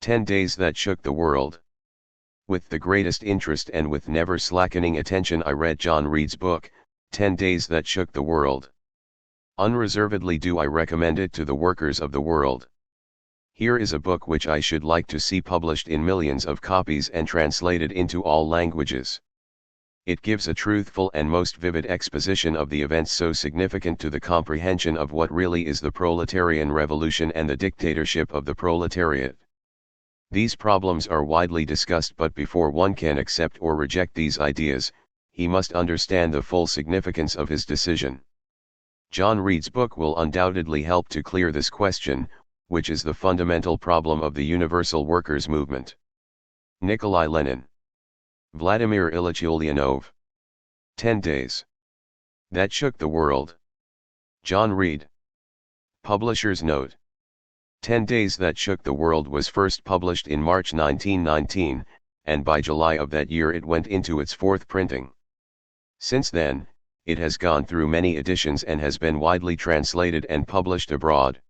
10 Days That Shook the World. With the greatest interest and with never slackening attention I read John Reed's book, 10 Days That Shook the World. Unreservedly do I recommend it to the workers of the world. Here is a book which I should like to see published in millions of copies and translated into all languages. It gives a truthful and most vivid exposition of the events so significant to the comprehension of what really is the proletarian revolution and the dictatorship of the proletariat. These problems are widely discussed, but before one can accept or reject these ideas, he must understand the full significance of his decision. John Reed's book will undoubtedly help to clear this question, which is the fundamental problem of the universal workers' movement. Nikolai Lenin. Vladimir Ilyich Ulyanov. 10 Days That Shook the World. John Reed. Publisher's note. 10 Days That Shook the World was first published in March 1919, and by July of that year it went into its fourth printing. Since then, it has gone through many editions and has been widely translated and published abroad.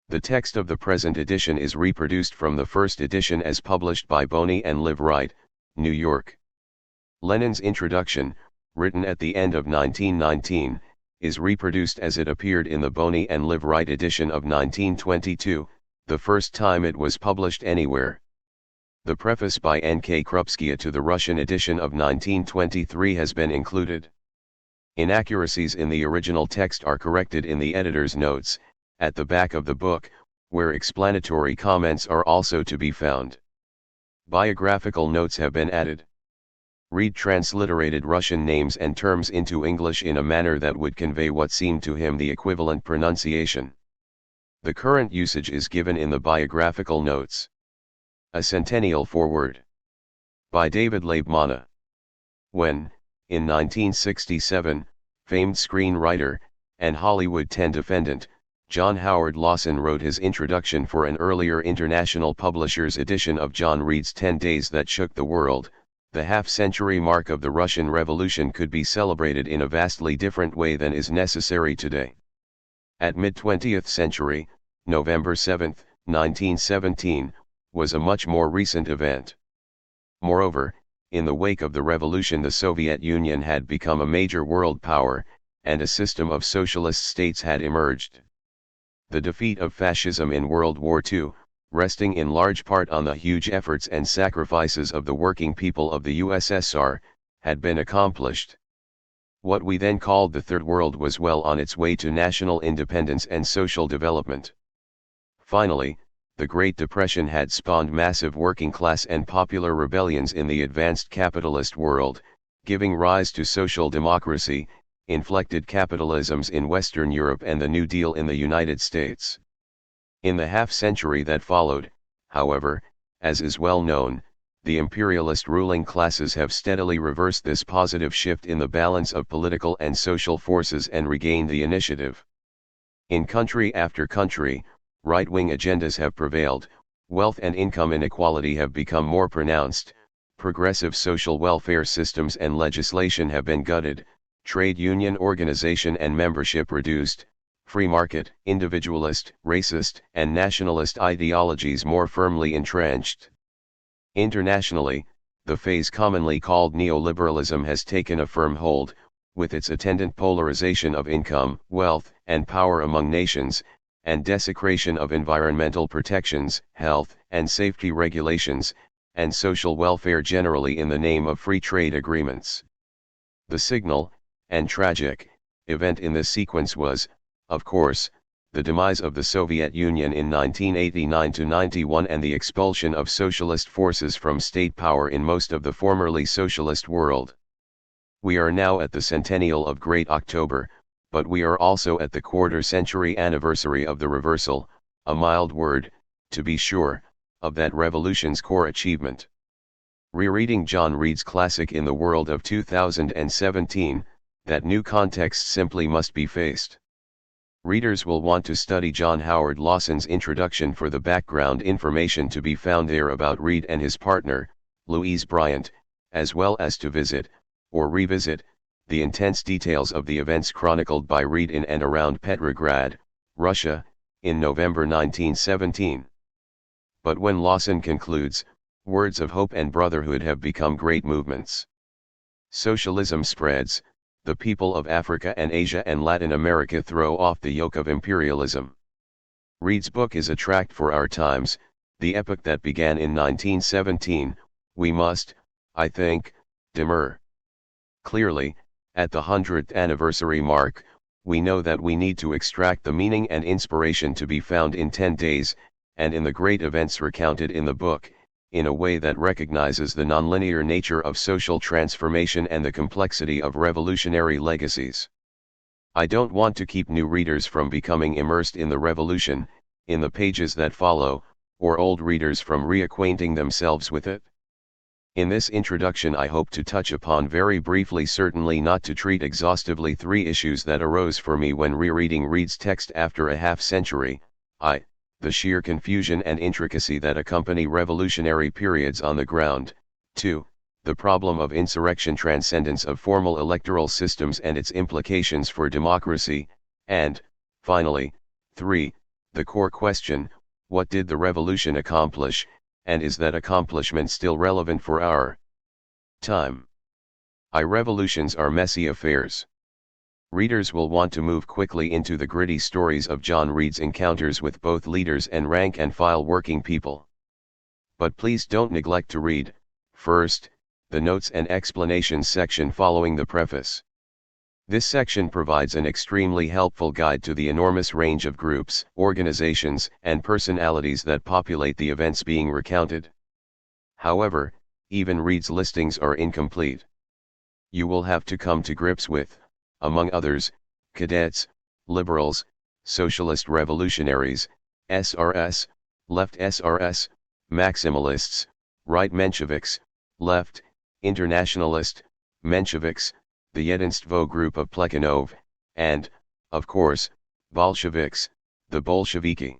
The text of the present edition is reproduced from the first edition as published by Boney and Liv Wright, New York. Lenin's introduction, written at the end of 1919, is reproduced as it appeared in the Boney and Liv Wright edition of 1922, the first time it was published anywhere. The preface by N.K. Krupskaya to the Russian edition of 1923 has been included. Inaccuracies in the original text are corrected in the editor's notes, at the back of the book, where explanatory comments are also to be found. Biographical notes have been added. Reed transliterated Russian names and terms into English in a manner that would convey what seemed to him the equivalent pronunciation. The current usage is given in the biographical notes. A Centennial Foreword. By David Leibmana. When, in 1967, famed screenwriter, and Hollywood 10 defendant, John Howard Lawson wrote his introduction for an earlier international publisher's edition of John Reed's 10 Days That Shook the World, the half-century mark of the Russian Revolution could be celebrated in a vastly different way than is necessary today. At mid-20th century, November 7, 1917, was a much more recent event. Moreover, in the wake of the revolution the Soviet Union had become a major world power, and a system of socialist states had emerged. The defeat of fascism in World War II, resting in large part on the huge efforts and sacrifices of the working people of the USSR, had been accomplished. What we then called the Third World was well on its way to national independence and social development. Finally, the Great Depression had spawned massive working class and popular rebellions in the advanced capitalist world, giving rise to social democracy, inflected capitalisms in Western Europe and the New Deal in the United States. In the half-century that followed, however, as is well known, the imperialist ruling classes have steadily reversed this positive shift in the balance of political and social forces and regained the initiative. In country after country, right-wing agendas have prevailed, wealth and income inequality have become more pronounced, progressive social welfare systems and legislation have been gutted, trade union organization and membership reduced, free market, individualist, racist, and nationalist ideologies more firmly entrenched. Internationally, the phase commonly called neoliberalism has taken a firm hold, with its attendant polarization of income, wealth, and power among nations, and desecration of environmental protections, health and safety regulations, and social welfare generally in the name of free trade agreements. The signal, and tragic, event in this sequence was, of course, the demise of the Soviet Union in 1989–91 and the expulsion of socialist forces from state power in most of the formerly socialist world. We are now at the centennial of Great October, but we are also at the quarter-century anniversary of the reversal, a mild word, to be sure, of that revolution's core achievement. Rereading John Reed's classic in the world of 2017, that new context simply must be faced. Readers will want to study John Howard Lawson's introduction for the background information to be found there about Reed and his partner, Louise Bryant, as well as to visit, or revisit, the intense details of the events chronicled by Reed in and around Petrograd, Russia, in November 1917. But when Lawson concludes, words of hope and brotherhood have become great movements. Socialism spreads, the people of Africa and Asia and Latin America throw off the yoke of imperialism. Reed's book is a tract for our times, the epoch that began in 1917, we must, I think, demur. Clearly, at the 100th anniversary mark, we know that we need to extract the meaning and inspiration to be found in 10 days, and in the great events recounted in the book, in a way that recognizes the nonlinear nature of social transformation and the complexity of revolutionary legacies. I don't want to keep new readers from becoming immersed in the revolution, in the pages that follow, or old readers from reacquainting themselves with it. In this introduction I hope to touch upon very briefly, certainly not to treat exhaustively, 3 issues that arose for me when rereading Reed's text after a half-century. The sheer confusion and intricacy that accompany revolutionary periods on the ground. 2. The problem of insurrection, transcendence of formal electoral systems and its implications for democracy. And, finally, 3. The core question, what did the revolution accomplish, and is that accomplishment still relevant for our time? Revolutions are messy affairs. Readers will want to move quickly into the gritty stories of John Reed's encounters with both leaders and rank-and-file working people. But please don't neglect to read, first, the notes and explanations section following the preface. This section provides an extremely helpful guide to the enormous range of groups, organizations, and personalities that populate the events being recounted. However, even Reed's listings are incomplete. You will have to come to grips with, among others, cadets, liberals, socialist revolutionaries, SRS, left SRS, maximalists, right Mensheviks, left, internationalist, Mensheviks, the Jedinstvo group of Plekhanov, and, of course, Bolsheviks, the Bolsheviki.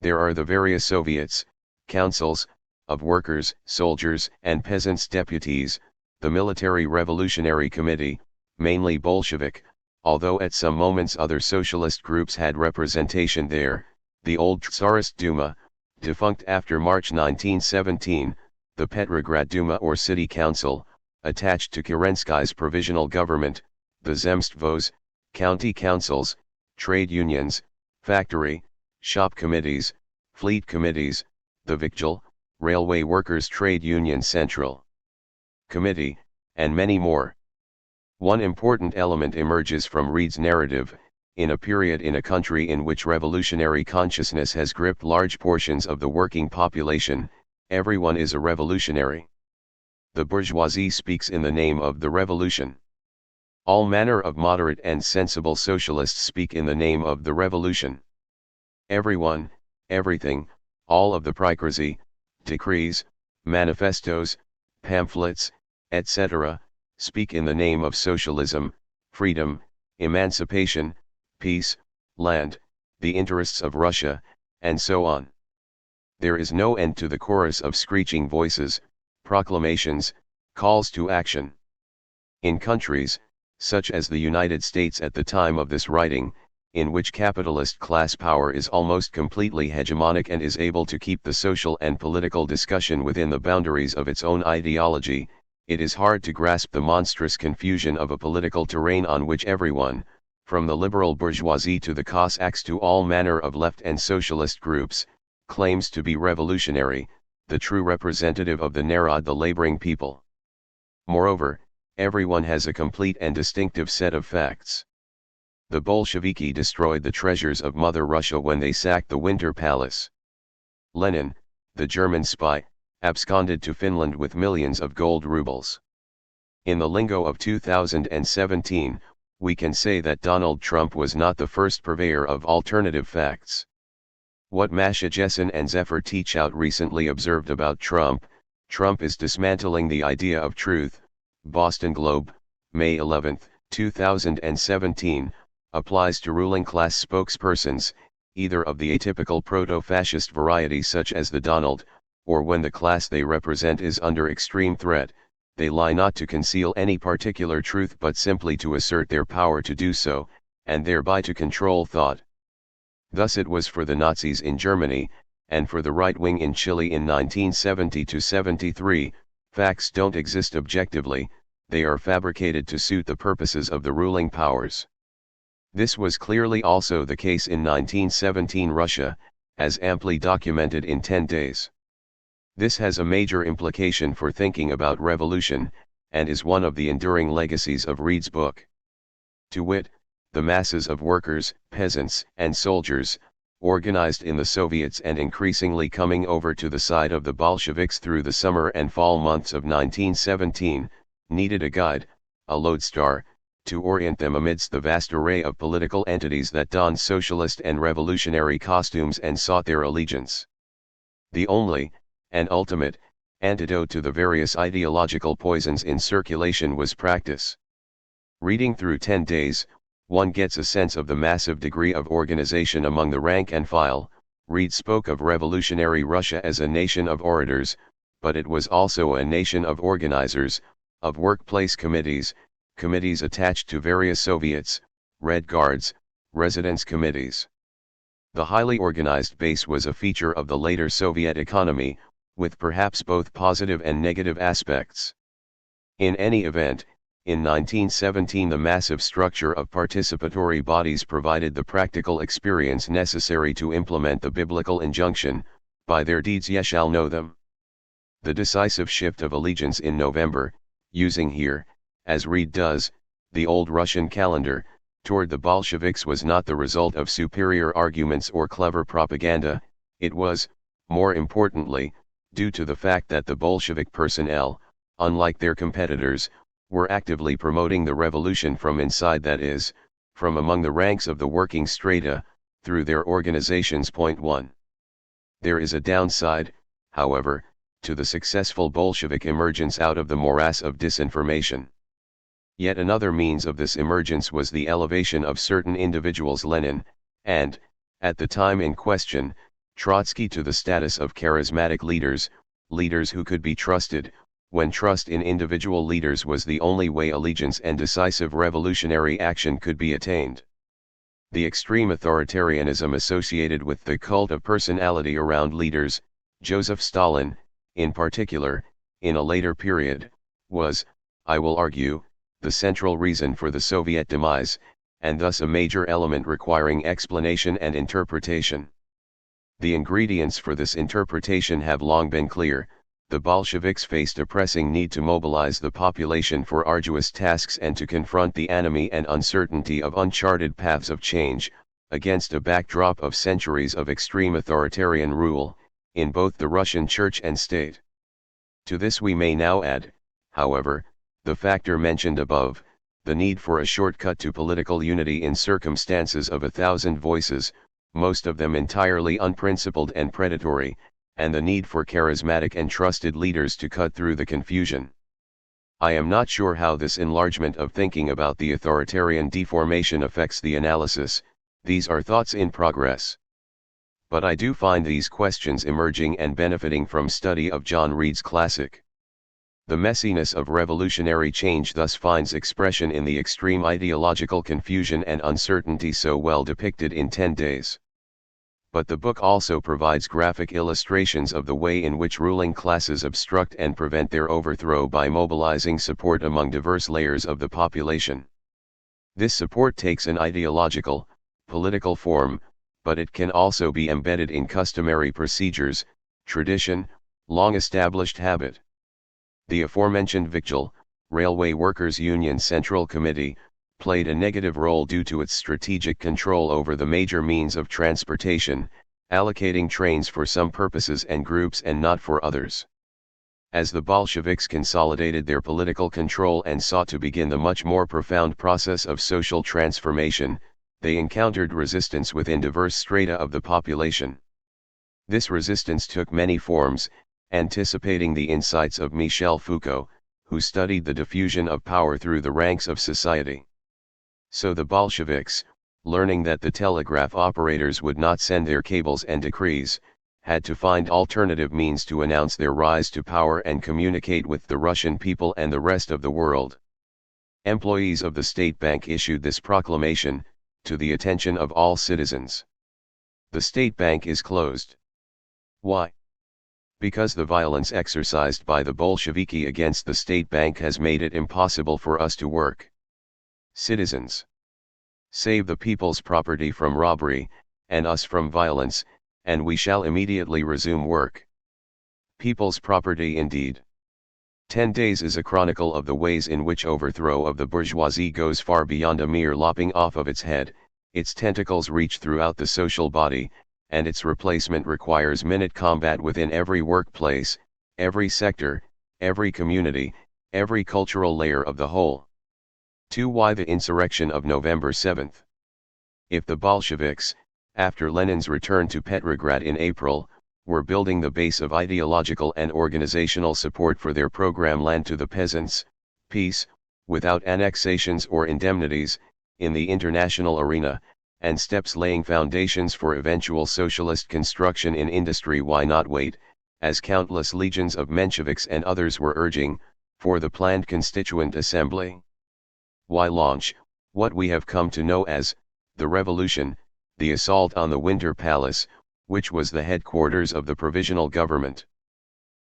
There are the various Soviets, councils, of workers, soldiers, and peasants, deputies, the Military Revolutionary Committee, mainly Bolshevik, although at some moments other socialist groups had representation there, the old Tsarist Duma, defunct after March 1917, the Petrograd Duma or City Council, attached to Kerensky's provisional government, the Zemstvos, county councils, trade unions, factory, shop committees, fleet committees, the Vikjul, Railway Workers' Trade Union Central Committee, and many more. One important element emerges from Reed's narrative, in a period in a country in which revolutionary consciousness has gripped large portions of the working population, everyone is a revolutionary. The bourgeoisie speaks in the name of the revolution. All manner of moderate and sensible socialists speak in the name of the revolution. Everyone, everything, all of the prykrazy, decrees, manifestos, pamphlets, etc., speak in the name of socialism, freedom, emancipation, peace, land, the interests of Russia, and so on. There is no end to the chorus of screeching voices, proclamations, calls to action. In countries, such as the United States at the time of this writing, in which capitalist class power is almost completely hegemonic and is able to keep the social and political discussion within the boundaries of its own ideology, it is hard to grasp the monstrous confusion of a political terrain on which everyone, from the liberal bourgeoisie to the Cossacks to all manner of left and socialist groups, claims to be revolutionary, the true representative of the Narod, the laboring people. Moreover, everyone has a complete and distinctive set of facts. The Bolsheviki destroyed the treasures of Mother Russia when they sacked the Winter Palace. Lenin, the German spy, absconded to Finland with millions of gold rubles. In the lingo of 2017, we can say that Donald Trump was not the first purveyor of alternative facts. What Masha Gessen and Zephyr Teachout recently observed about Trump is dismantling the idea of truth. Boston Globe, May 11, 2017, applies to ruling class spokespersons, either of the atypical proto-fascist variety such as the Donald, or when the class they represent is under extreme threat, they lie not to conceal any particular truth but simply to assert their power to do so, and thereby to control thought. Thus it was for the Nazis in Germany, and for the right wing in Chile in 1970–73, facts don't exist objectively, they are fabricated to suit the purposes of the ruling powers. This was clearly also the case in 1917 Russia, as amply documented in 10 Days. This has a major implication for thinking about revolution, and is one of the enduring legacies of Reed's book. To wit, the masses of workers, peasants, and soldiers, organized in the Soviets and increasingly coming over to the side of the Bolsheviks through the summer and fall months of 1917, needed a guide, a lodestar, to orient them amidst the vast array of political entities that donned socialist and revolutionary costumes and sought their allegiance. The only, and ultimate, antidote to the various ideological poisons in circulation was practice. Reading through 10 Days, one gets a sense of the massive degree of organization among the rank and file. Reed spoke of revolutionary Russia as a nation of orators, but it was also a nation of organizers, of workplace committees, committees attached to various Soviets, Red Guards, residence committees. The highly organized base was a feature of the later Soviet economy, with perhaps both positive and negative aspects. In any event, in 1917 the massive structure of participatory bodies provided the practical experience necessary to implement the biblical injunction, "By their deeds ye shall know them." The decisive shift of allegiance in November, using here, as Reed does, the old Russian calendar, toward the Bolsheviks was not the result of superior arguments or clever propaganda, it was, more importantly, due to the fact that the Bolshevik personnel, unlike their competitors, were actively promoting the revolution from inside, that is, from among the ranks of the working strata, through their organizations. 1. There is a downside, however, to the successful Bolshevik emergence out of the morass of disinformation. Yet another means of this emergence was the elevation of certain individuals, Lenin, and, at the time in question, Trotsky, to the status of charismatic leaders, leaders who could be trusted, when trust in individual leaders was the only way allegiance and decisive revolutionary action could be attained. The extreme authoritarianism associated with the cult of personality around leaders, Joseph Stalin, in particular, in a later period, was, I will argue, the central reason for the Soviet demise, and thus a major element requiring explanation and interpretation. The ingredients for this interpretation have long been clear. The Bolsheviks faced a pressing need to mobilize the population for arduous tasks and to confront the enemy and uncertainty of uncharted paths of change, against a backdrop of centuries of extreme authoritarian rule, in both the Russian Church and state. To this we may now add, however, the factor mentioned above, the need for a shortcut to political unity in circumstances of 1,000 voices, most of them entirely unprincipled and predatory, and the need for charismatic and trusted leaders to cut through the confusion. I am not sure how this enlargement of thinking about the authoritarian deformation affects the analysis. These are thoughts in progress. But I do find these questions emerging and benefiting from study of John Reed's classic. The messiness of revolutionary change thus finds expression in the extreme ideological confusion and uncertainty so well depicted in 10 Days. But the book also provides graphic illustrations of the way in which ruling classes obstruct and prevent their overthrow by mobilizing support among diverse layers of the population. This support takes an ideological, political form, but it can also be embedded in customary procedures, tradition, long-established habit. The aforementioned Vigil, Railway Workers' Union Central Committee, played a negative role due to its strategic control over the major means of transportation, allocating trains for some purposes and groups and not for others. As the Bolsheviks consolidated their political control and sought to begin the much more profound process of social transformation, they encountered resistance within diverse strata of the population. This resistance took many forms, anticipating the insights of Michel Foucault, who studied the diffusion of power through the ranks of society. So the Bolsheviks, learning that the telegraph operators would not send their cables and decrees, had to find alternative means to announce their rise to power and communicate with the Russian people and the rest of the world. Employees of the State Bank issued this proclamation, to the attention of all citizens. The State Bank is closed. Why? Because the violence exercised by the Bolsheviki against the state bank has made it impossible for us to work. Citizens, save the people's property from robbery, and us from violence, and we shall immediately resume work. People's property indeed. 10 Days is a chronicle of the ways in which overthrow of the bourgeoisie goes far beyond a mere lopping off of its head, its tentacles reach throughout the social body, and its replacement requires minute combat within every workplace, every sector, every community, every cultural layer of the whole. 2. Why the insurrection of November 7? If the Bolsheviks, after Lenin's return to Petrograd in April, were building the base of ideological and organizational support for their program Land to the Peasants, Peace, without annexations or indemnities, in the international arena, and steps laying foundations for eventual socialist construction in industry, why not wait, as countless legions of Mensheviks and others were urging, for the planned Constituent Assembly? Why launch, what we have come to know as, the Revolution, the assault on the Winter Palace, which was the headquarters of the Provisional Government?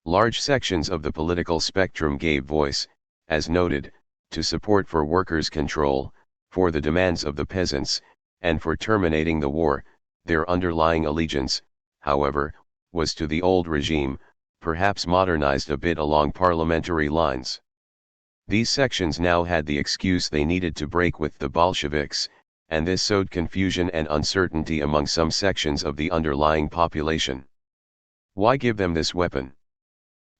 Large sections of the political spectrum gave voice, as noted, to support for workers' control, for the demands of the peasants, and for terminating the war. Their underlying allegiance, however, was to the old regime, perhaps modernized a bit along parliamentary lines. These sections now had the excuse they needed to break with the Bolsheviks, and this sowed confusion and uncertainty among some sections of the underlying population. Why give them this weapon?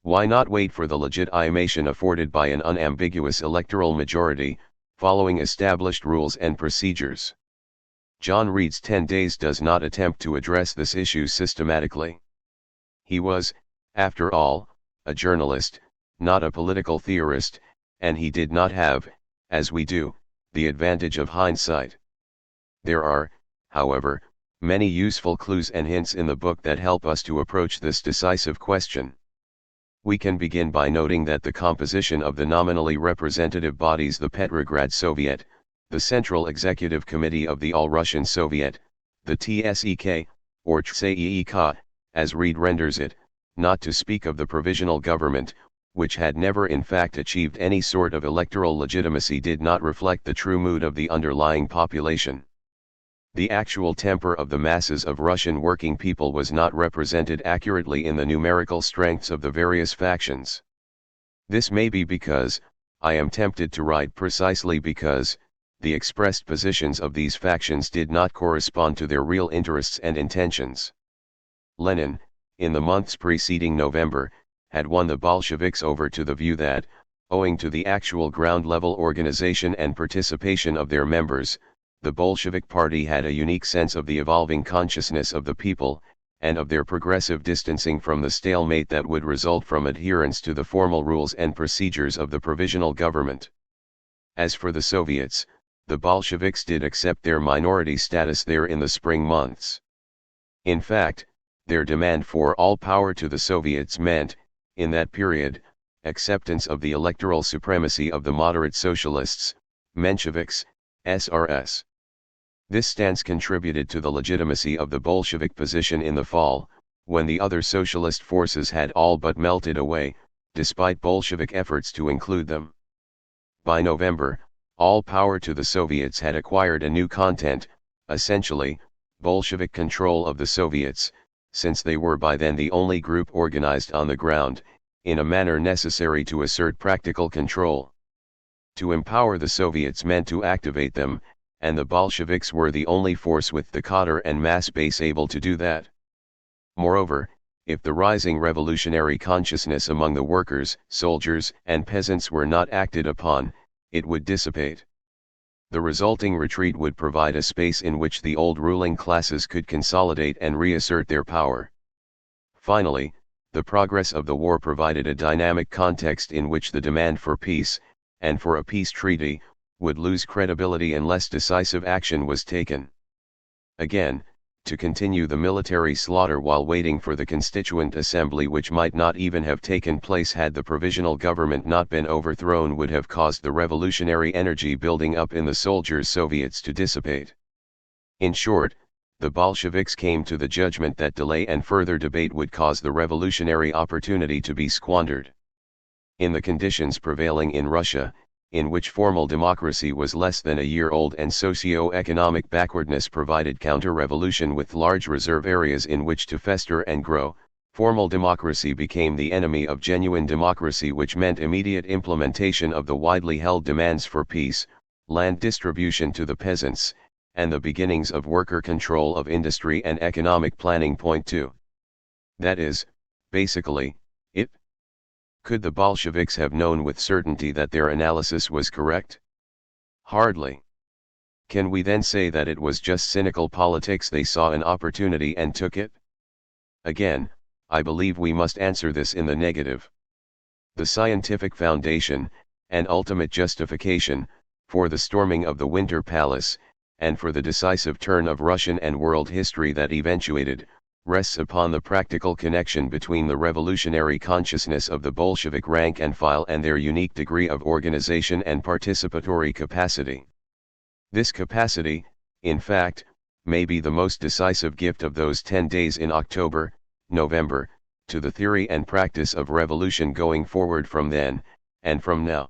Why not wait for the legitimation afforded by an unambiguous electoral majority, following established rules and procedures? John Reed's 10 Days does not attempt to address this issue systematically. He was, after all, a journalist, not a political theorist, and he did not have, as we do, the advantage of hindsight. There are, however, many useful clues and hints in the book that help us to approach this decisive question. We can begin by noting that the composition of the nominally representative bodies, the Petrograd Soviet, the Central Executive Committee of the All-Russian Soviet, the TSEK, or TSEK, as Reed renders it, not to speak of the Provisional Government, which had never in fact achieved any sort of electoral legitimacy, did not reflect the true mood of the underlying population. The actual temper of the masses of Russian working people was not represented accurately in the numerical strengths of the various factions. This may be because, I am tempted to write precisely because, the expressed positions of these factions did not correspond to their real interests and intentions. Lenin, in the months preceding November, had won the Bolsheviks over to the view that, owing to the actual ground-level organization and participation of their members, the Bolshevik Party had a unique sense of the evolving consciousness of the people, and of their progressive distancing from the stalemate that would result from adherence to the formal rules and procedures of the Provisional Government. As for the Soviets, the Bolsheviks did accept their minority status there in the spring months. In fact, their demand for all power to the Soviets meant, in that period, acceptance of the electoral supremacy of the moderate socialists, Mensheviks, SRS. This stance contributed to the legitimacy of the Bolshevik position in the fall, when the other socialist forces had all but melted away, despite Bolshevik efforts to include them. By November, all power to the Soviets had acquired a new content, essentially, Bolshevik control of the Soviets, since they were by then the only group organized on the ground, in a manner necessary to assert practical control. To empower the Soviets meant to activate them, and the Bolsheviks were the only force with the cadre and mass base able to do that. Moreover, if the rising revolutionary consciousness among the workers, soldiers, and peasants were not acted upon, it would dissipate. The resulting retreat would provide a space in which the old ruling classes could consolidate and reassert their power. Finally, the progress of the war provided a dynamic context in which the demand for peace, and for a peace treaty, would lose credibility unless decisive action was taken. Again, to continue the military slaughter while waiting for the Constituent Assembly, which might not even have taken place had the Provisional Government not been overthrown, would have caused the revolutionary energy building up in the soldiers' Soviets to dissipate. In short, the Bolsheviks came to the judgment that delay and further debate would cause the revolutionary opportunity to be squandered. In the conditions prevailing in Russia, in which formal democracy was less than a year old and socio-economic backwardness provided counter-revolution with large reserve areas in which to fester and grow, formal democracy became the enemy of genuine democracy, which meant immediate implementation of the widely held demands for peace, land distribution to the peasants, and the beginnings of worker control of industry and economic planning. Point 2. That is, basically, it. Could the Bolsheviks have known with certainty that their analysis was correct? Hardly. Can we then say that it was just cynical politics? They saw an opportunity and took it? Again, I believe we must answer this in the negative. The scientific foundation, and ultimate justification, for the storming of the Winter Palace, and for the decisive turn of Russian and world history that eventuated, rests upon the practical connection between the revolutionary consciousness of the Bolshevik rank and file and their unique degree of organization and participatory capacity. This capacity, in fact, may be the most decisive gift of those 10 days in October, November, to the theory and practice of revolution going forward from then, and from now.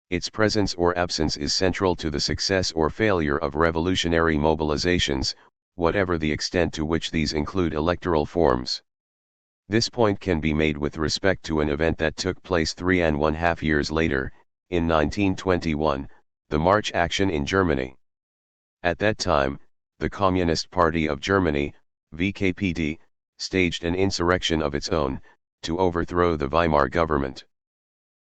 Its presence or absence is central to the success or failure of revolutionary mobilizations, whatever the extent to which these include electoral forms. This point can be made with respect to an event that took place 3½ years later, in 1921, the March Action in Germany. At that time, the Communist Party of Germany, VKPD, staged an insurrection of its own, to overthrow the Weimar government.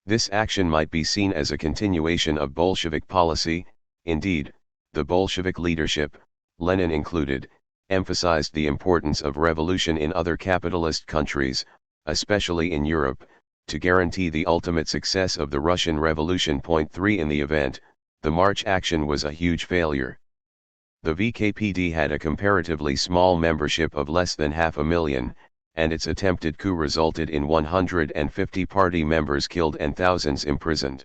This action might be seen as a continuation of Bolshevik policy. Indeed, the Bolshevik leadership, Lenin included, emphasized the importance of revolution in other capitalist countries, especially in Europe, to guarantee the ultimate success of the Russian Revolution. Point 3. In the event, the March Action was a huge failure. The VKPD had a comparatively small membership of less than 500,000, and its attempted coup resulted in 150 party members killed and thousands imprisoned.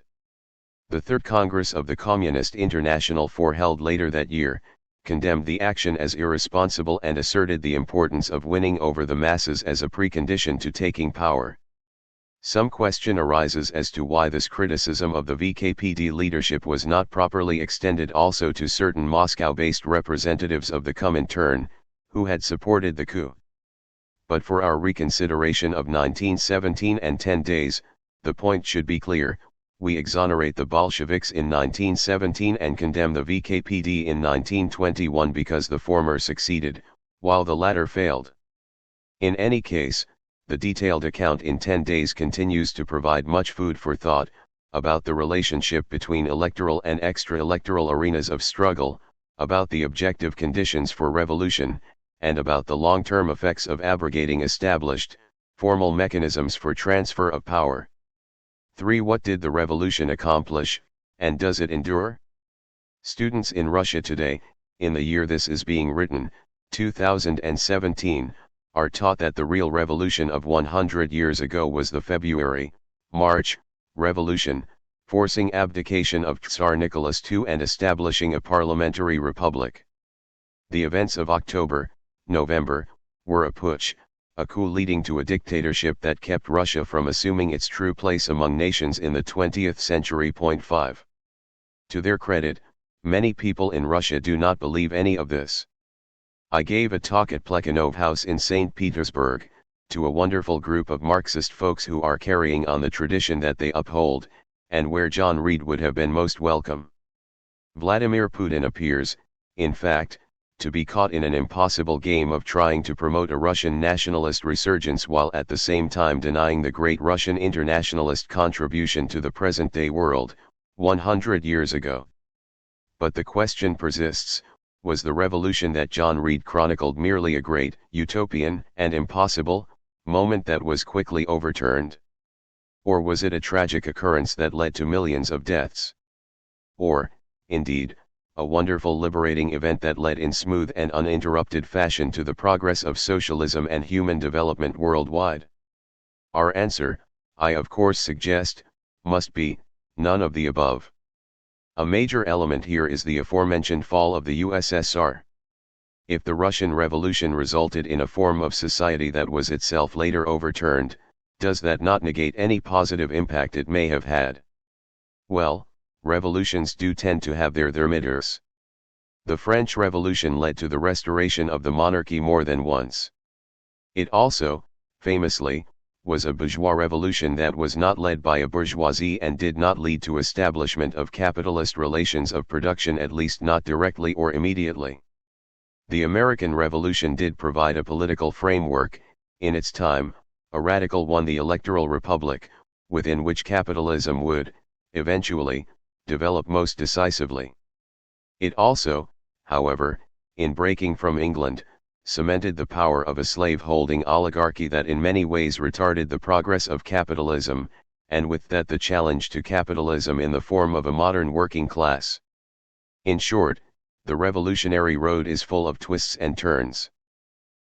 The Third Congress of the Communist International, held later that year, condemned the action as irresponsible and asserted the importance of winning over the masses as a precondition to taking power. Some question arises as to why this criticism of the VKPD leadership was not properly extended also to certain Moscow-based representatives of the Comintern, who had supported the coup. But for our reconsideration of 1917 and 10 days, the point should be clear: we exonerate the Bolsheviks in 1917 and condemn the VKPD in 1921 because the former succeeded, while the latter failed. In any case, the detailed account in 10 days continues to provide much food for thought, about the relationship between electoral and extra-electoral arenas of struggle, about the objective conditions for revolution, and about the long-term effects of abrogating established, formal mechanisms for transfer of power. 3. What did the revolution accomplish, and does it endure? Students in Russia today, in the year this is being written, 2017, are taught that the real revolution of 100 years ago was the February-March Revolution, forcing abdication of Tsar Nicholas II and establishing a parliamentary republic. The events of October-November were a putsch, a coup leading to a dictatorship that kept Russia from assuming its true place among nations in the 20th century. 5. To their credit, many people in Russia do not believe any of this. I gave a talk at Plekhanov House in St. Petersburg, to a wonderful group of Marxist folks who are carrying on the tradition that they uphold, and where John Reed would have been most welcome. Vladimir Putin appears, in fact, to be caught in an impossible game of trying to promote a Russian nationalist resurgence while at the same time denying the great Russian internationalist contribution to the present-day world, 100 years ago. But the question persists: was the revolution that John Reed chronicled merely a great, utopian, and impossible moment that was quickly overturned? Or was it a tragic occurrence that led to millions of deaths? Or, indeed, a wonderful liberating event that led in smooth and uninterrupted fashion to the progress of socialism and human development worldwide? Our answer, I of course suggest, must be, none of the above. A major element here is the aforementioned fall of the USSR. If the Russian Revolution resulted in a form of society that was itself later overturned, does that not negate any positive impact it may have had? Well, revolutions do tend to have their thermidors. The French Revolution led to the restoration of the monarchy more than once. It also, famously, was a bourgeois revolution that was not led by a bourgeoisie and did not lead to establishment of capitalist relations of production, at least not directly or immediately. The American Revolution did provide a political framework, in its time, a radical one, the electoral republic, within which capitalism would, eventually, develop most decisively. It also, however, in breaking from England, cemented the power of a slave-holding oligarchy that in many ways retarded the progress of capitalism, and with that the challenge to capitalism in the form of a modern working class. In short, the revolutionary road is full of twists and turns.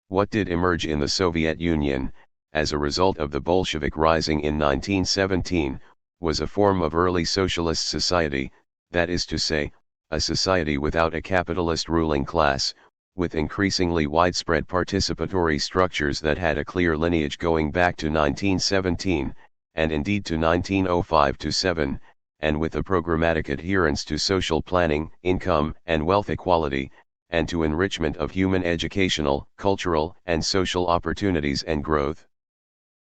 What did emerge in the Soviet Union, as a result of the Bolshevik Rising in 1917, was a form of early socialist society, that is to say, a society without a capitalist ruling class, with increasingly widespread participatory structures that had a clear lineage going back to 1917, and indeed to 1905-7, and with a programmatic adherence to social planning, income and wealth equality, and to enrichment of human educational, cultural, and social opportunities and growth.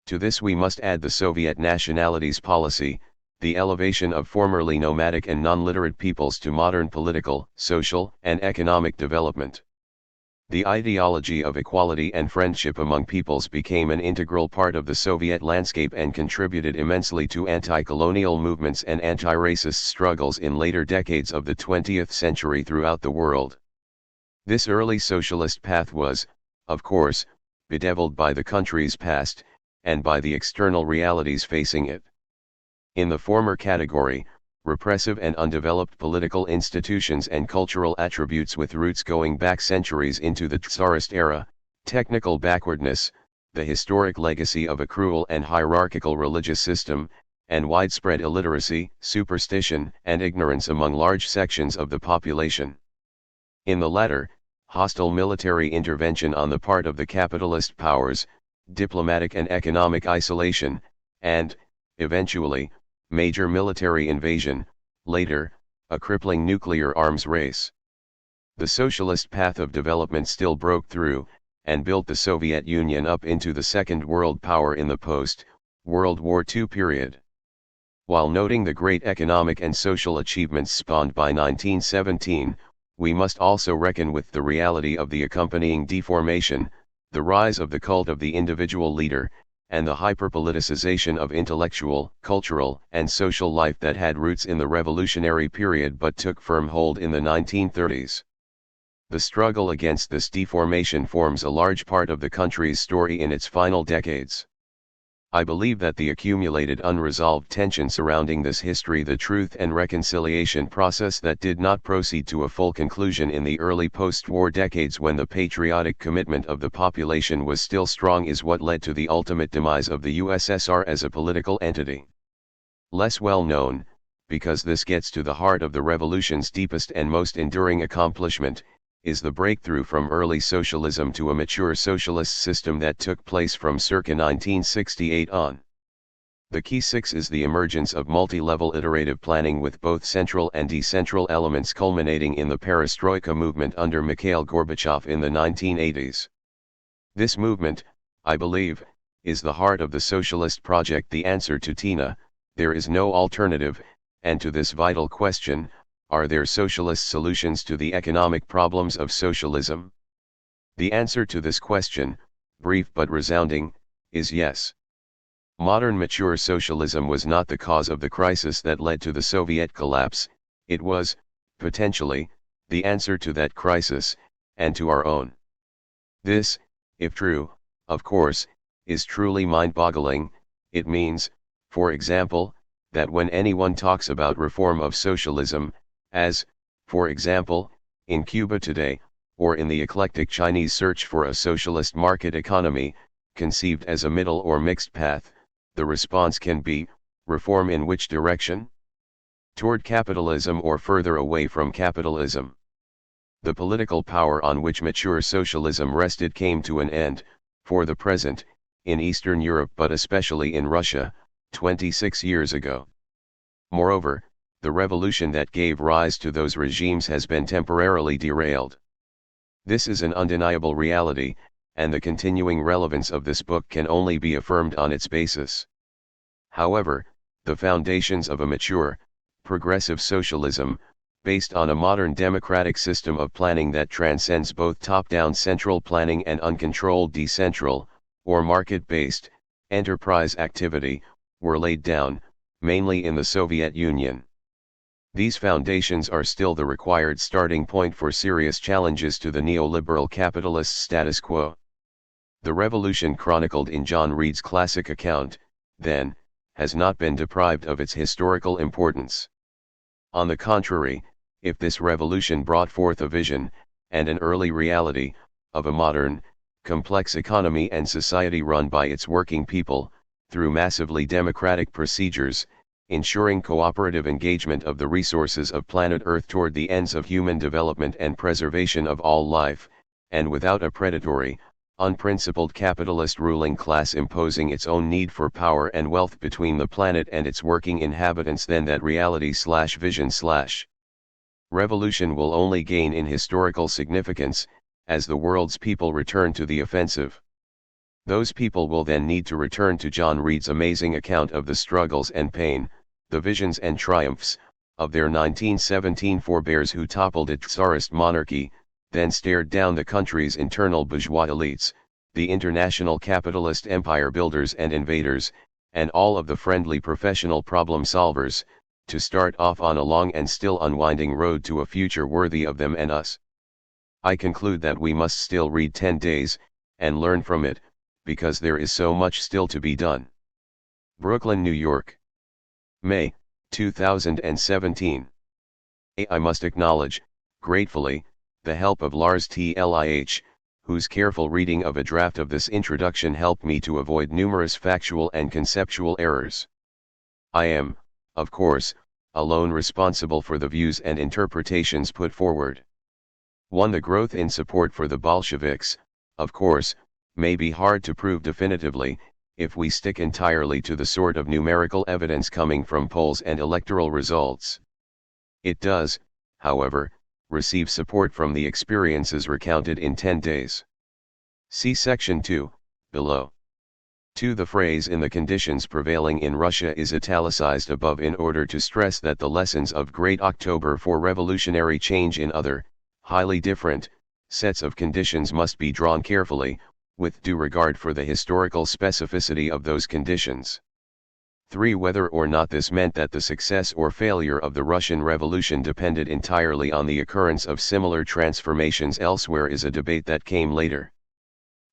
To this we must add the Soviet nationalities policy, the elevation of formerly nomadic and non-literate peoples to modern political, social, and economic development. The ideology of equality and friendship among peoples became an integral part of the Soviet landscape and contributed immensely to anti-colonial movements and anti-racist struggles in later decades of the 20th century throughout the world. This early socialist path was, of course, bedeviled by the country's past, and by the external realities facing it. In the former category, repressive and undeveloped political institutions and cultural attributes with roots going back centuries into the Tsarist era, technical backwardness, the historic legacy of a cruel and hierarchical religious system, and widespread illiteracy, superstition, and ignorance among large sections of the population. In the latter, hostile military intervention on the part of the capitalist powers, diplomatic and economic isolation, and, eventually, major military invasion, later, a crippling nuclear arms race. The socialist path of development still broke through, and built the Soviet Union up into the second world power in the post-World War II period. While noting the great economic and social achievements spawned by 1917, we must also reckon with the reality of the accompanying deformation, the rise of the cult of the individual leader, and the hyperpoliticization of intellectual, cultural, and social life that had roots in the revolutionary period but took firm hold in the 1930s. The struggle against this deformation forms a large part of the country's story in its final decades. I believe that the accumulated unresolved tension surrounding this history, the truth and reconciliation process that did not proceed to a full conclusion in the early post-war decades when the patriotic commitment of the population was still strong, is what led to the ultimate demise of the USSR as a political entity. Less well known, because this gets to the heart of the revolution's deepest and most enduring accomplishment, is the breakthrough from early socialism to a mature socialist system that took place from circa 1968 on. The key six is the emergence of multi-level iterative planning with both central and decentral elements, culminating in the perestroika movement under Mikhail Gorbachev in the 1980s. This movement, I believe, is the heart of the socialist project, the answer to TINA, there is no alternative, and to this vital question, are there socialist solutions to the economic problems of socialism? The answer to this question, brief but resounding, is yes. Modern mature socialism was not the cause of the crisis that led to the Soviet collapse, it was, potentially, the answer to that crisis, and to our own. This, if true, of course, is truly mind-boggling. It means, for example, that when anyone talks about reform of socialism, as, for example, in Cuba today, or in the eclectic Chinese search for a socialist market economy, conceived as a middle or mixed path, the response can be, reform in which direction? Toward capitalism or further away from capitalism? The political power on which mature socialism rested came to an end, for the present, in Eastern Europe but especially in Russia, 26 years ago. Moreover, the revolution that gave rise to those regimes has been temporarily derailed. This is an undeniable reality, and the continuing relevance of this book can only be affirmed on its basis. However, the foundations of a mature, progressive socialism, based on a modern democratic system of planning that transcends both top-down central planning and uncontrolled decentral, or market-based, enterprise activity, were laid down, mainly in the Soviet Union. These foundations are still the required starting point for serious challenges to the neoliberal capitalist status quo. The revolution chronicled in John Reed's classic account, then, has not been deprived of its historical importance. On the contrary, if this revolution brought forth a vision, and an early reality, of a modern, complex economy and society run by its working people, through massively democratic procedures, ensuring cooperative engagement of the resources of planet Earth toward the ends of human development and preservation of all life, and without a predatory, unprincipled capitalist ruling class imposing its own need for power and wealth between the planet and its working inhabitants, then that reality/vision/revolution will only gain in historical significance, as the world's people return to the offensive. Those people will then need to return to John Reed's amazing account of the struggles and pain, the visions and triumphs, of their 1917 forebears who toppled its Tsarist monarchy, then stared down the country's internal bourgeois elites, the international capitalist empire builders and invaders, and all of the friendly professional problem solvers, to start off on a long and still unwinding road to a future worthy of them and us. I conclude that we must still read 10 Days, and learn from it, because there is so much still to be done. Brooklyn, New York. May, 2017. I must acknowledge, gratefully, the help of Lars Tlich, whose careful reading of a draft of this introduction helped me to avoid numerous factual and conceptual errors. I am, of course, alone responsible for the views and interpretations put forward. 1. The growth in support for the Bolsheviks, of course, may be hard to prove definitively, if we stick entirely to the sort of numerical evidence coming from polls and electoral results. It does, however, receive support from the experiences recounted in 10 Days. See section 2, below. 2. The phrase "in the conditions prevailing in Russia" is italicized above in order to stress that the lessons of Great October for revolutionary change in other, highly different, sets of conditions must be drawn carefully, with due regard for the historical specificity of those conditions. 3. Whether or not this meant that the success or failure of the Russian Revolution depended entirely on the occurrence of similar transformations elsewhere is a debate that came later.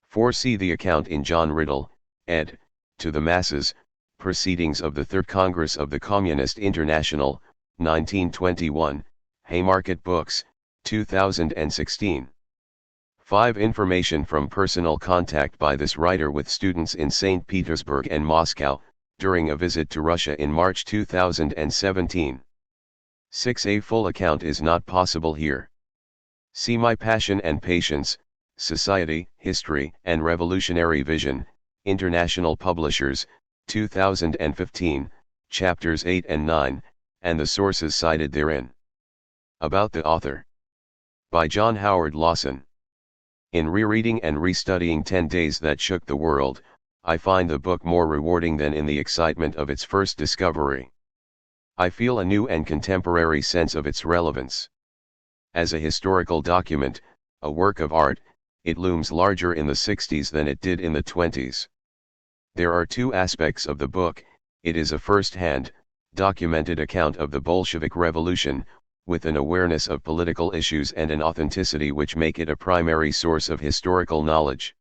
4. See the account in John Riddle, ed., To the Masses, Proceedings of the Third Congress of the Communist International, 1921, Haymarket Books, 2016. 5. Information from personal contact by this writer with students in St. Petersburg and Moscow, during a visit to Russia in March 2017. 6. A full account is not possible here. See My Passion and Patience, Society, History, and Revolutionary Vision, International Publishers, 2015, Chapters 8 and 9, and the sources cited therein. About the author. By John Howard Lawson. In rereading and restudying 10 Days That Shook the World, I find the book more rewarding than in the excitement of its first discovery. I feel a new and contemporary sense of its relevance. As a historical document, a work of art, it looms larger in the 60s than it did in the 20s. There are 2 aspects of the book. It is a first-hand, documented account of the Bolshevik Revolution, with an awareness of political issues and an authenticity which make it a primary source of historical knowledge.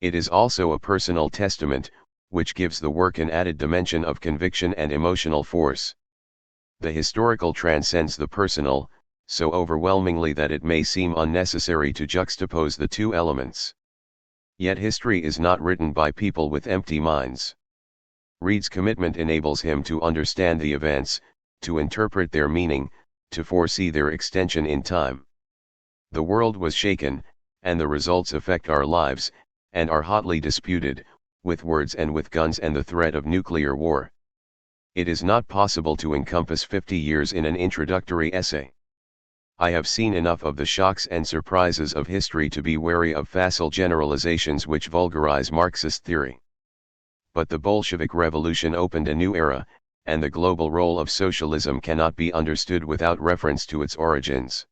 It is also a personal testament, which gives the work an added dimension of conviction and emotional force. The historical transcends the personal, so overwhelmingly that it may seem unnecessary to juxtapose the 2 elements. Yet history is not written by people with empty minds. Reed's commitment enables him to understand the events, to interpret their meaning, to foresee their extension in time. The world was shaken, and the results affect our lives, and are hotly disputed, with words and with guns and the threat of nuclear war. It is not possible to encompass 50 years in an introductory essay. I have seen enough of the shocks and surprises of history to be wary of facile generalizations which vulgarize Marxist theory. But the Bolshevik Revolution opened a new era, and the global role of socialism cannot be understood without reference to its origins.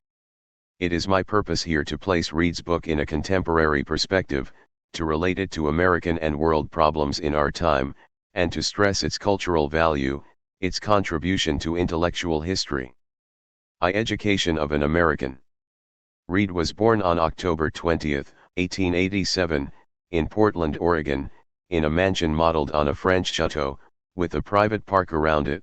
It is my purpose here to place Reid's book in a contemporary perspective, to relate it to American and world problems in our time, and to stress its cultural value, its contribution to intellectual history. Education of an American. Reid was born on October 20, 1887, in Portland, Oregon, in a mansion modeled on a French chateau, with a private park around it.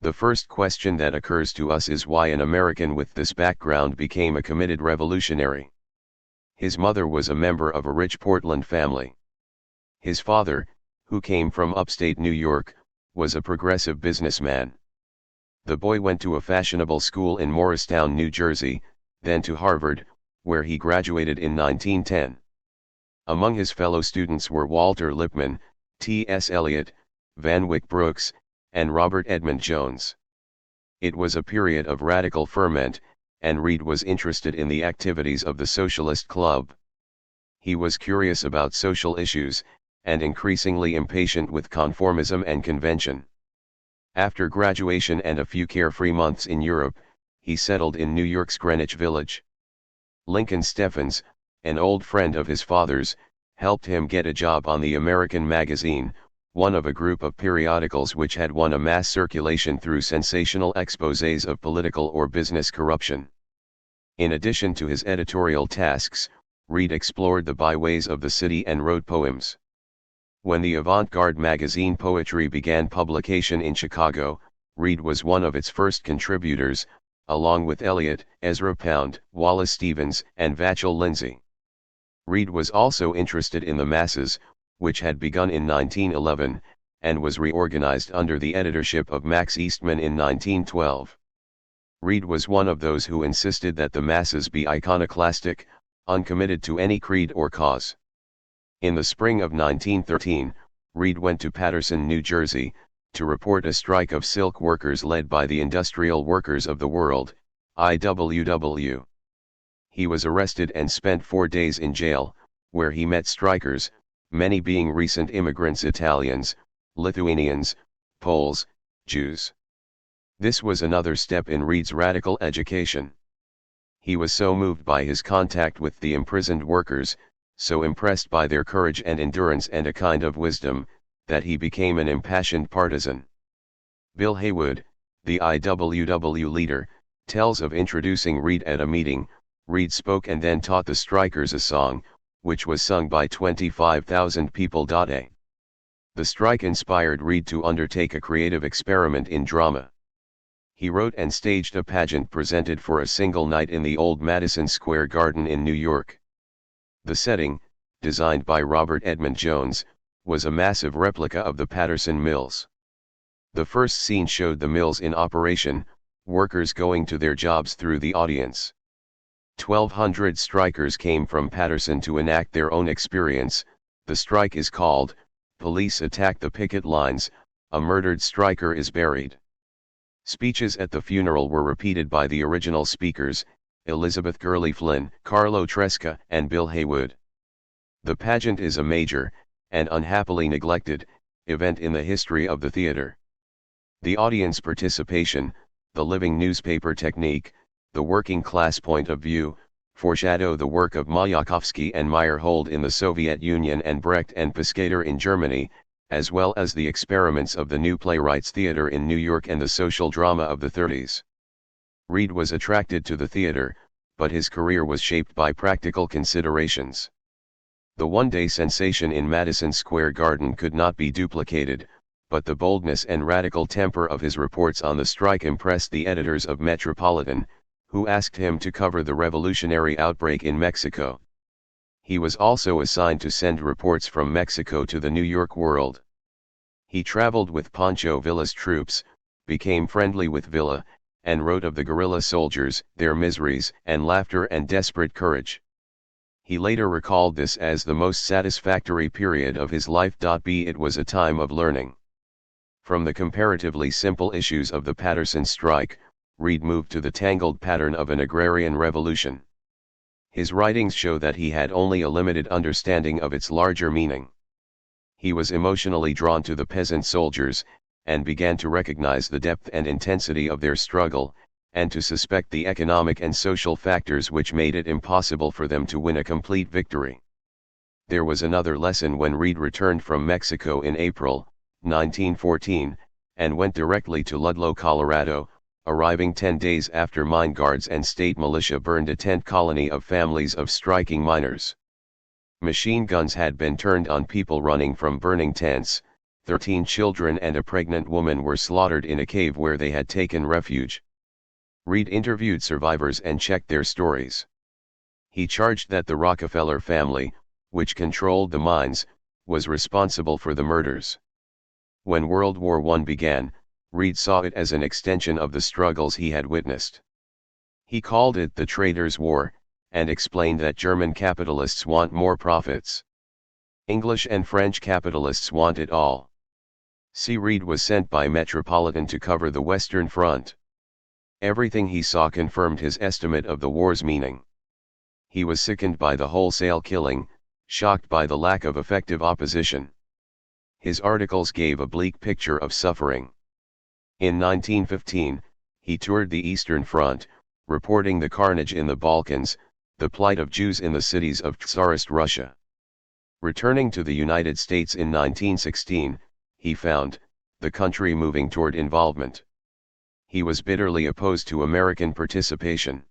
The first question that occurs to us is why an American with this background became a committed revolutionary. His mother was a member of a rich Portland family. His father, who came from upstate New York, was a progressive businessman. The boy went to a fashionable school in Morristown, New Jersey, then to Harvard, where he graduated in 1910. Among his fellow students were Walter Lippmann, T.S. Eliot, Van Wyck Brooks, and Robert Edmund Jones. It was a period of radical ferment, and Reid was interested in the activities of the Socialist Club. He was curious about social issues, and increasingly impatient with conformism and convention. After graduation and a few carefree months in Europe, he settled in New York's Greenwich Village. Lincoln Steffens, an old friend of his father's, helped him get a job on the American Magazine, one of a group of periodicals which had won a mass circulation through sensational exposés of political or business corruption. In addition to his editorial tasks, Reid explored the byways of the city and wrote poems. When the avant-garde magazine Poetry began publication in Chicago, Reid was one of its first contributors, along with Eliot, Ezra Pound, Wallace Stevens, and Vachel Lindsay. Reid was also interested in the masses, which had begun in 1911, and was reorganized under the editorship of Max Eastman in 1912. Reid was one of those who insisted that the masses be iconoclastic, uncommitted to any creed or cause. In the spring of 1913, Reid went to Paterson, New Jersey, to report a strike of silk workers led by the Industrial Workers of the World, IWW. He was arrested and spent 4 days in jail, where he met strikers, many being recent immigrants, Italians, Lithuanians, Poles, Jews. This was another step in Reid's radical education. He was so moved by his contact with the imprisoned workers, so impressed by their courage and endurance and a kind of wisdom, that he became an impassioned partisan. Bill Haywood, the IWW leader, tells of introducing Reid at a meeting. Reid spoke and then taught the strikers a song, which was sung by 25,000 people. The strike inspired Reid to undertake a creative experiment in drama. He wrote and staged a pageant presented for a single night in the old Madison Square Garden in New York. The setting, designed by Robert Edmund Jones, was a massive replica of the Paterson Mills. The first scene showed the mills in operation, workers going to their jobs through the audience. 1,200 strikers came from Paterson to enact their own experience. The strike is called, "Police Attack the Picket Lines, a Murdered Striker is Buried." Speeches at the funeral were repeated by the original speakers, Elizabeth Gurley Flynn, Carlo Tresca, and Bill Haywood. The pageant is a major, and unhappily neglected, event in the history of the theater. The audience participation, the living newspaper technique, the working class point of view, foreshadow the work of Mayakovsky and Meyerhold in the Soviet Union and Brecht and Piscator in Germany, as well as the experiments of the New Playwrights Theater in New York and the social drama of the 30s. Reid was attracted to the theater, but his career was shaped by practical considerations. The one-day sensation in Madison Square Garden could not be duplicated, but the boldness and radical temper of his reports on the strike impressed the editors of Metropolitan, who asked him to cover the revolutionary outbreak in Mexico. He was also assigned to send reports from Mexico to the New York World. He traveled with Pancho Villa's troops, became friendly with Villa, and wrote of the guerrilla soldiers, their miseries and laughter and desperate courage. He later recalled this as the most satisfactory period of his life. It was a time of learning. From the comparatively simple issues of the Patterson strike, Reed moved to the tangled pattern of an agrarian revolution. His writings show that he had only a limited understanding of its larger meaning. He was emotionally drawn to the peasant soldiers, and began to recognize the depth and intensity of their struggle, and to suspect the economic and social factors which made it impossible for them to win a complete victory. There was another lesson when Reed returned from Mexico in April 1914, and went directly to Ludlow, Colorado, arriving 10 days after mine guards and state militia burned a tent colony of families of striking miners. Machine guns had been turned on people running from burning tents. 13 children and a pregnant woman were slaughtered in a cave where they had taken refuge. Reed interviewed survivors and checked their stories. He charged that the Rockefeller family, which controlled the mines, was responsible for the murders. When World War I began, Reed saw it as an extension of the struggles he had witnessed. He called it the Traitors' War, and explained that German capitalists want more profits. English and French capitalists want it all. C. Reed was sent by Metropolitan to cover the Western Front. Everything he saw confirmed his estimate of the war's meaning. He was sickened by the wholesale killing, shocked by the lack of effective opposition. His articles gave a bleak picture of suffering. In 1915, he toured the Eastern Front, reporting the carnage in the Balkans, the plight of Jews in the cities of Tsarist Russia. Returning to the United States in 1916, he found the country moving toward involvement. He was bitterly opposed to American participation.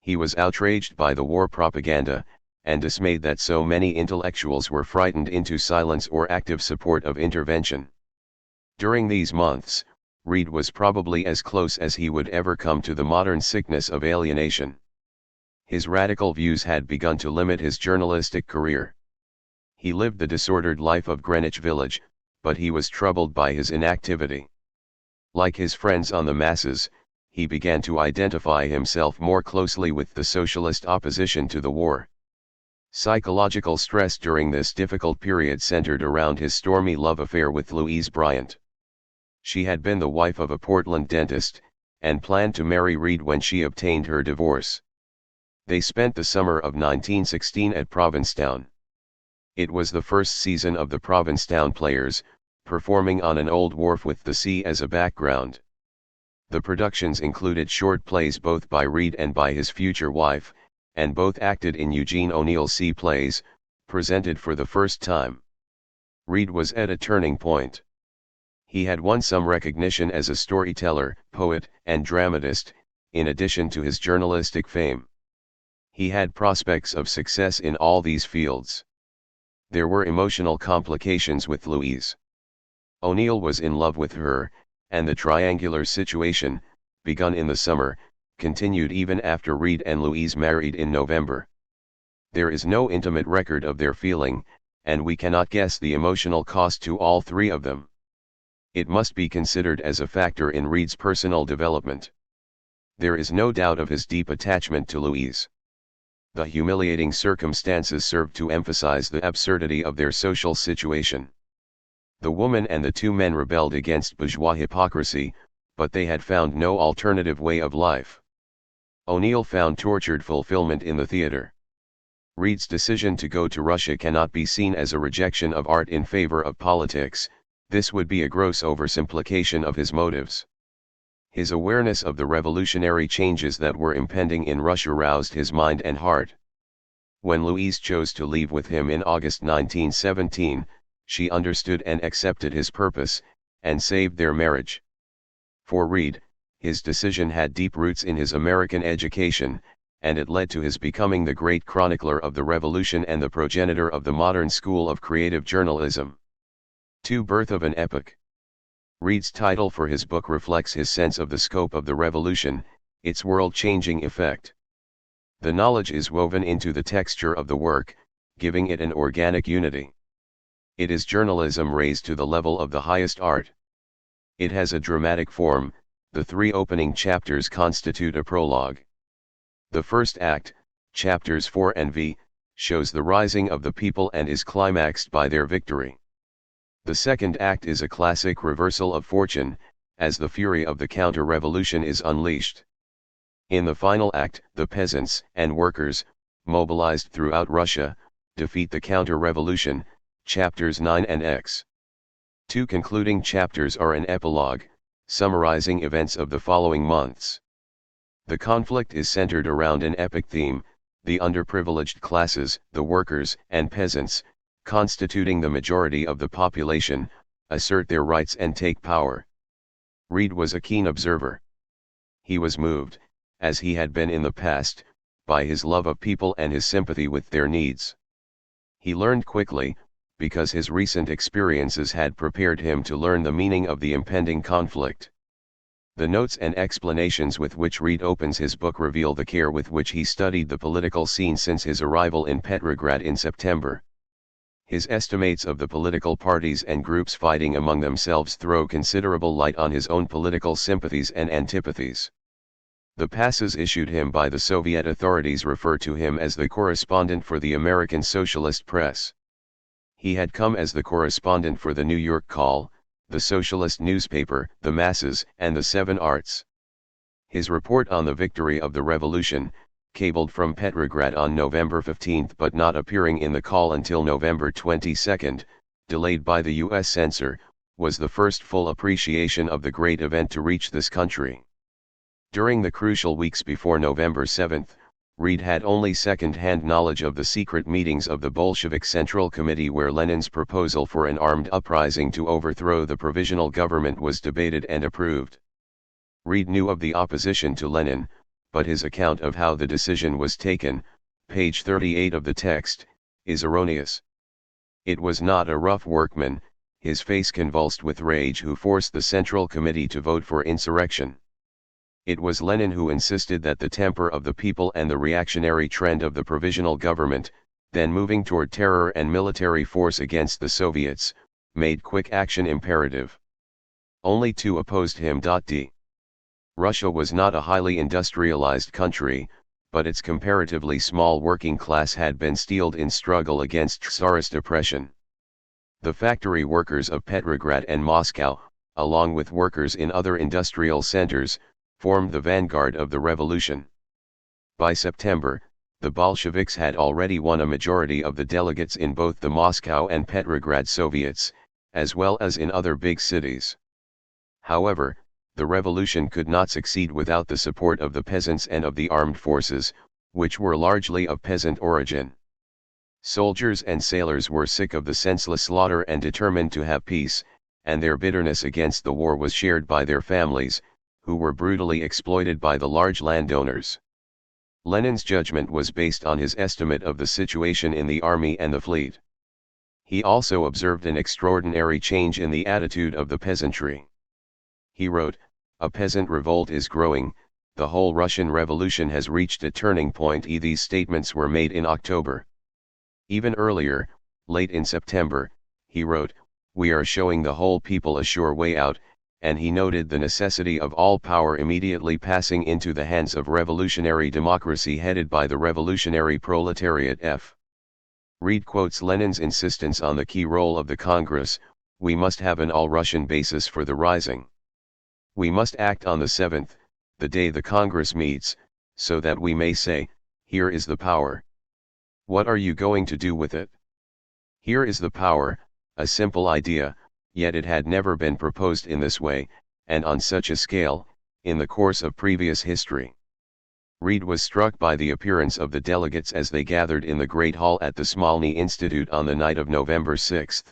He was outraged by the war propaganda, and dismayed that so many intellectuals were frightened into silence or active support of intervention. During these months, Reed was probably as close as he would ever come to the modern sickness of alienation. His radical views had begun to limit his journalistic career. He lived the disordered life of Greenwich Village, but he was troubled by his inactivity. Like his friends on the masses, he began to identify himself more closely with the socialist opposition to the war. Psychological stress during this difficult period centered around his stormy love affair with Louise Bryant. She had been the wife of a Portland dentist, and planned to marry Reed when she obtained her divorce. They spent the summer of 1916 at Provincetown. It was the first season of the Provincetown Players, performing on an old wharf with the sea as a background. The productions included short plays both by Reed and by his future wife, and both acted in Eugene O'Neill's sea plays, presented for the first time. Reed was at a turning point. He had won some recognition as a storyteller, poet, and dramatist, in addition to his journalistic fame. He had prospects of success in all these fields. There were emotional complications with Louise. O'Neill was in love with her, and the triangular situation, begun in the summer, continued even after Reed and Louise married in November. There is no intimate record of their feeling, and we cannot guess the emotional cost to all three of them. It must be considered as a factor in Reed's personal development. There is no doubt of his deep attachment to Louise. The humiliating circumstances served to emphasize the absurdity of their social situation. The woman and the two men rebelled against bourgeois hypocrisy, but they had found no alternative way of life. O'Neill found tortured fulfillment in the theater. Reed's decision to go to Russia cannot be seen as a rejection of art in favor of politics. This would be a gross oversimplification of his motives. His awareness of the revolutionary changes that were impending in Russia roused his mind and heart. When Louise chose to leave with him in August 1917, she understood and accepted his purpose, and saved their marriage. For Reed, his decision had deep roots in his American education, and it led to his becoming the great chronicler of the revolution and the progenitor of the modern school of creative journalism. Birth of an Epoch. Reed's title for his book reflects his sense of the scope of the revolution, its world-changing effect. The knowledge is woven into the texture of the work, giving it an organic unity. It is journalism raised to the level of the highest art. It has a dramatic form, The three opening chapters constitute a prologue. The first act, chapters 4 and v, shows the rising of the people and is climaxed by their victory. The second act is a classic reversal of fortune, as the fury of the counter-revolution is unleashed. In the final act, the peasants and workers, mobilized throughout Russia, defeat the counter-revolution, chapters 9 and x. Two concluding chapters are an epilogue, summarizing events of the following months. The conflict is centered around an epic theme: the underprivileged classes, the workers and peasants, constituting the majority of the population, assert their rights and take power. Reed was a keen observer. He was moved, as he had been in the past, by his love of people and his sympathy with their needs. He learned quickly, because his recent experiences had prepared him to learn the meaning of the impending conflict. The notes and explanations with which Reed opens his book reveal the care with which he studied the political scene since his arrival in Petrograd in September. His estimates of the political parties and groups fighting among themselves throw considerable light on his own political sympathies and antipathies. The passes issued him by the Soviet authorities refer to him as the correspondent for the American Socialist Press. He had come as the correspondent for the New York Call, the socialist newspaper, the Masses, and the Seven Arts. His report on the victory of the revolution, cabled from Petrograd on November 15 but not appearing in the Call until November 22, delayed by the U.S. censor, was the first full appreciation of the great event to reach this country. During the crucial weeks before November 7, Reed had only second-hand knowledge of the secret meetings of the Bolshevik Central Committee where Lenin's proposal for an armed uprising to overthrow the provisional government was debated and approved. Reed knew of the opposition to Lenin, but his account of how the decision was taken, page 38 of the text, is erroneous. It was not a rough workman, his face convulsed with rage, who forced the Central Committee to vote for insurrection. It was Lenin who insisted that the temper of the people and the reactionary trend of the provisional government, then moving toward terror and military force against the Soviets, made quick action imperative. Only two opposed him. D. Russia was not a highly industrialized country, but its comparatively small working class had been steeled in struggle against Tsarist oppression. The factory workers of Petrograd and Moscow, along with workers in other industrial centers, formed the vanguard of the revolution. By September, the Bolsheviks had already won a majority of the delegates in both the Moscow and Petrograd Soviets, as well as in other big cities. However, the revolution could not succeed without the support of the peasants and of the armed forces, which were largely of peasant origin. Soldiers and sailors were sick of the senseless slaughter and determined to have peace, and their bitterness against the war was shared by their families, who were brutally exploited by the large landowners. Lenin's judgment was based on his estimate of the situation in the army and the fleet. He also observed an extraordinary change in the attitude of the peasantry. He wrote, "A peasant revolt is growing, the whole Russian Revolution has reached a turning point." These statements were made in October. Even earlier, late in September, he wrote, "We are showing the whole people a sure way out," and he noted the necessity of all power immediately passing into the hands of revolutionary democracy headed by the revolutionary proletariat. Reed quotes Lenin's insistence on the key role of the Congress: "We must have an all-Russian basis for the rising. We must act on the 7th, the day the Congress meets, so that we may say, 'Here is the power. What are you going to do with it?' Here is the power," a simple idea, yet it had never been proposed in this way, and on such a scale, in the course of previous history. Reed was struck by the appearance of the delegates as they gathered in the Great Hall at the Smolny Institute on the night of November 6.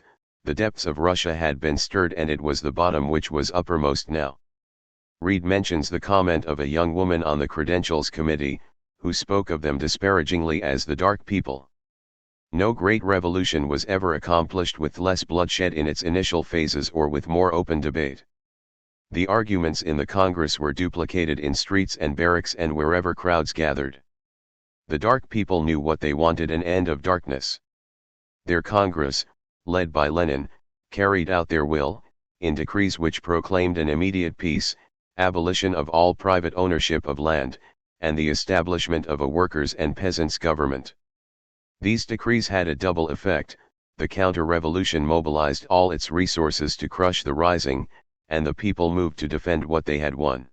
The depths of Russia had been stirred, and it was the bottom which was uppermost now. Reed mentions the comment of a young woman on the Credentials Committee, who spoke of them disparagingly as the dark people. No great revolution was ever accomplished with less bloodshed in its initial phases or with more open debate. The arguments in the Congress were duplicated in streets and barracks and wherever crowds gathered. The dark people knew what they wanted: an end of darkness. Their Congress, led by Lenin, carried out their will, in decrees which proclaimed an immediate peace, abolition of all private ownership of land, and the establishment of a workers' and peasants' government. These decrees had a double effect. The counter-revolution mobilized all its resources to crush the rising, and the people moved to defend what they had won.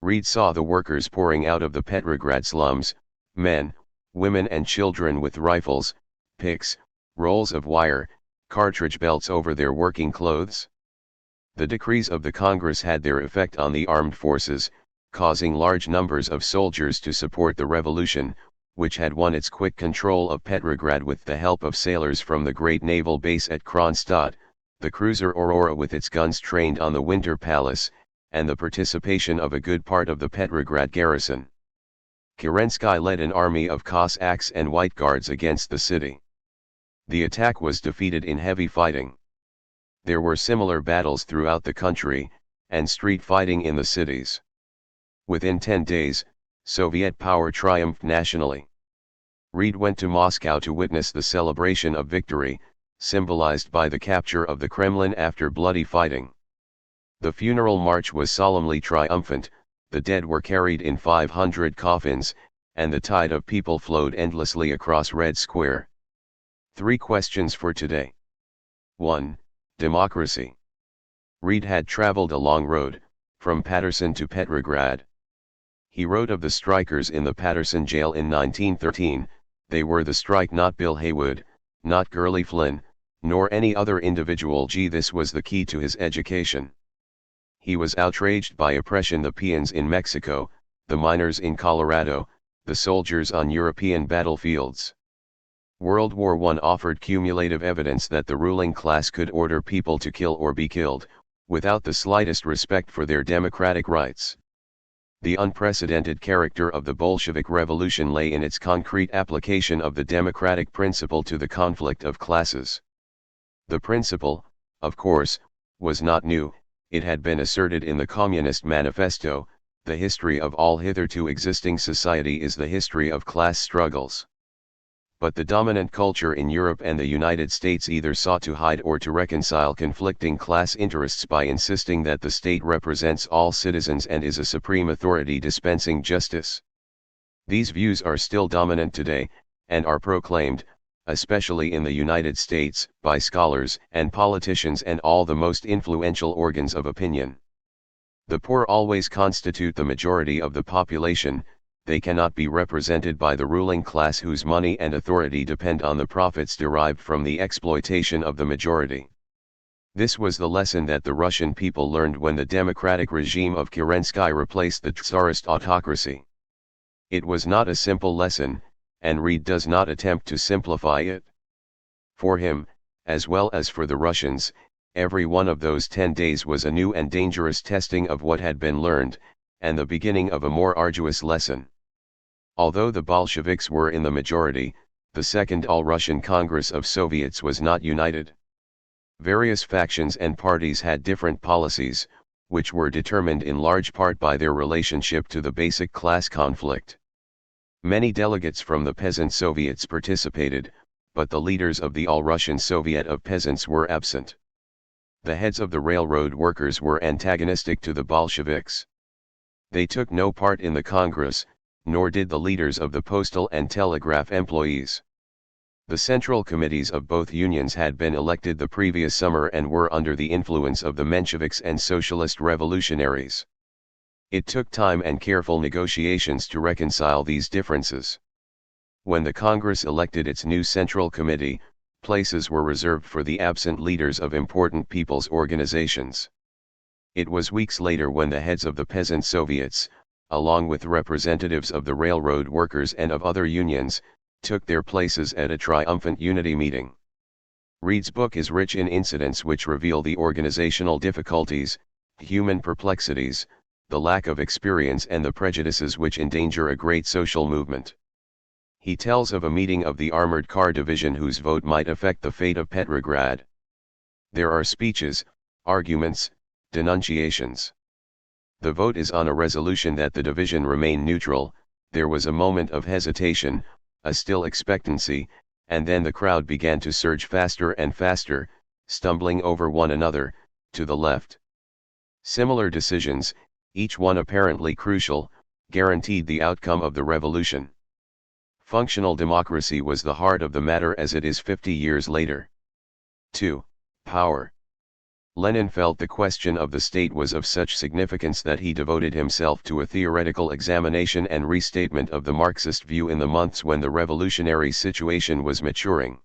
Reed saw the workers pouring out of the Petrograd slums, men, women and children with rifles, picks, rolls of wire, cartridge belts over their working clothes. The decrees of the Congress had their effect on the armed forces, causing large numbers of soldiers to support the revolution, which had won its quick control of Petrograd with the help of sailors from the great naval base at Kronstadt, the cruiser Aurora with its guns trained on the Winter Palace, and the participation of a good part of the Petrograd garrison. Kerensky led an army of Cossacks and White Guards against the city. The attack was defeated in heavy fighting. There were similar battles throughout the country, and street fighting in the cities. Within 10 days, Soviet power triumphed nationally. Reed went to Moscow to witness the celebration of victory, symbolized by the capture of the Kremlin after bloody fighting. The funeral march was solemnly triumphant, the dead were carried in 500 coffins, and the tide of people flowed endlessly across Red Square. 3 questions for today. 1. Democracy. Reed had traveled a long road, from Paterson to Petrograd. He wrote of the strikers in the Paterson jail in 1913, they were the strike, not Bill Haywood, not Gurley Flynn, nor any other individual. This was the key to his education. He was outraged by oppression: the peons in Mexico, the miners in Colorado, the soldiers on European battlefields. World War I offered cumulative evidence that the ruling class could order people to kill or be killed, without the slightest respect for their democratic rights. The unprecedented character of the Bolshevik Revolution lay in its concrete application of the democratic principle to the conflict of classes. The principle, of course, was not new. It had been asserted in the Communist Manifesto: the history of all hitherto existing society is the history of class struggles. But the dominant culture in Europe and the United States either sought to hide or to reconcile conflicting class interests by insisting that the state represents all citizens and is a supreme authority dispensing justice. These views are still dominant today, and are proclaimed, especially in the United States, by scholars and politicians and all the most influential organs of opinion. The poor always constitute the majority of the population. They cannot be represented by the ruling class whose money and authority depend on the profits derived from the exploitation of the majority. This was the lesson that the Russian people learned when the democratic regime of Kerensky replaced the Tsarist autocracy. It was not a simple lesson, and Reed does not attempt to simplify it. For him, as well as for the Russians, every one of those 10 days was a new and dangerous testing of what had been learned, and the beginning of a more arduous lesson. Although the Bolsheviks were in the majority, the Second All-Russian Congress of Soviets was not united. Various factions and parties had different policies, which were determined in large part by their relationship to the basic class conflict. Many delegates from the peasant Soviets participated, but the leaders of the All-Russian Soviet of Peasants were absent. The heads of the railroad workers were antagonistic to the Bolsheviks. They took no part in the Congress, nor did the leaders of the postal and telegraph employees. The central committees of both unions had been elected the previous summer and were under the influence of the Mensheviks and socialist revolutionaries. It took time and careful negotiations to reconcile these differences. When the Congress elected its new Central Committee, places were reserved for the absent leaders of important people's organizations. It was weeks later when the heads of the peasant Soviets, along with representatives of the railroad workers and of other unions, took their places at a triumphant unity meeting. Reed's book is rich in incidents which reveal the organizational difficulties, human perplexities, the lack of experience and the prejudices which endanger a great social movement. He tells of a meeting of the Armored Car Division whose vote might affect the fate of Petrograd. There are speeches, arguments, denunciations. The vote is on a resolution that the division remain neutral. There was a moment of hesitation, a still expectancy, and then the crowd began to surge faster and faster, stumbling over one another, to the left. Similar decisions, each one apparently crucial, guaranteed the outcome of the revolution. Functional democracy was the heart of the matter as it is 50 years later. 2. Power. Lenin felt the question of the state was of such significance that he devoted himself to a theoretical examination and restatement of the Marxist view in the months when the revolutionary situation was maturing.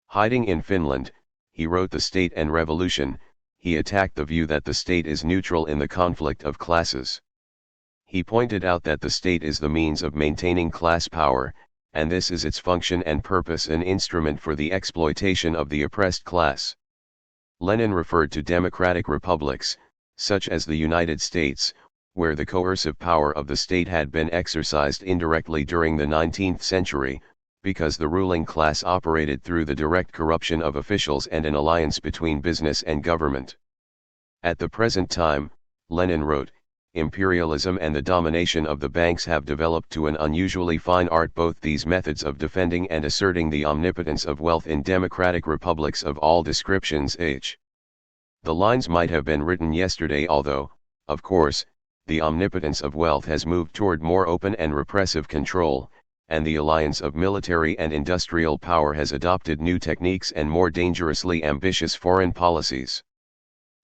Hiding in Finland, he wrote The State and Revolution. He attacked the view that the state is neutral in the conflict of classes. He pointed out that the state is the means of maintaining class power, and this is its function and purpose, an instrument for the exploitation of the oppressed class. Lenin referred to democratic republics, such as the United States, where the coercive power of the state had been exercised indirectly during the 19th century, because the ruling class operated through the direct corruption of officials and an alliance between business and government. At the present time, Lenin wrote, imperialism and the domination of the banks have developed to an unusually fine art both these methods of defending and asserting the omnipotence of wealth in democratic republics of all descriptions. The lines might have been written yesterday, although, of course, the omnipotence of wealth has moved toward more open and repressive control, and the alliance of military and industrial power has adopted new techniques and more dangerously ambitious foreign policies.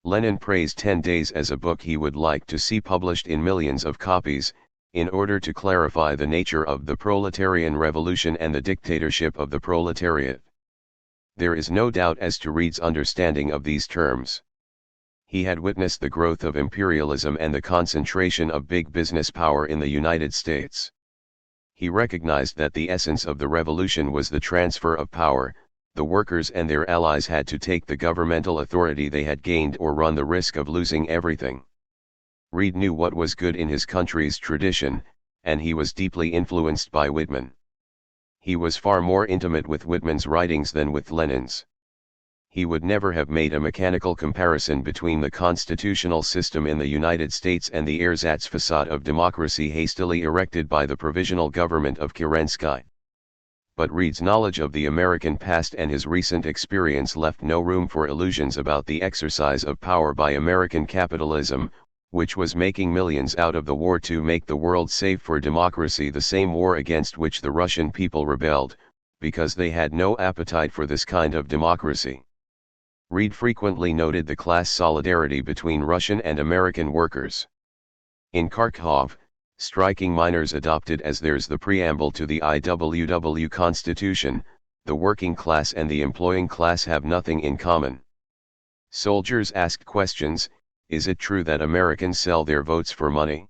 Lenin praised 10 Days as a book he would like to see published in millions of copies, in order to clarify the nature of the proletarian revolution and the dictatorship of the proletariat. There is no doubt as to Reed's understanding of these terms. He had witnessed the growth of imperialism and the concentration of big business power in the United States. He recognized that the essence of the revolution was the transfer of power. The workers and their allies had to take the governmental authority they had gained or run the risk of losing everything. Reed knew what was good in his country's tradition, and he was deeply influenced by Whitman. He was far more intimate with Whitman's writings than with Lenin's. He would never have made a mechanical comparison between the constitutional system in the United States and the ersatz facade of democracy hastily erected by the provisional government of Kerensky. But Reed's knowledge of the American past and his recent experience left no room for illusions about the exercise of power by American capitalism, which was making millions out of the war to make the world safe for democracy, the same war against which the Russian people rebelled, because they had no appetite for this kind of democracy. Reed frequently noted the class solidarity between Russian and American workers. In Kharkov, striking miners adopted as theirs the preamble to the IWW Constitution. The working class and the employing class have nothing in common. Soldiers asked questions: is it true that Americans sell their votes for money?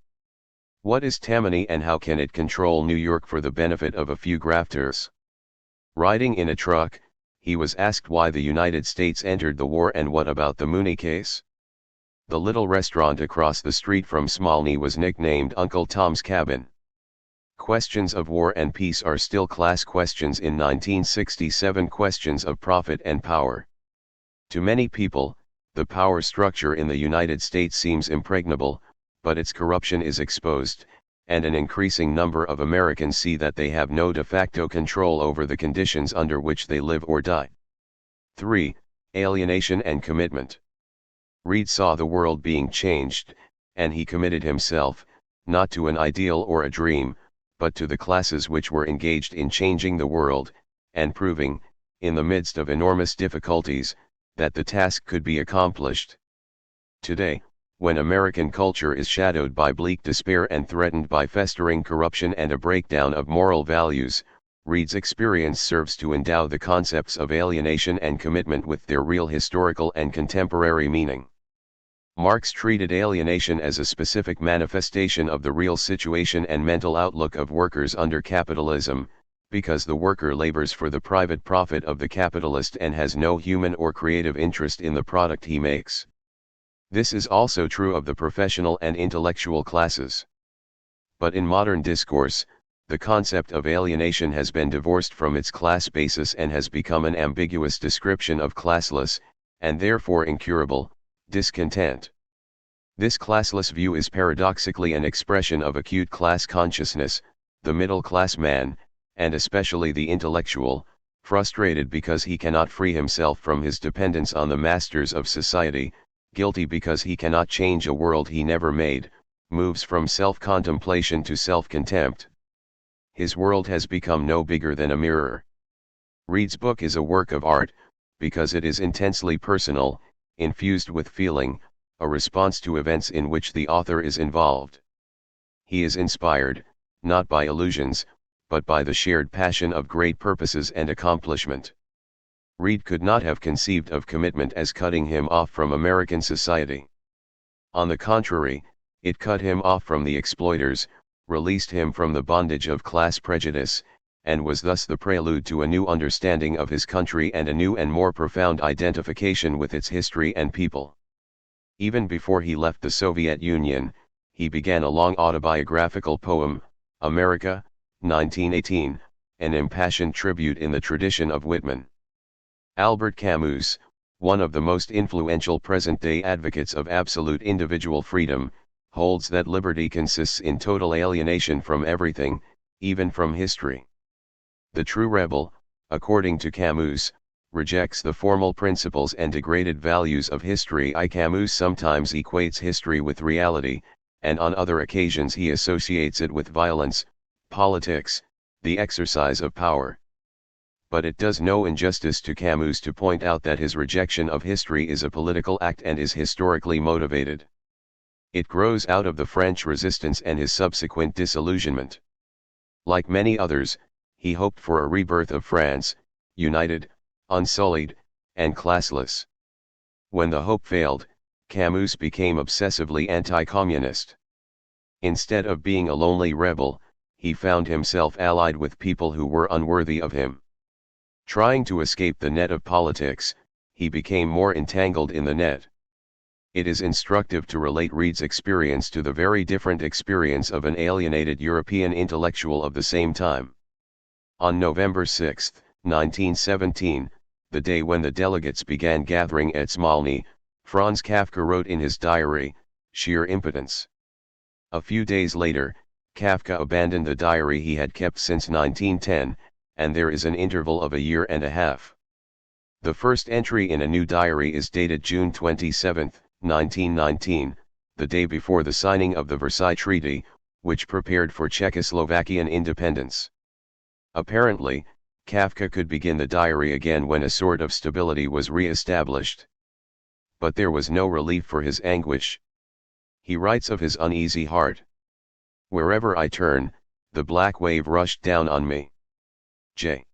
What is Tammany and how can it control New York for the benefit of a few grafters? Riding in a truck, he was asked why the United States entered the war and what about the Mooney case? The little restaurant across the street from Smolny was nicknamed Uncle Tom's Cabin. Questions of war and peace are still class questions in 1967, questions of profit and power. To many people, the power structure in the United States seems impregnable, but its corruption is exposed, and an increasing number of Americans see that they have no de facto control over the conditions under which they live or die. 3. Alienation and commitment. Reed saw the world being changed, and he committed himself, not to an ideal or a dream, but to the classes which were engaged in changing the world, and proving, in the midst of enormous difficulties, that the task could be accomplished. Today, when American culture is shadowed by bleak despair and threatened by festering corruption and a breakdown of moral values, Reed's experience serves to endow the concepts of alienation and commitment with their real historical and contemporary meaning. Marx treated alienation as a specific manifestation of the real situation and mental outlook of workers under capitalism, because the worker labors for the private profit of the capitalist and has no human or creative interest in the product he makes. This is also true of the professional and intellectual classes. But in modern discourse, the concept of alienation has been divorced from its class basis and has become an ambiguous description of classless, and therefore incurable, discontent. This classless view is paradoxically an expression of acute class consciousness. The middle-class man, and especially the intellectual, frustrated because he cannot free himself from his dependence on the masters of society, guilty because he cannot change a world he never made, moves from self-contemplation to self-contempt. His world has become no bigger than a mirror. Reed's book is a work of art, because it is intensely personal, infused with feeling, a response to events in which the author is involved. He is inspired, not by illusions, but by the shared passion of great purposes and accomplishment. Reed could not have conceived of commitment as cutting him off from American society. On the contrary, it cut him off from the exploiters, released him from the bondage of class prejudice, and was thus the prelude to a new understanding of his country and a new and more profound identification with its history and people. Even before he left the Soviet Union, he began a long autobiographical poem, America, 1918, an impassioned tribute in the tradition of Whitman. Albert Camus, one of the most influential present-day advocates of absolute individual freedom, holds that liberty consists in total alienation from everything, even from history. The true rebel, according to Camus, rejects the formal principles and degraded values of history. Camus sometimes equates history with reality, and on other occasions he associates it with violence, politics, the exercise of power. But it does no injustice to Camus to point out that his rejection of history is a political act and is historically motivated. It grows out of the French resistance and his subsequent disillusionment. Like many others, he hoped for a rebirth of France, united, unsullied, and classless. When the hope failed, Camus became obsessively anti-communist. Instead of being a lonely rebel, he found himself allied with people who were unworthy of him. Trying to escape the net of politics, he became more entangled in the net. It is instructive to relate Reed's experience to the very different experience of an alienated European intellectual of the same time. On November 6, 1917, the day when the delegates began gathering at Smolny, Franz Kafka wrote in his diary, "Sheer impotence." A few days later, Kafka abandoned the diary he had kept since 1910, and there is an interval of a year and a half. The first entry in a new diary is dated June 27, 1919, the day before the signing of the Versailles Treaty, which prepared for Czechoslovakian independence. Apparently, Kafka could begin the diary again when a sort of stability was re-established. But there was no relief for his anguish. He writes of his uneasy heart. "Wherever I turn, the black wave rushed down on me." J.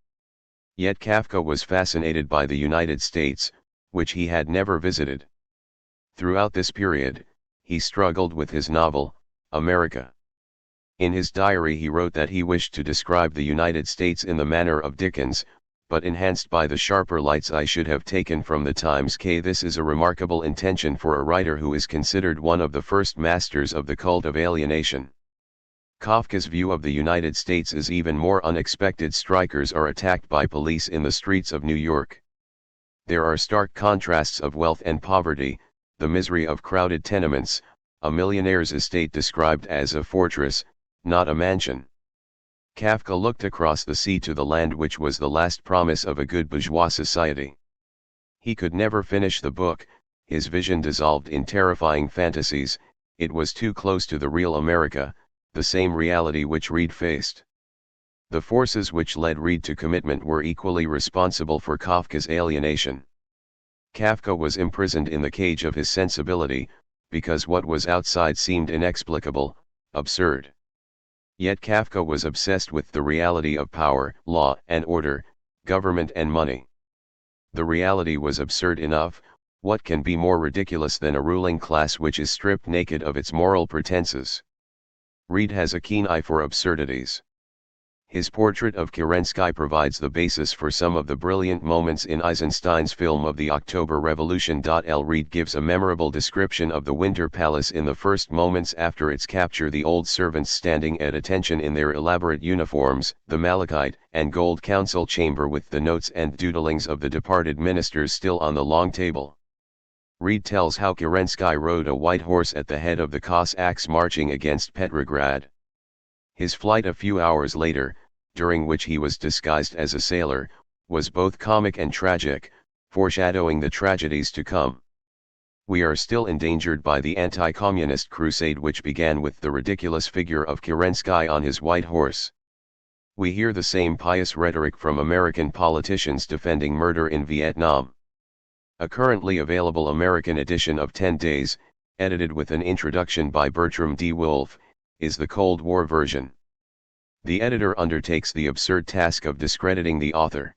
Yet Kafka was fascinated by the United States, which he had never visited. Throughout this period, he struggled with his novel, America. In his diary he wrote that he wished to describe the United States in the manner of Dickens, but enhanced by the sharper lights I should have taken from the Times. This is a remarkable intention for a writer who is considered one of the first masters of the cult of alienation. Kafka's view of the United States is even more unexpected. Strikers are attacked by police in the streets of New York. There are stark contrasts of wealth and poverty, the misery of crowded tenements, a millionaire's estate described as a fortress, not a mansion. Kafka looked across the sea to the land which was the last promise of a good bourgeois society. He could never finish the book, his vision dissolved in terrifying fantasies. It was too close to the real America, the same reality which Reed faced. The forces which led Reed to commitment were equally responsible for Kafka's alienation. Kafka was imprisoned in the cage of his sensibility, because what was outside seemed inexplicable, absurd. Yet Kafka was obsessed with the reality of power, law and order, government and money. The reality was absurd enough. What can be more ridiculous than a ruling class which is stripped naked of its moral pretenses? Reed has a keen eye for absurdities. His portrait of Kerensky provides the basis for some of the brilliant moments in Eisenstein's film of the October Revolution. Reed gives a memorable description of the Winter Palace in the first moments after its capture. The old servants standing at attention in their elaborate uniforms, the malachite and gold council chamber with the notes and doodlings of the departed ministers still on the long table. Reed tells how Kerensky rode a white horse at the head of the Cossacks marching against Petrograd. His flight a few hours later, during which he was disguised as a sailor, was both comic and tragic, foreshadowing the tragedies to come. We are still endangered by the anti-communist crusade which began with the ridiculous figure of Kerensky on his white horse. We hear the same pious rhetoric from American politicians defending murder in Vietnam. A currently available American edition of 10 Days, edited with an introduction by Bertram D. Wolfe, is the Cold War version. The editor undertakes the absurd task of discrediting the author.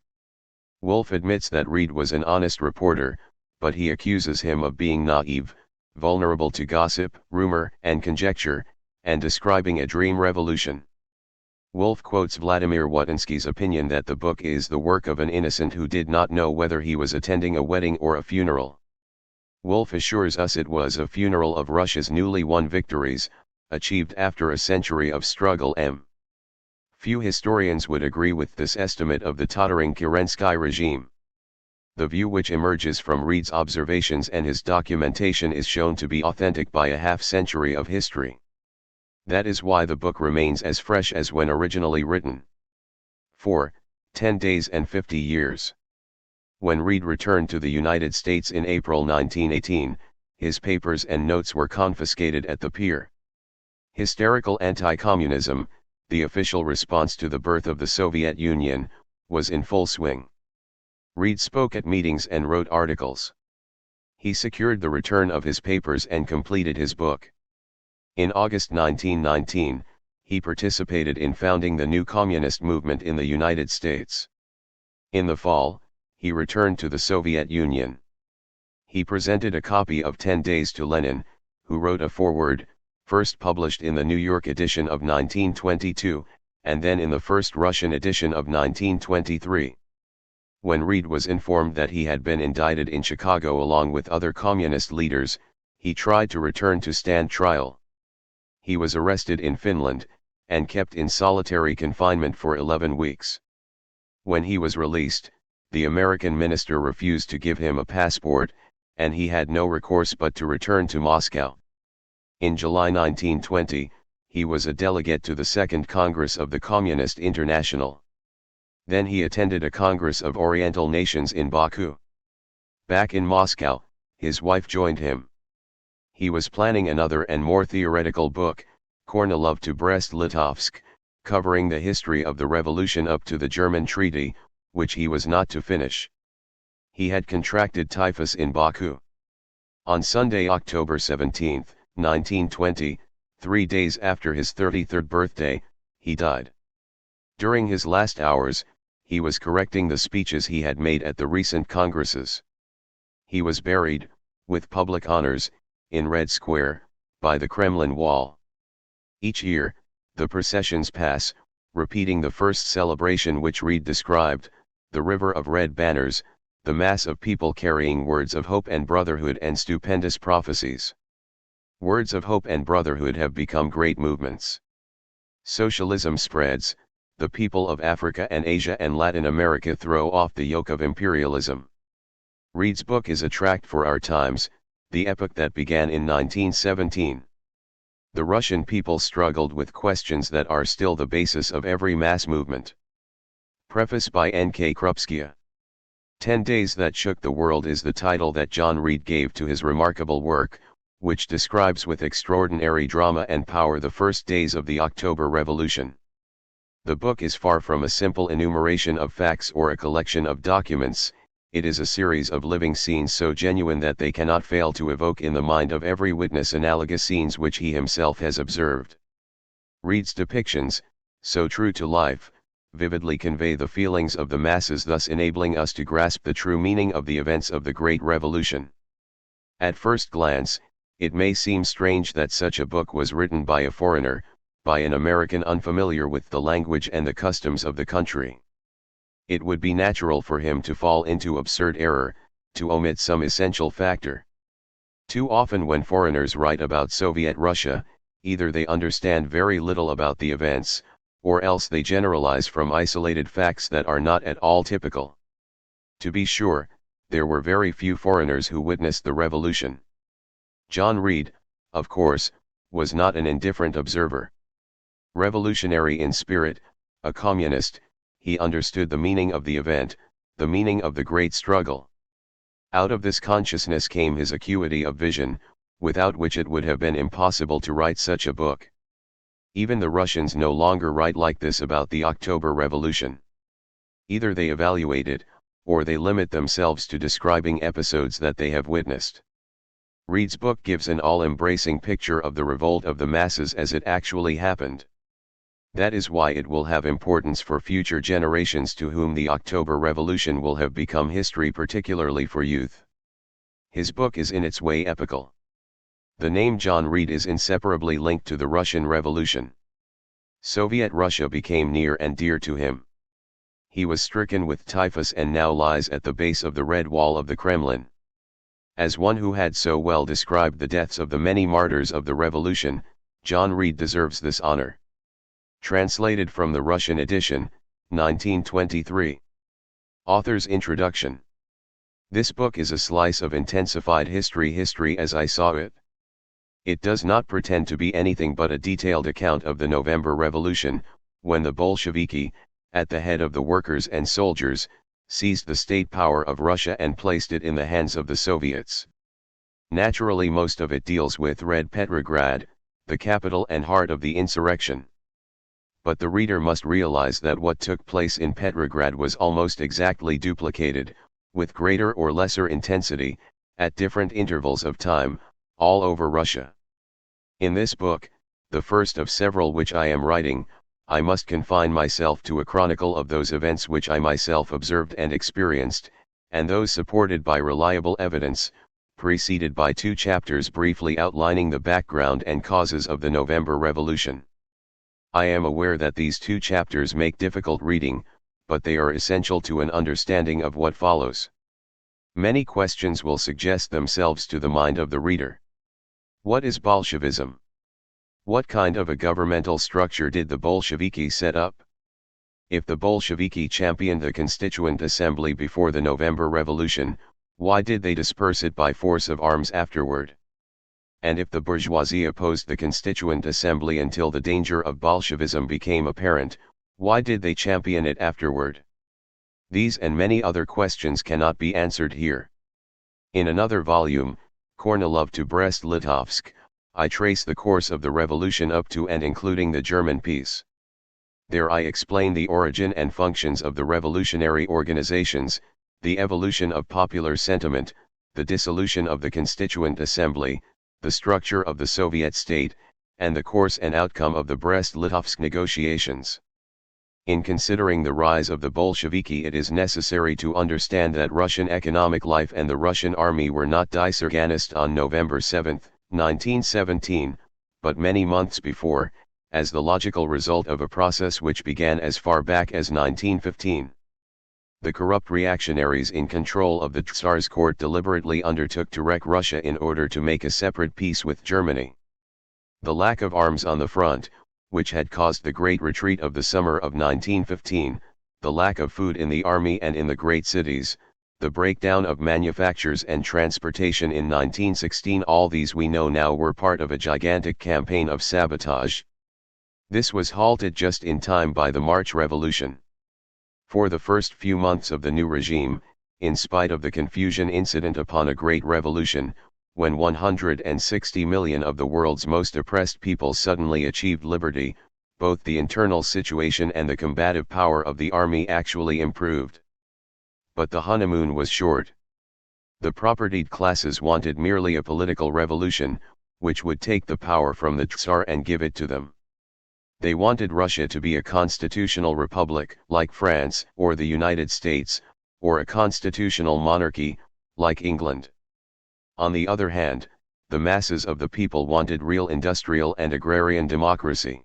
Wolfe admits that Reed was an honest reporter, but he accuses him of being naive, vulnerable to gossip, rumor, and conjecture, and describing a dream revolution. Wolfe quotes Vladimir Watinsky's opinion that the book is the work of an innocent who did not know whether he was attending a wedding or a funeral. Wolfe assures us it was a funeral of Russia's newly won victories, achieved after a century of struggle. Few historians would agree with this estimate of the tottering Kerensky regime. The view which emerges from Reed's observations and his documentation is shown to be authentic by a half-century of history. That is why the book remains as fresh as when originally written. 4. 10 Days and 50 Years. When Reed returned to the United States in April 1918, his papers and notes were confiscated at the pier. Hysterical anti-communism, the official response to the birth of the Soviet Union, was in full swing. Reed spoke at meetings and wrote articles. He secured the return of his papers and completed his book. In August 1919, he participated in founding the new communist movement in the United States. In the fall, he returned to the Soviet Union. He presented a copy of 10 Days to Lenin, who wrote a foreword, first published in the New York edition of 1922, and then in the first Russian edition of 1923. When Reed was informed that he had been indicted in Chicago along with other communist leaders, he tried to return to stand trial. He was arrested in Finland, and kept in solitary confinement for 11 weeks. When he was released, the American minister refused to give him a passport, and he had no recourse but to return to Moscow. In July 1920, he was a delegate to the Second Congress of the Communist International. Then he attended a Congress of Oriental Nations in Baku. Back in Moscow, his wife joined him. He was planning another and more theoretical book, Kornilov to Brest-Litovsk, covering the history of the revolution up to the German treaty, which he was not to finish. He had contracted typhus in Baku. On Sunday, October 17, 1920, 3 days after his 33rd birthday, he died. During his last hours, he was correcting the speeches he had made at the recent congresses. He was buried, with public honors, in Red Square, by the Kremlin wall. Each year, the processions pass, repeating the first celebration which Reed described, the river of red banners, the mass of people carrying words of hope and brotherhood and stupendous prophecies. Words of hope and brotherhood have become great movements. Socialism spreads, the people of Africa and Asia and Latin America throw off the yoke of imperialism. Reed's book is a tract for our times, the epoch that began in 1917. The Russian people struggled with questions that are still the basis of every mass movement. Preface by N.K. Krupskia. 10 Days That Shook the World is the title that John Reed gave to his remarkable work, which describes with extraordinary drama and power the first days of the October Revolution. The book is far from a simple enumeration of facts or a collection of documents. It is a series of living scenes so genuine that they cannot fail to evoke in the mind of every witness analogous scenes which he himself has observed. Reed's depictions, so true to life, vividly convey the feelings of the masses, thus enabling us to grasp the true meaning of the events of the Great Revolution. At first glance, it may seem strange that such a book was written by a foreigner, by an American unfamiliar with the language and the customs of the country. It would be natural for him to fall into absurd error, to omit some essential factor. Too often when foreigners write about Soviet Russia, either they understand very little about the events, or else they generalize from isolated facts that are not at all typical. To be sure, there were very few foreigners who witnessed the revolution. John Reed, of course, was not an indifferent observer. Revolutionary in spirit, a communist, he understood the meaning of the event, the meaning of the great struggle. Out of this consciousness came his acuity of vision, without which it would have been impossible to write such a book. Even the Russians no longer write like this about the October Revolution. Either they evaluate it, or they limit themselves to describing episodes that they have witnessed. Reed's book gives an all-embracing picture of the revolt of the masses as it actually happened. That is why it will have importance for future generations to whom the October Revolution will have become history, particularly for youth. His book is in its way epical. The name John Reed is inseparably linked to the Russian Revolution. Soviet Russia became near and dear to him. He was stricken with typhus and now lies at the base of the Red Wall of the Kremlin. As one who had so well described the deaths of the many martyrs of the revolution, John Reed deserves this honor. Translated from the Russian edition, 1923. Author's Introduction. This book is a slice of intensified history as I saw it. It does not pretend to be anything but a detailed account of the November Revolution, when the Bolsheviki, at the head of the workers and soldiers, seized the state power of Russia and placed it in the hands of the Soviets. Naturally, most of it deals with Red Petrograd, the capital and heart of the insurrection. But the reader must realize that what took place in Petrograd was almost exactly duplicated, with greater or lesser intensity, at different intervals of time, all over Russia. In this book, the first of several which I am writing, I must confine myself to a chronicle of those events which I myself observed and experienced, and those supported by reliable evidence, preceded by 2 chapters briefly outlining the background and causes of the November Revolution. I am aware that these 2 chapters make difficult reading, but they are essential to an understanding of what follows. Many questions will suggest themselves to the mind of the reader. What is Bolshevism? What kind of a governmental structure did the Bolsheviki set up? If the Bolsheviki championed the Constituent Assembly before the November Revolution, why did they disperse it by force of arms afterward? And if the bourgeoisie opposed the Constituent Assembly until the danger of Bolshevism became apparent, why did they champion it afterward? These and many other questions cannot be answered here. In another volume, Kornilov to Brest-Litovsk, I trace the course of the revolution up to and including the German peace. There I explain the origin and functions of the revolutionary organizations, the evolution of popular sentiment, the dissolution of the Constituent Assembly, the structure of the Soviet state, and the course and outcome of the Brest-Litovsk negotiations. In considering the rise of the Bolsheviki, it is necessary to understand that Russian economic life and the Russian army were not disorganized on November 7, 1917, but many months before, as the logical result of a process which began as far back as 1915. The corrupt reactionaries in control of the Tsar's court deliberately undertook to wreck Russia in order to make a separate peace with Germany. The lack of arms on the front, which had caused the great retreat of the summer of 1915, the lack of food in the army and in the great cities, the breakdown of manufactures and transportation in 1916, all these we know now were part of a gigantic campaign of sabotage. This was halted just in time by the March Revolution. For the first few months of the new regime, in spite of the confusion incident upon a great revolution, when 160 million of the world's most oppressed people suddenly achieved liberty, both the internal situation and the combative power of the army actually improved. But the honeymoon was short. The propertied classes wanted merely a political revolution, which would take the power from the Tsar and give it to them. They wanted Russia to be a constitutional republic, like France, or the United States, or a constitutional monarchy, like England. On the other hand, the masses of the people wanted real industrial and agrarian democracy.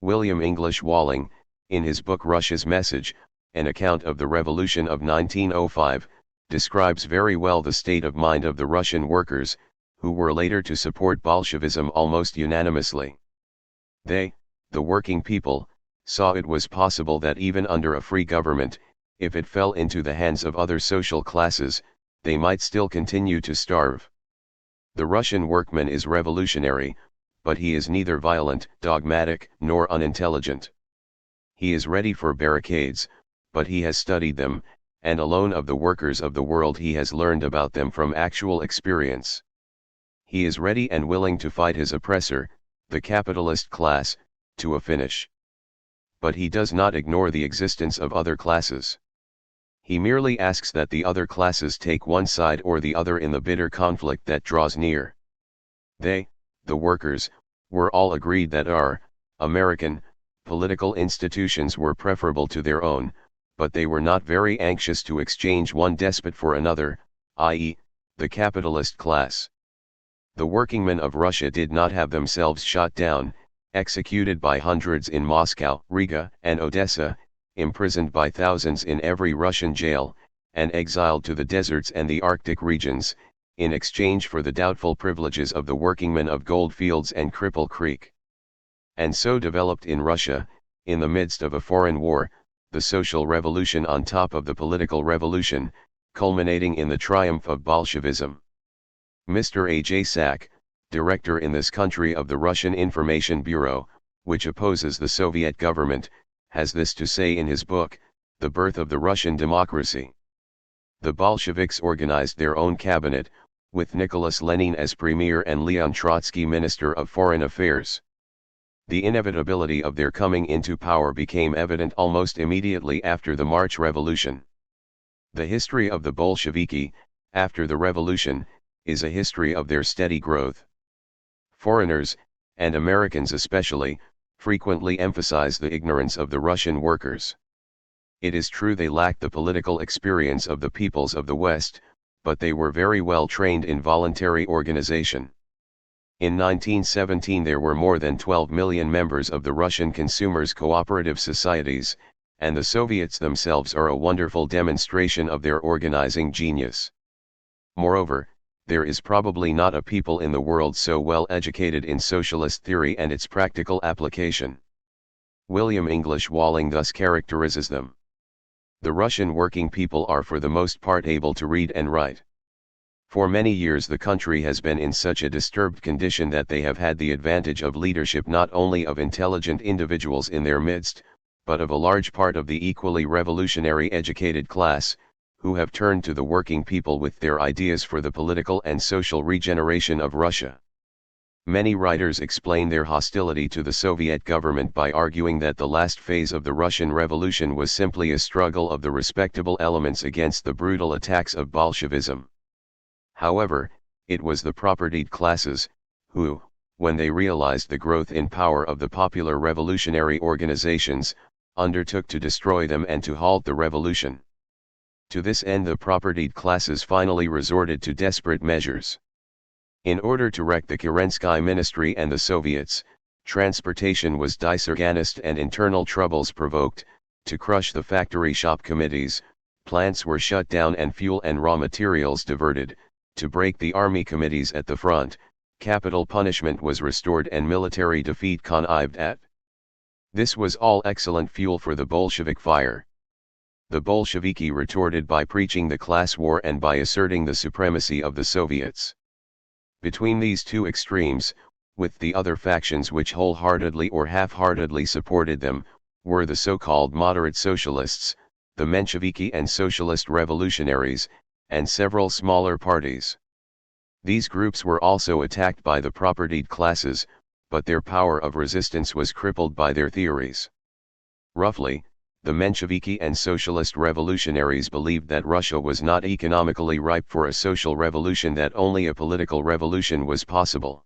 William English Walling, in his book Russia's Message, an account of the revolution of 1905, describes very well the state of mind of the Russian workers, who were later to support Bolshevism almost unanimously. They, the working people, saw it was possible that even under a free government, if it fell into the hands of other social classes, they might still continue to starve. The Russian workman is revolutionary, but he is neither violent, dogmatic, nor unintelligent. He is ready for barricades, but he has studied them, and alone of the workers of the world he has learned about them from actual experience. He is ready and willing to fight his oppressor, the capitalist class, to a finish. But he does not ignore the existence of other classes. He merely asks that the other classes take one side or the other in the bitter conflict that draws near. They, the workers, were all agreed that our American political institutions were preferable to their own, but they were not very anxious to exchange one despot for another, i.e., the capitalist class. The workingmen of Russia did not have themselves shot down, executed by hundreds in Moscow, Riga, and Odessa, imprisoned by thousands in every Russian jail, and exiled to the deserts and the Arctic regions, in exchange for the doubtful privileges of the workingmen of Goldfields and Cripple Creek. And so developed in Russia, in the midst of a foreign war, the social revolution on top of the political revolution, culminating in the triumph of Bolshevism. Mr. A.J. Sack, director in this country of the Russian Information Bureau, which opposes the Soviet government, has this to say in his book, The Birth of the Russian Democracy. The Bolsheviks organized their own cabinet, with Nicholas Lenin as premier and Leon Trotsky Minister of Foreign Affairs. The inevitability of their coming into power became evident almost immediately after the March Revolution. The history of the Bolsheviki, after the revolution, is a history of their steady growth. Foreigners, and Americans especially, frequently emphasize the ignorance of the Russian workers. It is true they lacked the political experience of the peoples of the West, but they were very well trained in voluntary organization. In 1917 there were more than 12 million members of the Russian consumers' cooperative societies, and the Soviets themselves are a wonderful demonstration of their organizing genius. Moreover, there is probably not a people in the world so well educated in socialist theory and its practical application. William English Walling thus characterizes them. The Russian working people are for the most part able to read and write. For many years the country has been in such a disturbed condition that they have had the advantage of leadership not only of intelligent individuals in their midst, but of a large part of the equally revolutionary educated class, who have turned to the working people with their ideas for the political and social regeneration of Russia. Many writers explain their hostility to the Soviet government by arguing that the last phase of the Russian Revolution was simply a struggle of the respectable elements against the brutal attacks of Bolshevism. However, it was the propertied classes, who, when they realized the growth in power of the popular revolutionary organizations, undertook to destroy them and to halt the revolution. To this end the propertied classes finally resorted to desperate measures. In order to wreck the Kerensky ministry and the Soviets, transportation was disorganized and internal troubles provoked. To crush the factory shop committees, plants were shut down and fuel and raw materials diverted. To break the army committees at the front, capital punishment was restored and military defeat connived at. This was all excellent fuel for the Bolshevik fire. The Bolsheviki retorted by preaching the class war and by asserting the supremacy of the Soviets. Between these two extremes, with the other factions which wholeheartedly or half-heartedly supported them, were the so-called moderate socialists, the Mensheviki and socialist revolutionaries, and several smaller parties. These groups were also attacked by the propertied classes, but their power of resistance was crippled by their theories. Roughly, the Mensheviki and socialist revolutionaries believed that Russia was not economically ripe for a social revolution, that only a political revolution was possible.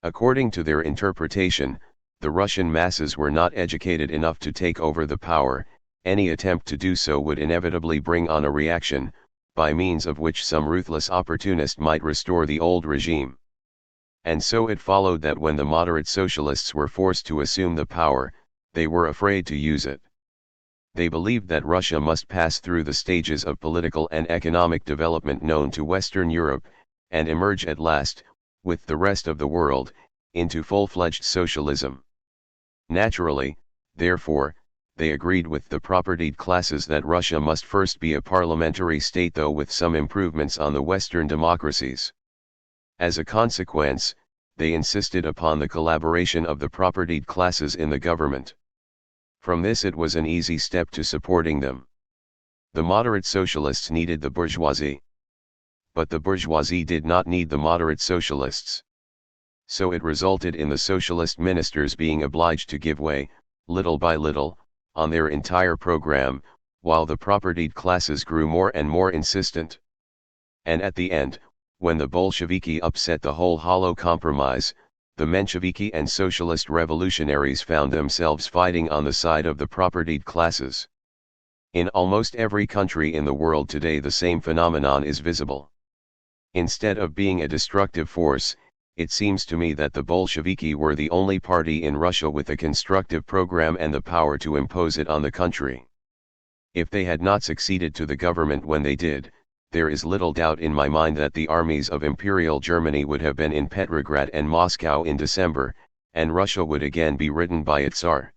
According to their interpretation, the Russian masses were not educated enough to take over the power. Any attempt to do so would inevitably bring on a reaction, by means of which some ruthless opportunist might restore the old regime. And so it followed that when the moderate socialists were forced to assume the power, they were afraid to use it. They believed that Russia must pass through the stages of political and economic development known to Western Europe, and emerge at last, with the rest of the world, into full-fledged socialism. Naturally, therefore, they agreed with the propertied classes that Russia must first be a parliamentary state, though with some improvements on the Western democracies. As a consequence, they insisted upon the collaboration of the propertied classes in the government. From this it was an easy step to supporting them. The moderate socialists needed the bourgeoisie. But the bourgeoisie did not need the moderate socialists. So it resulted in the socialist ministers being obliged to give way, little by little, on their entire program, while the propertied classes grew more and more insistent. And at the end, when the Bolsheviki upset the whole hollow compromise, the Mensheviki and socialist revolutionaries found themselves fighting on the side of the propertied classes. In almost every country in the world today the same phenomenon is visible. Instead of being a destructive force, it seems to me that the Bolsheviki were the only party in Russia with a constructive program and the power to impose it on the country. If they had not succeeded to the government when they did, there is little doubt in my mind that the armies of Imperial Germany would have been in Petrograd and Moscow in December, and Russia would again be ridden by its Tsar.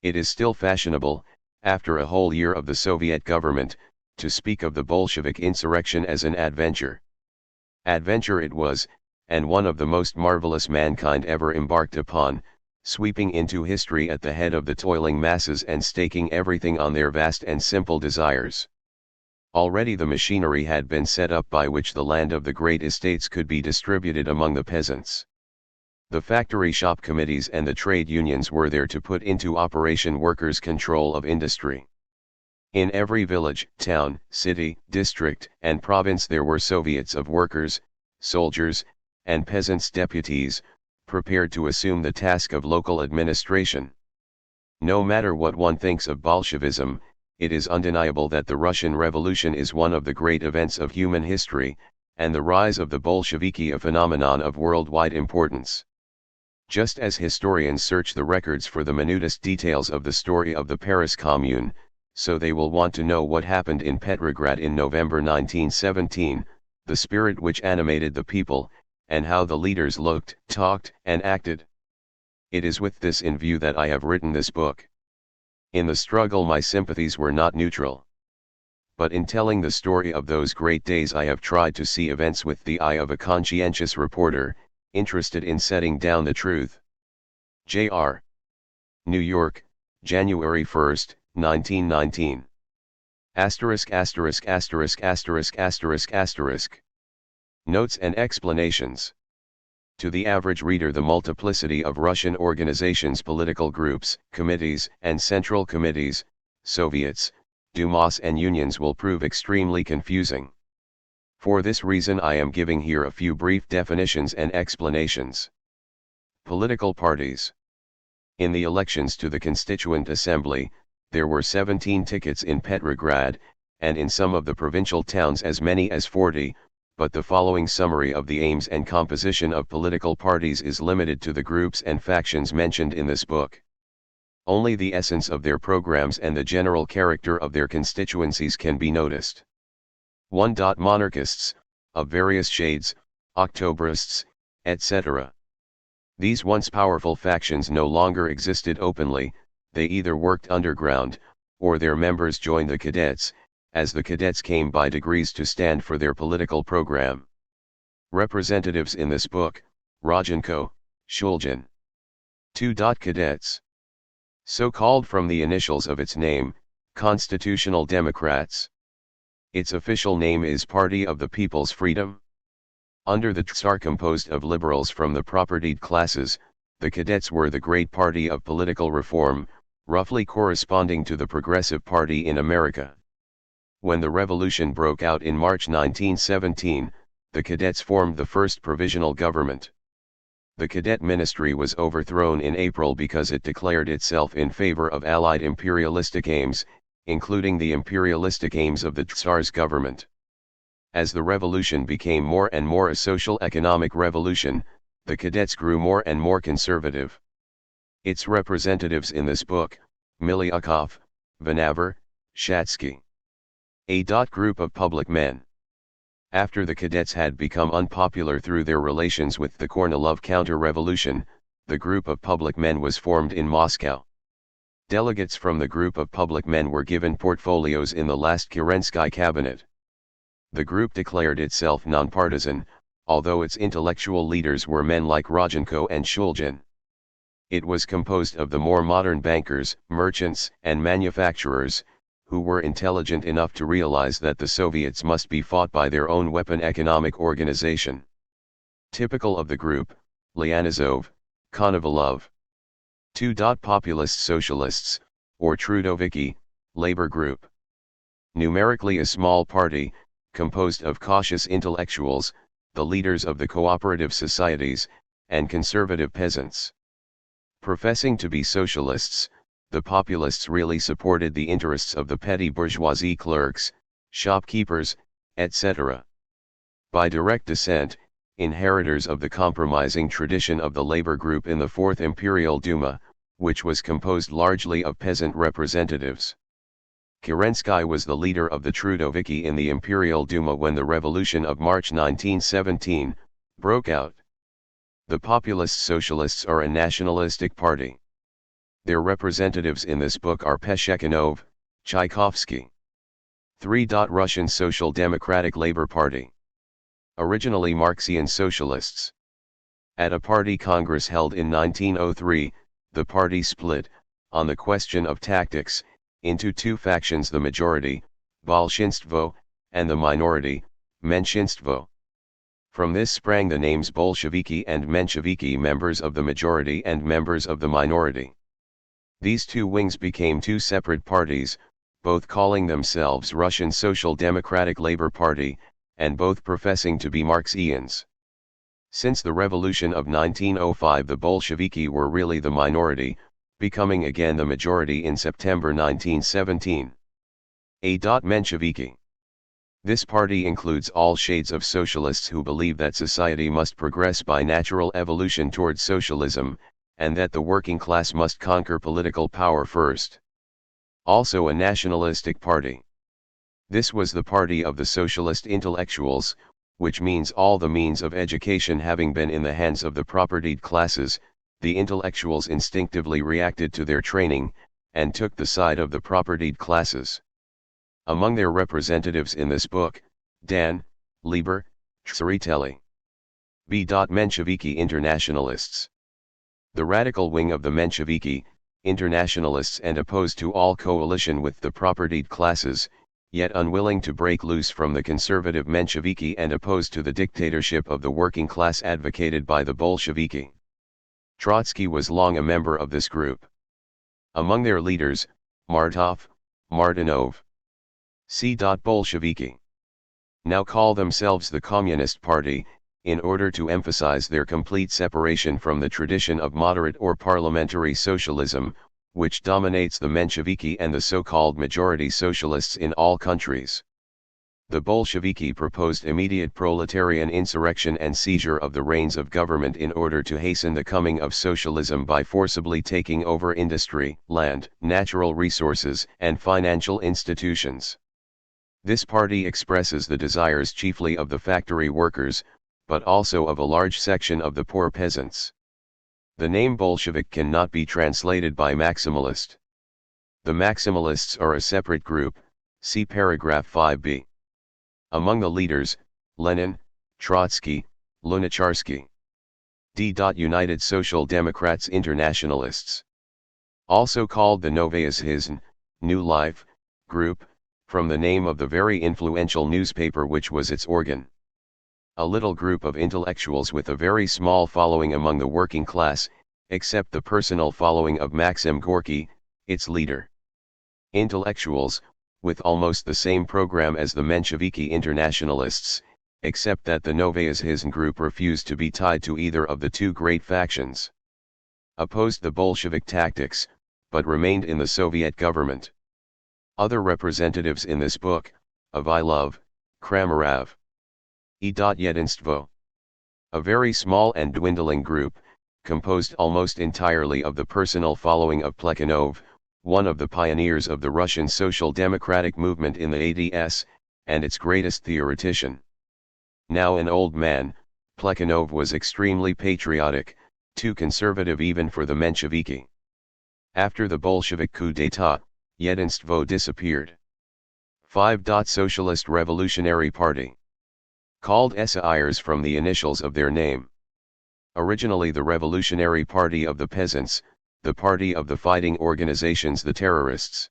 It is still fashionable, after a whole year of the Soviet government, to speak of the Bolshevik insurrection as an adventure. Adventure it was, and one of the most marvelous mankind ever embarked upon, sweeping into history at the head of the toiling masses and staking everything on their vast and simple desires. Already the machinery had been set up by which the land of the great estates could be distributed among the peasants. The factory shop committees and the trade unions were there to put into operation workers' control of industry. In every village, town, city, district, and province there were Soviets of workers, soldiers, and peasants' deputies, prepared to assume the task of local administration. No matter what one thinks of Bolshevism, it is undeniable that the Russian Revolution is one of the great events of human history, and the rise of the Bolsheviki a phenomenon of worldwide importance. Just as historians search the records for the minutest details of the story of the Paris Commune, so they will want to know what happened in Petrograd in November 1917, the spirit which animated the people, and how the leaders looked, talked, and acted. It is with this in view that I have written this book. In the struggle my sympathies were not neutral. But in telling the story of those great days I have tried to see events with the eye of a conscientious reporter, interested in setting down the truth. J.R. New York, January 1, 1919. *************** Notes and explanations. To the average reader the multiplicity of Russian organizations, political groups, committees, and central committees, Soviets, Dumas and unions will prove extremely confusing. For this reason I am giving here a few brief definitions and explanations. Political parties. In the elections to the Constituent Assembly, there were 17 tickets in Petrograd, and in some of the provincial towns as many as 40, but the following summary of the aims and composition of political parties is limited to the groups and factions mentioned in this book. Only the essence of their programs and the general character of their constituencies can be noticed. 1. Monarchists, of various shades, Octobrists, etc. These once powerful factions no longer existed openly, they either worked underground, or their members joined the cadets, as the cadets came by degrees to stand for their political program. Representatives in this book, Rodchenko, Shulgin. 2. Cadets. So called from the initials of its name, Constitutional Democrats. Its official name is Party of the People's Freedom. Under the Tsar, composed of liberals from the propertied classes, the cadets were the great party of political reform, roughly corresponding to the Progressive Party in America. When the revolution broke out in March 1917, the cadets formed the first provisional government. The cadet ministry was overthrown in April because it declared itself in favor of Allied imperialistic aims, including the imperialistic aims of the Tsar's government. As the revolution became more and more a social economic revolution, the cadets grew more and more conservative. Its representatives in this book, Milyukov, Vanaver, Shatsky. A. Group of public men. After the cadets had become unpopular through their relations with the Kornilov counter-revolution, the group of public men was formed in Moscow. Delegates from the group of public men were given portfolios in the last Kerensky cabinet. The group declared itself nonpartisan, although its intellectual leaders were men like Rodchenko and Shulgin. It was composed of the more modern bankers, merchants, and manufacturers, who were intelligent enough to realize that the Soviets must be fought by their own weapon economic organization. Typical of the group, Lyanizov, Konovalov. 2. Populist Socialists, or Trudoviki, labor group. Numerically a small party, composed of cautious intellectuals, the leaders of the cooperative societies, and conservative peasants. Professing to be socialists, the populists really supported the interests of the petty bourgeoisie clerks, shopkeepers, etc. By direct descent, inheritors of the compromising tradition of the labor group in the Fourth Imperial Duma, which was composed largely of peasant representatives. Kerensky was the leader of the Trudoviki in the Imperial Duma when the Revolution of March 1917 broke out. The populist socialists are a nationalistic party. Their representatives in this book are Peshekhanov, Tchaikovsky. 3. Russian Social Democratic Labor Party. Originally Marxian socialists. At a party congress held in 1903, the party split, on the question of tactics, into two factions: the majority, Bolshinstvo, and the minority, Menshinstvo. From this sprang the names Bolsheviki and Mensheviki, members of the majority and members of the minority. These two wings became two separate parties, both calling themselves Russian Social Democratic Labor Party, and both professing to be Marxians. Since the revolution of 1905, the Bolsheviki were really the minority, becoming again the majority in September 1917. A. Mensheviki. This party includes all shades of socialists who believe that society must progress by natural evolution towards socialism, and that the working class must conquer political power first. Also a nationalistic party. This was the party of the socialist intellectuals, which means all the means of education having been in the hands of the propertied classes, the intellectuals instinctively reacted to their training, and took the side of the propertied classes. Among their representatives in this book, Dan, Lieber, Tsereteli. B. Mensheviki internationalists. The radical wing of the Mensheviki, internationalists and opposed to all coalition with the propertied classes, yet unwilling to break loose from the conservative Mensheviki and opposed to the dictatorship of the working class advocated by the Bolsheviki. Trotsky was long a member of this group. Among their leaders, Martov, Martinov. C. Bolsheviki. Now call themselves the Communist Party, in order to emphasize their complete separation from the tradition of moderate or parliamentary socialism, which dominates the Mensheviki and the so-called majority socialists in all countries. The Bolsheviki proposed immediate proletarian insurrection and seizure of the reins of government in order to hasten the coming of socialism by forcibly taking over industry, land, natural resources, and financial institutions. This party expresses the desires chiefly of the factory workers, but also of a large section of the poor peasants. The name Bolshevik cannot be translated by maximalist. The maximalists are a separate group, see paragraph 5b. Among the leaders, Lenin, Trotsky, Lunacharsky. D. United Social Democrats Internationalists. Also called the Novaya Zhizn, New Life, group, from the name of the very influential newspaper which was its organ. A little group of intellectuals with a very small following among the working class, except the personal following of Maxim Gorky, its leader. Intellectuals, with almost the same program as the Mensheviki internationalists, except that the Novaya Zhizn group refused to be tied to either of the two great factions. Opposed the Bolshevik tactics, but remained in the Soviet government. Other representatives in this book, Avilov, Kramarov. E. Yedinstvo. A very small and dwindling group, composed almost entirely of the personal following of Plekhanov, one of the pioneers of the Russian Social Democratic movement in the ADS, and its greatest theoretician. Now an old man, Plekhanov was extremely patriotic, too conservative even for the Mensheviki. After the Bolshevik coup d'état, Yedinstvo disappeared. 5. Socialist Revolutionary Party. Called SAIRs from the initials of their name. Originally the Revolutionary Party of the Peasants, the party of the fighting organizations, the terrorists.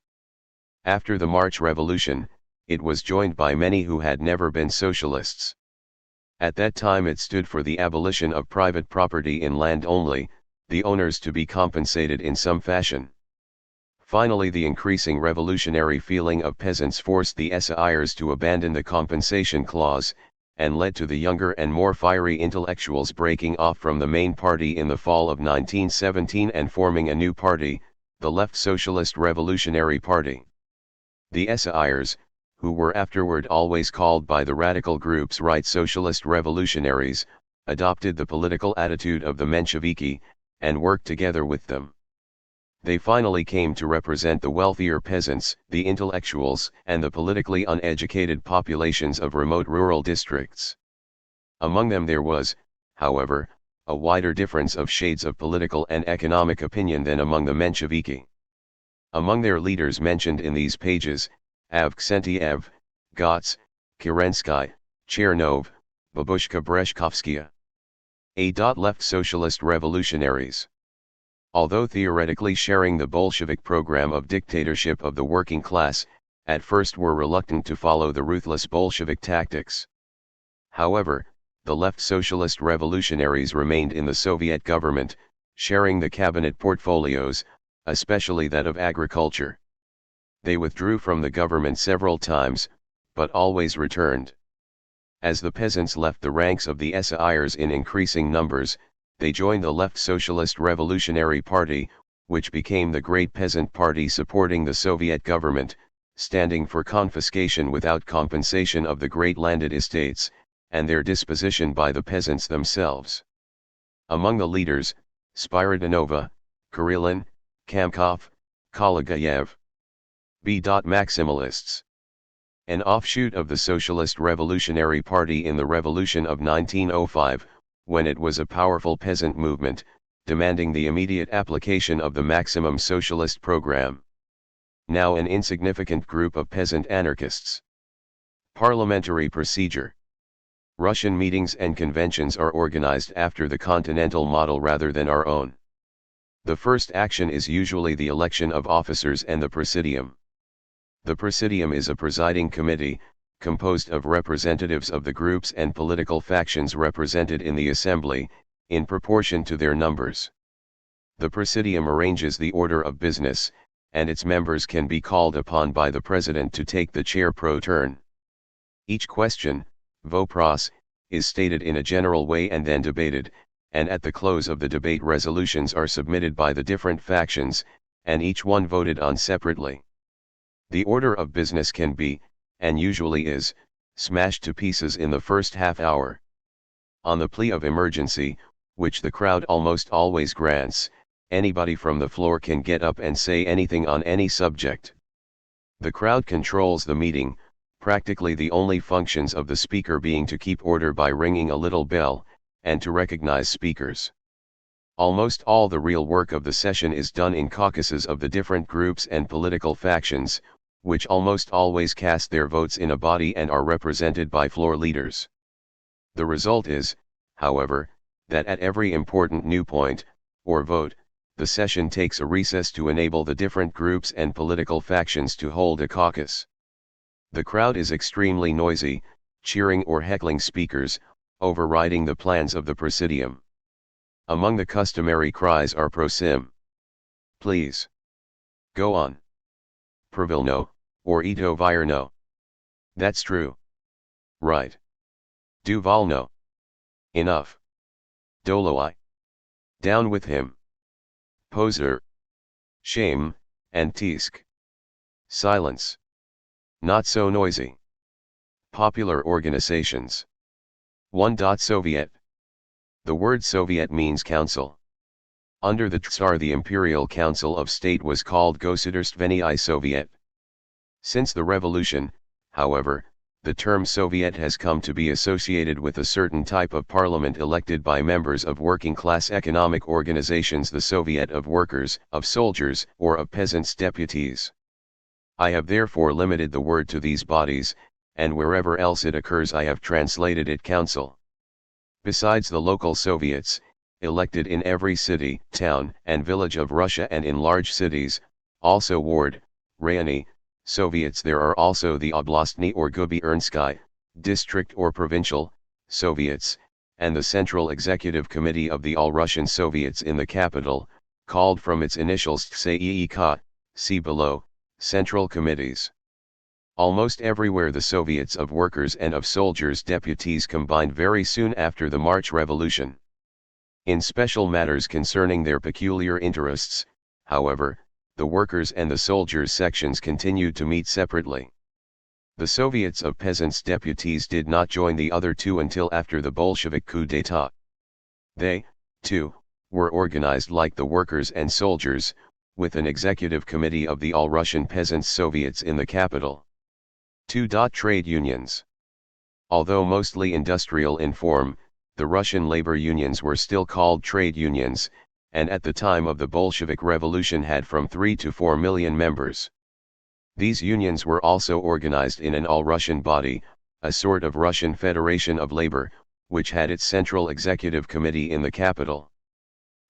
After the March Revolution, it was joined by many who had never been socialists. At that time it stood for the abolition of private property in land only, the owners to be compensated in some fashion. Finally, the increasing revolutionary feeling of peasants forced the SAIers to abandon the compensation clause, and led to the younger and more fiery intellectuals breaking off from the main party in the fall of 1917 and forming a new party, the Left Socialist Revolutionary Party. The SAIers, who were afterward always called by the radical groups Right Socialist Revolutionaries, adopted the political attitude of the Mensheviki, and worked together with them. They finally came to represent the wealthier peasants, the intellectuals, and the politically uneducated populations of remote rural districts. Among them there was, however, a wider difference of shades of political and economic opinion than among the Mensheviki. Among their leaders mentioned in these pages, Avksentiev, Gotz, Kerensky, Chernov, Babushka Breshkovskaya. Left Socialist Revolutionaries. Although theoretically sharing the Bolshevik program of dictatorship of the working class, at first were reluctant to follow the ruthless Bolshevik tactics. However, the left socialist revolutionaries remained in the Soviet government, sharing the cabinet portfolios, especially that of agriculture. They withdrew from the government several times, but always returned. As the peasants left the ranks of the SAIers in increasing numbers, they joined the Left Socialist Revolutionary Party, which became the Great Peasant Party supporting the Soviet government, standing for confiscation without compensation of the great landed estates, and their disposition by the peasants themselves. Among the leaders, Spiridonova, Karelin, Kamkov, Kolagayev. Maximalists. An offshoot of the Socialist Revolutionary Party in the Revolution of 1905, when it was a powerful peasant movement, demanding the immediate application of the maximum socialist program. Now an insignificant group of peasant anarchists. Parliamentary procedure. Russian meetings and conventions are organized after the continental model rather than our own. The first action is usually the election of officers and the presidium. The presidium is a presiding committee, composed of representatives of the groups and political factions represented in the assembly, in proportion to their numbers. The presidium arranges the order of business, and its members can be called upon by the president to take the chair pro turn. Each question, vopros, is stated in a general way and then debated, and at the close of the debate resolutions are submitted by the different factions, and each one voted on separately. The order of business can be, and usually is, smashed to pieces in the first half hour. On the plea of emergency, which the crowd almost always grants, anybody from the floor can get up and say anything on any subject. The crowd controls the meeting, practically the only functions of the speaker being to keep order by ringing a little bell, and to recognize speakers. Almost all the real work of the session is done in caucuses of the different groups and political factions, which almost always cast their votes in a body and are represented by floor leaders. The result is, however, that at every important new point, or vote, the session takes a recess to enable the different groups and political factions to hold a caucus. The crowd is extremely noisy, cheering or heckling speakers, overriding the plans of the presidium. Among the customary cries are prosim. Please. Go on. Pravilno, or ito virno. That's true. Right. Do volno. Enough. Doloi. Down with him. Poser. Shame, and tisk. Silence. Not so noisy. Popular organizations. 1. Soviet. The word Soviet means council. Under the Tsar the Imperial Council of State was called Gosudarstvenny Soviet. Since the revolution, however, the term Soviet has come to be associated with a certain type of parliament elected by members of working-class economic organizations, the Soviet of Workers, of Soldiers, or of Peasants' Deputies. I have therefore limited the word to these bodies, and wherever else it occurs I have translated it council. Besides the local Soviets, elected in every city, town, and village of Russia and in large cities, also ward, rayoni, Soviets. There are also the Oblastny or Gubernsky, district or provincial, Soviets, and the Central Executive Committee of the All-Russian Soviets in the capital, called from its initials TSEIK, see below, Central Committees. Almost everywhere the Soviets of Workers and of Soldiers deputies combined very soon after the March Revolution. In special matters concerning their peculiar interests, however, the Workers and the Soldiers sections continued to meet separately. The Soviets of Peasants deputies did not join the other two until after the Bolshevik coup d'état. They, too, were organized like the Workers and Soldiers, with an executive committee of the All-Russian Peasants Soviets in the capital. 2. Trade unions. Although mostly industrial in form, the Russian labor unions were still called trade unions, and at the time of the Bolshevik Revolution had from 3 to 4 million members. These unions were also organized in an all-Russian body, a sort of Russian Federation of Labor, which had its central executive committee in the capital.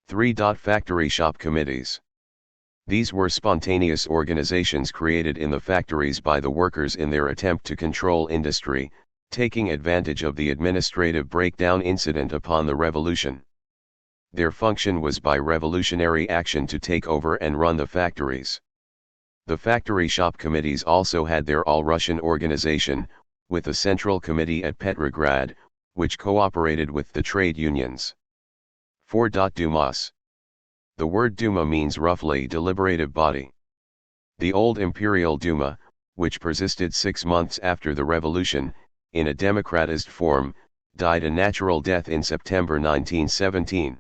3. Factory shop committees. These were spontaneous organizations created in the factories by the workers in their attempt to control industry, taking advantage of the administrative breakdown incident upon the revolution. Their function was by revolutionary action to take over and run the factories. The factory shop committees also had their all-Russian organization, with a central committee at Petrograd, which cooperated with the trade unions. 4. Dumas. The word Duma means roughly deliberative body. The old Imperial Duma, which persisted 6 months after the revolution, in a democratized form, died a natural death in September 1917.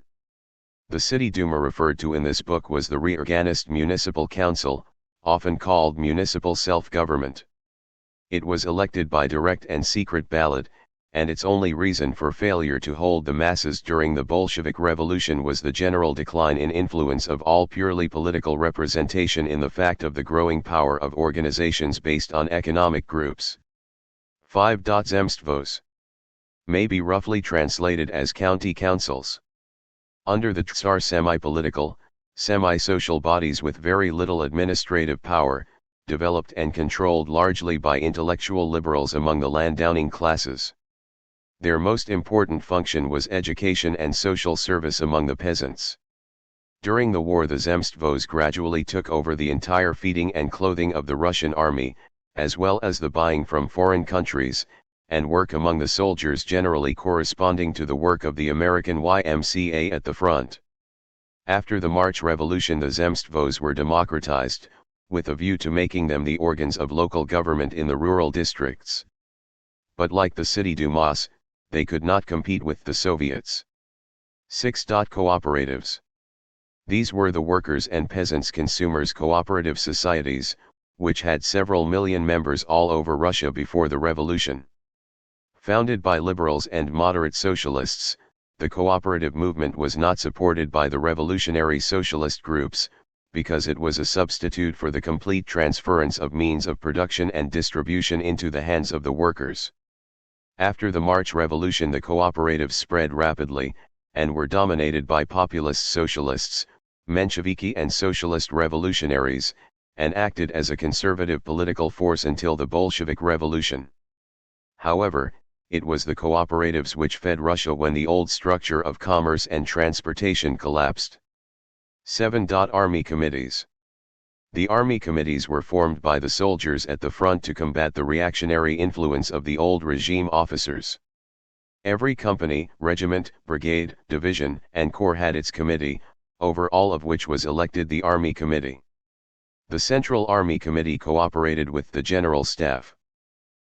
The City Duma referred to in this book was the reorganized municipal council, often called municipal self-government. It was elected by direct and secret ballot, and its only reason for failure to hold the masses during the Bolshevik Revolution was the general decline in influence of all purely political representation in the fact of the growing power of organizations based on economic groups. 5. Zemstvos. May be roughly translated as county councils. Under the Tsar semi-political, semi-social bodies with very little administrative power, developed and controlled largely by intellectual liberals among the landowning classes. Their most important function was education and social service among the peasants. During the war the Zemstvos gradually took over the entire feeding and clothing of the Russian army, as well as the buying from foreign countries, and work among the soldiers generally corresponding to the work of the American YMCA at the front. After the March Revolution the Zemstvos were democratized, with a view to making them the organs of local government in the rural districts. But like the City Dumas, they could not compete with the Soviets. 6. Cooperatives. These were the workers' and peasants' consumers' cooperative societies, which had several million members all over Russia before the revolution. Founded by liberals and moderate socialists, the cooperative movement was not supported by the revolutionary socialist groups, because it was a substitute for the complete transference of means of production and distribution into the hands of the workers. After the March Revolution the cooperatives spread rapidly, and were dominated by populist socialists, Mensheviki and socialist revolutionaries, and acted as a conservative political force until the Bolshevik Revolution. However, it was the cooperatives which fed Russia when the old structure of commerce and transportation collapsed. 7. Army committees. The army committees were formed by the soldiers at the front to combat the reactionary influence of the old regime officers. Every company, regiment, brigade, division, and corps had its committee, over all of which was elected the Army Committee. The Central Army Committee cooperated with the General Staff.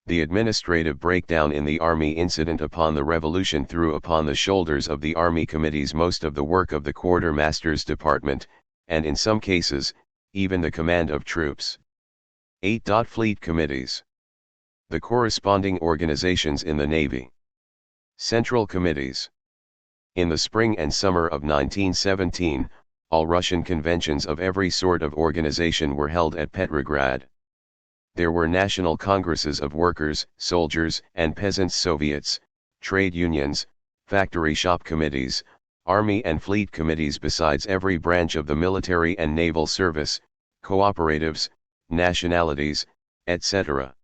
The administrative breakdown in the army incident upon the revolution threw upon the shoulders of the army committees most of the work of the quartermaster's department, and in some cases, even the command of troops. 8. Fleet committees. The corresponding organizations in the Navy. Central committees. In the spring and summer of 1917, all Russian conventions of every sort of organization were held at Petrograd. There were national congresses of workers, soldiers, and peasants' soviets, trade unions, factory shop committees, army and fleet committees besides every branch of the military and naval service, cooperatives, nationalities, etc.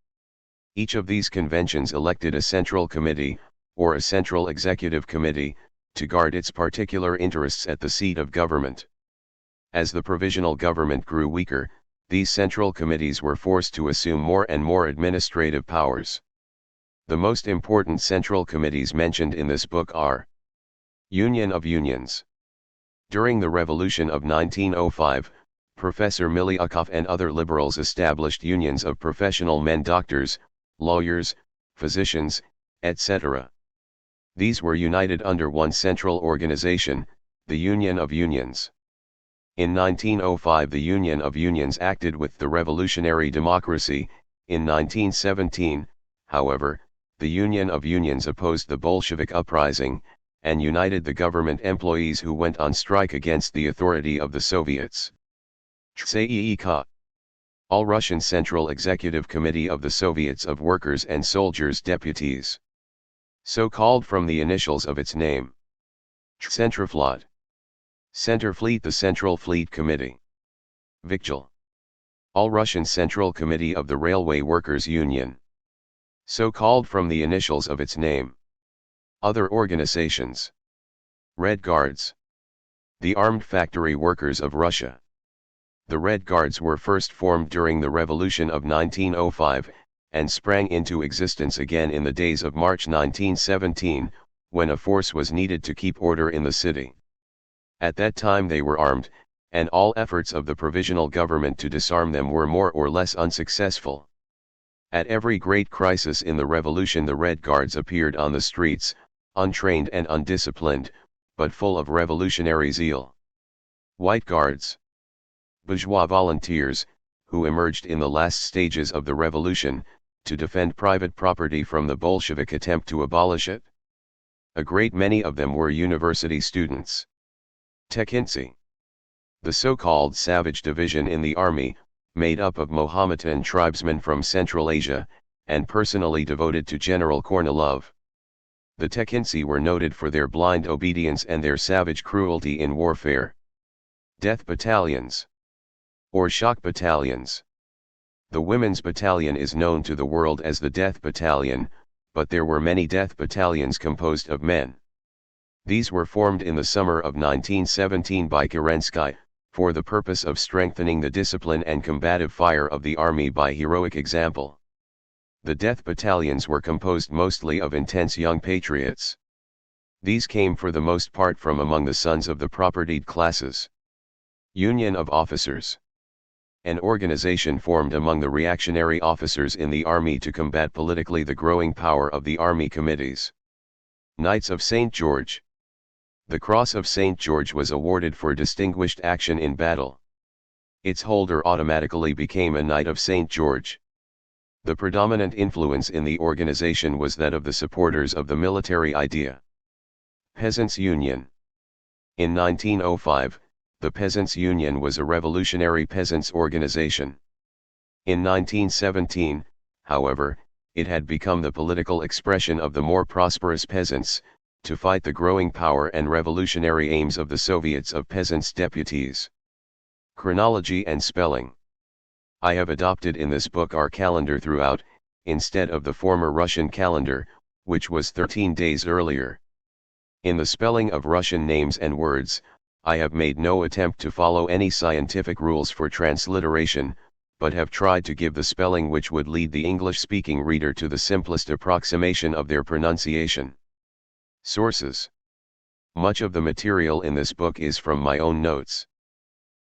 Each of these conventions elected a central committee, or a central executive committee, to guard its particular interests at the seat of government. As the provisional government grew weaker, these central committees were forced to assume more and more administrative powers. The most important central committees mentioned in this book are Union of Unions. During the Revolution of 1905, Professor Miliukov and other liberals established unions of professional men, doctors, lawyers, physicians, etc. These were united under one central organization, the Union of Unions. In 1905 the Union of Unions acted with the revolutionary democracy. In 1917, however, the Union of Unions opposed the Bolshevik uprising, and united the government employees who went on strike against the authority of the Soviets. THIRD-WORLDISM. All-Russian Central Executive Committee of the Soviets of Workers and Soldiers Deputies. So called from the initials of its name. Centroflot. Center Fleet, the Central Fleet Committee. Viktual. All-Russian Central Committee of the Railway Workers Union. So called from the initials of its name. Other organizations. Red Guards. The Armed Factory Workers of Russia. The Red Guards were first formed during the Revolution of 1905, and sprang into existence again in the days of March 1917, when a force was needed to keep order in the city. At that time they were armed, and all efforts of the provisional government to disarm them were more or less unsuccessful. At every great crisis in the revolution the Red Guards appeared on the streets, untrained and undisciplined, but full of revolutionary zeal. White Guards. Bourgeois volunteers, who emerged in the last stages of the revolution, to defend private property from the Bolshevik attempt to abolish it. A great many of them were university students. Tekhintsi. The so-called savage division in the army, made up of Mohammedan tribesmen from Central Asia, and personally devoted to General Kornilov. The Tekhintsi were noted for their blind obedience and their savage cruelty in warfare. Death battalions. Or shock battalions. The Women's Battalion is known to the world as the Death Battalion, but there were many death battalions composed of men. These were formed in the summer of 1917 by Kerensky, for the purpose of strengthening the discipline and combative fire of the army by heroic example. The death battalions were composed mostly of intense young patriots. These came for the most part from among the sons of the propertied classes. Union of Officers. An organization formed among the reactionary officers in the army to combat politically the growing power of the army committees. Knights of St. George. The Cross of St. George was awarded for distinguished action in battle. Its holder automatically became a Knight of St. George. The predominant influence in the organization was that of the supporters of the military idea. Peasants' Union. In 1905, the Peasants' Union was a revolutionary peasants' organization. In 1917, however, it had become the political expression of the more prosperous peasants, to fight the growing power and revolutionary aims of the Soviets of Peasants' Deputies. Chronology and spelling. I have adopted in this book our calendar throughout, instead of the former Russian calendar, which was 13 days earlier. In the spelling of Russian names and words, I have made no attempt to follow any scientific rules for transliteration, but have tried to give the spelling which would lead the English-speaking reader to the simplest approximation of their pronunciation. Sources. Much of the material in this book is from my own notes.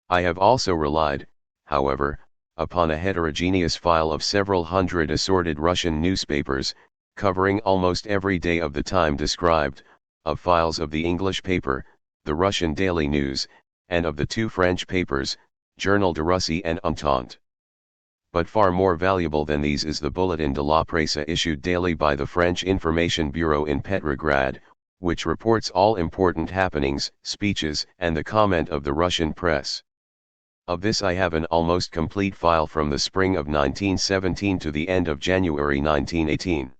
I have also relied, however, upon a heterogeneous file of several hundred assorted Russian newspapers, covering almost every day of the time described, of files of the English paper, the Russian Daily News, and of the two French papers, Journal de Russie and Entente. But far more valuable than these is the Bulletin de la Presse issued daily by the French Information Bureau in Petrograd, which reports all important happenings, speeches, and the comment of the Russian press. Of this I have an almost complete file from the spring of 1917 to the end of January 1918.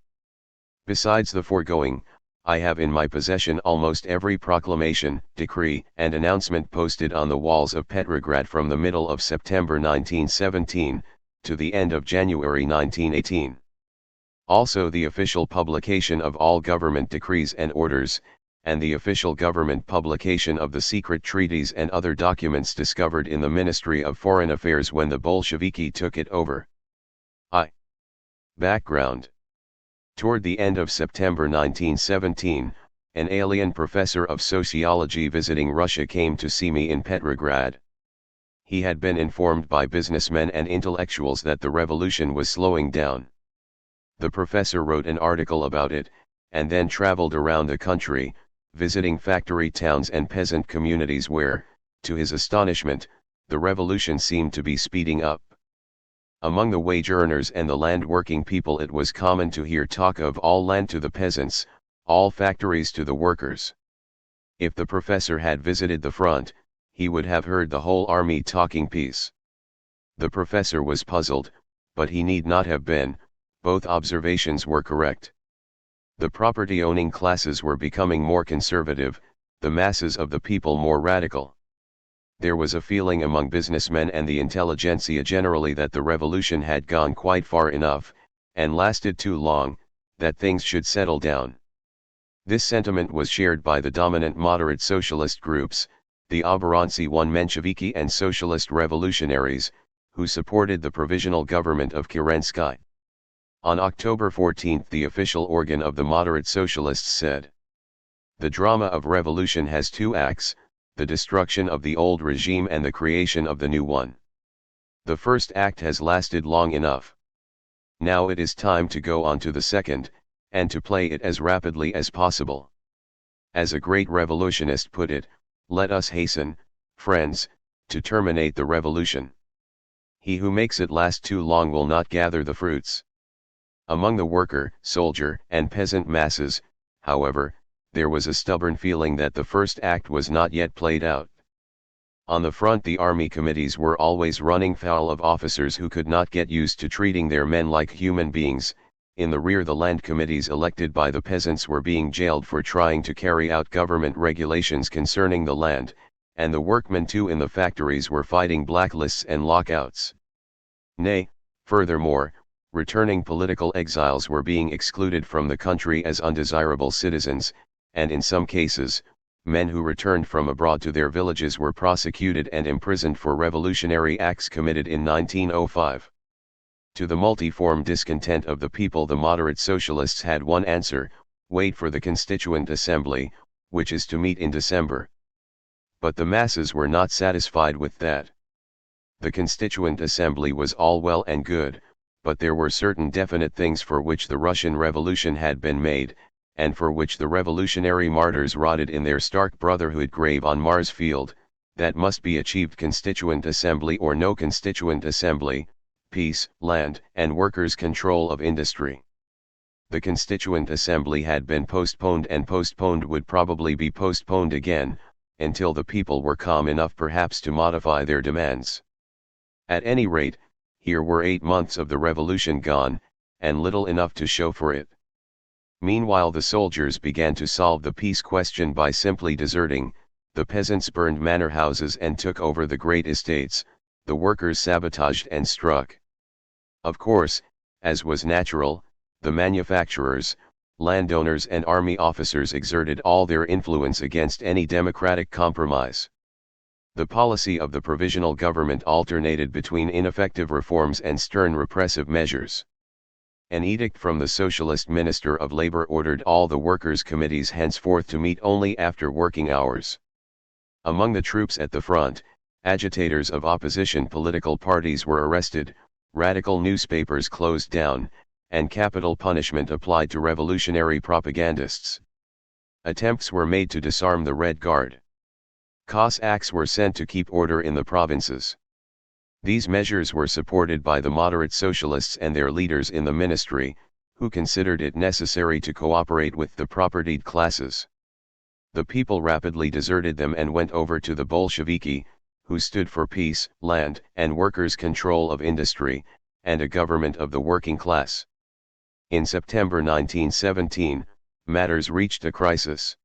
Besides the foregoing, I have in my possession almost every proclamation, decree, and announcement posted on the walls of Petrograd from the middle of September 1917, to the end of January 1918. Also the official publication of all government decrees and orders, and the official government publication of the secret treaties and other documents discovered in the Ministry of Foreign Affairs when the Bolsheviki took it over. Background. Toward the end of September 1917, an alien professor of sociology visiting Russia came to see me in Petrograd. He had been informed by businessmen and intellectuals that the revolution was slowing down. The professor wrote an article about it, and then traveled around the country, visiting factory towns and peasant communities where, to his astonishment, the revolution seemed to be speeding up. Among the wage earners and the land working people it was common to hear talk of all land to the peasants, all factories to the workers. If the professor had visited the front, he would have heard the whole army talking peace. The professor was puzzled, but he need not have been, both observations were correct. The property-owning classes were becoming more conservative, the masses of the people more radical. There was a feeling among businessmen and the intelligentsia generally that the revolution had gone quite far enough, and lasted too long, that things should settle down. This sentiment was shared by the dominant moderate socialist groups, the oborontsi Mensheviki and socialist revolutionaries, who supported the provisional government of Kerensky. On October 14 the official organ of the moderate socialists said, "The drama of revolution has two acts, the destruction of the old regime and the creation of the new one. The first act has lasted long enough. Now it is time to go on to the second, and to play it as rapidly as possible. As a great revolutionist put it, let us hasten, friends, to terminate the revolution. He who makes it last too long will not gather the fruits." Among the worker, soldier, and peasant masses, however, there was a stubborn feeling that the first act was not yet played out. On the front the army committees were always running foul of officers who could not get used to treating their men like human beings. In the rear the land committees elected by the peasants were being jailed for trying to carry out government regulations concerning the land, and the workmen too in the factories were fighting blacklists and lockouts. Nay, furthermore, returning political exiles were being excluded from the country as undesirable citizens, and in some cases, men who returned from abroad to their villages were prosecuted and imprisoned for revolutionary acts committed in 1905. To the multiform discontent of the people the moderate socialists had one answer: wait for the Constituent Assembly, which is to meet in December. But the masses were not satisfied with that. The Constituent Assembly was all well and good, but there were certain definite things for which the Russian Revolution had been made, and for which the revolutionary martyrs rotted in their stark brotherhood grave on Mars Field, that must be achieved: Constituent Assembly or no Constituent Assembly, peace, land and workers' control of industry. The Constituent Assembly had been postponed and postponed, would probably be postponed again, until the people were calm enough perhaps to modify their demands. At any rate, here were 8 months of the revolution gone, and little enough to show for it. Meanwhile the soldiers began to solve the peace question by simply deserting, the peasants burned manor houses and took over the great estates, the workers sabotaged and struck. Of course, as was natural, the manufacturers, landowners and army officers exerted all their influence against any democratic compromise. The policy of the provisional government alternated between ineffective reforms and stern repressive measures. An edict from the Socialist Minister of Labor ordered all the workers' committees henceforth to meet only after working hours. Among the troops at the front, agitators of opposition political parties were arrested, radical newspapers closed down, and capital punishment applied to revolutionary propagandists. Attempts were made to disarm the Red Guard. Cossacks were sent to keep order in the provinces. These measures were supported by the moderate socialists and their leaders in the ministry, who considered it necessary to cooperate with the propertied classes. The people rapidly deserted them and went over to the Bolsheviki, who stood for peace, land and workers' control of industry, and a government of the working class. In September 1917, matters reached a crisis.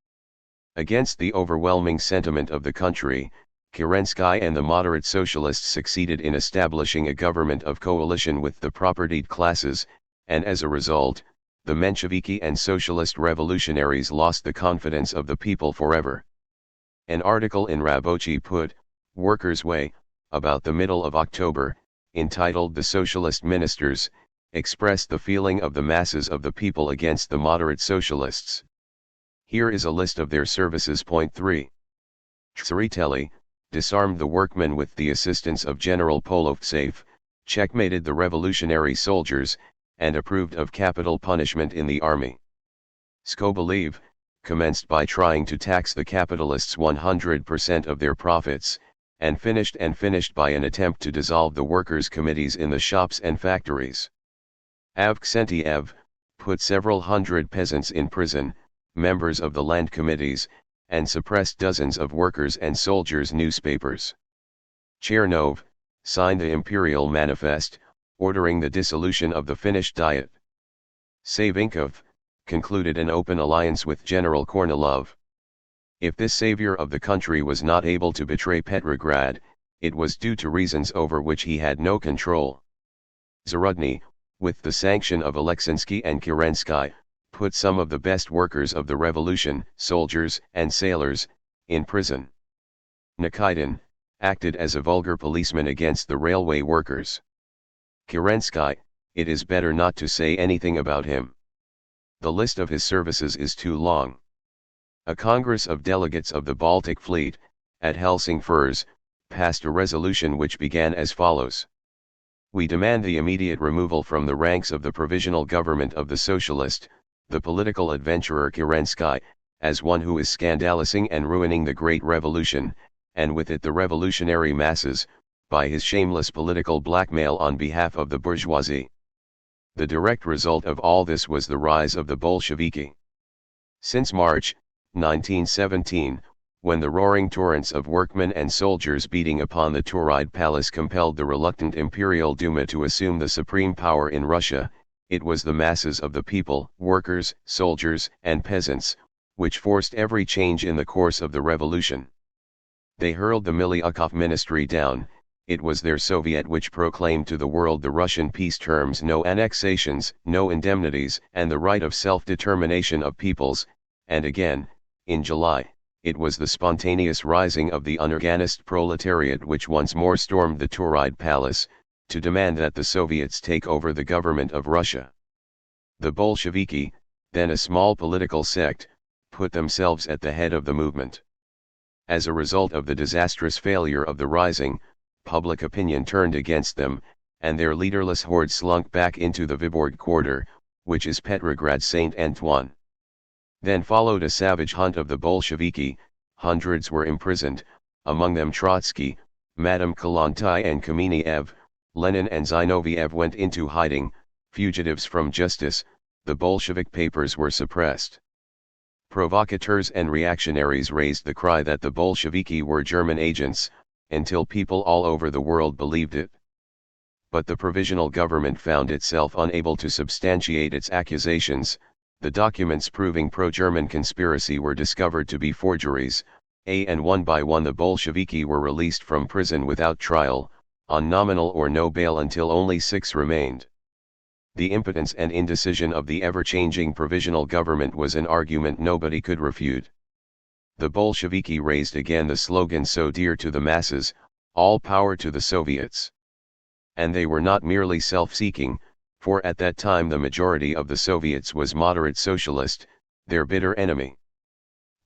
Against the overwhelming sentiment of the country, Kerensky and the moderate socialists succeeded in establishing a government of coalition with the propertied classes, and as a result, the Mensheviki and socialist revolutionaries lost the confidence of the people forever. An article in Rabochi put, Workers' Way, about the middle of October, entitled The Socialist Ministers, expressed the feeling of the masses of the people against the moderate socialists. Here is a list of their services. Point 3. Tsereteli disarmed the workmen with the assistance of General Polovtsev, checkmated the revolutionary soldiers, and approved of capital punishment in the army. Skobeliev commenced by trying to tax the capitalists 100% of their profits, and finished by an attempt to dissolve the workers' committees in the shops and factories. Avksentiev put several hundred peasants in prison, members of the land committees, and suppressed dozens of workers' and soldiers' newspapers. Chernov signed the Imperial Manifest, ordering the dissolution of the Finnish Diet. Savinkov concluded an open alliance with General Kornilov. If this savior of the country was not able to betray Petrograd, it was due to reasons over which he had no control. Zarudny, with the sanction of Aleksandrsky and Kerensky, put some of the best workers of the revolution, soldiers and sailors, in prison. Nikitin acted as a vulgar policeman against the railway workers. Kerensky, it is better not to say anything about him. The list of his services is too long. A Congress of Delegates of the Baltic Fleet, at Helsingfors, passed a resolution which began as follows. We demand the immediate removal from the ranks of the provisional government of the socialist, the political adventurer Kerensky, as one who is scandalizing and ruining the great revolution, and with it the revolutionary masses, by his shameless political blackmail on behalf of the bourgeoisie. The direct result of all this was the rise of the Bolsheviki. Since March 1917, when the roaring torrents of workmen and soldiers beating upon the Tauride Palace compelled the reluctant Imperial Duma to assume the supreme power in Russia, it was the masses of the people, workers, soldiers, and peasants, which forced every change in the course of the revolution. They hurled the Miliukov ministry down. It was their Soviet which proclaimed to the world the Russian peace terms: no annexations, no indemnities, and the right of self-determination of peoples, and again, in July, it was the spontaneous rising of the unorganized proletariat which once more stormed the Tauride Palace, to demand that the Soviets take over the government of Russia. The Bolsheviki, then a small political sect, put themselves at the head of the movement. As a result of the disastrous failure of the rising, public opinion turned against them, and their leaderless horde slunk back into the Vyborg quarter, which is Petrograd St. Antoine. Then followed a savage hunt of the Bolsheviki. Hundreds were imprisoned, among them Trotsky, Madame Kollontai and Kamenev. Lenin and Zinoviev went into hiding, fugitives from justice. The Bolshevik papers were suppressed. Provocateurs and reactionaries raised the cry that the Bolsheviki were German agents, until people all over the world believed it. But the provisional government found itself unable to substantiate its accusations. The documents proving pro-German conspiracy were discovered to be forgeries, and one by one the Bolsheviki were released from prison without trial, on nominal or no bail, until only 6 remained. The impotence and indecision of the ever-changing provisional government was an argument nobody could refute. The Bolsheviki raised again the slogan so dear to the masses, all power to the Soviets. And they were not merely self-seeking, for at that time the majority of the Soviets was moderate socialist, their bitter enemy.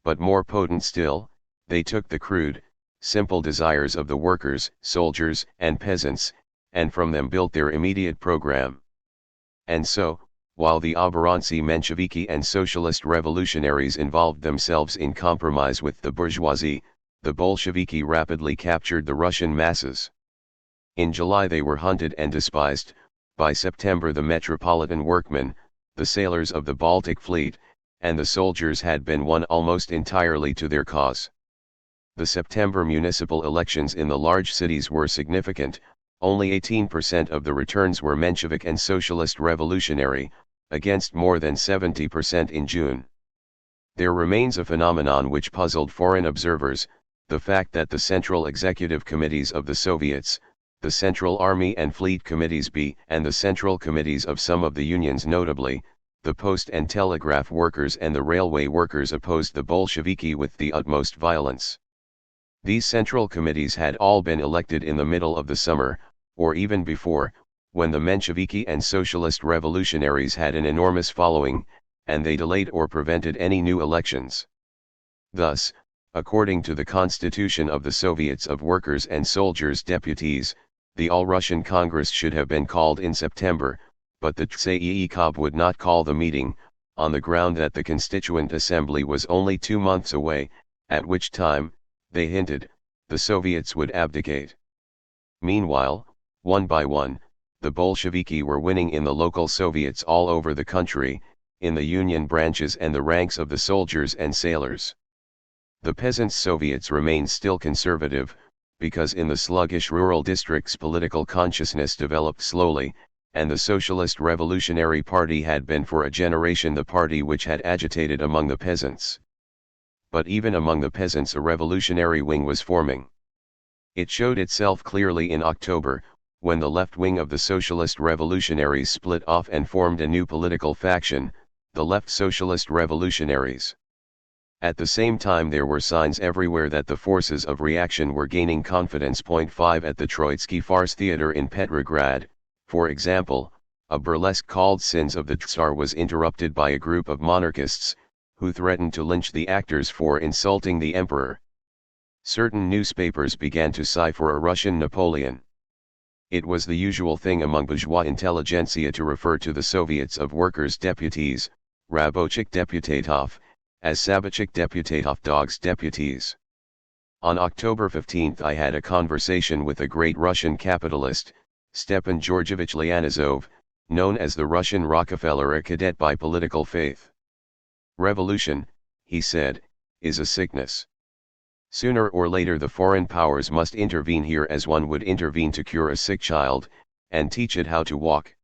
But more potent still, they took the crude, simple desires of the workers, soldiers, and peasants, and from them built their immediate program. And so, while the oborontsi Mensheviki and socialist revolutionaries involved themselves in compromise with the bourgeoisie, the Bolsheviki rapidly captured the Russian masses. In July they were hunted and despised. By September the metropolitan workmen, the sailors of the Baltic Fleet, and the soldiers had been won almost entirely to their cause. The September municipal elections in the large cities were significant. Only 18% of the returns were Menshevik and socialist revolutionary, against more than 70% in June. There remains a phenomenon which puzzled foreign observers. the fact that the Central Executive Committees of the Soviets, the Central Army and Fleet Committees B, and the Central Committees of some of the unions, notably, the Post and Telegraph workers and the railway workers, opposed the Bolsheviki with the utmost violence. These central committees had all been elected in the middle of the summer, or even before, when the Mensheviki and Socialist revolutionaries had an enormous following, and they delayed or prevented any new elections. Thus, according to the Constitution of the Soviets of Workers and Soldiers Deputies, the All-Russian Congress should have been called in September, but the Tsay-ee-kab would not call the meeting, on the ground that the Constituent Assembly was only 2 months away, at which time, they hinted, the Soviets would abdicate. Meanwhile, one by one, the Bolsheviki were winning in the local Soviets all over the country, in the union branches and the ranks of the soldiers and sailors. The Peasants' Soviets remained still conservative, because in the sluggish rural districts political consciousness developed slowly, and the Socialist Revolutionary Party had been for a generation the party which had agitated among the peasants. But even among the peasants a revolutionary wing was forming. It showed itself clearly in October, when the left wing of the Socialist Revolutionaries split off and formed a new political faction, the Left Socialist Revolutionaries. At the same time there were signs everywhere that the forces of reaction were gaining confidence. 5 At the Troitsky Farce Theater in Petrograd, for example, a burlesque called Sins of the Tsar was interrupted by a group of monarchists, who threatened to lynch the actors for insulting the emperor. Certain newspapers began to sigh for a Russian Napoleon. It was the usual thing among bourgeois intelligentsia to refer to the Soviets of Workers' Deputies, Rabochik Deputatov, as Sabachik Deputatov, Dogs Deputies. On October 15 I had a conversation with a great Russian capitalist, Stepan Georgievich Lyanizov, known as the Russian Rockefeller, a cadet by political faith. Revolution, he said, is a sickness. Sooner or later the foreign powers must intervene here as one would intervene to cure a sick child, and teach it how to walk.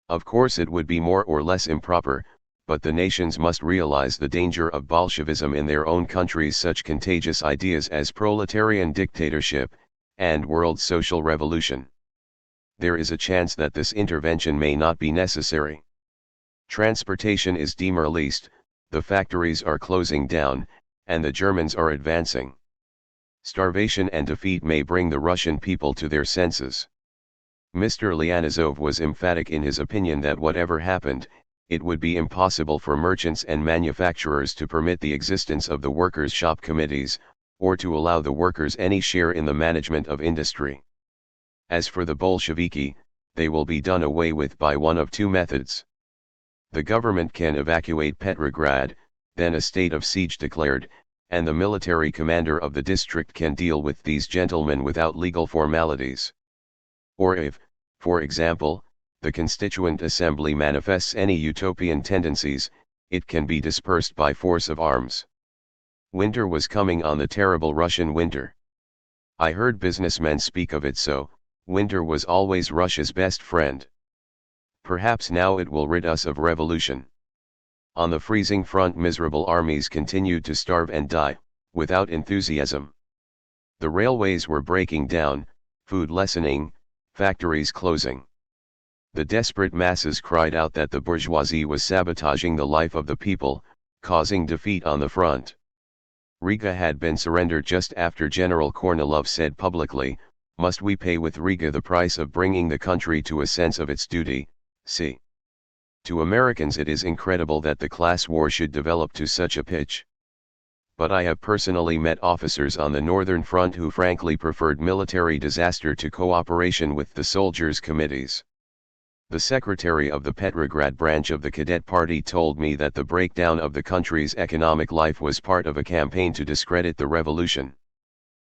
Of course it would be more or less improper, but the nations must realize the danger of Bolshevism in their own countries. Such contagious ideas as proletarian dictatorship, and world social revolution. There is a chance that this intervention may not be necessary. Transportation is demoralized, the factories are closing down, and the Germans are advancing. Starvation and defeat may bring the Russian people to their senses. Mr. Lyanizov was emphatic in his opinion that whatever happened, it would be impossible for merchants and manufacturers to permit the existence of the workers' shop committees, or to allow the workers any share in the management of industry. As for the Bolsheviki, they will be done away with by one of two methods. The government can evacuate Petrograd, then a state of siege declared, and the military commander of the district can deal with these gentlemen without legal formalities. Or if, for example, the Constituent Assembly manifests any utopian tendencies, it can be dispersed by force of arms. Winter was coming on, the terrible Russian winter. I heard businessmen speak of it so. Winter was always Russia's best friend. Perhaps now it will rid us of revolution. On the freezing front miserable armies continued to starve and die, without enthusiasm. The railways were breaking down, food lessening, factories closing. The desperate masses cried out that the bourgeoisie was sabotaging the life of the people, causing defeat on the front. Riga had been surrendered just after General Kornilov said publicly, "Must we pay with Riga the price of bringing the country to a sense of its duty?" See. To Americans it is incredible that the class war should develop to such a pitch. But I have personally met officers on the Northern Front who frankly preferred military disaster to cooperation with the soldiers' committees. The secretary of the Petrograd branch of the Cadet Party told me that the breakdown of the country's economic life was part of a campaign to discredit the revolution.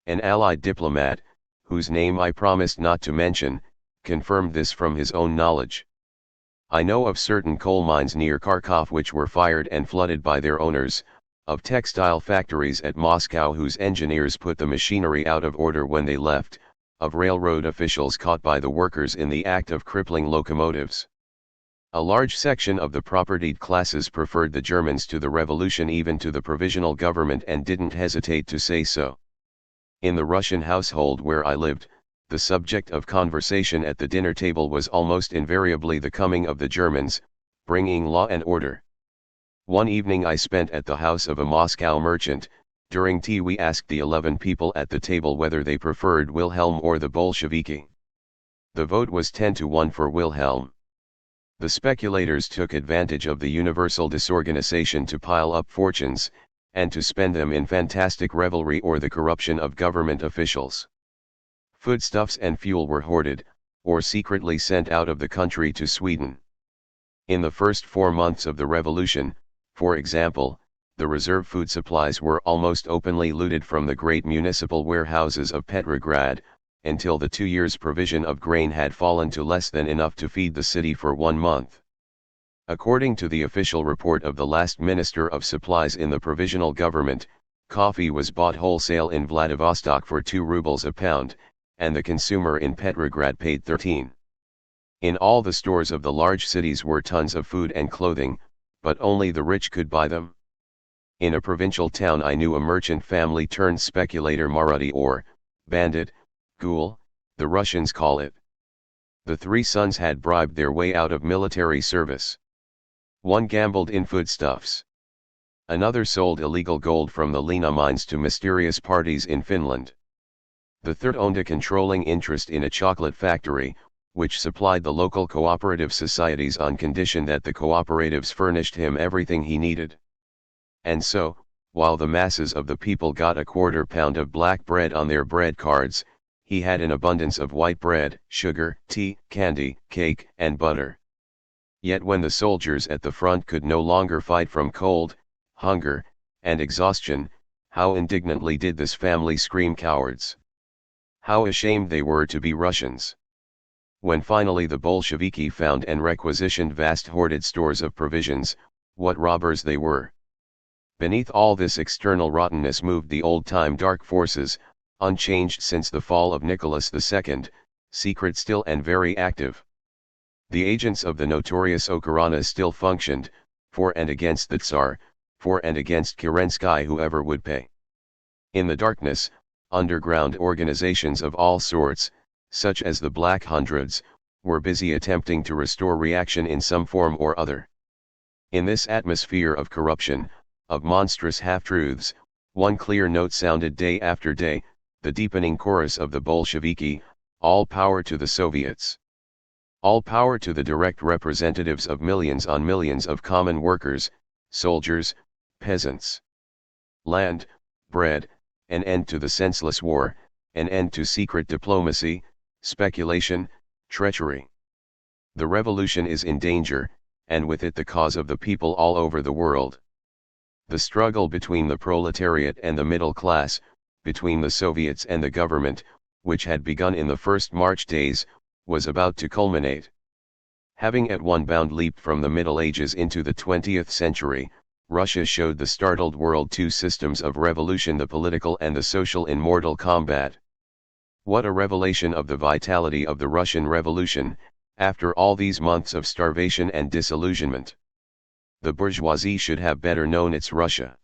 An Allied diplomat, whose name I promised not to mention, confirmed this from his own knowledge. I know of certain coal mines near Kharkov which were fired and flooded by their owners, of textile factories at Moscow whose engineers put the machinery out of order when they left, of railroad officials caught by the workers in the act of crippling locomotives. A large section of the propertied classes preferred the Germans to the revolution, even to the provisional government, and didn't hesitate to say so. In the Russian household where I lived, the subject of conversation at the dinner table was almost invariably the coming of the Germans, bringing law and order. One evening I spent at the house of a Moscow merchant. During tea we asked the 11 people at the table whether they preferred Wilhelm or the Bolsheviki. The vote was 10-1 for Wilhelm. The speculators took advantage of the universal disorganization to pile up fortunes, and to spend them in fantastic revelry or the corruption of government officials. Foodstuffs and fuel were hoarded, or secretly sent out of the country to Sweden. In the first 4 months of the revolution, for example, the reserve food supplies were almost openly looted from the great municipal warehouses of Petrograd, until the 2 years' provision of grain had fallen to less than enough to feed the city for 1 month. According to the official report of the last Minister of Supplies in the Provisional Government, coffee was bought wholesale in Vladivostok for 2 rubles a pound, and the consumer in Petrograd paid 13. In all the stores of the large cities were tons of food and clothing, but only the rich could buy them. In a provincial town I knew a merchant family turned speculator Maruti or bandit, ghoul, the Russians call it. The 3 sons had bribed their way out of military service. One gambled in foodstuffs. Another sold illegal gold from the Lena mines to mysterious parties in Finland. The third owned a controlling interest in a chocolate factory, which supplied the local cooperative societies on condition that the cooperatives furnished him everything he needed. And so, while the masses of the people got a quarter pound of black bread on their bread cards, he had an abundance of white bread, sugar, tea, candy, cake, and butter. Yet when the soldiers at the front could no longer fight from cold, hunger, and exhaustion, how indignantly did this family scream cowards! How ashamed they were to be Russians! When finally the Bolsheviki found and requisitioned vast hoarded stores of provisions, what robbers they were! Beneath all this external rottenness moved the old-time dark forces, unchanged since the fall of Nicholas II, secret still and very active. The agents of the notorious Okhrana still functioned, for and against the Tsar, for and against Kerensky whoever would pay. In the darkness, underground organizations of all sorts, such as the Black Hundreds, were busy attempting to restore reaction in some form or other. In this atmosphere of corruption, of monstrous half-truths, one clear note sounded day after day, the deepening chorus of the Bolsheviki: all power to the Soviets. All power to the direct representatives of millions on millions of common workers, soldiers, peasants. Land, bread, an end to the senseless war, an end to secret diplomacy, speculation, treachery. The revolution is in danger, and with it the cause of the people all over the world. The struggle between the proletariat and the middle class, between the Soviets and the government, which had begun in the first March days, was about to culminate. Having at one bound leaped from the Middle Ages into the 20th century, Russia showed the startled world 2 systems of revolution, the political and the social, in mortal combat. What a revelation of the vitality of the Russian Revolution, after all these months of starvation and disillusionment! The bourgeoisie should have better known its Russia.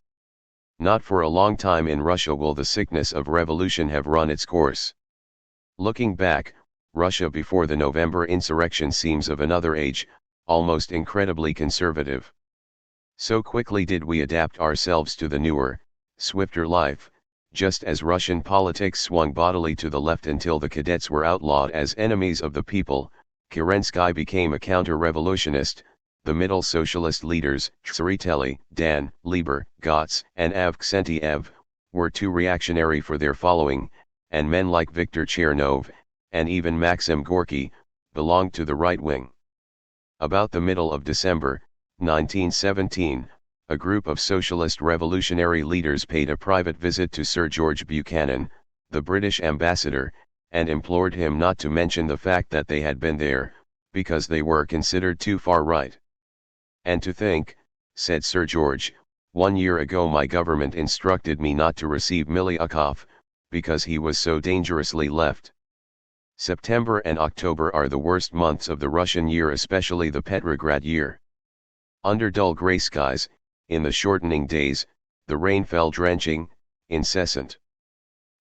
Not for a long time in Russia will the sickness of revolution have run its course. Looking back, Russia before the November insurrection seems of another age, almost incredibly conservative. So quickly did we adapt ourselves to the newer, swifter life, just as Russian politics swung bodily to the left until the cadets were outlawed as enemies of the people. Kerensky became a counter-revolutionist. The middle socialist leaders, Tsereteli, Dan, Lieber, Gotz, and Avksentiev, were too reactionary for their following, and men like Viktor Chernov, and even Maxim Gorky, belonged to the right wing. About the middle of December, 1917, a group of socialist revolutionary leaders paid a private visit to Sir George Buchanan, the British ambassador, and implored him not to mention the fact that they had been there, because they were considered too far right. "And to think," said Sir George, "1 year ago my government instructed me not to receive Miliukov, because he was so dangerously left." September and October are the worst months of the Russian year, especially the Petrograd year. Under dull grey skies, in the shortening days, the rain fell drenching, incessant.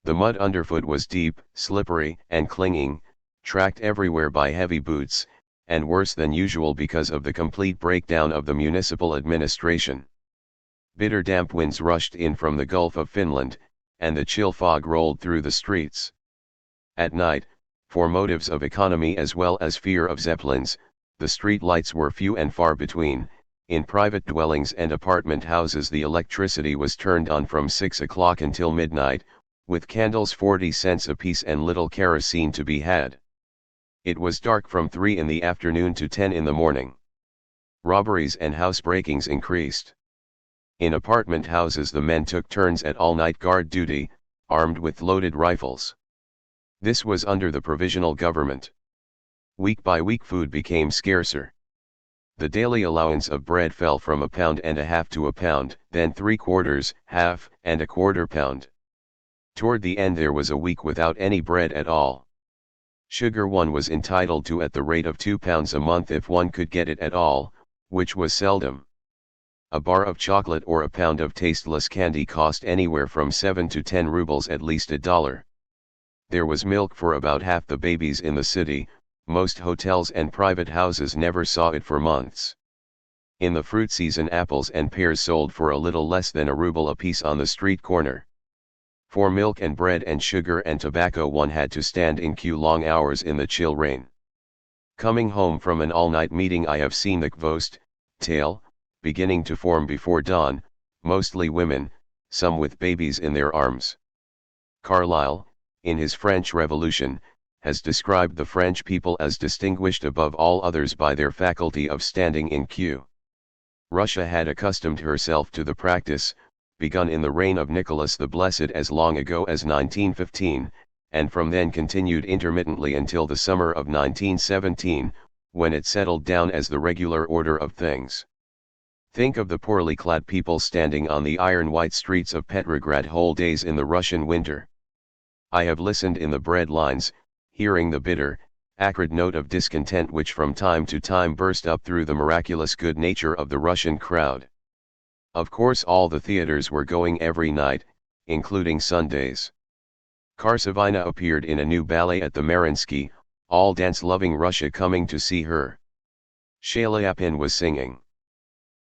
The mud underfoot was deep, slippery, and clinging, tracked everywhere by heavy boots, and worse than usual because of the complete breakdown of the municipal administration. Bitter damp winds rushed in from the Gulf of Finland, and the chill fog rolled through the streets. At night, for motives of economy as well as fear of Zeppelins, the street lights were few and far between. In private dwellings and apartment houses the electricity was turned on from 6 o'clock until midnight, with candles 40 cents apiece and little kerosene to be had. It was dark from 3 in the afternoon to 10 in the morning. Robberies and housebreakings increased. In apartment houses the men took turns at all-night guard duty, armed with loaded rifles. This was under the provisional government. Week by week food became scarcer. The daily allowance of bread fell from 1.5 pounds to 1 pound, then 3/4, half, and 1/4 pound. Toward the end there was a week without any bread at all. Sugar one was entitled to at the rate of 2 pounds a month if one could get it at all, which was seldom. A bar of chocolate or a pound of tasteless candy cost anywhere from 7 to 10 rubles, at least $1. There was milk for about half the babies in the city. Most hotels and private houses never saw it for months. In the fruit season apples and pears sold for a little less than 1 ruble apiece on the street corner. For milk and bread and sugar and tobacco one had to stand in queue long hours in the chill rain. Coming home from an all-night meeting I have seen the ghost tail beginning to form before dawn, mostly women, some with babies in their arms. Carlyle, in his French Revolution, has described the French people as distinguished above all others by their faculty of standing in queue. Russia had accustomed herself to the practice, begun in the reign of Nicholas the Blessed as long ago as 1915, and from then continued intermittently until the summer of 1917, when it settled down as the regular order of things. Think of the poorly clad people standing on the iron-white streets of Petrograd whole days in the Russian winter. I have listened in the bread lines, hearing the bitter, acrid note of discontent which from time to time burst up through the miraculous good nature of the Russian crowd. Of course all the theaters were going every night, including Sundays. Karsavina appeared in a new ballet at the Mariinsky, all dance-loving Russia coming to see her. Shaliapin was singing.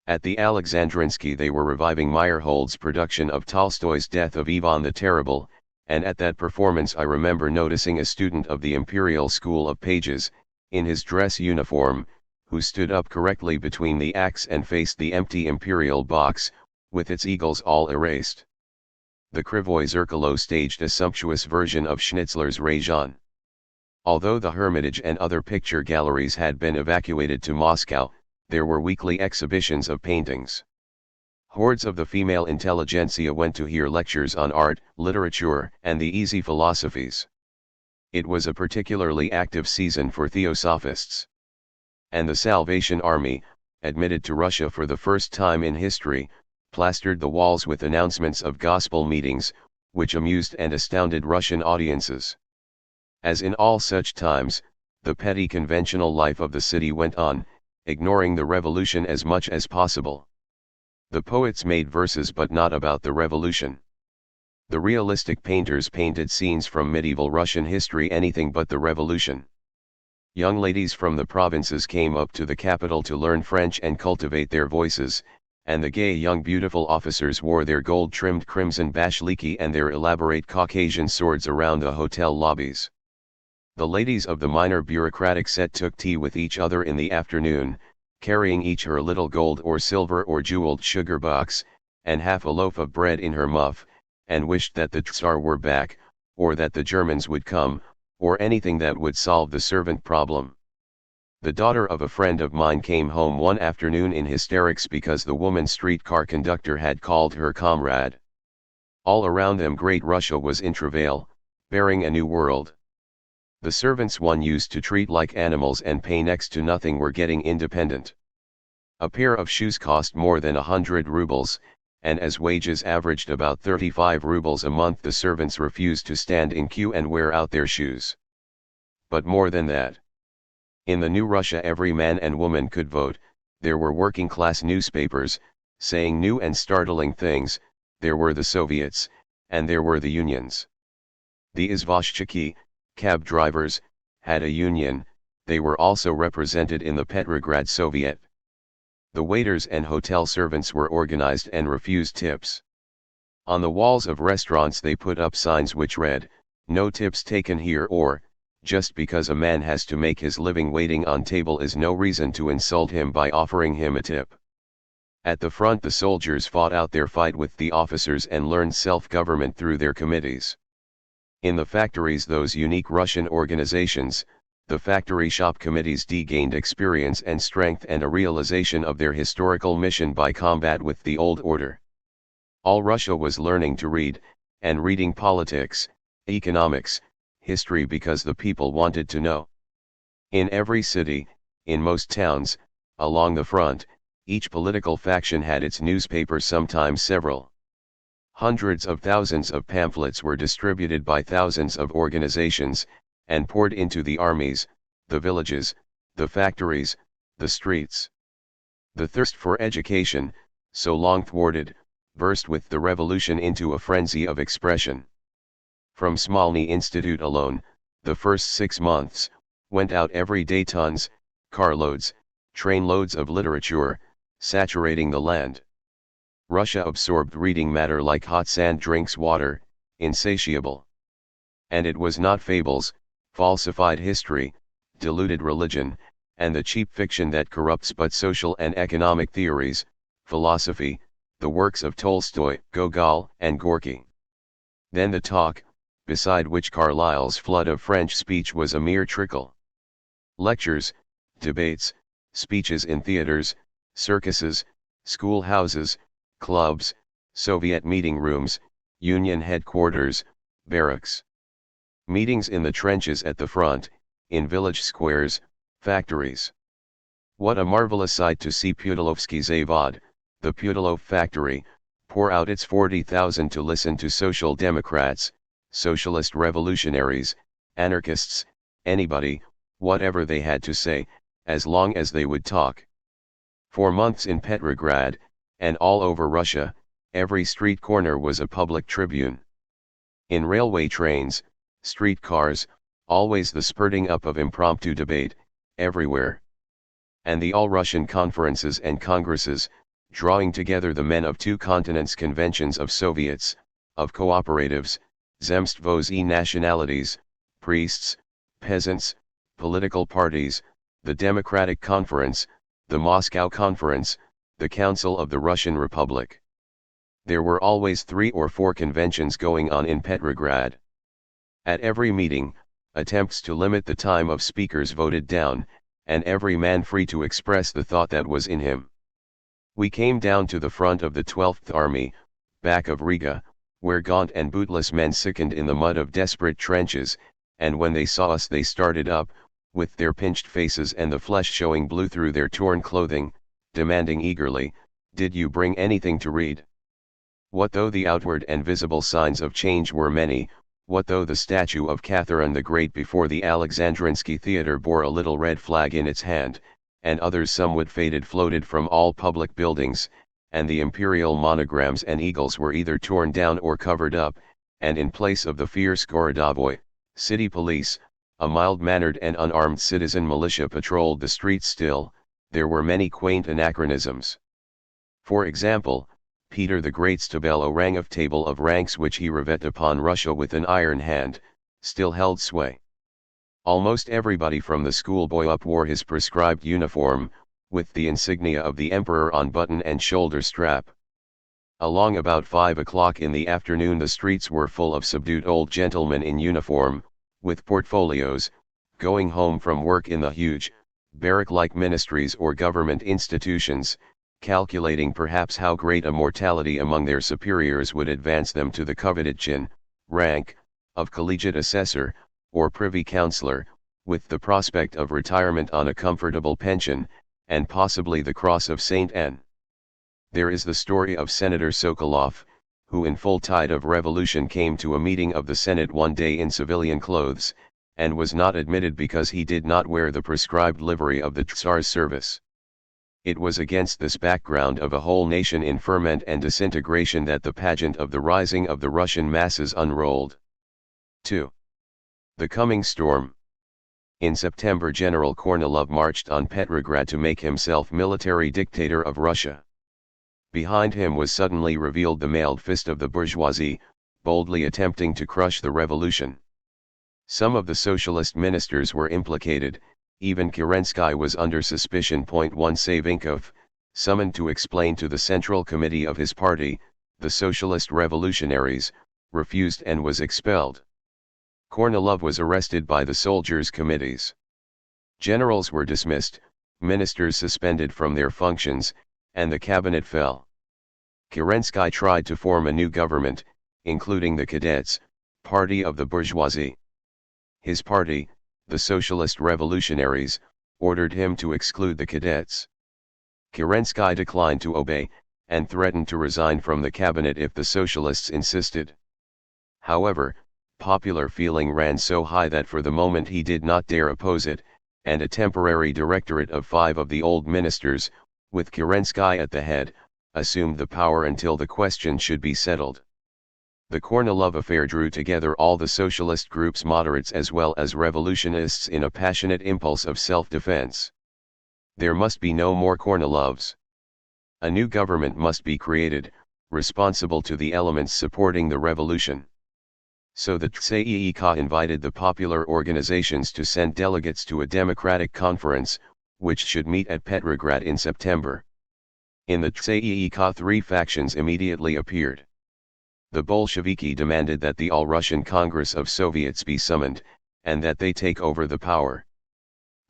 At the Alexandrinsky they were reviving Meyerhold's production of Tolstoy's Death of Ivan the Terrible, and at that performance I remember noticing a student of the Imperial School of Pages, in his dress uniform, who stood up correctly between the acts and faced the empty imperial box, with its eagles all erased. The Krivoy Zerkalo staged a sumptuous version of Schnitzler's Rajan. Although the Hermitage and other picture galleries had been evacuated to Moscow, there were weekly exhibitions of paintings. Hordes of the female intelligentsia went to hear lectures on art, literature, and the easy philosophies. It was a particularly active season for theosophists. And the Salvation Army, admitted to Russia for the first time in history, plastered the walls with announcements of gospel meetings, which amused and astounded Russian audiences. As in all such times, the petty conventional life of the city went on, ignoring the revolution as much as possible. The poets made verses but not about the revolution. The realistic painters painted scenes from medieval Russian history, anything but the revolution. Young ladies from the provinces came up to the capital to learn French and cultivate their voices, and the gay young beautiful officers wore their gold-trimmed crimson bashliki and their elaborate Caucasian swords around the hotel lobbies. The ladies of the minor bureaucratic set took tea with each other in the afternoon, carrying each her little gold or silver or jeweled sugar box, and half a loaf of bread in her muff, and wished that the Tsar were back, or that the Germans would come, or anything that would solve the servant problem. The daughter of a friend of mine came home one afternoon in hysterics because the woman streetcar conductor had called her comrade. All around them great Russia was in travail, bearing a new world. The servants one used to treat like animals and pay next to nothing were getting independent. A pair of shoes cost more than 100 rubles, and as wages averaged about 35 rubles a month the servants refused to stand in queue and wear out their shoes. But more than that. In the new Russia every man and woman could vote, there were working-class newspapers, saying new and startling things, there were the Soviets, and there were the unions. The izvoshchiki, cab drivers, had a union, they were also represented in the Petrograd Soviet. The waiters and hotel servants were organized and refused tips. On the walls of restaurants they put up signs which read, "No tips taken here," or, "Just because a man has to make his living waiting on table is no reason to insult him by offering him a tip." At the front the soldiers fought out their fight with the officers and learned self-government through their committees. In the factories, those unique Russian organizations, the factory shop committees, gained experience and strength and a realization of their historical mission by combat with the old order. All Russia was learning to read, and reading politics, economics, history because the people wanted to know. In every city, in most towns, along the front, each political faction had its newspaper, sometimes several. Hundreds of thousands of pamphlets were distributed by thousands of organizations, and poured into the armies, the villages, the factories, the streets. The thirst for education, so long thwarted, burst with the revolution into a frenzy of expression. From Smolny Institute alone, the first 6 months, went out every day tons, carloads, trainloads of literature, saturating the land. Russia absorbed reading matter like hot sand drinks water, insatiable. And it was not fables, falsified history, diluted religion, and the cheap fiction that corrupts, but social and economic theories, philosophy, the works of Tolstoy, Gogol, and Gorky. Then the talk, beside which Carlyle's flood of French speech was a mere trickle. Lectures, debates, speeches in theaters, circuses, schoolhouses, clubs, Soviet meeting rooms, Union headquarters, barracks. Meetings in the trenches at the front, in village squares, factories. What a marvelous sight to see Pudilovsky Zavod, the Pudilov factory, pour out its 40,000 to listen to Social Democrats, socialist revolutionaries, anarchists, anybody, whatever they had to say, as long as they would talk. For months in Petrograd, and all over Russia, every street corner was a public tribune. In railway trains, streetcars, always the spurting up of impromptu debate, everywhere. And the all-Russian conferences and congresses, drawing together the men of 2 continents, conventions of Soviets, of cooperatives, zemstvos nationalities, priests, peasants, political parties, the Democratic Conference, the Moscow Conference, the Council of the Russian Republic. There were always 3 or 4 conventions going on in Petrograd. At every meeting, attempts to limit the time of speakers voted down, and every man free to express the thought that was in him. We came down to the front of the 12th Army, back of Riga, where gaunt and bootless men sickened in the mud of desperate trenches, and when they saw us they started up, with their pinched faces and the flesh showing blue through their torn clothing, demanding eagerly, "Did you bring anything to read?" What though the outward and visible signs of change were many, what though the statue of Catherine the Great before the Alexandrinsky Theatre bore a little red flag in its hand, and others somewhat faded floated from all public buildings, and the imperial monograms and eagles were either torn down or covered up, and in place of the fierce Gorodovoy, city police, a mild-mannered and unarmed citizen militia patrolled the streets still, there were many quaint anachronisms. For example, Peter the Great's tableau rang of table of ranks which he revet upon Russia with an iron hand, still held sway. Almost everybody from the schoolboy up wore his prescribed uniform, with the insignia of the emperor on button and shoulder strap. Along about 5 o'clock in the afternoon the streets were full of subdued old gentlemen in uniform, with portfolios, going home from work in the huge, barrack-like ministries or government institutions, calculating perhaps how great a mortality among their superiors would advance them to the coveted rank, of collegiate assessor, or privy councillor, with the prospect of retirement on a comfortable pension, and possibly the cross of St. Anne. There is the story of Senator Sokolov, who in full tide of revolution came to a meeting of the Senate one day in civilian clothes, and was not admitted because he did not wear the prescribed livery of the Tsar's service. It was against this background of a whole nation in ferment and disintegration that the pageant of the rising of the Russian masses unrolled. 2. The coming storm. In September, General Kornilov marched on Petrograd to make himself military dictator of Russia. Behind him was suddenly revealed the mailed fist of the bourgeoisie, boldly attempting to crush the revolution. Some of the socialist ministers were implicated, even Kerensky was under suspicion. 1 Savinkov, summoned to explain to the Central Committee of his party, the Socialist Revolutionaries, refused and was expelled. Kornilov was arrested by the soldiers' committees. Generals were dismissed, ministers suspended from their functions, and the cabinet fell. Kerensky tried to form a new government, including the Cadets, party of the bourgeoisie. His party, the Socialist Revolutionaries, ordered him to exclude the Cadets. Kerensky declined to obey, and threatened to resign from the cabinet if the socialists insisted. However, popular feeling ran so high that for the moment he did not dare oppose it, and a temporary directorate of 5 of the old ministers, with Kerensky at the head, assumed the power until the question should be settled. The Kornilov affair drew together all the socialist groups, moderates as well as revolutionists, in a passionate impulse of self-defense. There must be no more Kornilovs. A new government must be created, responsible to the elements supporting the revolution. So the THIRD invited the popular organizations to send delegates to a democratic conference, which should meet at Petrograd in September. In the THIRD, 3 factions immediately appeared. The Bolsheviki demanded that the All-Russian Congress of Soviets be summoned, and that they take over the power.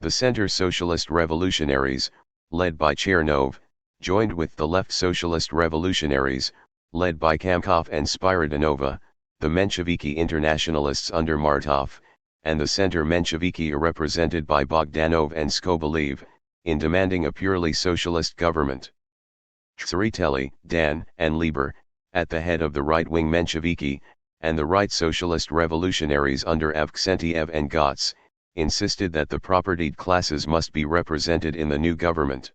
The Center Socialist Revolutionaries, led by Chernov, joined with the Left Socialist Revolutionaries, led by Kamkov and Spiridonova, the Mensheviki Internationalists under Martov, and the Center Mensheviki represented by Bogdanov and Skobelev, in demanding a purely socialist government. Tsereteli, Dan, and Lieber, at the head of the right-wing Mensheviki, and the right socialist revolutionaries under Avksentiev and Gotz, insisted that the propertied classes must be represented in the new government.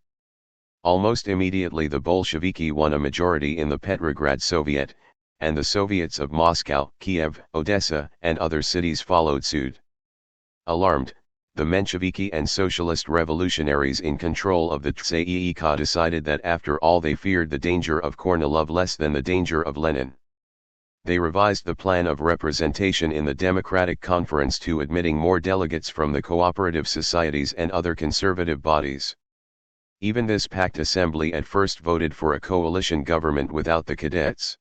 Almost immediately the Bolsheviki won a majority in the Petrograd Soviet, and the Soviets of Moscow, Kiev, Odessa, and other cities followed suit. Alarmed, the Mensheviki and socialist revolutionaries in control of the THIRD decided that after all they feared the danger of Kornilov less than the danger of Lenin. They revised the plan of representation in the Democratic Conference to admitting more delegates from the cooperative societies and other conservative bodies. Even this packed assembly at first voted for a coalition government without the Cadets.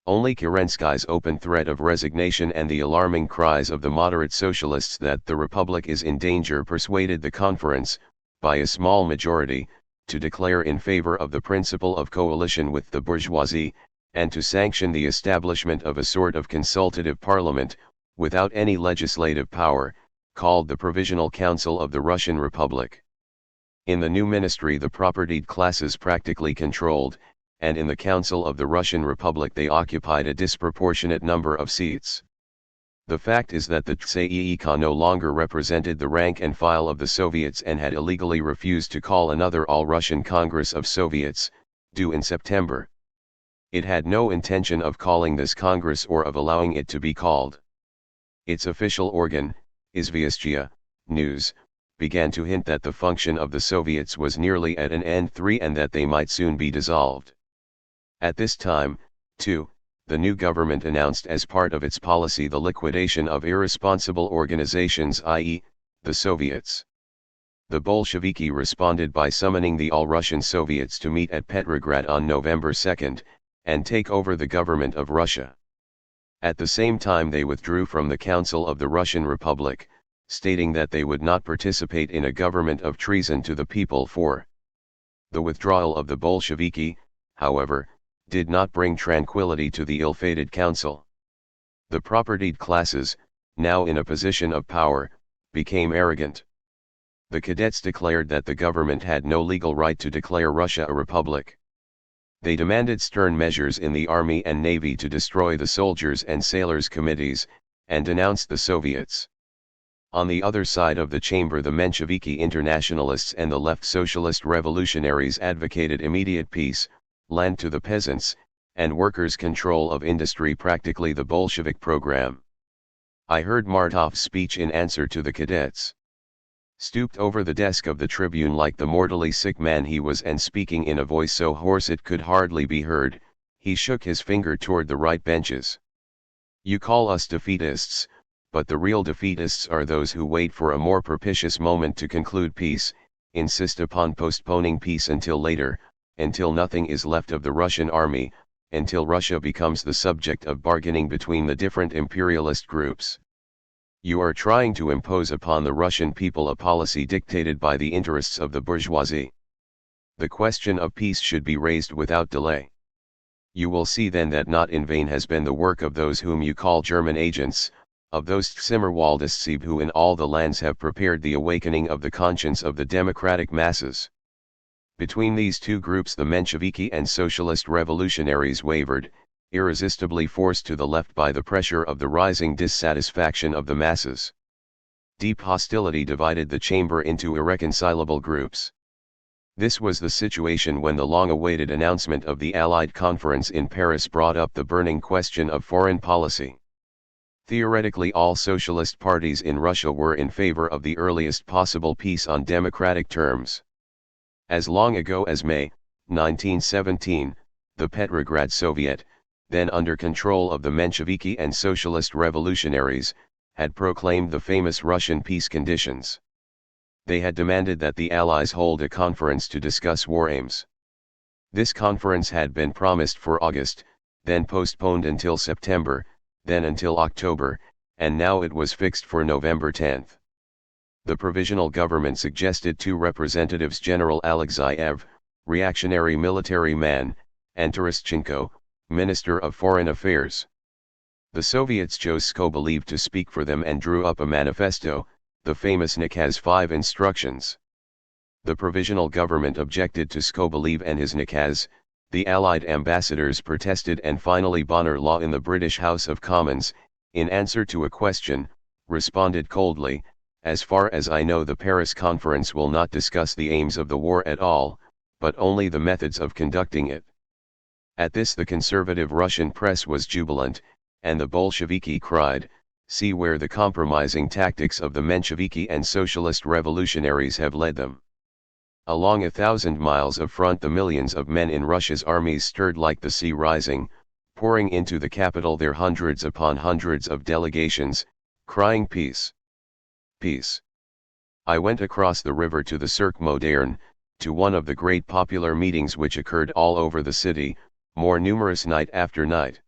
Only Kerensky's open threat of resignation and the alarming cries of the moderate socialists that the Republic is in danger persuaded the conference, by a small majority, to declare in favor of the principle of coalition with the bourgeoisie, and to sanction the establishment of a sort of consultative parliament, without any legislative power, called the Provisional Council of the Russian Republic. In the new ministry the propertied classes practically controlled, and in the Council of the Russian Republic they occupied a disproportionate number of seats. The fact is that the THIRD no longer represented the rank and file of the Soviets and had illegally refused to call another All-Russian Congress of Soviets, due in September. It had no intention of calling this Congress or of allowing it to be called. Its official organ, Izvestia, News, began to hint that the function of the Soviets was nearly at an end and that they might soon be dissolved. At this time, too, the new government announced as part of its policy the liquidation of irresponsible organizations, i.e., the Soviets. The Bolsheviki responded by summoning the All-Russian Soviets to meet at Petrograd on November 2, and take over the government of Russia. At the same time they withdrew from the Council of the Russian Republic, stating that they would not participate in a government of treason to the people. The withdrawal of the Bolsheviki, however, did not bring tranquility to the ill-fated council. The propertied classes, now in a position of power, became arrogant. The Cadets declared that the government had no legal right to declare Russia a republic. They demanded stern measures in the army and navy to destroy the soldiers and sailors' committees, and denounced the Soviets. On the other side of the chamber the Mensheviki internationalists and the left socialist revolutionaries advocated immediate peace, land to the peasants, and workers' control of industry, practically the Bolshevik program. I heard Martov's speech in answer to the cadets. Stooped over the desk of the Tribune like the mortally sick man he was, and speaking in a voice so hoarse it could hardly be heard, he shook his finger toward the right benches. You call us defeatists, but the real defeatists are those who wait for a more propitious moment to conclude peace, insist upon postponing peace until later, until nothing is left of the Russian army, until Russia becomes the subject of bargaining between the different imperialist groups. You are trying to impose upon the Russian people a policy dictated by the interests of the bourgeoisie. The question of peace should be raised without delay. You will see then that not in vain has been the work of those whom you call German agents, of those Zimmerwaldists who in all the lands have prepared the awakening of the conscience of the democratic masses. Between these two groups the Mensheviki and socialist revolutionaries wavered, irresistibly forced to the left by the pressure of the rising dissatisfaction of the masses. Deep hostility divided the chamber into irreconcilable groups. This was the situation when the long-awaited announcement of the Allied Conference in Paris brought up the burning question of foreign policy. Theoretically, all socialist parties in Russia were in favor of the earliest possible peace on democratic terms. As long ago as May 1917, the Petrograd Soviet, then under control of the Mensheviki and socialist revolutionaries, had proclaimed the famous Russian peace conditions. They had demanded that the Allies hold a conference to discuss war aims. This conference had been promised for August, then postponed until September, then until October, and now it was fixed for November 10. The provisional government suggested two representatives, General Alexeyev, reactionary military man, and Terestchenko, Minister of Foreign Affairs. The Soviets chose Skobeliev to speak for them and drew up a manifesto, the famous Nakaz 5 instructions. The provisional government objected to Skobeliev and his Nakaz, the Allied ambassadors protested, and finally Bonner Law in the British House of Commons, in answer to a question, responded coldly, "As far as I know the Paris Conference will not discuss the aims of the war at all, but only the methods of conducting it." At this the conservative Russian press was jubilant, and the Bolsheviki cried, "See where the compromising tactics of the Mensheviki and socialist revolutionaries have led them." Along 1,000 miles of front the millions of men in Russia's armies stirred like the sea rising, pouring into the capital their hundreds upon hundreds of delegations, crying peace. Peace. I went across the river to the Cirque Moderne, to one of the great popular meetings which occurred all over the city, more numerous night after night.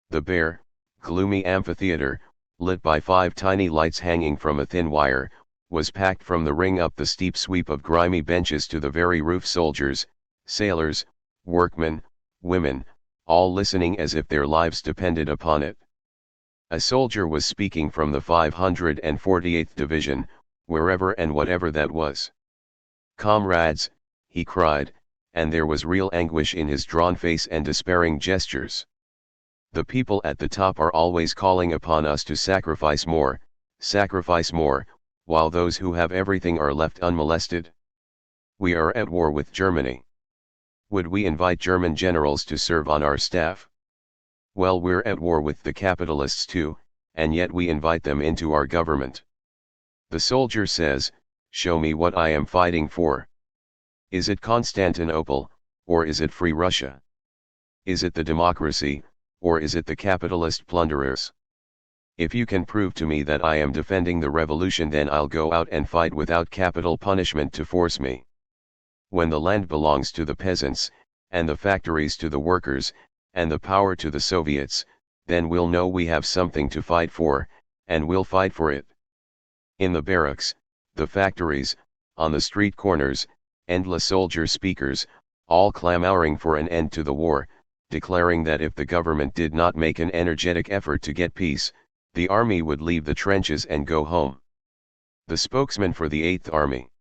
The bare, gloomy amphitheater, lit by 5 tiny lights hanging from a thin wire, was packed from the ring up the steep sweep of grimy benches to the very roof, soldiers, sailors, workmen, women, all listening as if their lives depended upon it. A soldier was speaking from the 548th Division, wherever and whatever that was. "Comrades," he cried, and there was real anguish in his drawn face and despairing gestures. "The people at the top are always calling upon us to sacrifice more, while those who have everything are left unmolested. We are at war with Germany. Would we invite German generals to serve on our staff? Well, we're at war with the capitalists too, and yet we invite them into our government. The soldier says, 'Show me what I am fighting for. Is it Constantinople, or is it free Russia? Is it the democracy, or is it the capitalist plunderers? If you can prove to me that I am defending the revolution, then I'll go out and fight without capital punishment to force me. When the land belongs to the peasants, and the factories to the workers, and the power to the Soviets, then we'll know we have something to fight for, and we'll fight for it.' In the barracks, the factories, on the street corners, endless soldier speakers, all clamoring for an end to the war, declaring that if the government did not make an energetic effort to get peace, the army would leave the trenches and go home. The spokesman for the 8th Army: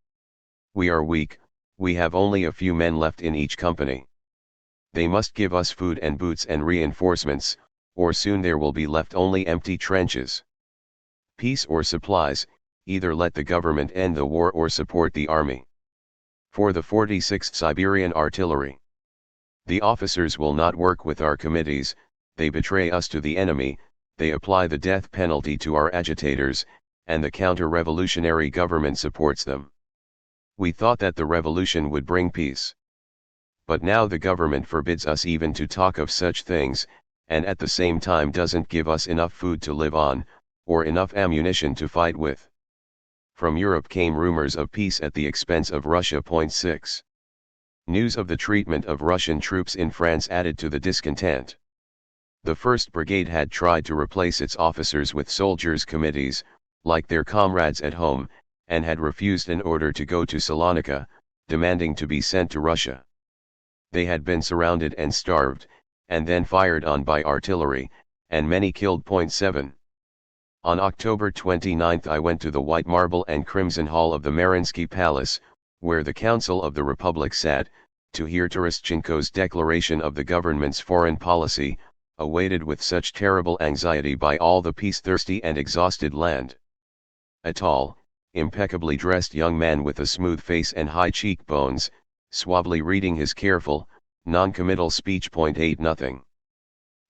"We are weak, we have only a few men left in each company. They must give us food and boots and reinforcements, or soon there will be left only empty trenches. Peace or supplies, either let the government end the war or support the army. For the 46th Siberian Artillery. The officers will not work with our committees, they betray us to the enemy, they apply the death penalty to our agitators, and the counter-revolutionary government supports them. We thought that the revolution would bring peace. But now the government forbids us even to talk of such things, and at the same time doesn't give us enough food to live on, or enough ammunition to fight with. From Europe came rumors of peace at the expense of Russia. 6. News of the treatment of Russian troops in France added to the discontent. The 1st Brigade had tried to replace its officers with soldiers' committees, like their comrades at home, and had refused an order to go to Salonika, demanding to be sent to Russia. They had been surrounded and starved, and then fired on by artillery, and many killed. 7. On October 29 I went to the White Marble and Crimson Hall of the Mariinsky Palace, where the Council of the Republic sat, to hear Terestchenko's declaration of the government's foreign policy, awaited with such terrible anxiety by all the peace-thirsty and exhausted land. A tall, impeccably dressed young man with a smooth face and high cheekbones, suavely reading his careful, non-committal speech. 8 Nothing.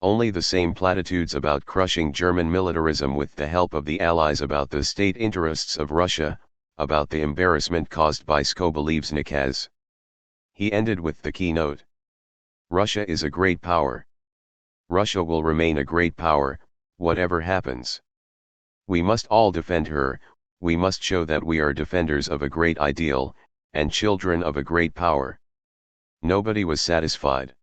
Only the same platitudes about crushing German militarism with the help of the Allies, about the state interests of Russia, about the embarrassment caused by Skobeliev's nakaz. He ended with the keynote. Russia is a great power. Russia will remain a great power, whatever happens. We must all defend her, we must show that we are defenders of a great ideal, and children of a great power. Nobody was satisfied.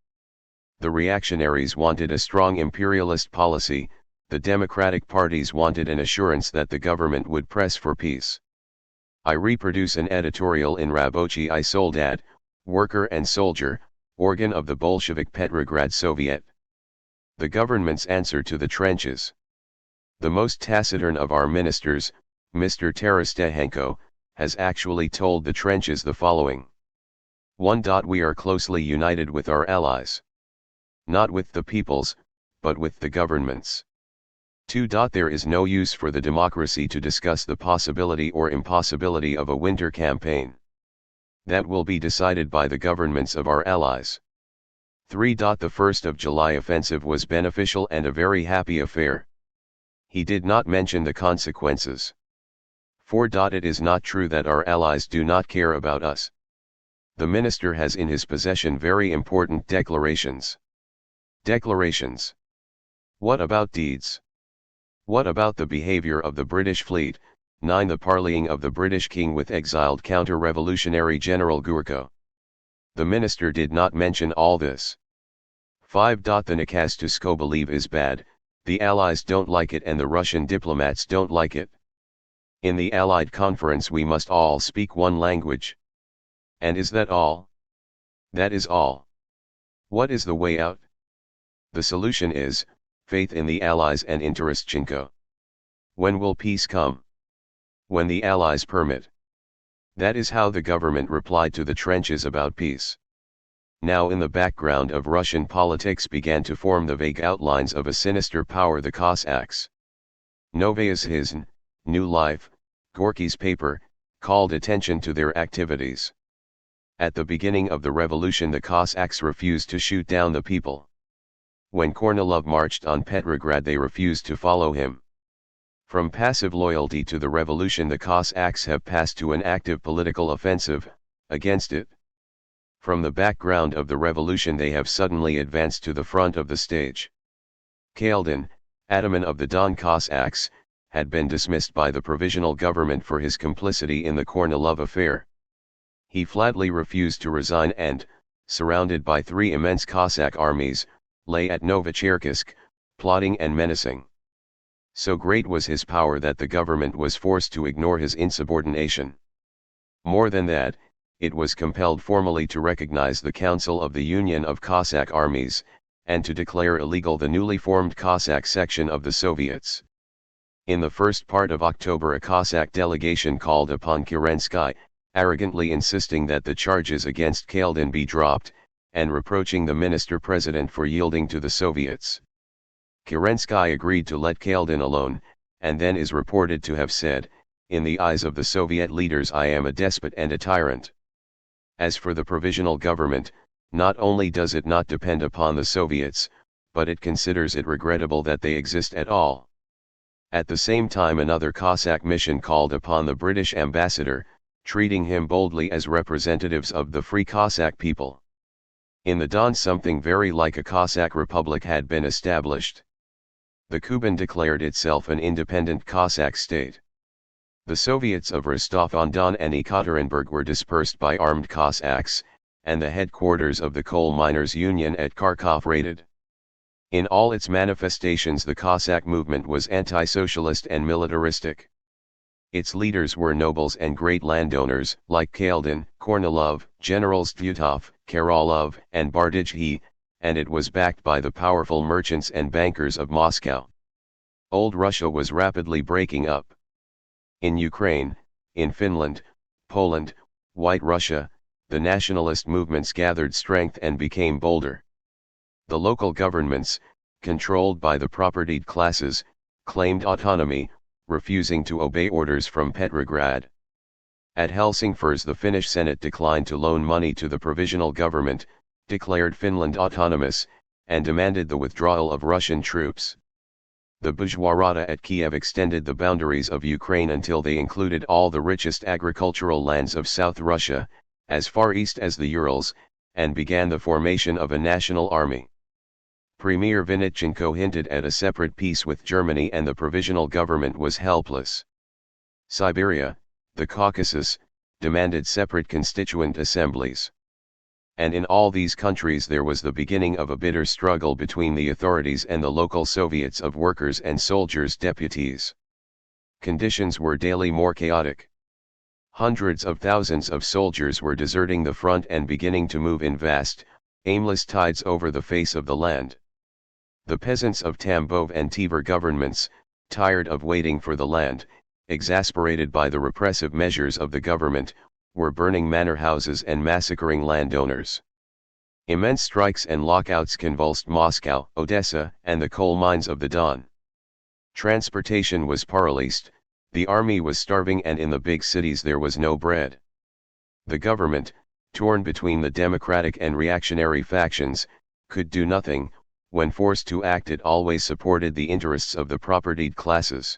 The reactionaries wanted a strong imperialist policy, the democratic parties wanted an assurance that the government would press for peace. I reproduce an editorial in Rabochi I Soldat, Worker and Soldier, organ of the Bolshevik Petrograd Soviet. The government's answer to the trenches. The most taciturn of our ministers, Mr. Terestchenko, has actually told the trenches the following. 1. We are closely united with our allies. Not with the peoples, but with the governments. 2. There is no use for the democracy to discuss the possibility or impossibility of a winter campaign. That will be decided by the governments of our allies. 3. The 1st of July offensive was beneficial and a very happy affair. He did not mention the consequences. 4. It is not true that our allies do not care about us. The minister has in his possession very important declarations. Declarations. What about deeds? What about the behavior of the British fleet? 9. The parleying of the British king with exiled counter-revolutionary General Gurko. The minister did not mention all this. 5. The nakaz to Skobeliev is bad, the Allies don't like it and the Russian diplomats don't like it. In the Allied conference we must all speak one language. And is that all? That is all. What is the way out? The solution is, faith in the Allies and in Terestchenko. When will peace come? When the Allies permit. That is how the government replied to the trenches about peace. Now in the background of Russian politics began to form the vague outlines of a sinister power, the Cossacks. Novaya Zhizn, New Life, Gorky's paper, called attention to their activities. At the beginning of the revolution the Cossacks refused to shoot down the people. When Kornilov marched on Petrograd they refused to follow him. From passive loyalty to the revolution the Cossacks have passed to an active political offensive, against it. From the background of the revolution they have suddenly advanced to the front of the stage. Kaldin, ataman of the Don Cossacks, had been dismissed by the provisional government for his complicity in the Kornilov affair. He flatly refused to resign and, surrounded by 3 immense Cossack armies, lay at Novocherkassk, plotting and menacing. So great was his power that the government was forced to ignore his insubordination. More than that, it was compelled formally to recognize the Council of the Union of Cossack Armies, and to declare illegal the newly formed Cossack section of the Soviets. In the first part of October a Cossack delegation called upon Kerensky, arrogantly insisting that the charges against Kaldin be dropped, and reproaching the minister-president for yielding to the Soviets. Kerensky agreed to let Kaldin alone, and then is reported to have said, "In the eyes of the Soviet leaders I am a despot and a tyrant." As for the provisional government, not only does it not depend upon the Soviets, but it considers it regrettable that they exist at all. At the same time another Cossack mission called upon the British ambassador, treating him boldly as representatives of the Free Cossack people. In the Don something very like a Cossack republic had been established. The Kuban declared itself an independent Cossack state. The Soviets of Rostov-on-Don and Ekaterinburg were dispersed by armed Cossacks, and the headquarters of the Coal Miners' Union at Kharkov raided. In all its manifestations the Cossack movement was anti-socialist and militaristic. Its leaders were nobles and great landowners like Kaldin, Kornilov, Generals Tyutov, Karolov, and Bardizhny, and it was backed by the powerful merchants and bankers of Moscow. Old Russia was rapidly breaking up. In Ukraine, in Finland, Poland, White Russia, the nationalist movements gathered strength and became bolder. The local governments, controlled by the propertied classes, claimed autonomy, refusing to obey orders from Petrograd. At Helsingfors the Finnish Senate declined to loan money to the provisional government, declared Finland autonomous, and demanded the withdrawal of Russian troops. The bourgeois Rada at Kiev extended the boundaries of Ukraine until they included all the richest agricultural lands of South Russia, as far east as the Urals, and began the formation of a national army. Premier Vinitchenko hinted at a separate peace with Germany and the provisional government was helpless. Siberia, the Caucasus, demanded separate constituent assemblies. And in all these countries there was the beginning of a bitter struggle between the authorities and the local Soviets of workers' and soldiers' deputies. Conditions were daily more chaotic. Hundreds of thousands of soldiers were deserting the front and beginning to move in vast, aimless tides over the face of the land. The peasants of Tambov and Tver governments, tired of waiting for the land, exasperated by the repressive measures of the government, were burning manor houses and massacring landowners. Immense strikes and lockouts convulsed Moscow, Odessa, and the coal mines of the Don. Transportation was paralyzed, the army was starving, and in the big cities there was no bread. The government, torn between the democratic and reactionary factions, could do nothing. When forced to act it always supported the interests of the propertied classes.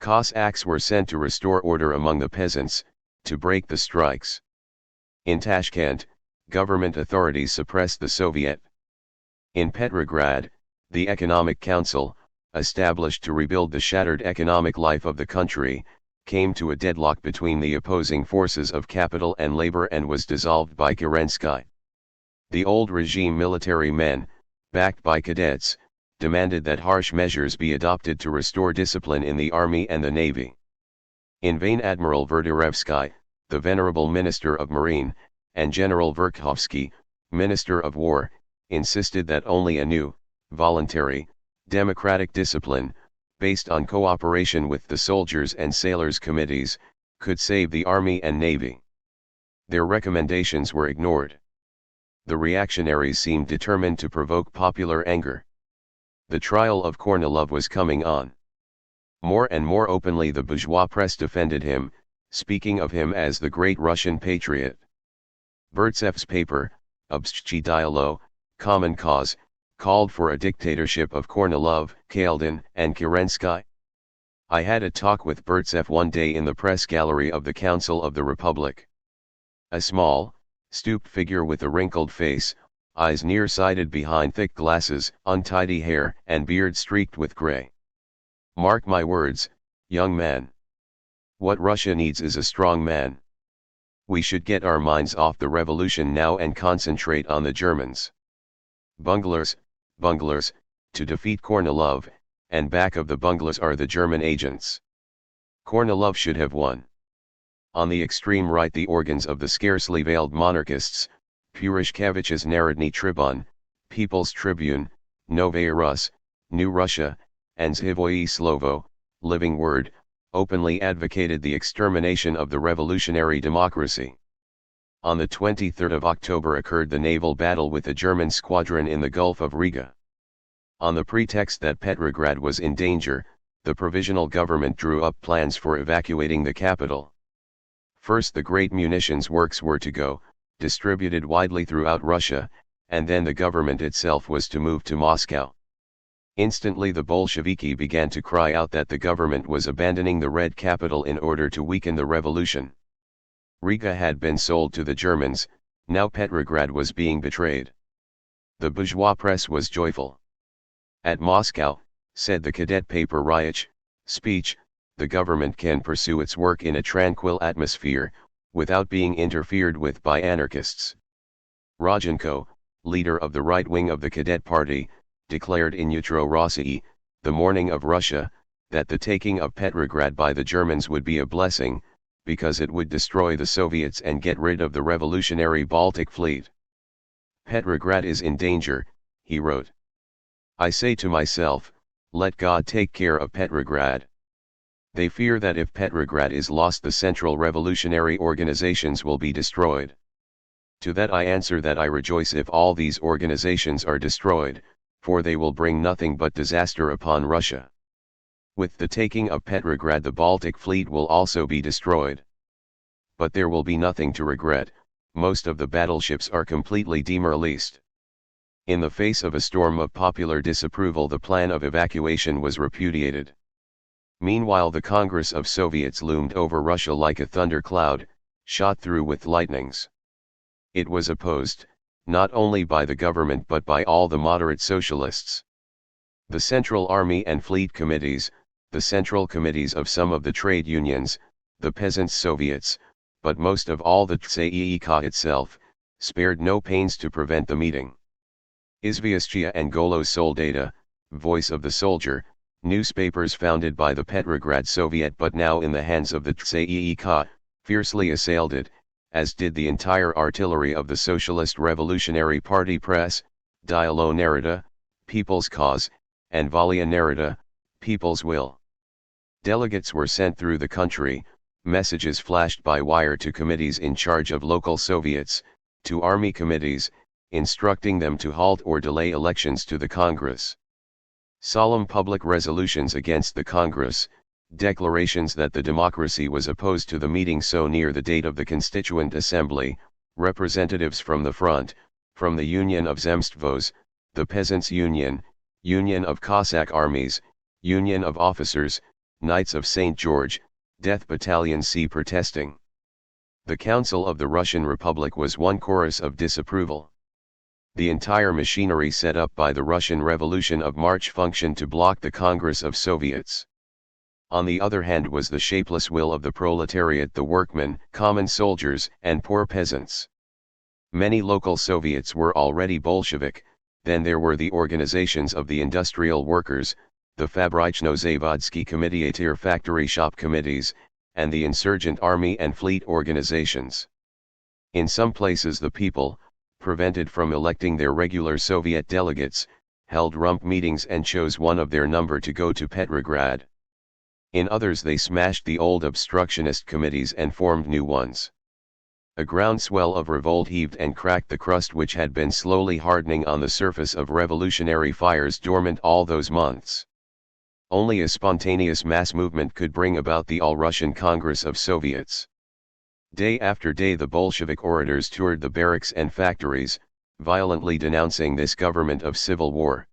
Cossacks were sent to restore order among the peasants, to break the strikes. In Tashkent, government authorities suppressed the Soviet. In Petrograd, the Economic Council, established to rebuild the shattered economic life of the country, came to a deadlock between the opposing forces of capital and labor and was dissolved by Kerensky. The old regime military men, backed by cadets, demanded that harsh measures be adopted to restore discipline in the army and the navy. In vain Admiral Verderevsky, the venerable Minister of Marine, and General Verkhovsky, Minister of War, insisted that only a new, voluntary, democratic discipline, based on cooperation with the soldiers and sailors' committees, could save the army and navy. Their recommendations were ignored. The reactionaries seemed determined to provoke popular anger. The trial of Kornilov was coming on. More and more openly the bourgeois press defended him, speaking of him as the great Russian patriot. Burtsev's paper, Obstchi Dialo, Common Cause, called for a dictatorship of Kornilov, Kaldin, and Kerensky. I had a talk with Burtsev one day in the press gallery of the Council of the Republic. A small, stooped figure with a wrinkled face, eyes nearsighted behind thick glasses, untidy hair and beard streaked with gray. Mark my words, young man. What Russia needs is a strong man. We should get our minds off the revolution now and concentrate on the Germans. Bunglers, to defeat Kornilov, and back of the bunglers are the German agents. Kornilov should have won. On the extreme right the organs of the scarcely veiled monarchists, Purishkevich's Narodny Tribun, People's Tribune, Novaya Rus, New Russia, and Zhivoye Slovo, Living Word, openly advocated the extermination of the revolutionary democracy. On the 23rd of October occurred the naval battle with a German squadron in the Gulf of Riga. On the pretext that Petrograd was in danger, the provisional government drew up plans for evacuating the capital. First the great munitions works were to go, distributed widely throughout Russia, and then the government itself was to move to Moscow. Instantly the Bolsheviki began to cry out that the government was abandoning the Red capital in order to weaken the revolution. Riga had been sold to the Germans, now Petrograd was being betrayed. The bourgeois press was joyful. At Moscow, said the cadet paper Ryach, speech, the government can pursue its work in a tranquil atmosphere, without being interfered with by anarchists. Rodchenko, leader of the right wing of the cadet party, declared in Utro Rossii, the morning of Russia, that the taking of Petrograd by the Germans would be a blessing, because it would destroy the Soviets and get rid of the revolutionary Baltic fleet. Petrograd is in danger, he wrote. I say to myself, let God take care of Petrograd. They fear that if Petrograd is lost, the central revolutionary organizations will be destroyed. To that I answer that I rejoice if all these organizations are destroyed, for they will bring nothing but disaster upon Russia. With the taking of Petrograd, the Baltic fleet will also be destroyed. But there will be nothing to regret, most of the battleships are completely demoralized. In the face of a storm of popular disapproval, the plan of evacuation was repudiated. Meanwhile, the Congress of Soviets loomed over Russia like a thundercloud, shot through with lightnings. It was opposed, not only by the government but by all the moderate socialists. The Central Army and Fleet Committees, the Central Committees of some of the trade unions, the Peasants' Soviets, but most of all the TSEIK itself, spared no pains to prevent the meeting. Izvyestia and Golos Soldata, Voice of the Soldier, newspapers founded by the Petrograd Soviet but now in the hands of the TSEIK, fiercely assailed it, as did the entire artillery of the Socialist Revolutionary Party press, Dialo Narita, People's Cause, and Volia Narita, People's Will. Delegates were sent through the country, messages flashed by wire to committees in charge of local Soviets, to army committees, instructing them to halt or delay elections to the Congress. Solemn public resolutions against the Congress, declarations that the democracy was opposed to the meeting so near the date of the Constituent Assembly, representatives from the Front, from the Union of Zemstvos, the Peasants' Union, Union of Cossack Armies, Union of Officers, Knights of St. George, Death Battalion C protesting. The Council of the Russian Republic was one chorus of disapproval. The entire machinery set up by the Russian Revolution of March functioned to block the Congress of Soviets. On the other hand was the shapeless will of the proletariat, the workmen, common soldiers, and poor peasants. Many local Soviets were already Bolshevik, then there were the organizations of the industrial workers, the Fabrichno-Zavodsky Komiteatir factory shop committees, and the insurgent army and fleet organizations. In some places the people, prevented from electing their regular Soviet delegates, held rump meetings and chose one of their number to go to Petrograd. In others they smashed the old obstructionist committees and formed new ones. A groundswell of revolt heaved and cracked the crust which had been slowly hardening on the surface of revolutionary fires dormant all those months. Only a spontaneous mass movement could bring about the All-Russian Congress of Soviets. Day after day the Bolshevik orators toured the barracks and factories, violently denouncing this government of civil war.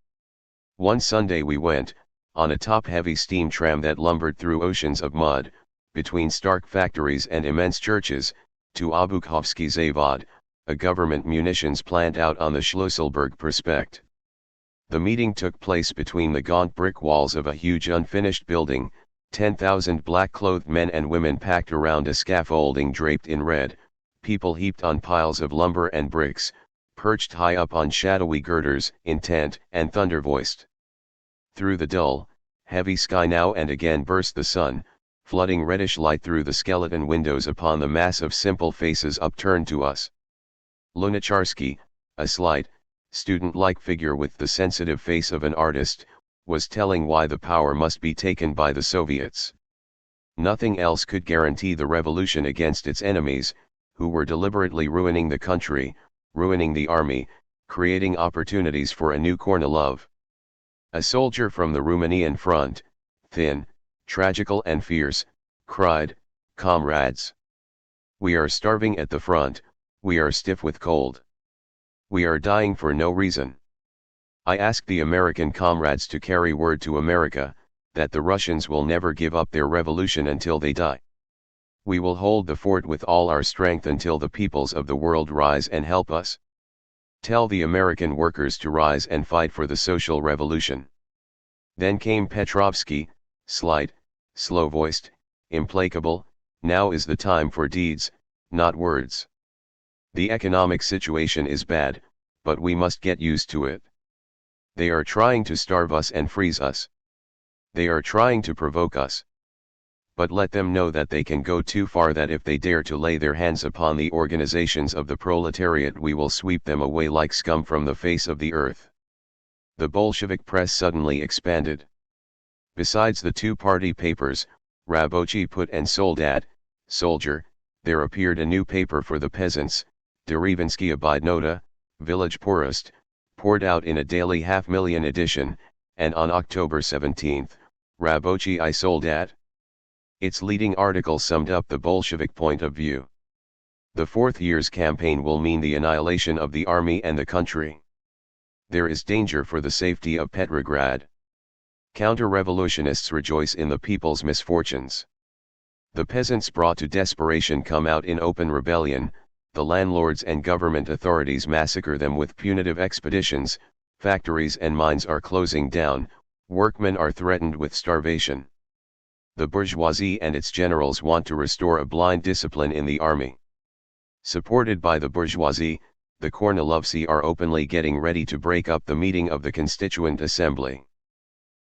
One Sunday we went, on a top-heavy steam tram that lumbered through oceans of mud, between stark factories and immense churches, to Obukhovsky Zavod, a government munitions plant out on the Schlüsselburg Prospect. The meeting took place between the gaunt brick walls of a huge unfinished building, 10,000 black-clothed men and women packed around a scaffolding draped in red, people heaped on piles of lumber and bricks, perched high up on shadowy girders, intent and thunder-voiced. Through the dull, heavy sky now and again burst the sun, flooding reddish light through the skeleton windows upon the mass of simple faces upturned to us. Lunacharsky, a slight, student-like figure with the sensitive face of an artist, was telling why the power must be taken by the Soviets. Nothing else could guarantee the revolution against its enemies, who were deliberately ruining the country, ruining the army, creating opportunities for a new Kornilov. A soldier from the Romanian front, thin, tragical and fierce, cried, "Comrades! We are starving at the front, we are stiff with cold. We are dying for no reason. I ask the American comrades to carry word to America, that the Russians will never give up their revolution until they die. We will hold the fort with all our strength until the peoples of the world rise and help us. Tell the American workers to rise and fight for the social revolution. Then came Petrovsky, slight, slow-voiced, implacable. Now is the time for deeds, not words. The economic situation is bad, but we must get used to it. They are trying to starve us and freeze us. They are trying to provoke us. But let them know that they can go too far, that if they dare to lay their hands upon the organizations of the proletariat, we will sweep them away like scum from the face of the earth. The Bolshevik press suddenly expanded. Besides the two-party papers, Rabotchi Put and Soldat, Soldier, there appeared a new paper for the peasants, Derevensky Obydnota, Village Poorest, poured out in a daily 500,000 edition, and on October 17, Rabotchi I Soldat. Its leading article summed up the Bolshevik point of view. The fourth year's campaign will mean the annihilation of the army and the country. There is danger for the safety of Petrograd. Counter-revolutionists rejoice in the people's misfortunes. The peasants brought to desperation come out in open rebellion, the landlords and government authorities massacre them with punitive expeditions, factories and mines are closing down, workmen are threatened with starvation. The bourgeoisie and its generals want to restore a blind discipline in the army. Supported by the bourgeoisie, the Kornilovцы are openly getting ready to break up the meeting of the Constituent Assembly.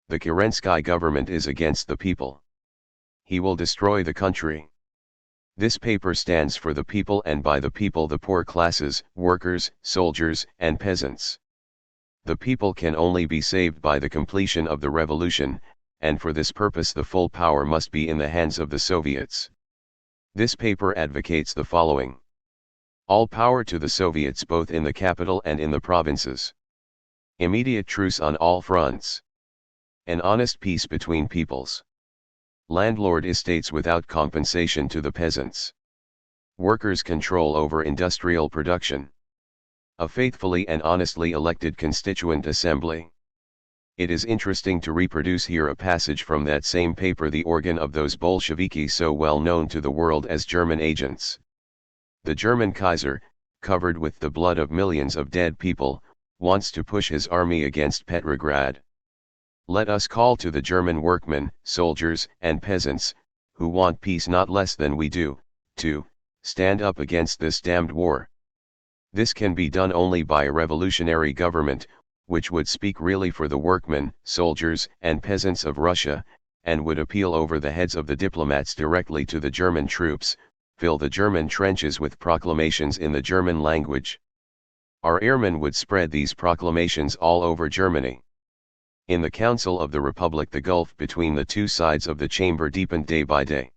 The Kerensky government is against the people. He will destroy the country. This paper stands for the people, and by the people the poor classes, workers, soldiers, and peasants. The people can only be saved by the completion of the revolution, and for this purpose the full power must be in the hands of the Soviets. This paper advocates the following: all power to the Soviets both in the capital and in the provinces. Immediate truce on all fronts. An honest peace between peoples. Landlord estates without compensation to the peasants. Workers' control over industrial production. A faithfully and honestly elected Constituent Assembly. It is interesting to reproduce here a passage from that same paper, the organ of those Bolsheviki so well known to the world as German agents. The German Kaiser, covered with the blood of millions of dead people, wants to push his army against Petrograd. Let us call to the German workmen, soldiers, and peasants, who want peace not less than we do, to stand up against this damned war. This can be done only by a revolutionary government, which would speak really for the workmen, soldiers, and peasants of Russia, and would appeal over the heads of the diplomats directly to the German troops, fill the German trenches with proclamations in the German language. Our airmen would spread these proclamations all over Germany. In the Council of the Republic the gulf between the two sides of the chamber deepened day by day.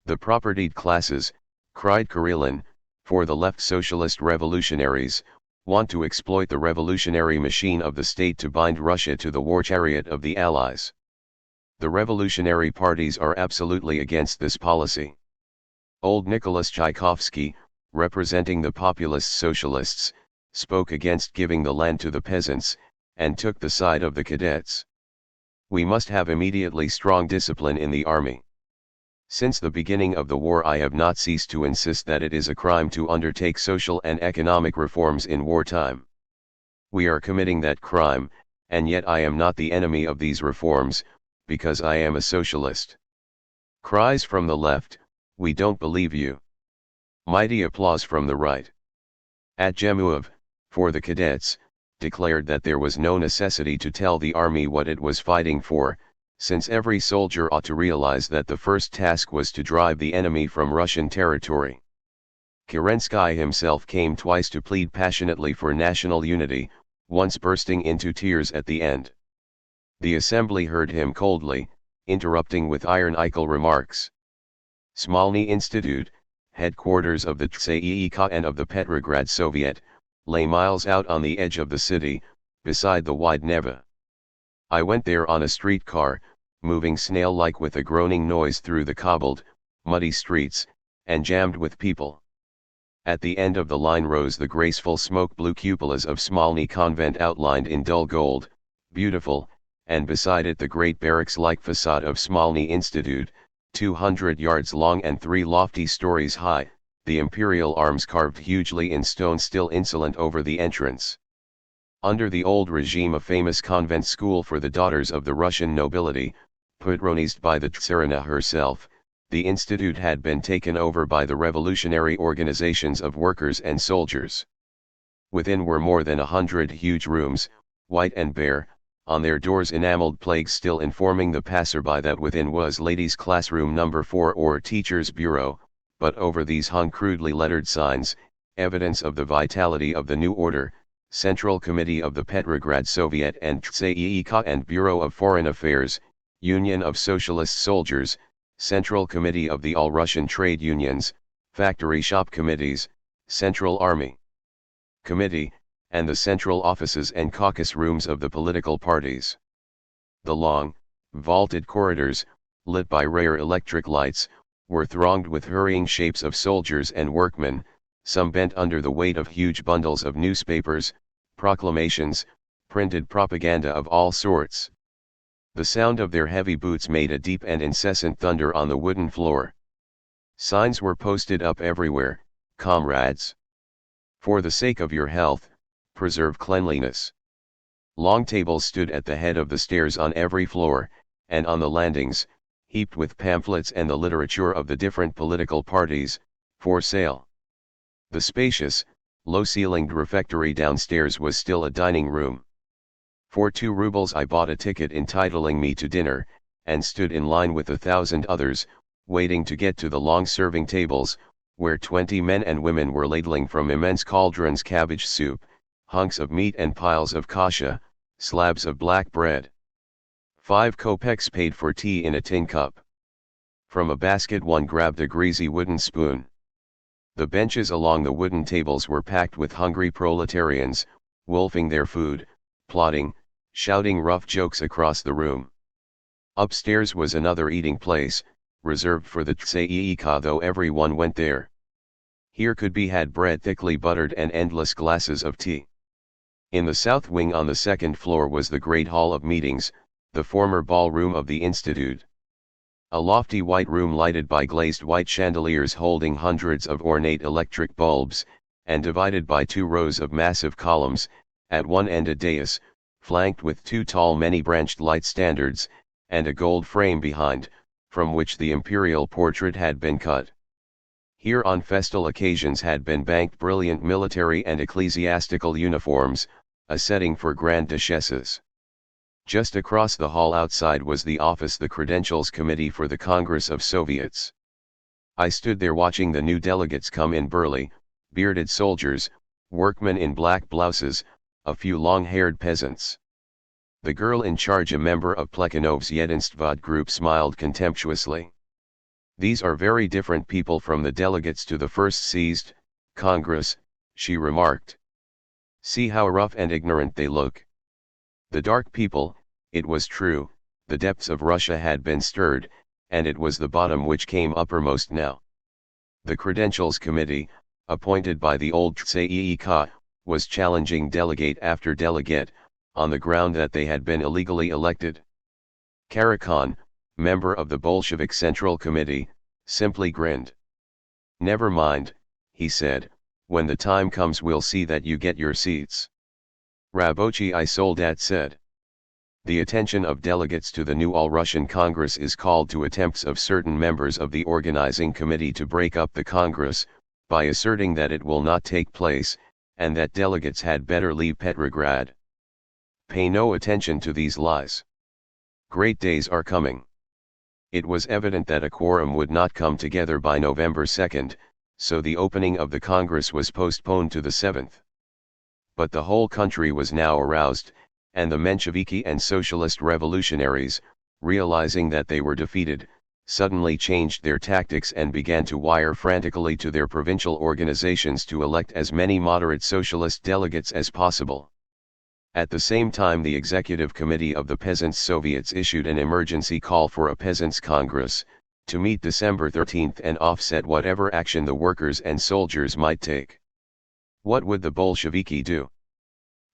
The propertied classes, cried Karelin, for the left socialist revolutionaries, want to exploit the revolutionary machine of the state to bind Russia to the war chariot of the Allies. The revolutionary parties are absolutely against this policy. Old Nicholas Tchaikovsky, representing the populist socialists, spoke against giving the land to the peasants, and took the side of the cadets. We must have immediately strong discipline in the army. Since the beginning of the war I have not ceased to insist that it is a crime to undertake social and economic reforms in wartime. We are committing that crime, and yet I am not the enemy of these reforms, because I am a socialist. Cries from the left, we don't believe you. Mighty applause from the right. Atgemuov, for the cadets, declared that there was no necessity to tell the army what it was fighting for, since every soldier ought to realize that the first task was to drive the enemy from Russian territory. Kerensky himself came twice to plead passionately for national unity, once bursting into tears at the end. The assembly heard him coldly, interrupting with ironical remarks. Smolny Institute, headquarters of the TSEIK and of the Petrograd Soviet, lay miles out on the edge of the city, beside the wide Neva. I went there on a streetcar, moving snail-like with a groaning noise through the cobbled, muddy streets, and jammed with people. At the end of the line rose the graceful smoke-blue cupolas of Smolny Convent outlined in dull gold, beautiful, and beside it the great barracks-like facade of Smolny Institute, 200 yards long and 3 lofty stories high, the imperial arms carved hugely in stone still insolent over the entrance. Under the old regime a famous convent school for the daughters of the Russian nobility, patronized by the Tsarina herself, the institute had been taken over by the revolutionary organizations of workers and soldiers. Within were more than 100 huge rooms, white and bare, on their doors enameled plaques still informing the passerby that within was ladies' classroom number 4 or teacher's bureau, but over these hung crudely lettered signs, evidence of the vitality of the new order, Central Committee of the Petrograd Soviet and TSEIK and Bureau of Foreign Affairs, Union of Socialist Soldiers, Central Committee of the All-Russian Trade Unions, Factory Shop Committees, Central Army Committee, and the central offices and caucus rooms of the political parties. The long, vaulted corridors, lit by rare electric lights, were thronged with hurrying shapes of soldiers and workmen, some bent under the weight of huge bundles of newspapers, proclamations, printed propaganda of all sorts. The sound of their heavy boots made a deep and incessant thunder on the wooden floor. Signs were posted up everywhere, comrades. For the sake of your health, preserve cleanliness. Long tables stood at the head of the stairs on every floor, and on the landings, heaped with pamphlets and the literature of the different political parties, for sale. The spacious, low-ceilinged refectory downstairs was still a dining room. For 2 rubles I bought a ticket entitling me to dinner, and stood in line with 1,000 others, waiting to get to the long serving tables, where 20 men and women were ladling from immense cauldrons cabbage soup, hunks of meat and piles of kasha, slabs of black bread. 5 kopecks paid for tea in a tin cup. From a basket one grabbed a greasy wooden spoon. The benches along the wooden tables were packed with hungry proletarians, wolfing their food, plotting, shouting rough jokes across the room. Upstairs was another eating place, reserved for the TSEIK, though everyone went there. Here could be had bread thickly buttered and endless glasses of tea. In the south wing on the 2nd floor was the great hall of meetings, the former ballroom of the institute. A lofty white room lighted by glazed white chandeliers holding hundreds of ornate electric bulbs, and divided by 2 rows of massive columns, at one end a dais, flanked with 2 tall many-branched light standards, and a gold frame behind, from which the imperial portrait had been cut. Here on festal occasions had been banked brilliant military and ecclesiastical uniforms, a setting for grand duchesses. Just across the hall outside was the office, the Credentials Committee for the Congress of Soviets. I stood there watching the new delegates come in, burly, bearded soldiers, workmen in black blouses, a few long-haired peasants. The girl in charge, a member of Plekhanov's Yedinstvod group, smiled contemptuously. "These are very different people from the delegates to the first seized Congress," she remarked. "See how rough and ignorant they look." The dark people, it was true, the depths of Russia had been stirred, and it was the bottom which came uppermost now. The Credentials Committee, appointed by the old TSEIK, was challenging delegate after delegate, on the ground that they had been illegally elected. Karakhan, member of the Bolshevik Central Committee, simply grinned. "Never mind," he said, "when the time comes we'll see that you get your seats." Rabochi Soldat said. The attention of delegates to the new All-Russian Congress is called to attempts of certain members of the organizing committee to break up the Congress, by asserting that it will not take place, and that delegates had better leave Petrograd. Pay no attention to these lies. Great days are coming. It was evident that a quorum would not come together by November 2nd, so the opening of the Congress was postponed to the 7th. But the whole country was now aroused, and the Mensheviki and socialist revolutionaries, realizing that they were defeated, suddenly changed their tactics and began to wire frantically to their provincial organizations to elect as many moderate socialist delegates as possible. At the same time, the Executive Committee of the Peasants' Soviets issued an emergency call for a Peasants' Congress, to meet December 13th and offset whatever action the workers and soldiers might take. What would the Bolsheviki do?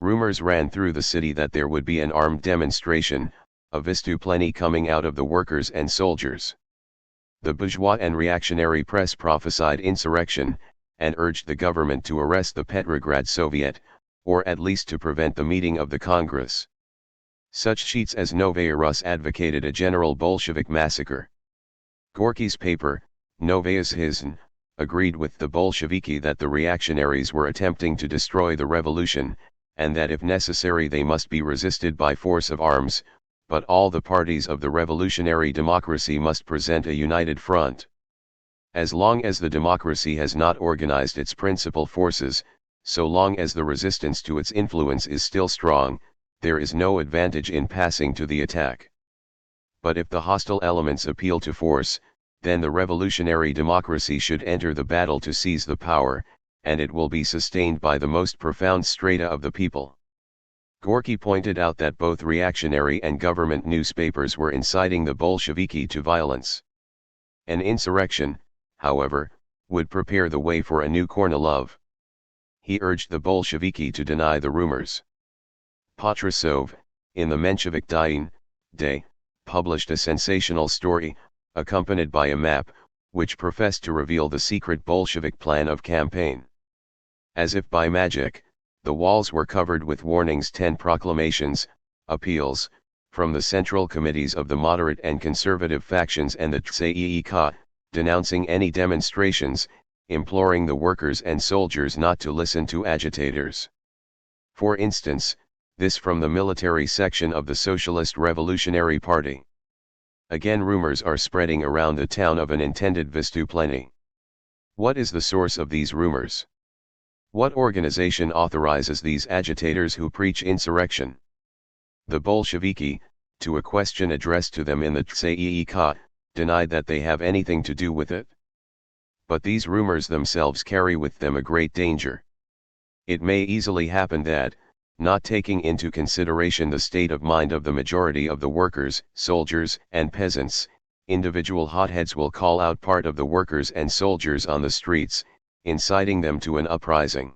Rumors ran through the city that there would be an armed demonstration, a vystuplennie coming out of the workers and soldiers. The bourgeois and reactionary press prophesied insurrection, and urged the government to arrest the Petrograd Soviet, or at least to prevent the meeting of the Congress. Such sheets as Novaya Rus advocated a general Bolshevik massacre. Gorky's paper, Novaya Zhizn, agreed with the Bolsheviki that the reactionaries were attempting to destroy the revolution, and that if necessary they must be resisted by force of arms, but all the parties of the revolutionary democracy must present a united front. As long as the democracy has not organized its principal forces, so long as the resistance to its influence is still strong, there is no advantage in passing to the attack. But if the hostile elements appeal to force, then the revolutionary democracy should enter the battle to seize the power, and it will be sustained by the most profound strata of the people. Gorky pointed out that both reactionary and government newspapers were inciting the Bolsheviki to violence. An insurrection, however, would prepare the way for a new Kornilov. He urged the Bolsheviki to deny the rumors. Patrasov, in the Menshevik Day, published a sensational story, accompanied by a map, which professed to reveal the secret Bolshevik plan of campaign. As if by magic, the walls were covered with warnings, 10 proclamations, appeals, from the central committees of the moderate and conservative factions and the TSEIK, denouncing any demonstrations, imploring the workers and soldiers not to listen to agitators. For instance, this from the military section of the Socialist Revolutionary Party. Again, rumors are spreading around the town of an intended vystuplennie. What is the source of these rumors? What organization authorizes these agitators who preach insurrection? The Bolsheviki, to a question addressed to them in the TSEIK, denied that they have anything to do with it. But these rumors themselves carry with them a great danger. It may easily happen that, not taking into consideration the state of mind of the majority of the workers, soldiers, and peasants, individual hotheads will call out part of the workers and soldiers on the streets, inciting them to an uprising.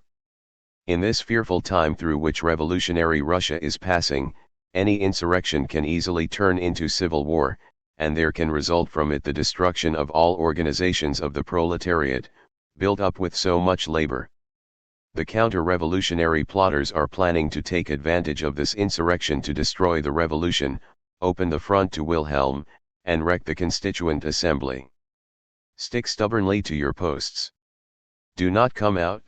In this fearful time through which revolutionary Russia is passing, any insurrection can easily turn into civil war, and there can result from it the destruction of all organizations of the proletariat, built up with so much labor. The counter-revolutionary plotters are planning to take advantage of this insurrection to destroy the revolution, open the front to Wilhelm, and wreck the Constituent Assembly. Stick stubbornly to your posts. Do not come out.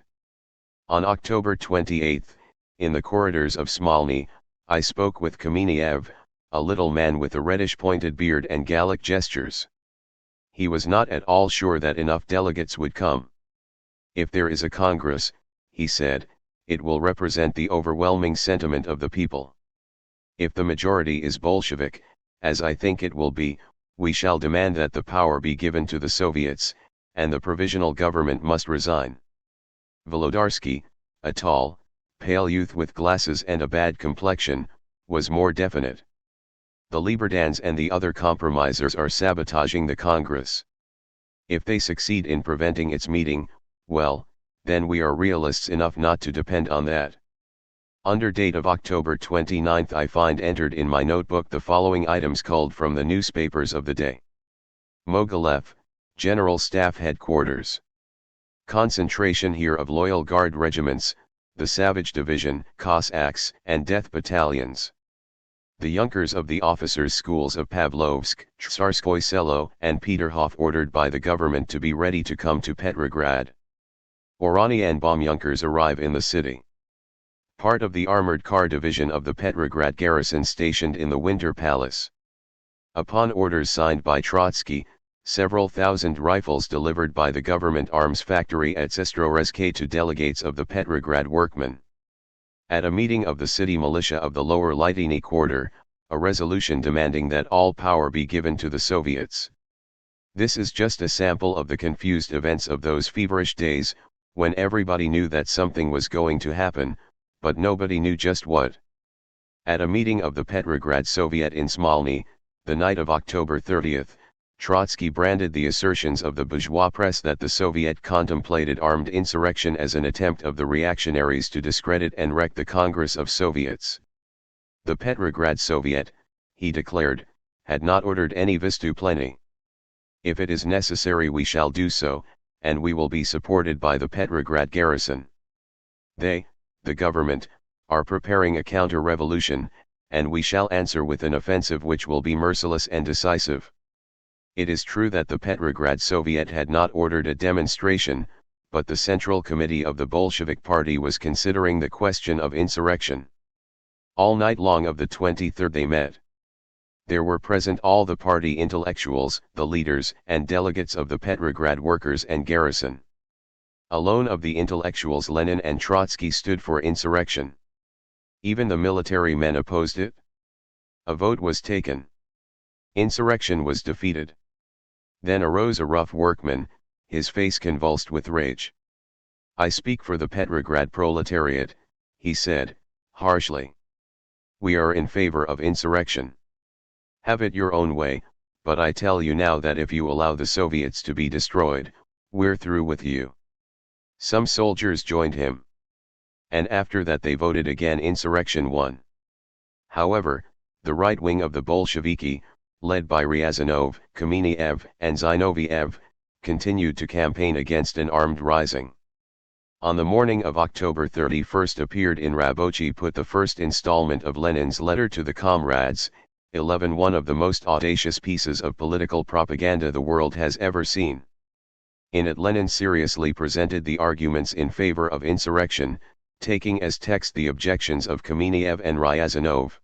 On October 28, in the corridors of Smolny, I spoke with Kameniev, a little man with a reddish pointed beard and Gallic gestures. He was not at all sure that enough delegates would come. If there is a Congress, he said, it will represent the overwhelming sentiment of the people. If the majority is Bolshevik, as I think it will be, we shall demand that the power be given to the Soviets, and the provisional government must resign. Volodarsky, a tall, pale youth with glasses and a bad complexion, was more definite. The Libertans and the other compromisers are sabotaging the Congress. If they succeed in preventing its meeting, well, then we are realists enough not to depend on that. Under date of October 29 I find entered in my notebook the following items culled from the newspapers of the day. Mogilev, General Staff Headquarters. Concentration here of Loyal Guard regiments, the Savage Division, Cossacks, and Death Battalions. The Junkers of the officers' schools of Pavlovsk, Tsarskoye Selo, and Peterhof ordered by the government to be ready to come to Petrograd. Orani and bomb Junkers arrive in the city. Part of the armored car division of the Petrograd garrison stationed in the Winter Palace. Upon orders signed by Trotsky, several thousand rifles delivered by the government arms factory at Sestrorezhke to delegates of the Petrograd workmen. At a meeting of the city militia of the Lower Liteyny Quarter, a resolution demanding that all power be given to the Soviets. This is just a sample of the confused events of those feverish days, when everybody knew that something was going to happen, but nobody knew just what. At a meeting of the Petrograd Soviet in Smolny, the night of October 30, Trotsky branded the assertions of the bourgeois press that the Soviet contemplated armed insurrection as an attempt of the reactionaries to discredit and wreck the Congress of Soviets. The Petrograd Soviet, he declared, had not ordered any vystuplennie. If it is necessary we shall do so, and we will be supported by the Petrograd garrison. They, the government, are preparing a counter-revolution, and we shall answer with an offensive which will be merciless and decisive. It is true that the Petrograd Soviet had not ordered a demonstration, but the Central Committee of the Bolshevik Party was considering the question of insurrection. All night long of the 23rd they met. There were present all the party intellectuals, the leaders and delegates of the Petrograd workers and garrison. Alone of the intellectuals Lenin and Trotsky stood for insurrection. Even the military men opposed it. A vote was taken. Insurrection was defeated. Then arose a rough workman, his face convulsed with rage. "I speak for the Petrograd proletariat," he said, harshly. "We are in favor of insurrection. Have it your own way, but I tell you now that if you allow the Soviets to be destroyed, we're through with you." Some soldiers joined him. And after that they voted again. Insurrection won. However, the right wing of the Bolsheviki, led by Ryazanov, Kamenev, and Zinoviev, continued to campaign against an armed rising. On the morning of October 31 appeared in Rabochi Put the first installment of Lenin's letter to the comrades, 11, one of the most audacious pieces of political propaganda the world has ever seen. In it Lenin seriously presented the arguments in favor of insurrection, taking as text the objections of Kamenev and Ryazanov.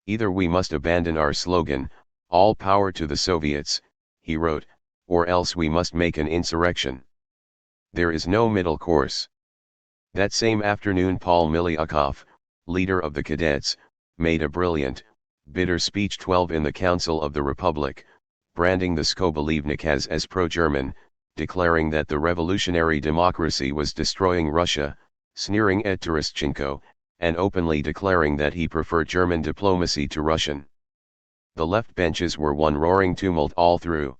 "Either we must abandon our slogan, 'All power to the Soviets,'" he wrote, "or else we must make an insurrection. There is no middle course." That same afternoon Paul Miliukov, leader of the cadets, made a brilliant, bitter speech 12 in the Council of the Republic, branding the Skobelivnik as pro-German, declaring that the revolutionary democracy was destroying Russia, sneering at Terestchenko, and openly declaring that he preferred German diplomacy to Russian. The left benches were one roaring tumult all through.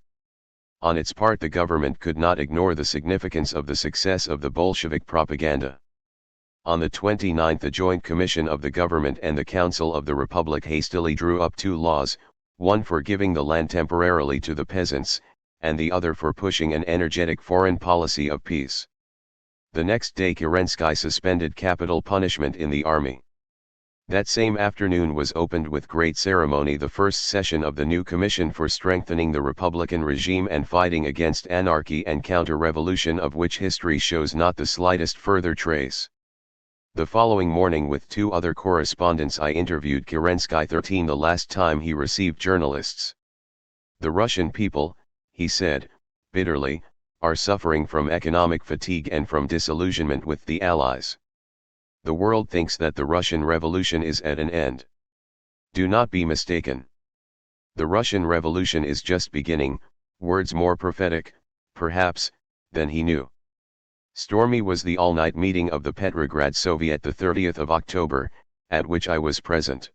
On its part the government could not ignore the significance of the success of the Bolshevik propaganda. On the 29th a joint commission of the government and the Council of the Republic hastily drew up two laws, one for giving the land temporarily to the peasants, and the other for pushing an energetic foreign policy of peace. The next day Kerensky suspended capital punishment in the army. That same afternoon was opened with great ceremony the first session of the new Commission for Strengthening the Republican Regime and Fighting Against Anarchy and Counter-Revolution, of which history shows not the slightest further trace. The following morning with two other correspondents I interviewed Kerensky 13 the last time he received journalists. "The Russian people," he said, bitterly, "are suffering from economic fatigue and from disillusionment with the Allies. The world thinks that the Russian Revolution is at an end. Do not be mistaken. The Russian Revolution is just beginning," words more prophetic, perhaps, than he knew. Stormy was the all-night meeting of the Petrograd Soviet the 30th of October, at which I was present.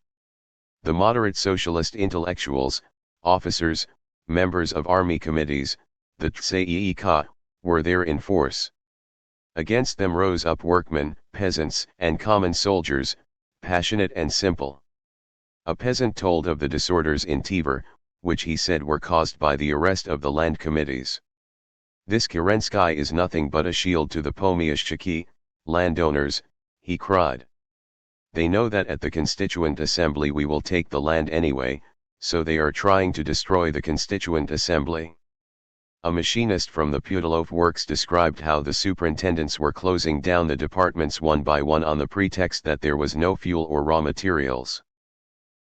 The moderate socialist intellectuals, officers, members of army committees, the TSEIK, were there in force. Against them rose up workmen, peasants, and common soldiers, passionate and simple. A peasant told of the disorders in Tver, which he said were caused by the arrest of the land committees. "This Kerensky is nothing but a shield to the pomieshchiki, landowners," he cried. "They know that at the Constituent Assembly we will take the land anyway, so they are trying to destroy the Constituent Assembly." A machinist from the Putilov works described how the superintendents were closing down the departments one by one on the pretext that there was no fuel or raw materials.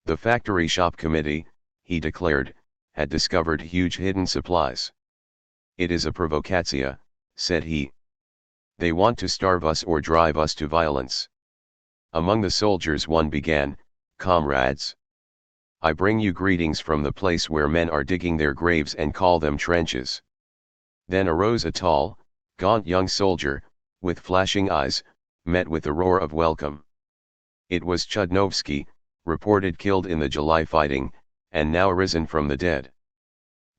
The factory shop committee, he declared, had discovered huge hidden supplies. "It is a provocatia," said he. "They want to starve us or drive us to violence." Among the soldiers one began, "Comrades, I bring you greetings from the place where men are digging their graves and call them trenches." Then arose a tall, gaunt young soldier, with flashing eyes, met with a roar of welcome. It was Chudnovsky, reported killed in the July fighting, and now arisen from the dead.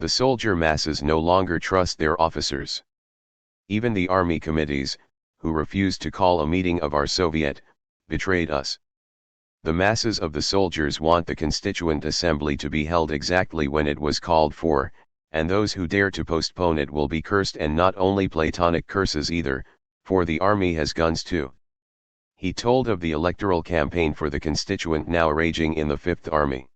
The soldier masses no longer trust their officers. Even the army committees, who refused to call a meeting of our Soviet, betrayed us. The masses of the soldiers want the Constituent Assembly to be held exactly when it was called for, and those who dare to postpone it will be cursed, and not only Platonic curses either, for the army has guns too. He told of the electoral campaign for the Constituent now raging in the Fifth Army.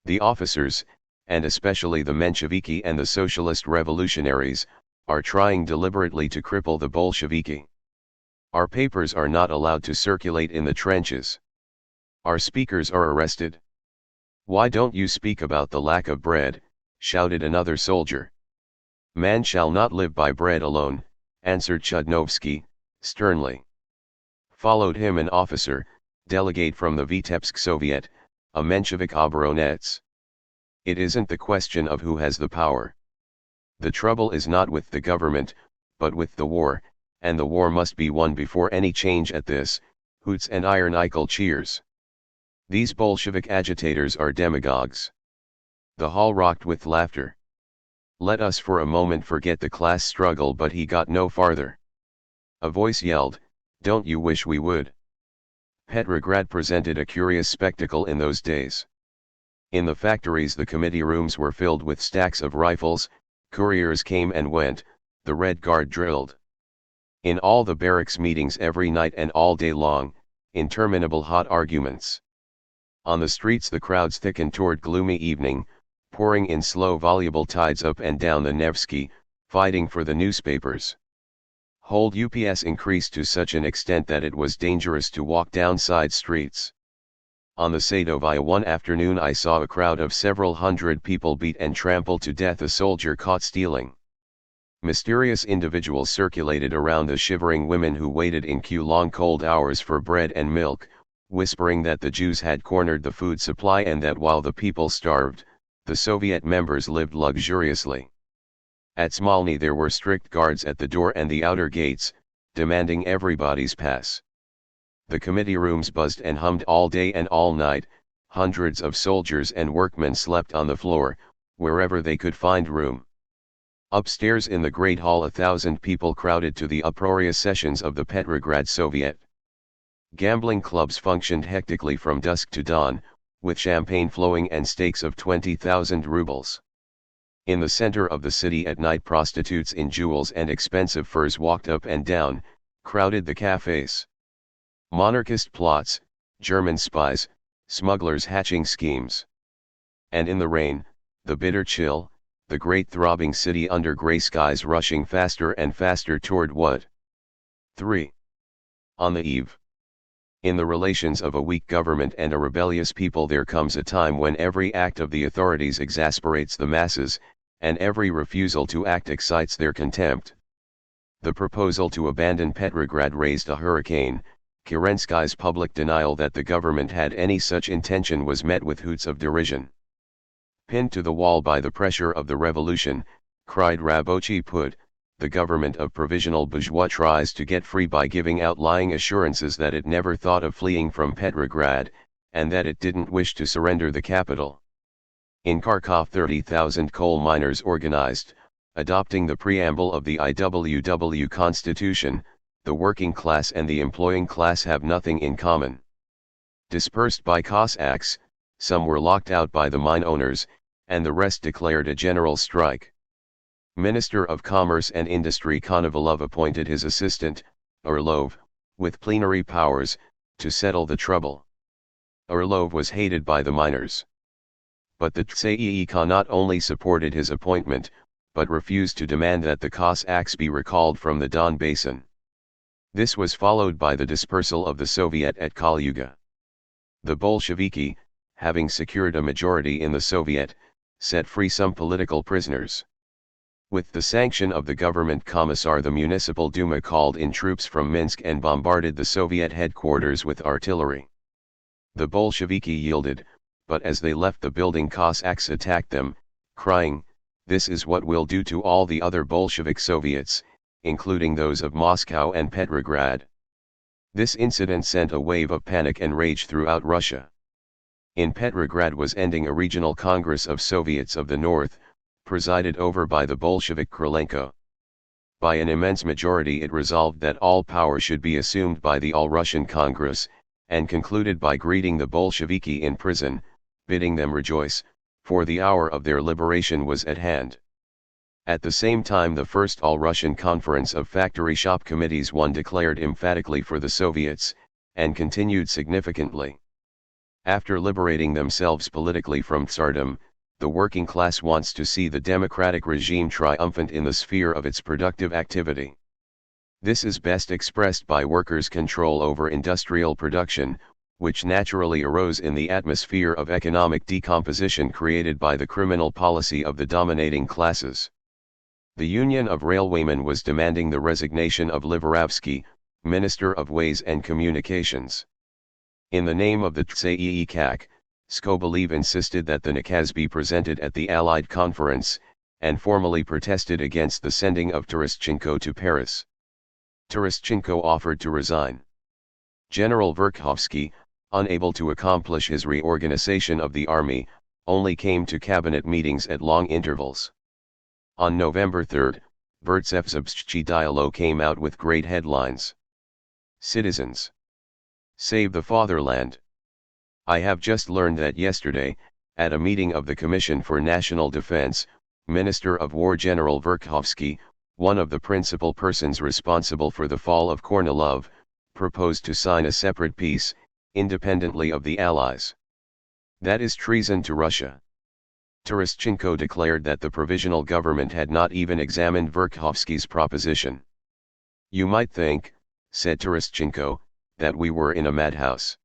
The officers, and especially the Mensheviki and the Socialist Revolutionaries, are trying deliberately to cripple the Bolsheviki. Our papers are not allowed to circulate in the trenches. Our speakers are arrested. "Why don't you speak about the lack of bread?" shouted another soldier. "Man shall not live by bread alone," answered Chudnovsky, sternly. Followed him an officer, delegate from the Vitebsk Soviet, a Menshevik obronets. "It isn't the question of who has the power. The trouble is not with the government, but with the war, and the war must be won before any change at this," hoots and Iron Eichel cheers. These Bolshevik agitators are demagogues. The hall rocked with laughter. Let us for a moment forget the class struggle, but he got no farther. A voice yelled, "Don't you wish we would?" Petrograd presented a curious spectacle in those days. In the factories the committee rooms were filled with stacks of rifles, couriers came and went, the Red Guard drilled. In all the barracks meetings every night and all day long, interminable hot arguments. On the streets the crowds thickened toward gloomy evening, pouring in slow voluble tides up and down the Nevsky, fighting for the newspapers. Hold ups increased to such an extent that it was dangerous to walk down side streets. On the Sadovaya one afternoon I saw a crowd of several hundred people beat and trample to death a soldier caught stealing. Mysterious individuals circulated around the shivering women who waited in queue long cold hours for bread and milk, whispering that the Jews had cornered the food supply and that while the people starved, the Soviet members lived luxuriously. At Smolny there were strict guards at the door and the outer gates, demanding everybody's pass. The committee rooms buzzed and hummed all day and all night, hundreds of soldiers and workmen slept on the floor, wherever they could find room. Upstairs in the great hall 1,000 people crowded to the uproarious sessions of the Petrograd Soviet. Gambling clubs functioned hectically from dusk to dawn, with champagne flowing and stakes of 20,000 rubles. In the center of the city at night prostitutes in jewels and expensive furs walked up and down, crowded the cafes. Monarchist plots, German spies, smugglers hatching schemes. And in the rain, the bitter chill, the great throbbing city under gray skies rushing faster and faster toward what? 3. On the eve. In the relations of a weak government and a rebellious people there comes a time when every act of the authorities exasperates the masses, and every refusal to act excites their contempt. The proposal to abandon Petrograd raised a hurricane. Kerensky's public denial that the government had any such intention was met with hoots of derision. Pinned to the wall by the pressure of the revolution, cried Rabochi Put, the government of provisional bourgeois tries to get free by giving out lying assurances that it never thought of fleeing from Petrograd, and that it didn't wish to surrender the capital. In Kharkov 30,000 coal miners organized, adopting the preamble of the IWW Constitution. The working class and the employing class have nothing in common. Dispersed by Cossacks, some were locked out by the mine owners, and the rest declared a general strike. Minister of Commerce and Industry Konovalov appointed his assistant, Orlov, with plenary powers, to settle the trouble. Orlov was hated by the miners. But the Tsay-ee-kah not only supported his appointment, but refused to demand that the Cossacks be recalled from the Don Basin. This was followed by the dispersal of the Soviet at Kalyuga. The Bolsheviki, having secured a majority in the Soviet, set free some political prisoners. With the sanction of the government commissar, the Municipal Duma called in troops from Minsk and bombarded the Soviet headquarters with artillery. The Bolsheviki yielded, but as they left the building Cossacks attacked them, crying, "This is what we'll do to all the other Bolshevik Soviets, including those of Moscow and Petrograd." This incident sent a wave of panic and rage throughout Russia. In Petrograd was ending a regional Congress of Soviets of the North, presided over by the Bolshevik Krylenko. By an immense majority it resolved that all power should be assumed by the All-Russian Congress, and concluded by greeting the Bolsheviki in prison, bidding them rejoice, for the hour of their liberation was at hand. At the same time the First All-Russian Conference of Factory Shop Committees I declared emphatically for the Soviets, and continued significantly. After liberating themselves politically from Tsardom, the working class wants to see the democratic regime triumphant in the sphere of its productive activity. This is best expressed by workers' control over industrial production, which naturally arose in the atmosphere of economic decomposition created by the criminal policy of the dominating classes. The Union of Railwaymen was demanding the resignation of Liverovsky, Minister of Ways and Communications. In the name of the Tsay-ee-kak, Skobelev insisted that the nakaz be presented at the Allied Conference, and formally protested against the sending of Terestchenko to Paris. Terestchenko offered to resign. General Verkhovsky, unable to accomplish his reorganization of the army, only came to cabinet meetings at long intervals. On November 3, Vertsevzebski Dialo came out with great headlines. Citizens, save the fatherland. I have just learned that yesterday, at a meeting of the Commission for National Defense, Minister of War General Verkhovsky, one of the principal persons responsible for the fall of Kornilov, proposed to sign a separate peace, independently of the Allies. That is treason to Russia. Terestchenko declared that the provisional government had not even examined Verkhovsky's proposition. You might think, said Terestchenko, that we were in a madhouse.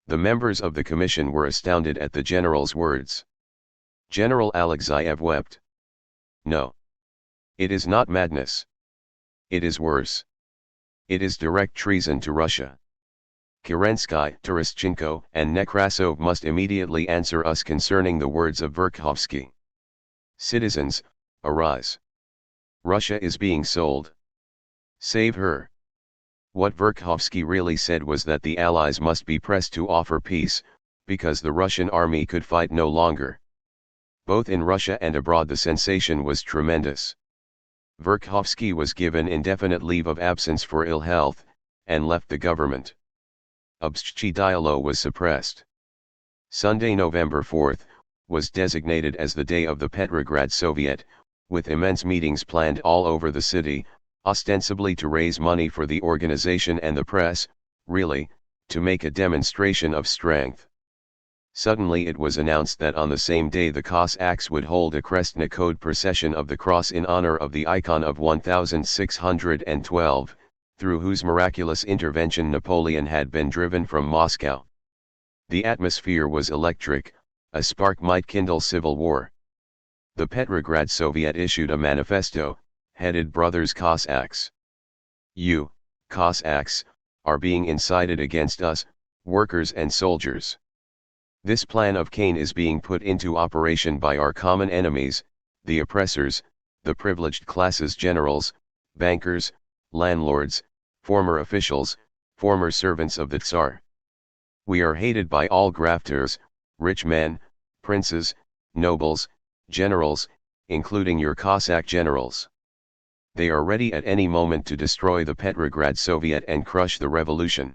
The members of the commission were astounded at the general's words. General Alexeyev wept. No. It is not madness. It is worse. It is direct treason to Russia. Kerensky, Terestchenko, and Nekrasov must immediately answer us concerning the words of Verkhovsky. Citizens, arise. Russia is being sold. Save her. What Verkhovsky really said was that the Allies must be pressed to offer peace, because the Russian army could fight no longer. Both in Russia and abroad the sensation was tremendous. Verkhovsky was given indefinite leave of absence for ill health, and left the government. Obstchi Dialo was suppressed. Sunday, November 4, was designated as the day of the Petrograd Soviet, with immense meetings planned all over the city, ostensibly to raise money for the organization and the press, really, to make a demonstration of strength. Suddenly it was announced that on the same day the Cossacks would hold a Krestny Khod procession of the cross in honor of the icon of 1612, through whose miraculous intervention Napoleon had been driven from Moscow. The atmosphere was electric, a spark might kindle civil war. The Petrograd Soviet issued a manifesto, headed Brothers Cossacks. You, Cossacks, are being incited against us, workers and soldiers. This plan of Cain is being put into operation by our common enemies, the oppressors, the privileged classes, generals, bankers, landlords, former officials, former servants of the Tsar. We are hated by all grafters, rich men, princes, nobles, generals, including your Cossack generals. They are ready at any moment to destroy the Petrograd Soviet and crush the revolution.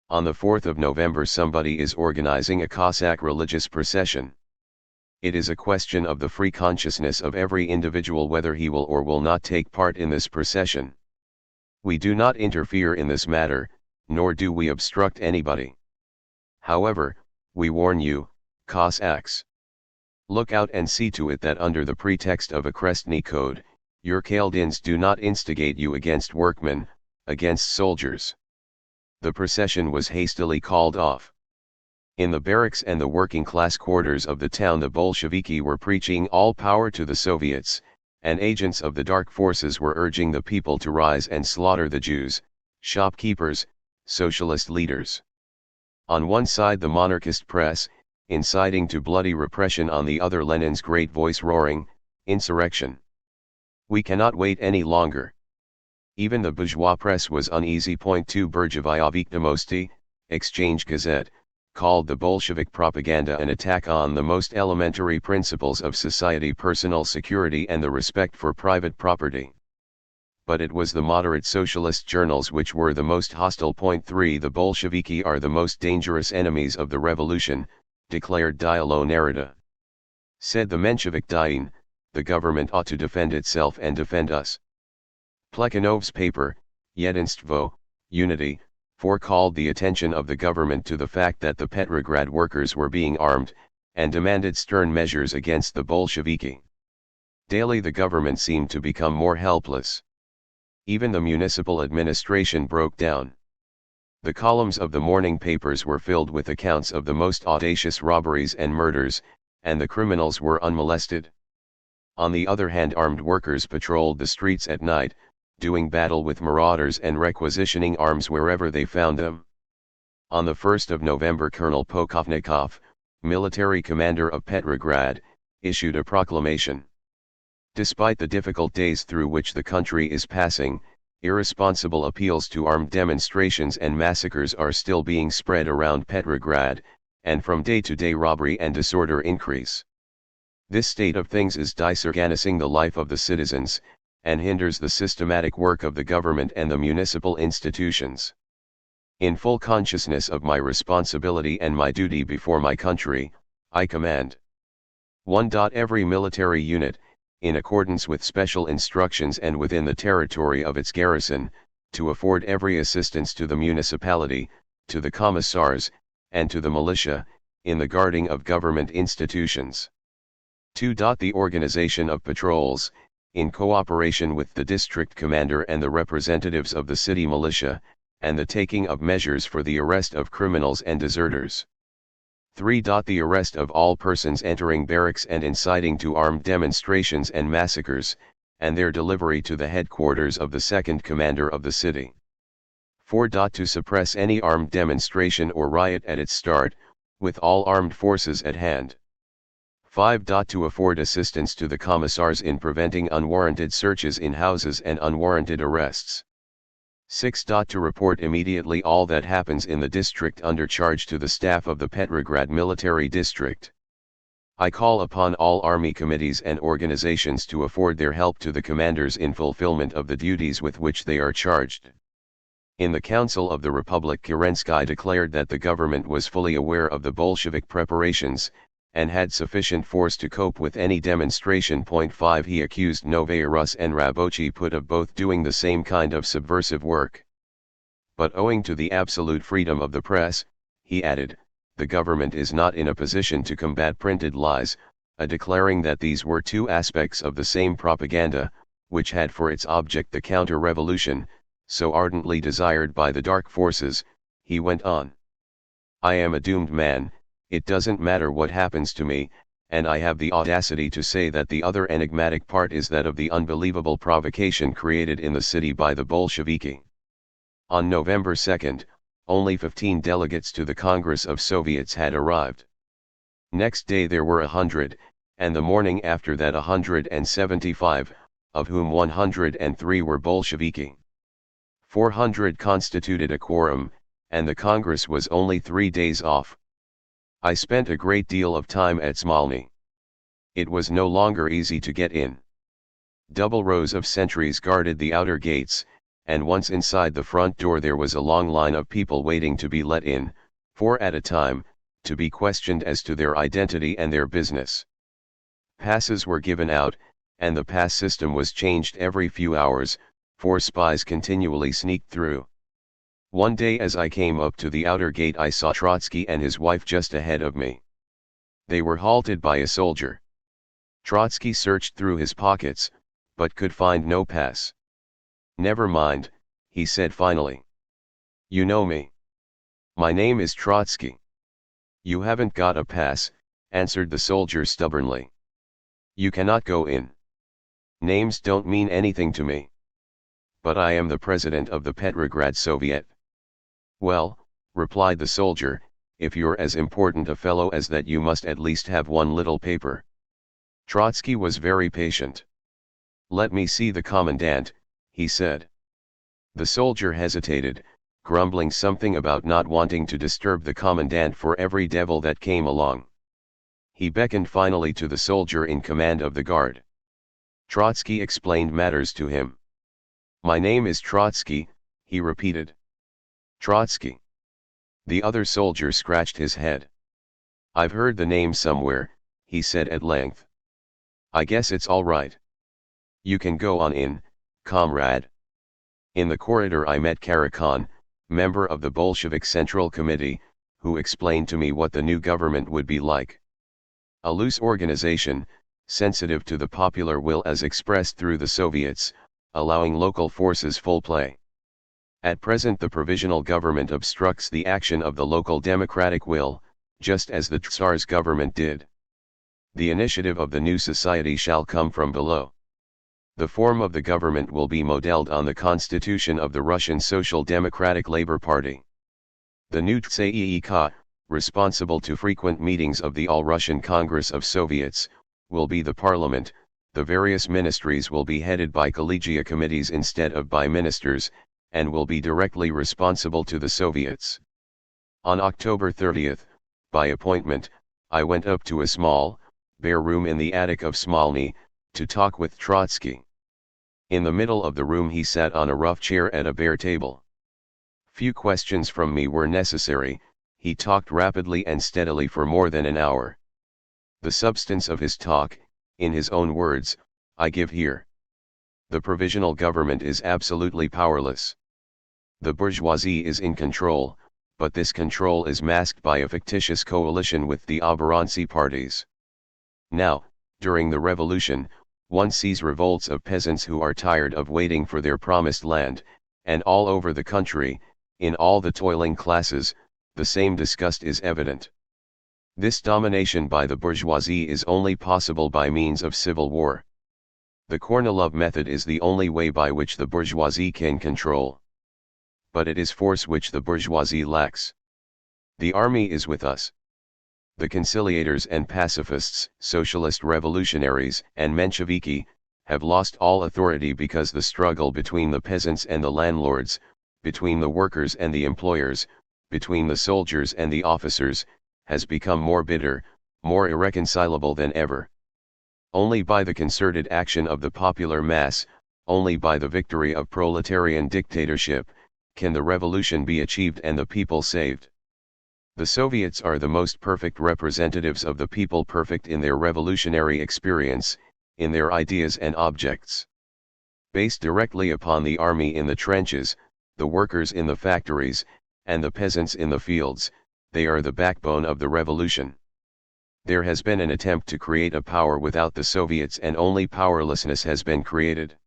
On the 4th of November somebody is organizing a Cossack religious procession. It is a question of the free consciousness of every individual whether he will or will not take part in this procession. We do not interfere in this matter, nor do we obstruct anybody. However, we warn you, Cossacks. Look out and see to it that under the pretext of a Krestny Khod, your Kaldins do not instigate you against workmen, against soldiers. The procession was hastily called off. In the barracks and the working class quarters of the town the Bolsheviki were preaching all power to the Soviets, and agents of the dark forces were urging the people to rise and slaughter the Jews, shopkeepers, socialist leaders. On one side the monarchist press, inciting to bloody repression, on the other Lenin's great voice roaring, insurrection. We cannot wait any longer. Even the bourgeois press was uneasy. 2 Burjevaya Viktomosti, Exchange Gazette, called the Bolshevik propaganda an attack on the most elementary principles of society: personal security and the respect for private property. But it was the moderate socialist journals which were the most hostile. 3. The Bolsheviki are the most dangerous enemies of the revolution, declared Dialo Narita. Said the Menshevik Dian, the government ought to defend itself and defend us. Plekhanov's paper, Jedinstvo, Unity, 4 called the attention of the government to the fact that the Petrograd workers were being armed, and demanded stern measures against the Bolsheviki. Daily the government seemed to become more helpless. Even the municipal administration broke down. The columns of the morning papers were filled with accounts of the most audacious robberies and murders, and the criminals were unmolested. On the other hand, armed workers patrolled the streets at night, doing battle with marauders and requisitioning arms wherever they found them. On the 1st of November, Colonel Pokovnikov, military commander of Petrograd, issued a proclamation. Despite the difficult days through which the country is passing, irresponsible appeals to armed demonstrations and massacres are still being spread around Petrograd, and from day to day robbery and disorder increase. This state of things is disorganizing the life of the citizens, and hinders the systematic work of the government and the municipal institutions. In full consciousness of my responsibility and my duty before my country, I command 1. Every military unit, in accordance with special instructions and within the territory of its garrison, to afford every assistance to the municipality, to the commissars, and to the militia, in the guarding of government institutions. 2. The organization of patrols, in cooperation with the district commander and the representatives of the city militia, and the taking of measures for the arrest of criminals and deserters. 3. The arrest of all persons entering barracks and inciting to armed demonstrations and massacres, and their delivery to the headquarters of the second commander of the city. 4. To suppress any armed demonstration or riot at its start, with all armed forces at hand. 5. To afford assistance to the commissars in preventing unwarranted searches in houses and unwarranted arrests. 6. To report immediately all that happens in the district under charge to the staff of the Petrograd Military District. I call upon all army committees and organizations to afford their help to the commanders in fulfillment of the duties with which they are charged. In the Council of the Republic, Kerensky declared that the government was fully aware of the Bolshevik preparations, and had sufficient force to cope with any demonstration. 5. He accused Novaya Rus and Rabochi Put of both doing the same kind of subversive work. But owing to the absolute freedom of the press, he added, the government is not in a position to combat printed lies, declaring that these were two aspects of the same propaganda, which had for its object the counter-revolution, so ardently desired by the dark forces. He went on. I am a doomed man. It doesn't matter what happens to me, and I have the audacity to say that the other enigmatic part is that of the unbelievable provocation created in the city by the Bolsheviki. On November 2, only 15 delegates to the Congress of Soviets had arrived. Next day there were 100, and the morning after that 175, of whom 103 were Bolsheviki. 400 constituted a quorum, and the Congress was only 3 days off. I spent a great deal of time at Smolny. It was no longer easy to get in. Double rows of sentries guarded the outer gates, and once inside the front door there was a long line of people waiting to be let in, 4 at a time, to be questioned as to their identity and their business. Passes were given out, and the pass system was changed every few hours, 4 spies continually sneaked through. One day as I came up to the outer gate I saw Trotsky and his wife just ahead of me. They were halted by a soldier. Trotsky searched through his pockets, but could find no pass. Never mind, he said finally. You know me. My name is Trotsky. You haven't got a pass, answered the soldier stubbornly. You cannot go in. Names don't mean anything to me. But I am the president of the Petrograd Soviet. Well, replied the soldier, if you're as important a fellow as that you must at least have one little paper. Trotsky was very patient. Let me see the commandant, he said. The soldier hesitated, grumbling something about not wanting to disturb the commandant for every devil that came along. He beckoned finally to the soldier in command of the guard. Trotsky explained matters to him. "My name is Trotsky," he repeated. "Trotsky." The other soldier scratched his head. "I've heard the name somewhere," he said at length. "I guess it's all right. You can go on in, comrade." In the corridor I met Karakhan, member of the Bolshevik Central Committee, who explained to me what the new government would be like. A loose organization, sensitive to the popular will as expressed through the Soviets, allowing local forces full play. At present the provisional government obstructs the action of the local democratic will, just as the Tsar's government did. The initiative of the new society shall come from below. The form of the government will be modeled on the constitution of the Russian Social Democratic Labor Party. The new TSAEK, responsible to frequent meetings of the All-Russian Congress of Soviets, will be the parliament. The various ministries will be headed by collegia committees instead of by ministers, and will be directly responsible to the Soviets. On October 30th, by appointment, I went up to a small, bare room in the attic of Smolny, to talk with Trotsky. In the middle of the room he sat on a rough chair at a bare table. Few questions from me were necessary, he talked rapidly and steadily for more than an hour. The substance of his talk, in his own words, I give here. The provisional government is absolutely powerless. The bourgeoisie is in control, but this control is masked by a fictitious coalition with the oborontsi parties. Now, during the revolution, one sees revolts of peasants who are tired of waiting for their promised land, and all over the country, in all the toiling classes, the same disgust is evident. This domination by the bourgeoisie is only possible by means of civil war. The Kornilov method is the only way by which the bourgeoisie can control. But it is force which the bourgeoisie lacks. The army is with us. The conciliators and pacifists, socialist revolutionaries and Mensheviki, have lost all authority because the struggle between the peasants and the landlords, between the workers and the employers, between the soldiers and the officers, has become more bitter, more irreconcilable than ever. Only by the concerted action of the popular mass, only by the victory of proletarian dictatorship, can the revolution be achieved and the people saved. The Soviets are the most perfect representatives of the people, perfect in their revolutionary experience, in their ideas and objects. Based directly upon the army in the trenches, the workers in the factories, and the peasants in the fields, they are the backbone of the revolution. There has been an attempt to create a power without the Soviets, and only powerlessness has been created.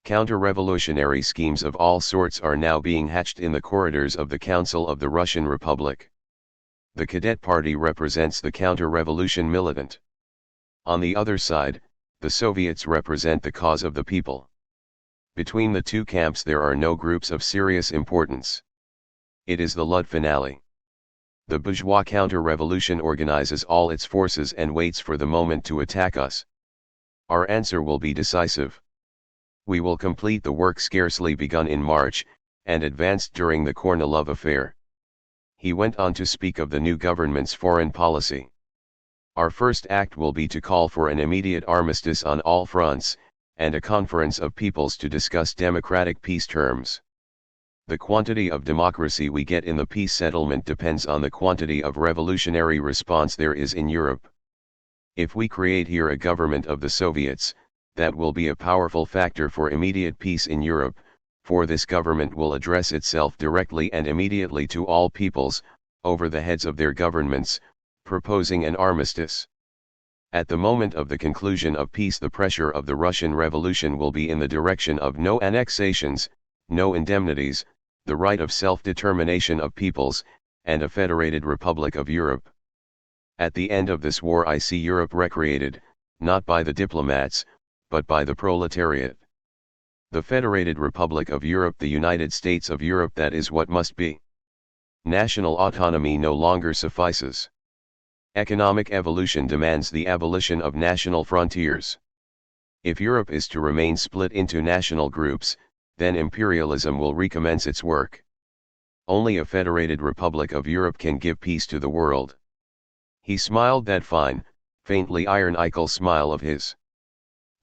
Counter-revolutionary schemes of all sorts are now being hatched in the corridors of the Council of the Russian Republic. The Cadet Party represents the counter-revolution militant. On the other side, the Soviets represent the cause of the people. Between the two camps there are no groups of serious importance. It is the Lud finale. The bourgeois counter-revolution organizes all its forces and waits for the moment to attack us. Our answer will be decisive. We will complete the work scarcely begun in March, and advanced during the Kornilov affair. He went on to speak of the new government's foreign policy. Our first act will be to call for an immediate armistice on all fronts, and a conference of peoples to discuss democratic peace terms. The quantity of democracy we get in the peace settlement depends on the quantity of revolutionary response there is in Europe. If we create here a government of the Soviets, that will be a powerful factor for immediate peace in Europe, for this government will address itself directly and immediately to all peoples, over the heads of their governments, proposing an armistice. At the moment of the conclusion of peace, the pressure of the Russian Revolution will be in the direction of no annexations, no indemnities, the right of self-determination of peoples, and a federated Republic of Europe. At the end of this war I see Europe recreated, not by the diplomats, but by the proletariat. The Federated Republic of Europe, the United States of Europe, that is what must be. National autonomy no longer suffices. Economic evolution demands the abolition of national frontiers. If Europe is to remain split into national groups, then imperialism will recommence its work. Only a federated republic of Europe can give peace to the world. He smiled that fine, faintly ironical smile of his.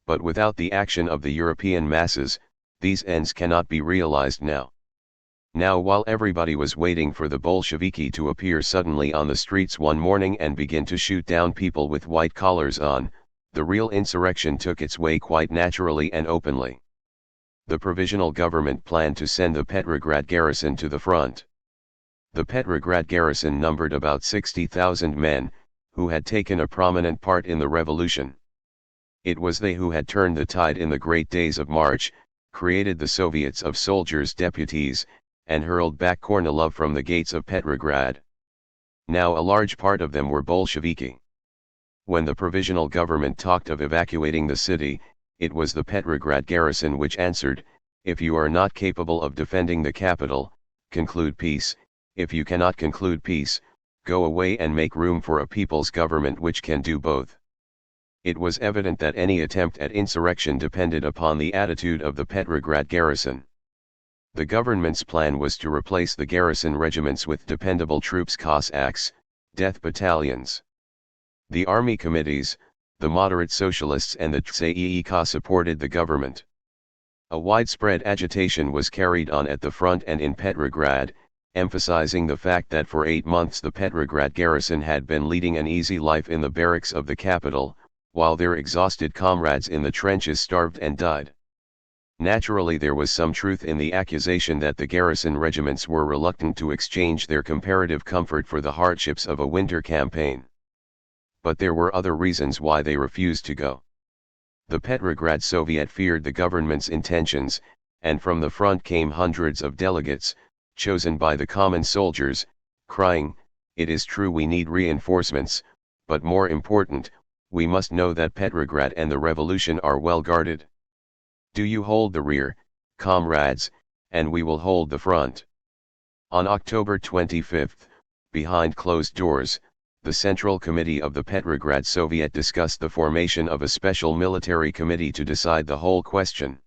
But without the action of the European masses, these ends cannot be realized now. Now, while everybody was waiting for the Bolsheviki to appear suddenly on the streets one morning and begin to shoot down people with white collars on, the real insurrection took its way quite naturally and openly. The provisional government planned to send the Petrograd garrison to the front. The Petrograd garrison numbered about 60,000 men, who had taken a prominent part in the revolution. It was they who had turned the tide in the great days of March, created the Soviets of soldiers' deputies, and hurled back Kornilov from the gates of Petrograd. Now a large part of them were Bolsheviki. When the provisional government talked of evacuating the city, it was the Petrograd garrison which answered, "If you are not capable of defending the capital, conclude peace. If you cannot conclude peace, go away and make room for a people's government which can do both." It was evident that any attempt at insurrection depended upon the attitude of the Petrograd garrison. The government's plan was to replace the garrison regiments with dependable troops, Cossacks, death battalions. The army committees, the moderate socialists and the THIRD-WORLDISM supported the government. A widespread agitation was carried on at the front and in Petrograd, emphasizing the fact that for 8 months the Petrograd garrison had been leading an easy life in the barracks of the capital, while their exhausted comrades in the trenches starved and died. Naturally, there was some truth in the accusation that the garrison regiments were reluctant to exchange their comparative comfort for the hardships of a winter campaign. But there were other reasons why they refused to go. The Petrograd Soviet feared the government's intentions, and from the front came hundreds of delegates, chosen by the common soldiers, crying, "It is true we need reinforcements, but more important, we must know that Petrograd and the revolution are well guarded. Do you hold the rear, comrades, and we will hold the front." On October 25, behind closed doors, the Central Committee of the Petrograd Soviet discussed the formation of a special military committee to decide the whole question.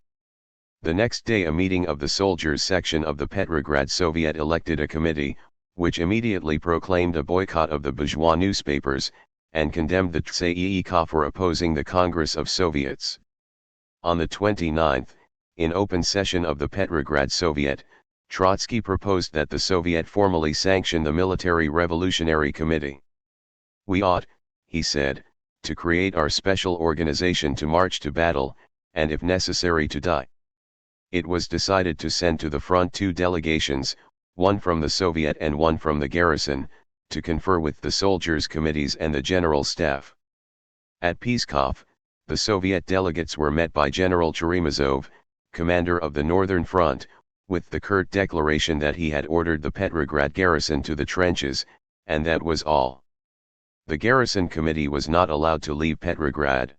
The next day a meeting of the soldiers section of the Petrograd Soviet elected a committee, which immediately proclaimed a boycott of the bourgeois newspapers, and condemned the THIRD-WORLDISM for opposing the Congress of Soviets. On the 29th, in open session of the Petrograd Soviet, Trotsky proposed that the Soviet formally sanction the Military Revolutionary Committee. "We ought," he said, "to create our special organization to march to battle, and if necessary to die." It was decided to send to the front 2 delegations, one from the Soviet and one from the garrison, to confer with the soldiers' committees and the general staff. At Pskov, the Soviet delegates were met by General Cheremizov, commander of the Northern Front, with the curt declaration that he had ordered the Petrograd garrison to the trenches, and that was all. The garrison committee was not allowed to leave Petrograd.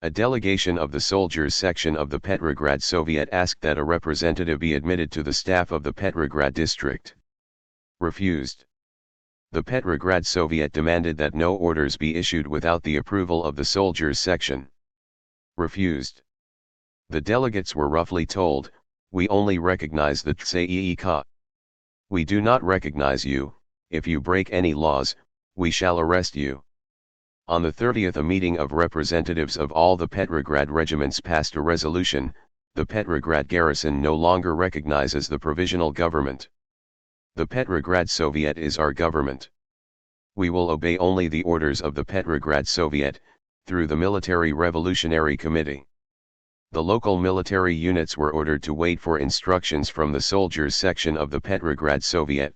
A delegation of the soldiers section of the Petrograd Soviet asked that a representative be admitted to the staff of the Petrograd district. Refused. The Petrograd Soviet demanded that no orders be issued without the approval of the soldiers section. Refused. The delegates were roughly told, "We only recognize the THIRD-WORLDISM. We do not recognize you. If you break any laws, we shall arrest you." On the 30th a meeting of representatives of all the Petrograd regiments passed a resolution, "The Petrograd garrison no longer recognizes the provisional government. The Petrograd Soviet is our government. We will obey only the orders of the Petrograd Soviet, through the Military Revolutionary Committee." The local military units were ordered to wait for instructions from the soldiers section of the Petrograd Soviet.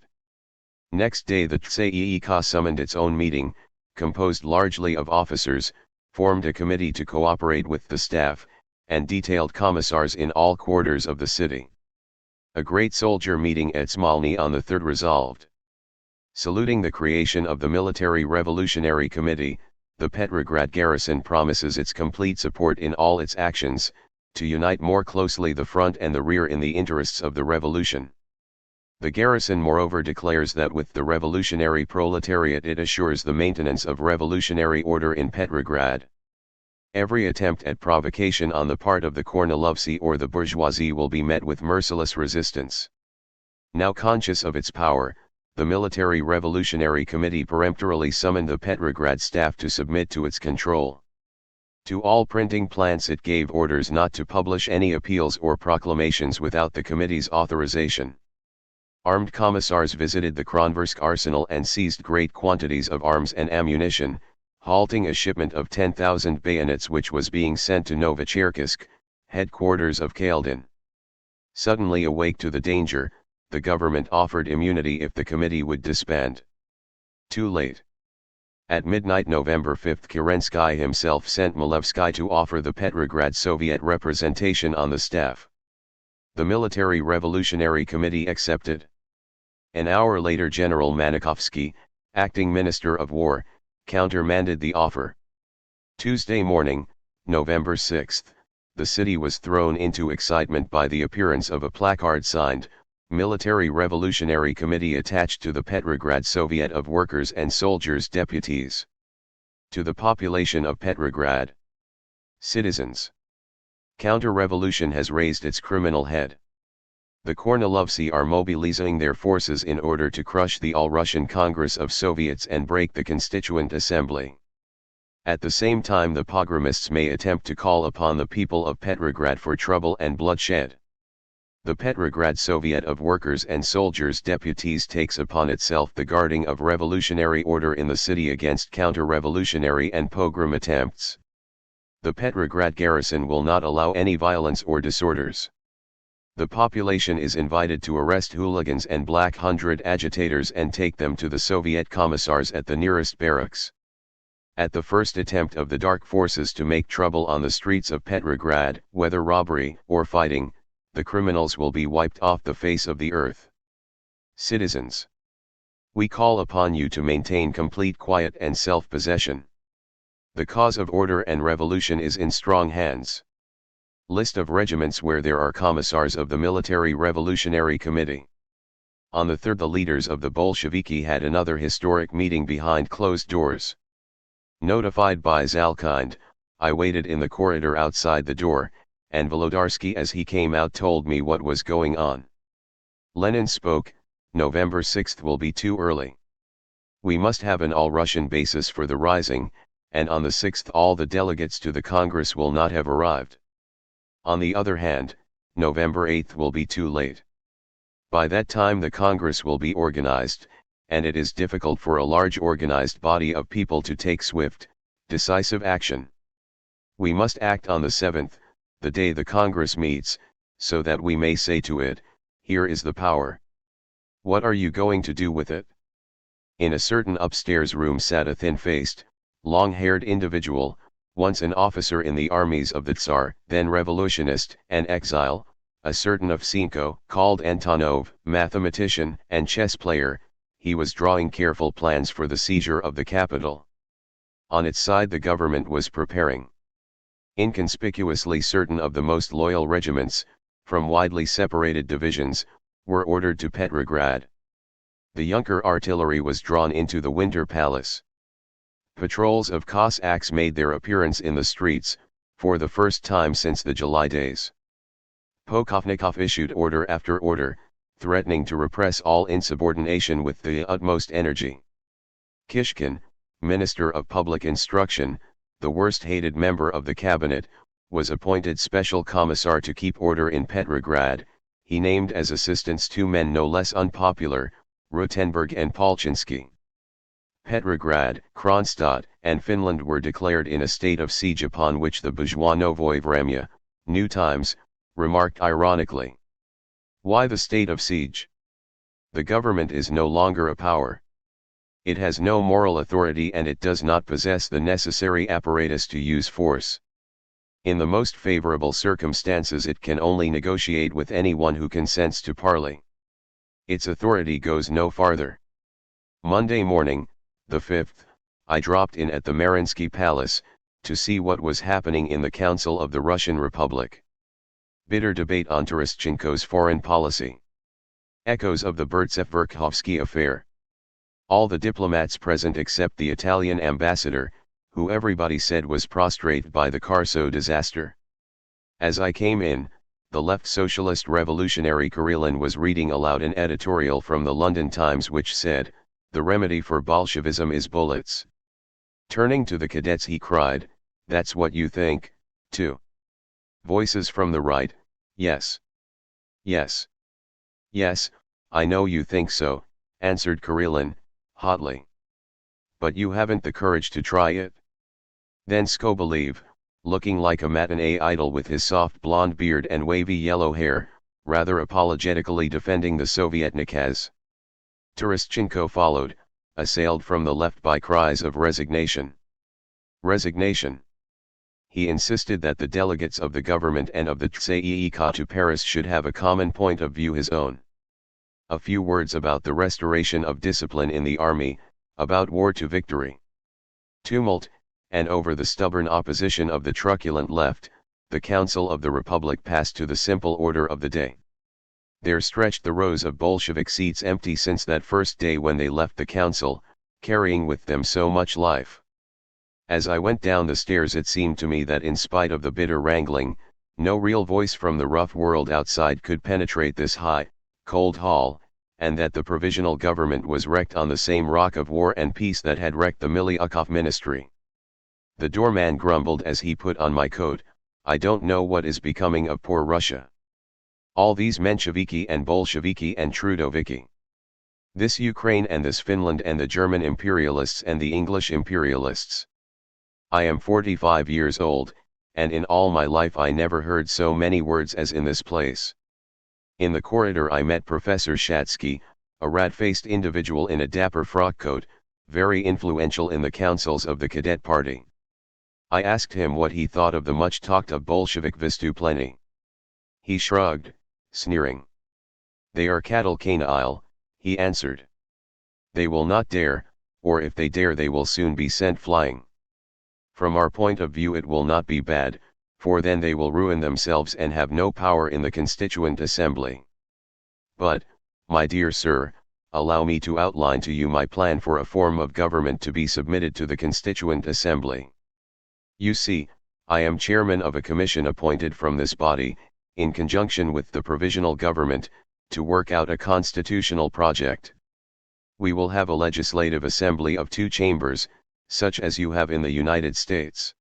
Next day the THIRD-WORLDISM summoned its own meeting, composed largely of officers, formed a committee to cooperate with the staff, and detailed commissars in all quarters of the city. A great soldier meeting at Smolny on the 3rd resolved. Saluting the creation of the Military Revolutionary Committee, the Petrograd garrison promises its complete support in all its actions, to unite more closely the front and the rear in the interests of the revolution. The garrison moreover declares that with the revolutionary proletariat it assures the maintenance of revolutionary order in Petrograd. Every attempt at provocation on the part of the Kornilovцы or the bourgeoisie will be met with merciless resistance. Now conscious of its power, the Military Revolutionary Committee peremptorily summoned the Petrograd staff to submit to its control. To all printing plants it gave orders not to publish any appeals or proclamations without the committee's authorization. Armed commissars visited the Kronversk arsenal and seized great quantities of arms and ammunition, halting a shipment of 10,000 bayonets which was being sent to Novocherkassk, headquarters of Kaldin. Suddenly awake to the danger, the government offered immunity if the committee would disband. Too late. At midnight November 5 Kerensky himself sent Milevsky to offer the Petrograd Soviet representation on the staff. The Military Revolutionary Committee accepted. An hour later General Manikovsky, acting Minister of War, countermanded the offer. Tuesday morning, November 6, the city was thrown into excitement by the appearance of a placard signed, Military Revolutionary Committee attached to the Petrograd Soviet of Workers and Soldiers Deputies. To the population of Petrograd. Citizens. Counter-revolution has raised its criminal head. The Kornilovцы are mobilizing their forces in order to crush the All-Russian Congress of Soviets and break the Constituent Assembly. At the same time the pogromists may attempt to call upon the people of Petrograd for trouble and bloodshed. The Petrograd Soviet of Workers and Soldiers Deputies takes upon itself the guarding of revolutionary order in the city against counter-revolutionary and pogrom attempts. The Petrograd garrison will not allow any violence or disorders. The population is invited to arrest hooligans and Black Hundred agitators and take them to the Soviet commissars at the nearest barracks. At the first attempt of the dark forces to make trouble on the streets of Petrograd, whether robbery or fighting, the criminals will be wiped off the face of the earth. Citizens. We call upon you to maintain complete quiet and self-possession. The cause of order and revolution is in strong hands. List of regiments where there are commissars of the Military Revolutionary Committee. On the 3rd the leaders of the Bolsheviki had another historic meeting behind closed doors. Notified by Zalkind, I waited in the corridor outside the door, and Volodarsky as he came out told me what was going on. Lenin spoke, November 6 will be too early. We must have an all-Russian basis for the rising, and on the 6th all the delegates to the Congress will not have arrived. On the other hand, November 8 will be too late. By that time the Congress will be organized, and it is difficult for a large organized body of people to take swift, decisive action. We must act on the 7th, the day the Congress meets, so that we may say to it, here is the power. What are you going to do with it? In a certain upstairs room sat a thin-faced, long-haired individual, once an officer in the armies of the Tsar, then revolutionist and exile, a certain Ovsenko, called Antonov, mathematician and chess player. He was drawing careful plans for the seizure of the capital. On its side the government was preparing. Inconspicuously certain of the most loyal regiments, from widely separated divisions, were ordered to Petrograd. The Junker artillery was drawn into the Winter Palace. Patrols of Cossacks made their appearance in the streets, for the first time since the July days. Pokovnikov issued order after order, threatening to repress all insubordination with the utmost energy. Kishkin, Minister of Public Instruction, the worst hated member of the cabinet, was appointed special commissar to keep order in Petrograd. He named as assistants two men no less unpopular, Rutenberg and Polchinsky. Petrograd, Kronstadt, and Finland were declared in a state of siege, upon which the bourgeois Novoye Vremya, New Times, remarked ironically. Why the state of siege? The government is no longer a power. It has no moral authority and it does not possess the necessary apparatus to use force. In the most favorable circumstances it can only negotiate with anyone who consents to parley. Its authority goes no farther. Monday morning, the 5th, I dropped in at the Mariinsky Palace, to see what was happening in the Council of the Russian Republic. Bitter debate on Terestchenko's foreign policy. Echoes of the Burtsev-Verkhovsky affair. All the diplomats present except the Italian ambassador, who everybody said was prostrate by the Carso disaster. As I came in, the left socialist revolutionary Karelin was reading aloud an editorial from the London Times which said, "The remedy for Bolshevism is bullets." Turning to the cadets he cried, "That's what you think, too." Voices from the right, "Yes. Yes. Yes, I know you think so," answered Karelin, hotly. "But you haven't the courage to try it?" Then Skobelev, looking like a matinee idol with his soft blonde beard and wavy yellow hair, rather apologetically defending the Sovietnikaz. Terestchenko followed, assailed from the left by cries of resignation. Resignation. He insisted that the delegates of the government and of the THIRD to Paris should have a common point of view, his own. A few words about the restoration of discipline in the army, about war to victory. Tumult, and over the stubborn opposition of the truculent left, the Council of the Republic passed to the simple order of the day. There stretched the rows of Bolshevik seats empty since that first day when they left the council, carrying with them so much life. As I went down the stairs it seemed to me that in spite of the bitter wrangling, no real voice from the rough world outside could penetrate this high, cold hall, and that the provisional government was wrecked on the same rock of war and peace that had wrecked the Miliukov ministry. The doorman grumbled as he put on my coat, "I don't know what is becoming of poor Russia. All these Mensheviki and Bolsheviki and Trudoviki. This Ukraine and this Finland and the German imperialists and the English imperialists. I am 45 years old, and in all my life I never heard so many words as in this place." In the corridor I met Professor Shatsky, a rat-faced individual in a dapper frock coat, very influential in the councils of the cadet party. I asked him what he thought of the much talked of Bolshevik vystuplenny. He shrugged, sneering. "They are cattle canile," he answered. "They will not dare, or if they dare they will soon be sent flying. From our point of view it will not be bad, for then they will ruin themselves and have no power in the Constituent Assembly. But, my dear sir, allow me to outline to you my plan for a form of government to be submitted to the Constituent Assembly. You see, I am chairman of a commission appointed from this body, in conjunction with the provisional government, to work out a constitutional project. We will have a legislative assembly of 2 chambers, such as you have in the United States.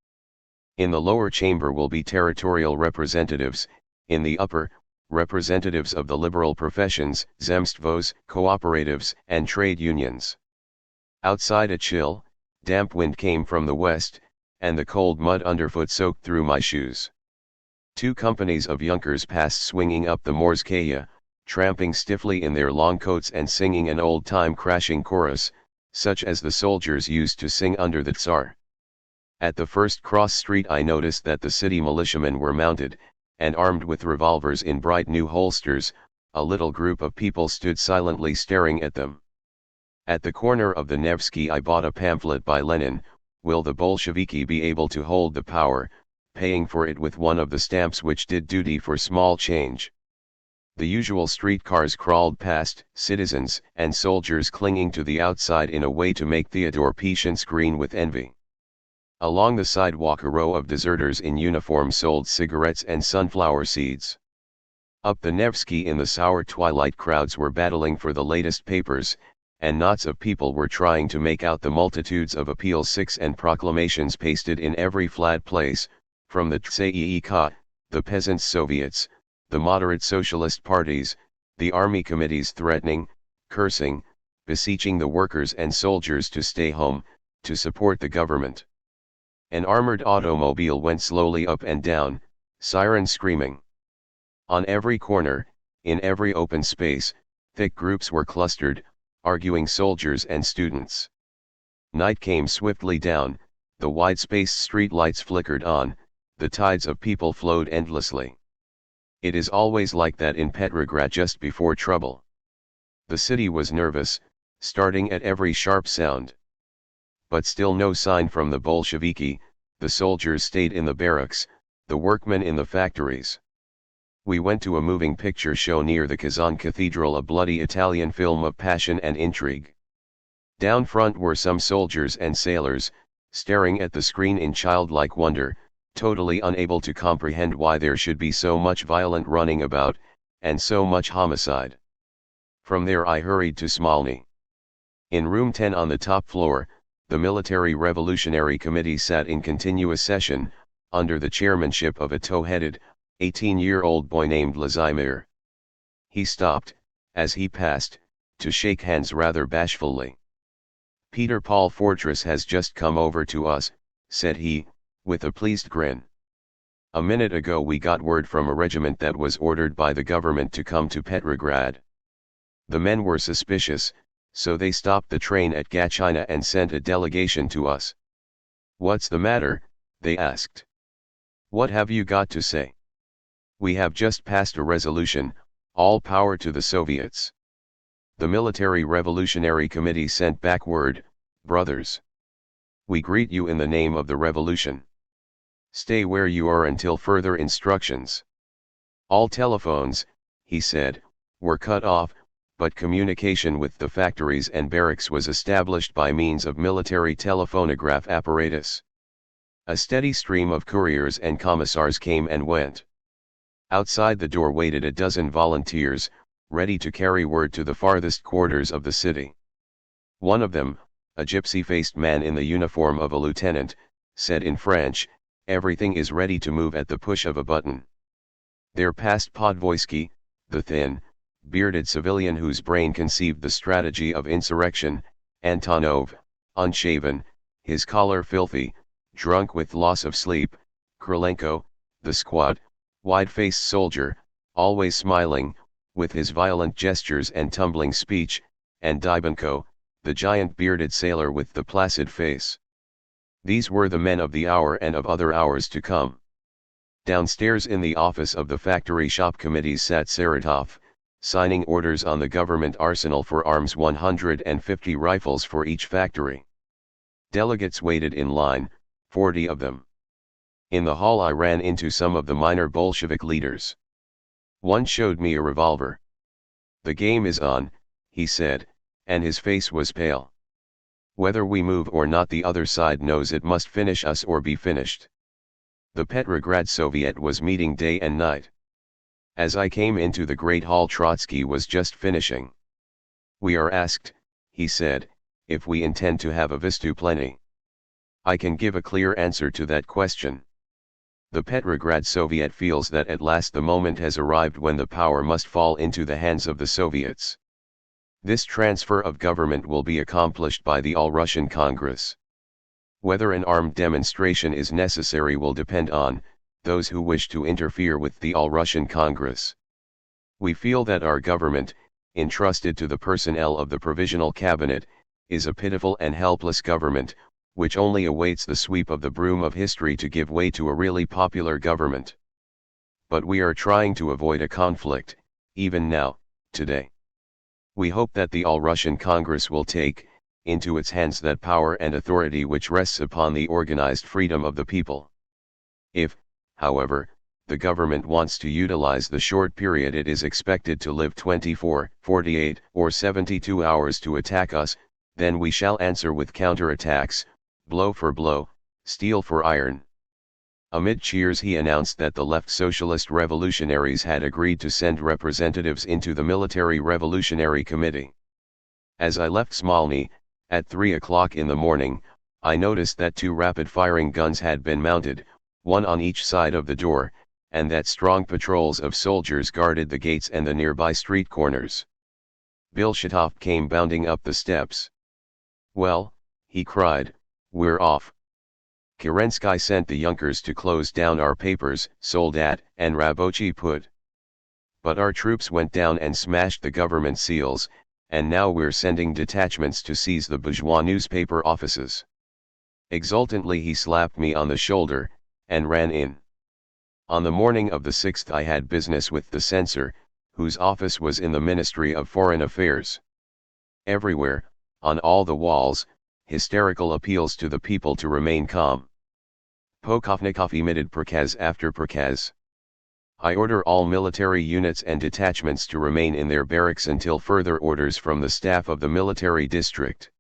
In the lower chamber will be territorial representatives, in the upper, representatives of the liberal professions, zemstvos, cooperatives, and trade unions. Outside a chill, damp wind came from the west, and the cold mud underfoot soaked through my shoes. 2 companies of Junkers passed swinging up the Morskaya, tramping stiffly in their long coats and singing an old-time crashing chorus, such as the soldiers used to sing under the Tsar. At the first cross street I noticed that the city militiamen were mounted, and armed with revolvers in bright new holsters. A little group of people stood silently staring at them. At the corner of the Nevsky I bought a pamphlet by Lenin, "Will the Bolsheviki be able to hold the power?" paying for it with one of the stamps which did duty for small change. The usual streetcars crawled past, citizens and soldiers clinging to the outside in a way to make Theodore Patience green with envy. Along the sidewalk a row of deserters in uniform sold cigarettes and sunflower seeds. Up the Nevsky in the sour twilight crowds were battling for the latest papers, and knots of people were trying to make out the multitudes of appeal sticks and proclamations pasted in every flat place, from the TSEIK, the Peasants' Soviets, the moderate socialist parties, the army committees threatening, cursing, beseeching the workers and soldiers to stay home, to support the government. An armored automobile went slowly up and down, siren screaming. On every corner, in every open space, thick groups were clustered, arguing soldiers and students. Night came swiftly down, the wide-spaced street lights flickered on, the tides of people flowed endlessly. It is always like that in Petrograd just before trouble. The city was nervous, starting at every sharp sound. But still no sign from the Bolsheviki. The soldiers stayed in the barracks, the workmen in the factories. We went to a moving picture show near the Kazan Cathedral, a bloody Italian film of passion and intrigue. Down front were some soldiers and sailors, staring at the screen in childlike wonder, totally unable to comprehend why there should be so much violent running about, and so much homicide. From there I hurried to Smolny. In room 10 on the top floor, the Military Revolutionary Committee sat in continuous session, under the chairmanship of a tow-headed, 18-year-old boy named Lazimir. He stopped, as he passed, to shake hands rather bashfully. "Peter Paul Fortress has just come over to us," said he, with a pleased grin. "A minute ago we got word from a regiment that was ordered by the government to come to Petrograd. The men were suspicious, so they stopped the train at Gatchina and sent a delegation to us." "What's the matter?" they asked. "What have you got to say?" "We have just passed a resolution, all power to the Soviets." The Military Revolutionary Committee sent back word, "Brothers, we greet you in the name of the revolution. Stay where you are until further instructions." All telephones, he said, were cut off, but communication with the factories and barracks was established by means of military telephonograph apparatus. A steady stream of couriers and commissars came and went. Outside the door waited a dozen volunteers, ready to carry word to the farthest quarters of the city. One of them, a gypsy-faced man in the uniform of a lieutenant, said in French, "Everything is ready to move at the push of a button." There passed Podvoisky, the thin, bearded civilian whose brain conceived the strategy of insurrection, Antonov, unshaven, his collar filthy, drunk with loss of sleep, Krylenko, the squat, wide-faced soldier, always smiling, with his violent gestures and tumbling speech, and Dybenko, the giant bearded sailor with the placid face. These were the men of the hour and of other hours to come. Downstairs in the office of the factory shop committees sat Saratov, signing orders on the government arsenal for arms, 150 rifles for each factory. Delegates waited in line, 40 of them. In the hall I ran into some of the minor Bolshevik leaders. One showed me a revolver. "The game is on," he said, and his face was pale. "Whether we move or not, the other side knows it must finish us or be finished." The Petrograd Soviet was meeting day and night. As I came into the great hall, Trotsky was just finishing. "We are asked," he said, "if we intend to have a vystuplennie. I can give a clear answer to that question. The Petrograd Soviet feels that at last the moment has arrived when the power must fall into the hands of the Soviets. This transfer of government will be accomplished by the All-Russian Congress. Whether an armed demonstration is necessary will depend on those who wish to interfere with the All-Russian Congress. We feel that our government, entrusted to the personnel of the Provisional Cabinet, is a pitiful and helpless government, which only awaits the sweep of the broom of history to give way to a really popular government. But we are trying to avoid a conflict, even now, today. We hope that the All-Russian Congress will take into its hands that power and authority which rests upon the organized freedom of the people. If, however, the government wants to utilize the short period it is expected to live, 24, 48, or 72 hours, to attack us, then we shall answer with counterattacks, blow for blow, steel for iron." Amid cheers he announced that the left socialist revolutionaries had agreed to send representatives into the Military Revolutionary Committee. As I left Smolny, at 3 o'clock in the morning, I noticed that 2 rapid-firing guns had been mounted, one on each side of the door, and that strong patrols of soldiers guarded the gates and the nearby street corners. Bilshatov came bounding up the steps. "Well," he cried, "we're off. Kerensky sent the Junkers to close down our papers, Soldat and Rabochi Put. But our troops went down and smashed the government seals, and now we're sending detachments to seize the bourgeois newspaper offices." Exultantly he slapped me on the shoulder, and ran in. On the morning of the 6th I had business with the censor, whose office was in the Ministry of Foreign Affairs. Everywhere, on all the walls, hysterical appeals to the people to remain calm. Pokhovnikov emitted prikaz after prikaz. "I order all military units and detachments to remain in their barracks until further orders from the staff of the military district.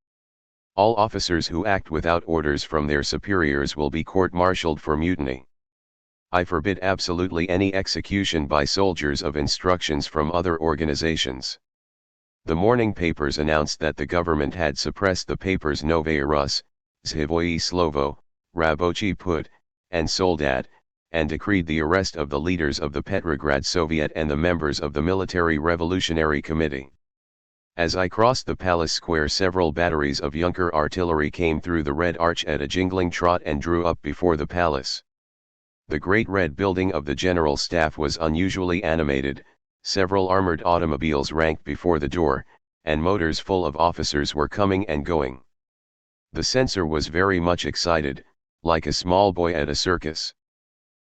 All officers who act without orders from their superiors will be court-martialed for mutiny." I forbid absolutely any execution by soldiers of instructions from other organizations. The morning papers announced that the government had suppressed the papers Novae Rus, Zhivoye Slovo, Rabochi Put, and Soldat, and decreed the arrest of the leaders of the Petrograd Soviet and the members of the Military Revolutionary Committee. As I crossed the palace square, several batteries of Junker artillery came through the Red Arch at a jingling trot and drew up before the palace. The great red building of the General Staff was unusually animated, several armored automobiles ranked before the door, and motors full of officers were coming and going. The censor was very much excited, like a small boy at a circus.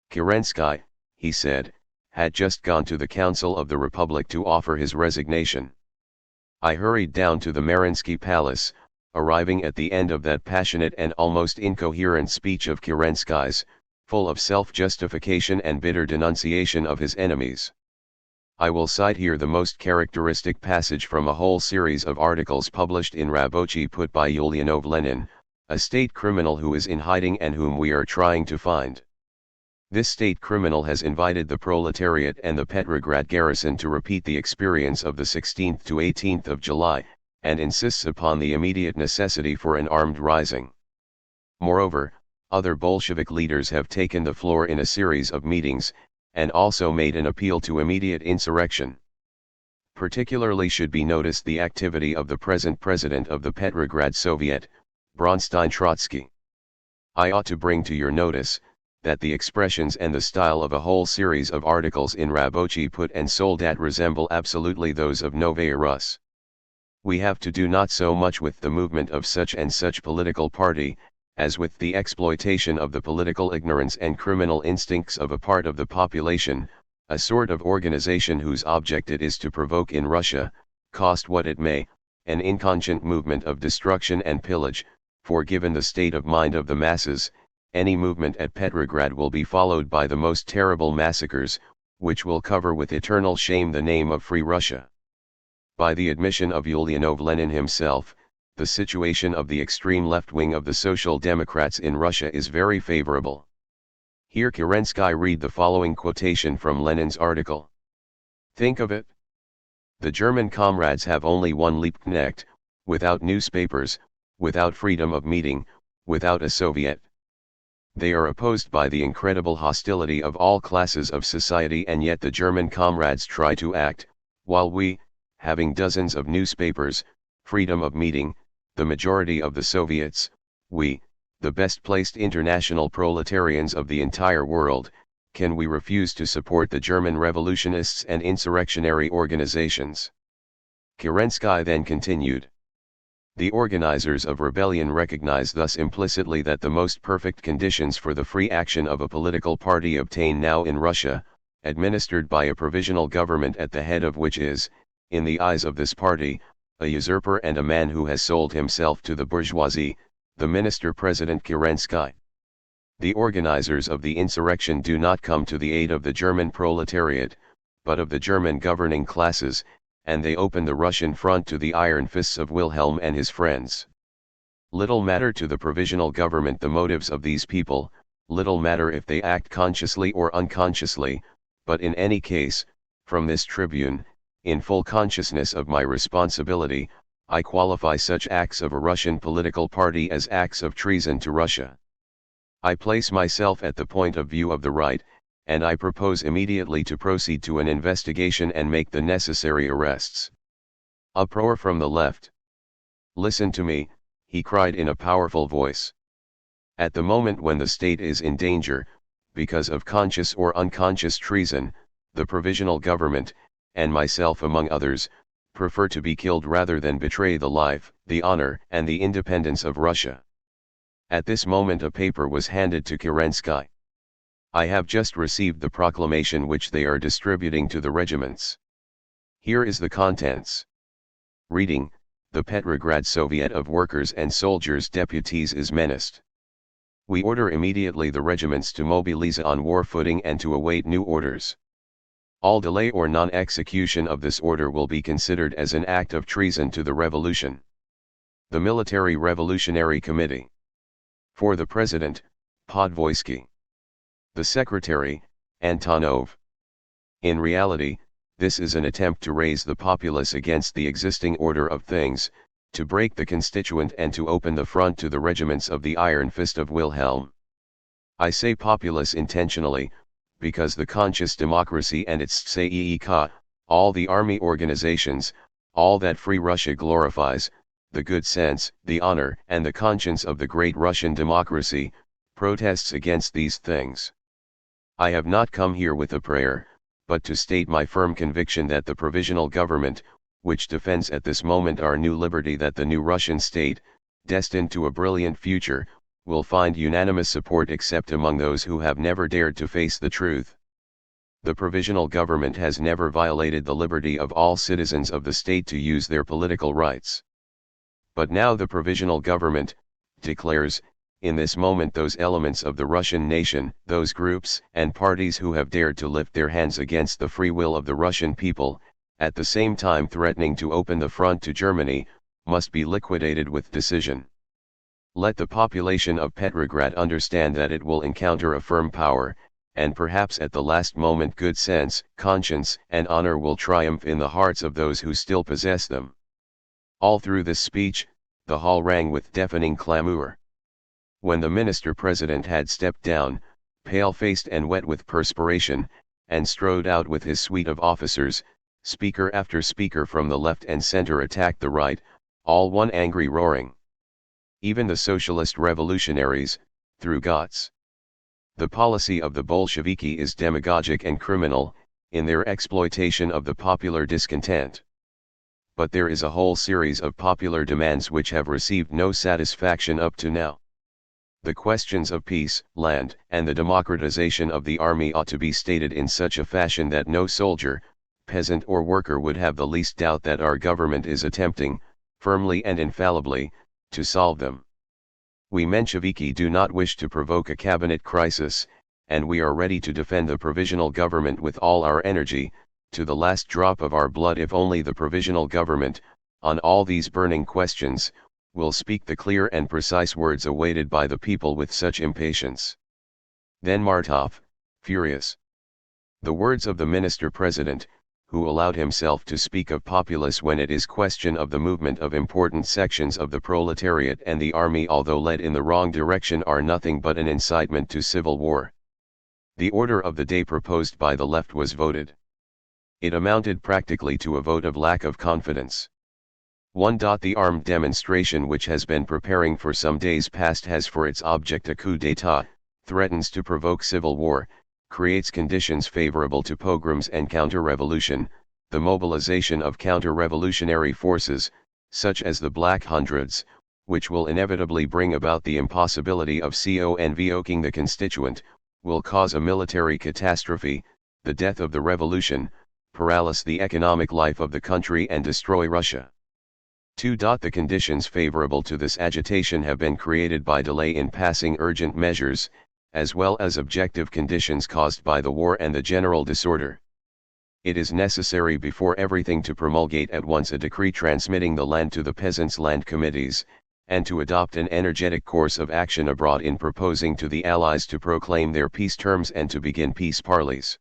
Kerensky, he said, had just gone to the Council of the Republic to offer his resignation. I hurried down to the Mariinsky Palace, arriving at the end of that passionate and almost incoherent speech of Kerensky's, full of self-justification and bitter denunciation of his enemies. I will cite here the most characteristic passage from a whole series of articles published in Rabochi Put by Ulyanov Lenin, a state criminal who is in hiding and whom we are trying to find. This state criminal has invited the proletariat and the Petrograd garrison to repeat the experience of the 16th to 18th of July, and insists upon the immediate necessity for an armed rising. Moreover, other Bolshevik leaders have taken the floor in a series of meetings, and also made an appeal to immediate insurrection. Particularly should be noticed the activity of the present president of the Petrograd Soviet, Bronstein Trotsky. I ought to bring to your notice, that the expressions and the style of a whole series of articles in Rabochi Put and Soldat resemble absolutely those of Novaya Rus. We have to do not so much with the movement of such and such political party, as with the exploitation of the political ignorance and criminal instincts of a part of the population, a sort of organization whose object it is to provoke in Russia, cost what it may, an inconscient movement of destruction and pillage, for given the state of mind of the masses, any movement at Petrograd will be followed by the most terrible massacres, which will cover with eternal shame the name of Free Russia. By the admission of Ulyanov Lenin himself, the situation of the extreme left wing of the Social Democrats in Russia is very favorable. Here Kerensky read the following quotation from Lenin's article. Think of it. The German comrades have only one Liebknecht, without newspapers, without freedom of meeting, without a Soviet. They are opposed by the incredible hostility of all classes of society, and yet the German comrades try to act, while we, having dozens of newspapers, freedom of meeting, the majority of the Soviets, we, the best placed international proletarians of the entire world, can we refuse to support the German revolutionists and insurrectionary organizations? Kerensky then continued. The organizers of rebellion recognize thus implicitly that the most perfect conditions for the free action of a political party obtain now in Russia, administered by a provisional government at the head of which is, in the eyes of this party, a usurper and a man who has sold himself to the bourgeoisie, the Minister-President Kerensky. The organizers of the insurrection do not come to the aid of the German proletariat, but of the German governing classes, and they open the Russian front to the iron fists of Wilhelm and his friends. Little matter to the provisional government the motives of these people, little matter if they act consciously or unconsciously, but in any case, from this tribune, in full consciousness of my responsibility, I qualify such acts of a Russian political party as acts of treason to Russia. I place myself at the point of view of the right, and I propose immediately to proceed to an investigation and make the necessary arrests. Uproar from the left. Listen to me, he cried in a powerful voice. At the moment when the state is in danger, because of conscious or unconscious treason, the provisional government, and myself among others, prefer to be killed rather than betray the life, the honor, and the independence of Russia. At this moment a paper was handed to Kerensky. I have just received the proclamation which they are distributing to the regiments. Here is the contents. Reading, the Petrograd Soviet of Workers and Soldiers Deputies is menaced. We order immediately the regiments to mobilize on war footing and to await new orders. All delay or non-execution of this order will be considered as an act of treason to the revolution. The Military Revolutionary Committee. For the President, Podvoisky. The secretary, Antonov. In reality, this is an attempt to raise the populace against the existing order of things, to break the constituent and to open the front to the regiments of the iron fist of Wilhelm. I say populace intentionally, because the conscious democracy and its Tsayika, all the army organizations, all that free Russia glorifies, the good sense, the honor and the conscience of the great Russian democracy, protests against these things. I have not come here with a prayer, but to state my firm conviction that the provisional government, which defends at this moment our new liberty, that the new Russian state, destined to a brilliant future, will find unanimous support except among those who have never dared to face the truth. The provisional government has never violated the liberty of all citizens of the state to use their political rights. But now the provisional government declares, in this moment, those elements of the Russian nation, those groups and parties who have dared to lift their hands against the free will of the Russian people, at the same time threatening to open the front to Germany, must be liquidated with decision. Let the population of Petrograd understand that it will encounter a firm power, and perhaps at the last moment good sense, conscience and honor will triumph in the hearts of those who still possess them. All through this speech, the hall rang with deafening clamor. When the minister-president had stepped down, pale-faced and wet with perspiration, and strode out with his suite of officers, speaker after speaker from the left and center attacked the right, all one angry roaring. Even the socialist revolutionaries, through Gotz. The policy of the Bolsheviki is demagogic and criminal, in their exploitation of the popular discontent. But there is a whole series of popular demands which have received no satisfaction up to now. The questions of peace, land, and the democratization of the army ought to be stated in such a fashion that no soldier, peasant or worker would have the least doubt that our government is attempting, firmly and infallibly, to solve them. We Mensheviki do not wish to provoke a cabinet crisis, and we are ready to defend the provisional government with all our energy, to the last drop of our blood, if only the provisional government, on all these burning questions, will speak the clear and precise words awaited by the people with such impatience. Then Martov, furious. The words of the minister-president, who allowed himself to speak of populace when it is question of the movement of important sections of the proletariat and the army, although led in the wrong direction, are nothing but an incitement to civil war. The order of the day proposed by the left was voted. It amounted practically to a vote of lack of confidence. 1. The armed demonstration which has been preparing for some days past has for its object a coup d'état, threatens to provoke civil war, creates conditions favorable to pogroms and counter-revolution, the mobilization of counter-revolutionary forces, such as the Black Hundreds, which will inevitably bring about the impossibility of convoking the constituent, will cause a military catastrophe, the death of the revolution, paralyze the economic life of the country and destroy Russia. 2. The conditions favorable to this agitation have been created by delay in passing urgent measures, as well as objective conditions caused by the war and the general disorder. It is necessary before everything to promulgate at once a decree transmitting the land to the peasants' land committees, and to adopt an energetic course of action abroad in proposing to the Allies to proclaim their peace terms and to begin peace parleys.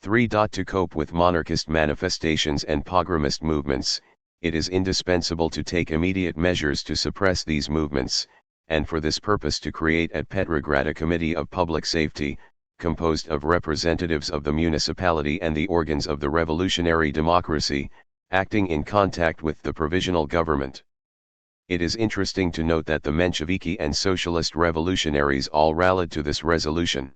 3. To cope with monarchist manifestations and pogromist movements, it is indispensable to take immediate measures to suppress these movements, and for this purpose to create at Petrograd a committee of public safety, composed of representatives of the municipality and the organs of the revolutionary democracy, acting in contact with the provisional government. It is interesting to note that the Mensheviki and socialist revolutionaries all rallied to this resolution.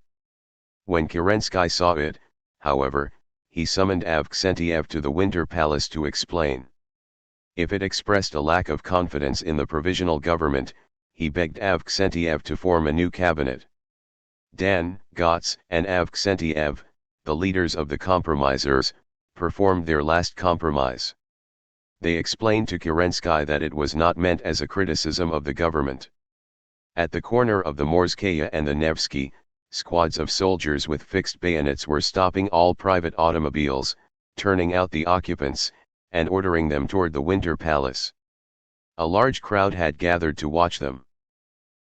When Kerensky saw it, however, he summoned Avksentiev to the Winter Palace to explain. If it expressed a lack of confidence in the provisional government, he begged Avksentiev to form a new cabinet. Dan, Gotz, and Avksentiev, the leaders of the compromisers, performed their last compromise. They explained to Kerensky that it was not meant as a criticism of the government. At the corner of the Morskaya and the Nevsky, squads of soldiers with fixed bayonets were stopping all private automobiles, turning out the occupants, and ordering them toward the Winter Palace. A large crowd had gathered to watch them.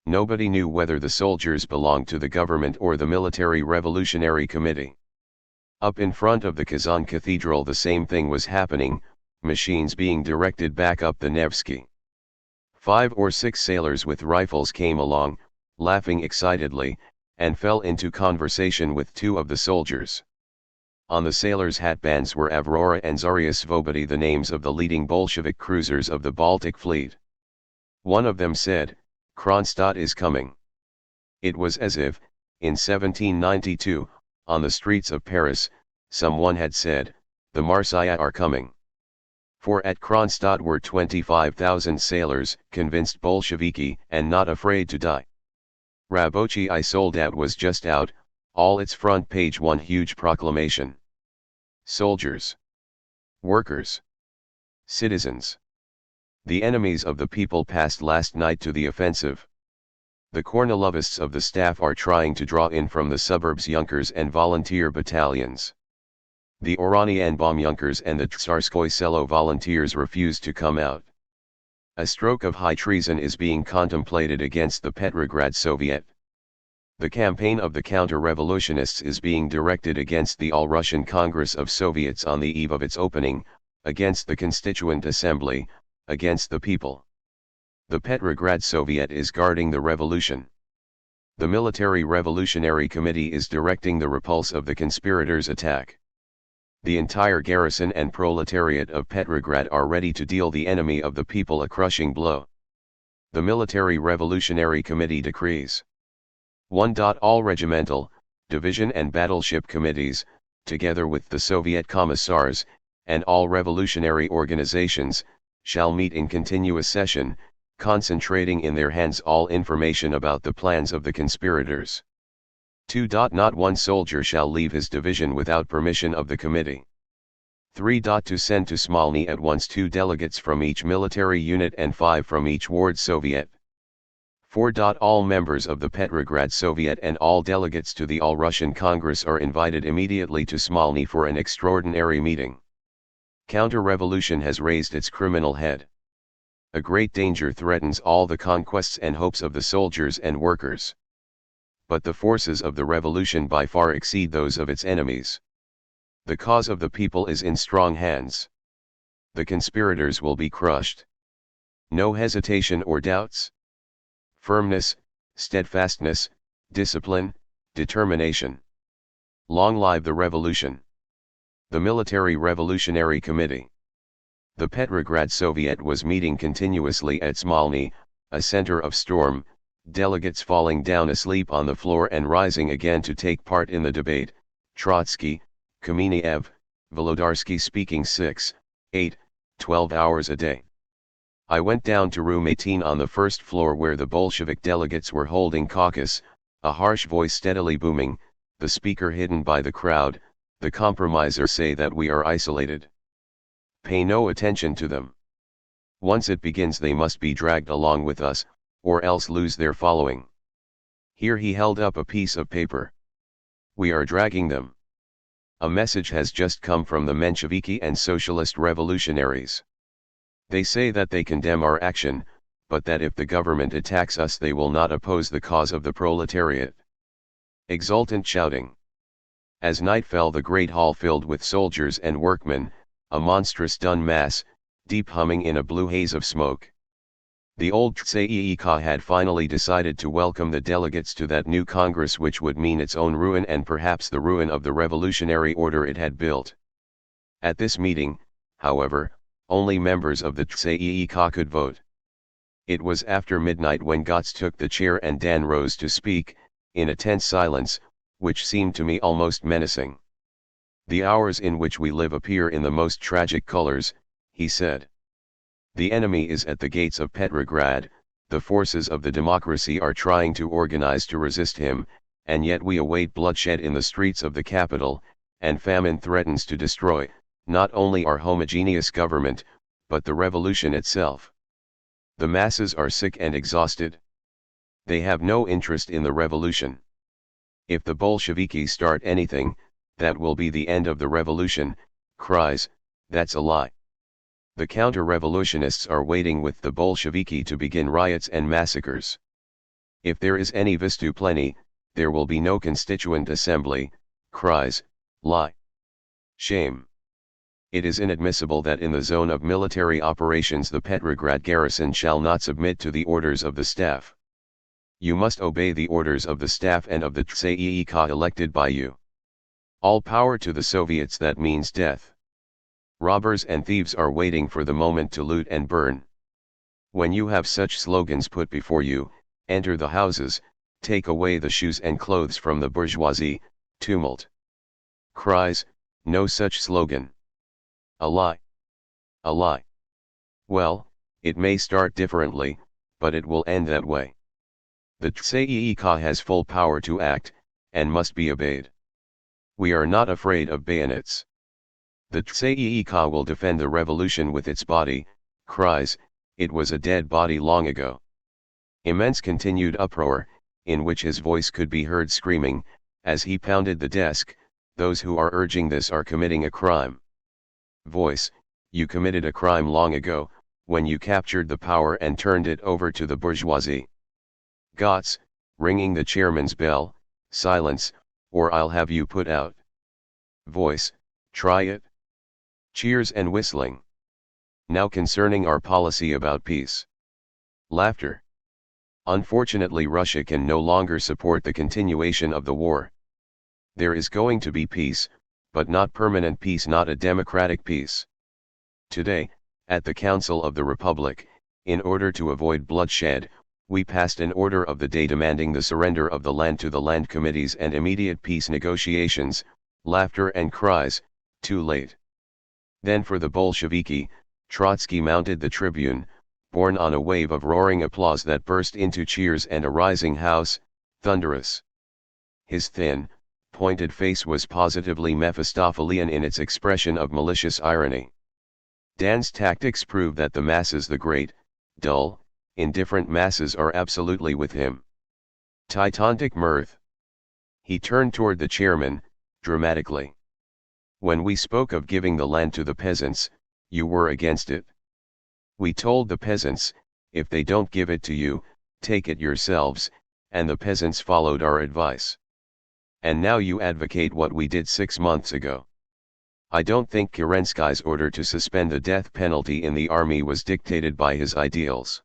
Nobody knew whether the soldiers belonged to the government or the Military Revolutionary Committee. Up in front of the Kazan Cathedral the same thing was happening, machines being directed back up the Nevsky. 5 or 6 sailors with rifles came along, laughing excitedly, and fell into conversation with 2 of the soldiers. On the sailors' hatbands were Avrora and Zarya Svobody, the names of the leading Bolshevik cruisers of the Baltic Fleet. One of them said, "Kronstadt is coming." It was as if, in 1792, on the streets of Paris, someone had said, "The Marseillais are coming." For at Kronstadt were 25,000 sailors, convinced Bolsheviki and not afraid to die. Rabochi I Soldat was just out, all its front page one huge proclamation. Soldiers, workers, citizens, the enemies of the people passed last night to the offensive. The Kornilovists of the staff are trying to draw in from the suburbs Junkers and volunteer battalions. The Oranienbaum Junkers and the Tsarskoye Selo volunteers refuse to come out. A stroke of high treason is being contemplated against the Petrograd Soviet. The campaign of the counter-revolutionists is being directed against the All-Russian Congress of Soviets on the eve of its opening, against the Constituent Assembly, against the people. The Petrograd Soviet is guarding the revolution. The Military Revolutionary Committee is directing the repulse of the conspirators' attack. The entire garrison and proletariat of Petrograd are ready to deal the enemy of the people a crushing blow. The Military Revolutionary Committee decrees. 1. All regimental, division and battleship committees, together with the Soviet commissars, and all revolutionary organizations, shall meet in continuous session, concentrating in their hands all information about the plans of the conspirators. 2. Not one soldier shall leave his division without permission of the committee. 3. To send to Smolny at once 2 delegates from each military unit and 5 from each ward Soviet. 4. All members of the Petrograd Soviet and all delegates to the All-Russian Congress are invited immediately to Smolny for an extraordinary meeting. Counter-revolution has raised its criminal head. A great danger threatens all the conquests and hopes of the soldiers and workers. But the forces of the revolution by far exceed those of its enemies. The cause of the people is in strong hands. The conspirators will be crushed. No hesitation or doubts. Firmness, steadfastness, discipline, determination. Long live the revolution. The Military Revolutionary Committee. The Petrograd Soviet was meeting continuously at Smolny, a center of storm, delegates falling down asleep on the floor and rising again to take part in the debate, Trotsky, Kamenev, Volodarsky speaking 6, 8, 12 hours a day. I went down to room 18 on the first floor where the Bolshevik delegates were holding caucus, a harsh voice steadily booming, the speaker hidden by the crowd, the compromisers say that we are isolated. Pay no attention to them. Once it begins they must be dragged along with us, or else lose their following. Here he held up a piece of paper. We are dragging them. A message has just come from the Mensheviki and Socialist revolutionaries. They say that they condemn our action, but that if the government attacks us they will not oppose the cause of the proletariat. Exultant shouting. As night fell the great hall filled with soldiers and workmen, a monstrous dun mass, deep humming in a blue haze of smoke. The old Tsarskoye had finally decided to welcome the delegates to that new Congress which would mean its own ruin and perhaps the ruin of the revolutionary order it had built. At this meeting, however, only members of the Tsarskoye could vote. It was after midnight when Gotz took the chair and Dan rose to speak, in a tense silence, which seemed to me almost menacing. The hours in which we live appear in the most tragic colors, he said. The enemy is at the gates of Petrograd, the forces of the democracy are trying to organize to resist him, and yet we await bloodshed in the streets of the capital, and famine threatens to destroy, not only our homogeneous government, but the revolution itself. The masses are sick and exhausted. They have no interest in the revolution. If the Bolsheviki start anything, that will be the end of the revolution, cries, that's a lie. The counter-revolutionists are waiting with the Bolsheviki to begin riots and massacres. If there is any vystuplenny, there will be no constituent assembly, cries, lie. Shame. It is inadmissible that in the zone of military operations the Petrograd garrison shall not submit to the orders of the staff. You must obey the orders of the staff and of the THIRD elected by you. All power to the Soviets, that means death. Robbers and thieves are waiting for the moment to loot and burn. When you have such slogans put before you, enter the houses, take away the shoes and clothes from the bourgeoisie, tumult. Cries, no such slogan. A lie. A lie. Well, it may start differently, but it will end that way. The THIRD has full power to act, and must be obeyed. We are not afraid of bayonets. The THIRD will defend the revolution with its body, cries, it was a dead body long ago. Immense continued uproar, in which his voice could be heard screaming, as he pounded the desk, those who are urging this are committing a crime. Voice, you committed a crime long ago, when you captured the power and turned it over to the bourgeoisie. Gots, ringing the chairman's bell, silence, or I'll have you put out. Voice, try it. Cheers and whistling. Now concerning our policy about peace. Laughter. Unfortunately, Russia can no longer support the continuation of the war. There is going to be peace, but not permanent peace, not a democratic peace. Today, at the Council of the Republic, in order to avoid bloodshed, we passed an order of the day demanding the surrender of the land to the land committees and immediate peace negotiations. Laughter and cries, too late. Then for the Bolsheviki, Trotsky mounted the tribune, borne on a wave of roaring applause that burst into cheers and a rising house, thunderous. His thin, pointed face was positively Mephistophelian in its expression of malicious irony. Dan's tactics prove that the masses, the great, dull, indifferent masses, are absolutely with him. Titanic mirth. He turned toward the chairman, dramatically. When we spoke of giving the land to the peasants, you were against it. We told the peasants, if they don't give it to you, take it yourselves, and the peasants followed our advice. And now you advocate what we did 6 months ago. I don't think Kerensky's order to suspend the death penalty in the army was dictated by his ideals.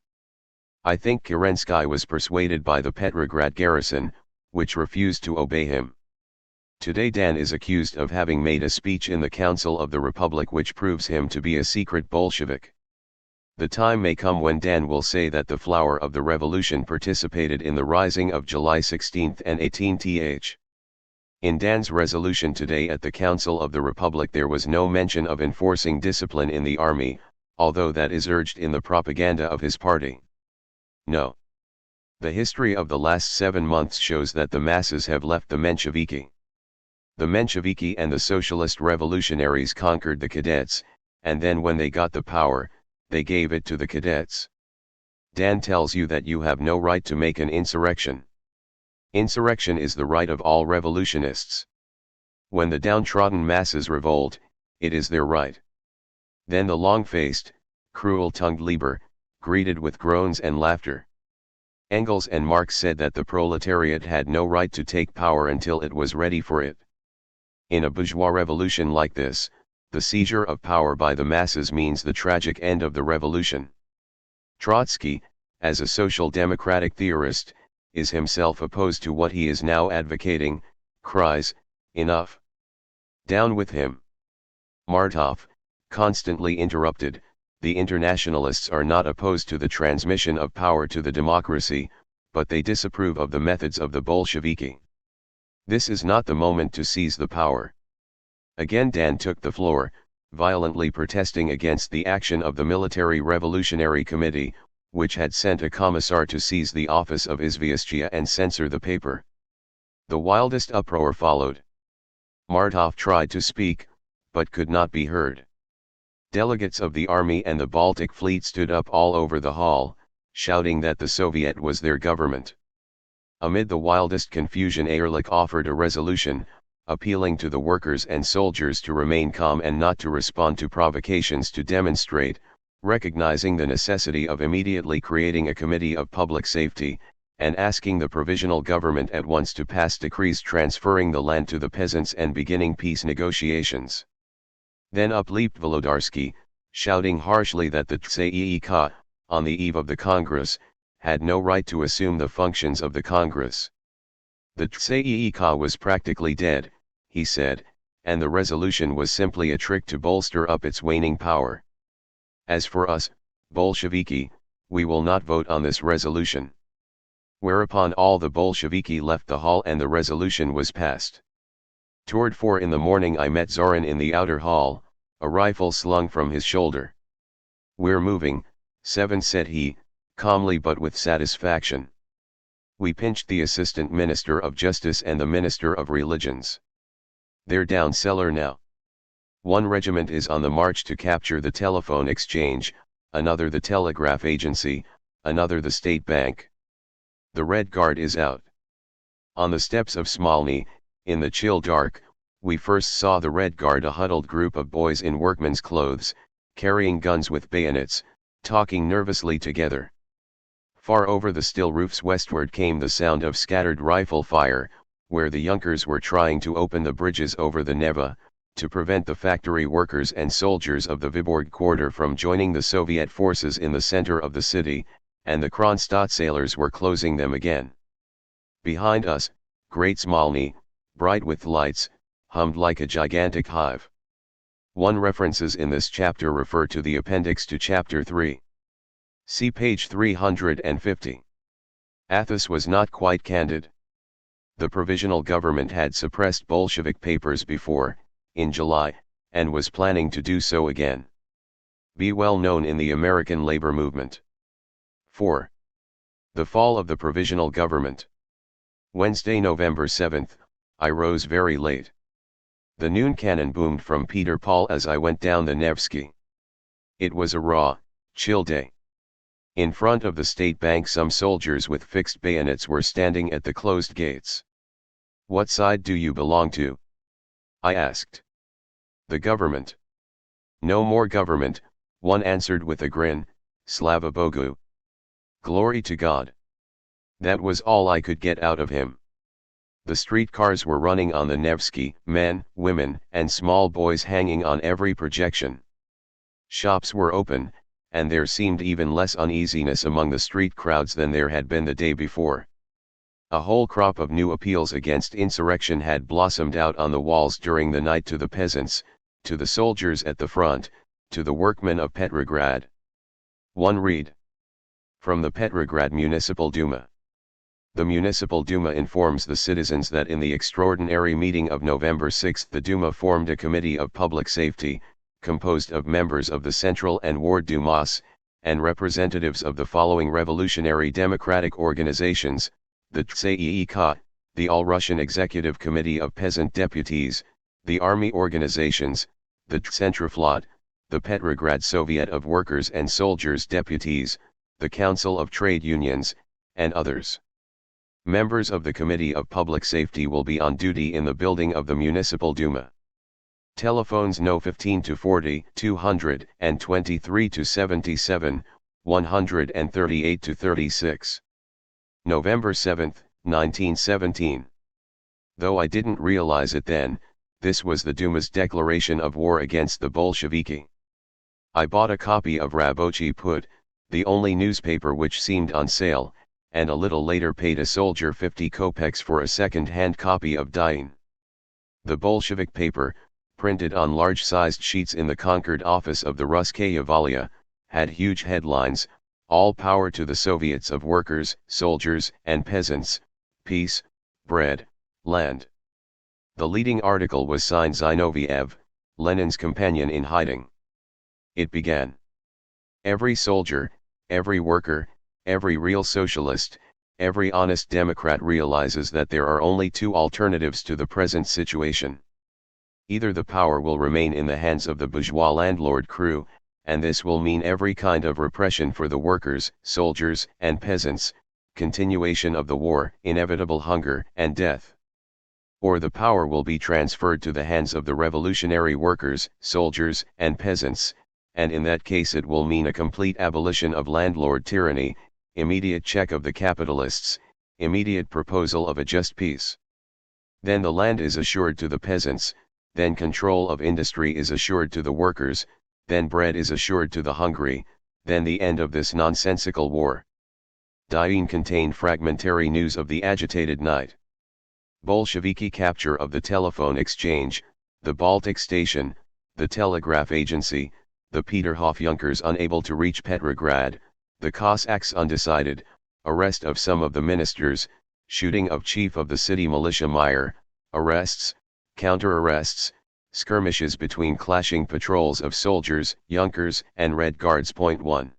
I think Kerensky was persuaded by the Petrograd garrison, which refused to obey him. Today Dan is accused of having made a speech in the Council of the Republic which proves him to be a secret Bolshevik. The time may come when Dan will say that the flower of the revolution participated in the rising of July 16 and 18th. In Dan's resolution today at the Council of the Republic there was no mention of enforcing discipline in the army, although that is urged in the propaganda of his party. No. The history of the last 7 months shows that the masses have left the Mensheviki. The Mensheviki and the socialist revolutionaries conquered the cadets, and then when they got the power, they gave it to the cadets. Dan tells you that you have no right to make an insurrection. Insurrection is the right of all revolutionists. When the downtrodden masses revolt, it is their right. Then the long-faced, cruel-tongued Lieber, greeted with groans and laughter. Engels and Marx said that the proletariat had no right to take power until it was ready for it. In a bourgeois revolution like this, the seizure of power by the masses means the tragic end of the revolution. Trotsky, as a social democratic theorist, is himself opposed to what he is now advocating, cries, enough. Down with him. Martov, constantly interrupted, the internationalists are not opposed to the transmission of power to the democracy, but they disapprove of the methods of the Bolsheviki. This is not the moment to seize the power. Again Dan took the floor, violently protesting against the action of the Military Revolutionary Committee, which had sent a commissar to seize the office of Izvestia and censor the paper. The wildest uproar followed. Martov tried to speak, but could not be heard. Delegates of the Army and the Baltic Fleet stood up all over the hall, shouting that the Soviet was their government. Amid the wildest confusion Ehrlich offered a resolution, appealing to the workers and soldiers to remain calm and not to respond to provocations to demonstrate, recognizing the necessity of immediately creating a committee of public safety, and asking the provisional government at once to pass decrees transferring the land to the peasants and beginning peace negotiations. Then up leaped Volodarsky, shouting harshly that the THIRD, on the eve of the Congress, had no right to assume the functions of the Congress. The THIRD was practically dead, he said, and the resolution was simply a trick to bolster up its waning power. As for us, Bolsheviki, we will not vote on this resolution. Whereupon all the Bolsheviki left the hall and the resolution was passed. Toward 4 in the morning I met Zorin in the outer hall, a rifle slung from his shoulder. "We're moving, 7," said he, calmly but with satisfaction. We pinched the Assistant Minister of Justice and the Minister of Religions. They're down cellar now. One regiment is on the march to capture the telephone exchange, another the telegraph agency, another the state bank. The Red Guard is out. On the steps of Smolny, in the chill dark, we first saw the Red Guard, a huddled group of boys in workmen's clothes, carrying guns with bayonets, talking nervously together. Far over the still roofs westward came the sound of scattered rifle fire, where the Junkers were trying to open the bridges over the Neva, to prevent the factory workers and soldiers of the Viborg quarter from joining the Soviet forces in the center of the city, and the Kronstadt sailors were closing them again. Behind us, Great Smolny, bright with lights, hummed like a gigantic hive. One references in this chapter refer to the appendix to chapter 3. See page 350. Athos was not quite candid. The provisional government had suppressed Bolshevik papers before, in July, and was planning to do so again. Be well known in the American labor movement. 4. The fall of the provisional government. Wednesday, November 7, I rose very late. The noon cannon boomed from Peter Paul as I went down the Nevsky. It was a raw, chill day. In front of the state bank some soldiers with fixed bayonets were standing at the closed gates. "What side do you belong to?" I asked. "The government." "No more government," one answered with a grin, "Slava Bogu." Glory to God. That was all I could get out of him. The streetcars were running on the Nevsky, men, women, and small boys hanging on every projection. Shops were open, and there seemed even less uneasiness among the street crowds than there had been the day before. A whole crop of new appeals against insurrection had blossomed out on the walls during the night, to the peasants, to the soldiers at the front, to the workmen of Petrograd. One read from the Petrograd Municipal Duma. The Municipal Duma informs the citizens that in the extraordinary meeting of November 6 the Duma formed a committee of public safety, composed of members of the Central and Ward Dumas, and representatives of the following revolutionary democratic organizations: the TSEIK, the All-Russian Executive Committee of Peasant Deputies, the Army Organizations, the Tsentroflot, the Petrograd Soviet of Workers and Soldiers Deputies, the Council of Trade Unions, and others. Members of the Committee of Public Safety will be on duty in the building of the Municipal Duma. Telephones No 15 to 40, 223 to 77, 138 to 36. November 7, 1917. Though I didn't realize it then, this was the Duma's declaration of war against the Bolsheviki. I bought a copy of Rabochi Put, the only newspaper which seemed on sale, and a little later paid a soldier 50 kopecks for a second-hand copy of Dien. The Bolshevik paper, printed on large-sized sheets in the Concord office of the Russkaya Valia, had huge headlines: "All power to the Soviets of workers, soldiers, and peasants, peace, bread, land." The leading article was signed Zinoviev, Lenin's companion in hiding. It began: "Every soldier, every worker, every real socialist, every honest Democrat realizes that there are only two alternatives to the present situation. Either the power will remain in the hands of the bourgeois landlord crew, and this will mean every kind of repression for the workers, soldiers, and peasants, continuation of the war, inevitable hunger and death. Or the power will be transferred to the hands of the revolutionary workers, soldiers, and peasants, and in that case it will mean a complete abolition of landlord tyranny, immediate check of the capitalists, immediate proposal of a just peace. Then the land is assured to the peasants, then control of industry is assured to the workers, then bread is assured to the hungry, then the end of this nonsensical war. Diene contained fragmentary news of the agitated night. Bolsheviki capture of the telephone exchange, the Baltic station, the telegraph agency, the Peterhof Junkers unable to reach Petrograd, the Cossacks undecided, arrest of some of the ministers, shooting of chief of the city militia Meyer, arrests, counter-arrests, skirmishes between clashing patrols of soldiers, Junkers, and Red Guards. 1.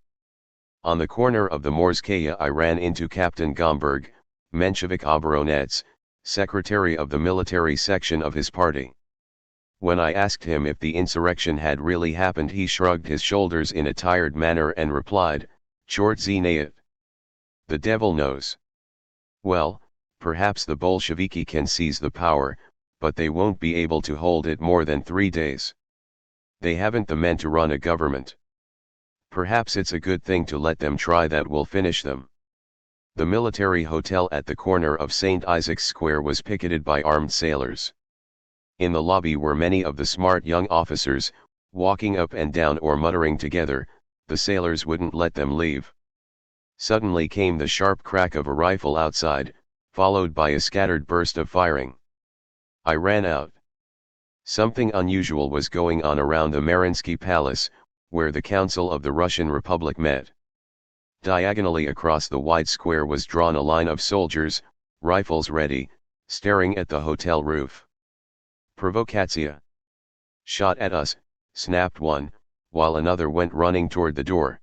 On the corner of the Morskaya I ran into Captain Gomberg, Menshevik Obronets, secretary of the military section of his party. When I asked him if the insurrection had really happened, he shrugged his shoulders in a tired manner and replied, "Chort znает. The devil knows." Well, perhaps the Bolsheviki can seize the power, but they won't be able to hold it more than 3 days. They haven't the men to run a government. Perhaps it's a good thing to let them try, that will finish them. The military hotel at the corner of St. Isaac's Square was picketed by armed sailors. In the lobby were many of the smart young officers, walking up and down or muttering together. The sailors wouldn't let them leave. Suddenly came the sharp crack of a rifle outside, followed by a scattered burst of firing. I ran out. Something unusual was going on around the Mariinsky Palace, where the Council of the Russian Republic met. Diagonally across the wide square was drawn a line of soldiers, rifles ready, staring at the hotel roof. "Provocatia! Shot at us," snapped one, while another went running toward the door.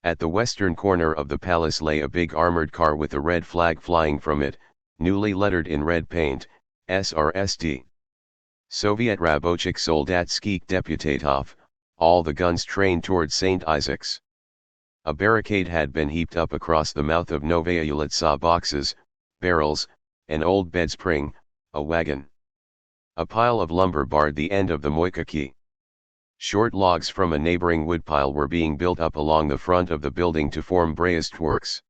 At the western corner of the palace lay a big armored car with a red flag flying from it, newly lettered in red paint, SRSD. Soviet Rabochik Soldatskih Deputatov, all the guns trained toward St. Isaac's. A barricade had been heaped up across the mouth of Novaya Ulitsa, boxes, barrels, an old bed spring, a wagon. A pile of lumber barred the end of the Moika quay. Short logs from a neighboring woodpile were being built up along the front of the building to form breastworks.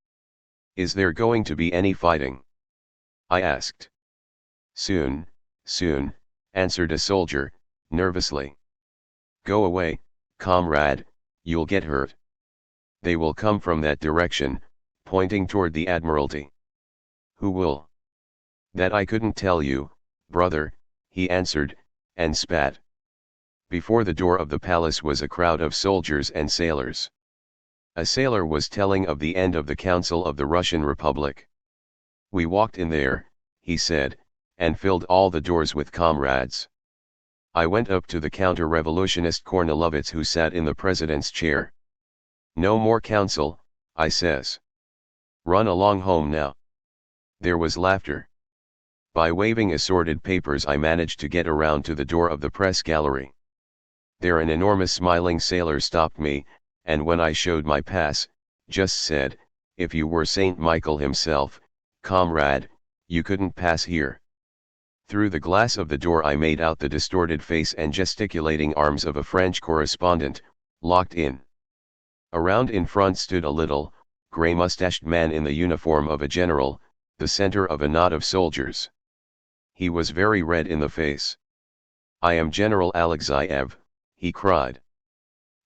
"Is there going to be any fighting?" I asked. Soon, answered a soldier, nervously. "Go away, comrade, you'll get hurt. They will come from that direction," pointing toward the Admiralty. "Who will?" "That I couldn't tell you, brother," he answered, and spat. Before the door of the palace was a crowd of soldiers and sailors. A sailor was telling of the end of the Council of the Russian Republic. "We walked in there," he said, "and filled all the doors with comrades. I went up to the counter-revolutionist Kornilovitz, who sat in the president's chair. 'No more council,' I says. 'Run along home now.' There was laughter. By waving assorted papers I managed to get around to the door of the press gallery. There an enormous smiling sailor stopped me, and when I showed my pass, just said, 'If you were Saint Michael himself, comrade, you couldn't pass here.' Through the glass of the door I made out the distorted face and gesticulating arms of a French correspondent, locked in. Around in front stood a little, grey-mustached man in the uniform of a general, the center of a knot of soldiers. He was very red in the face. 'I am General Alexeyev,' he cried.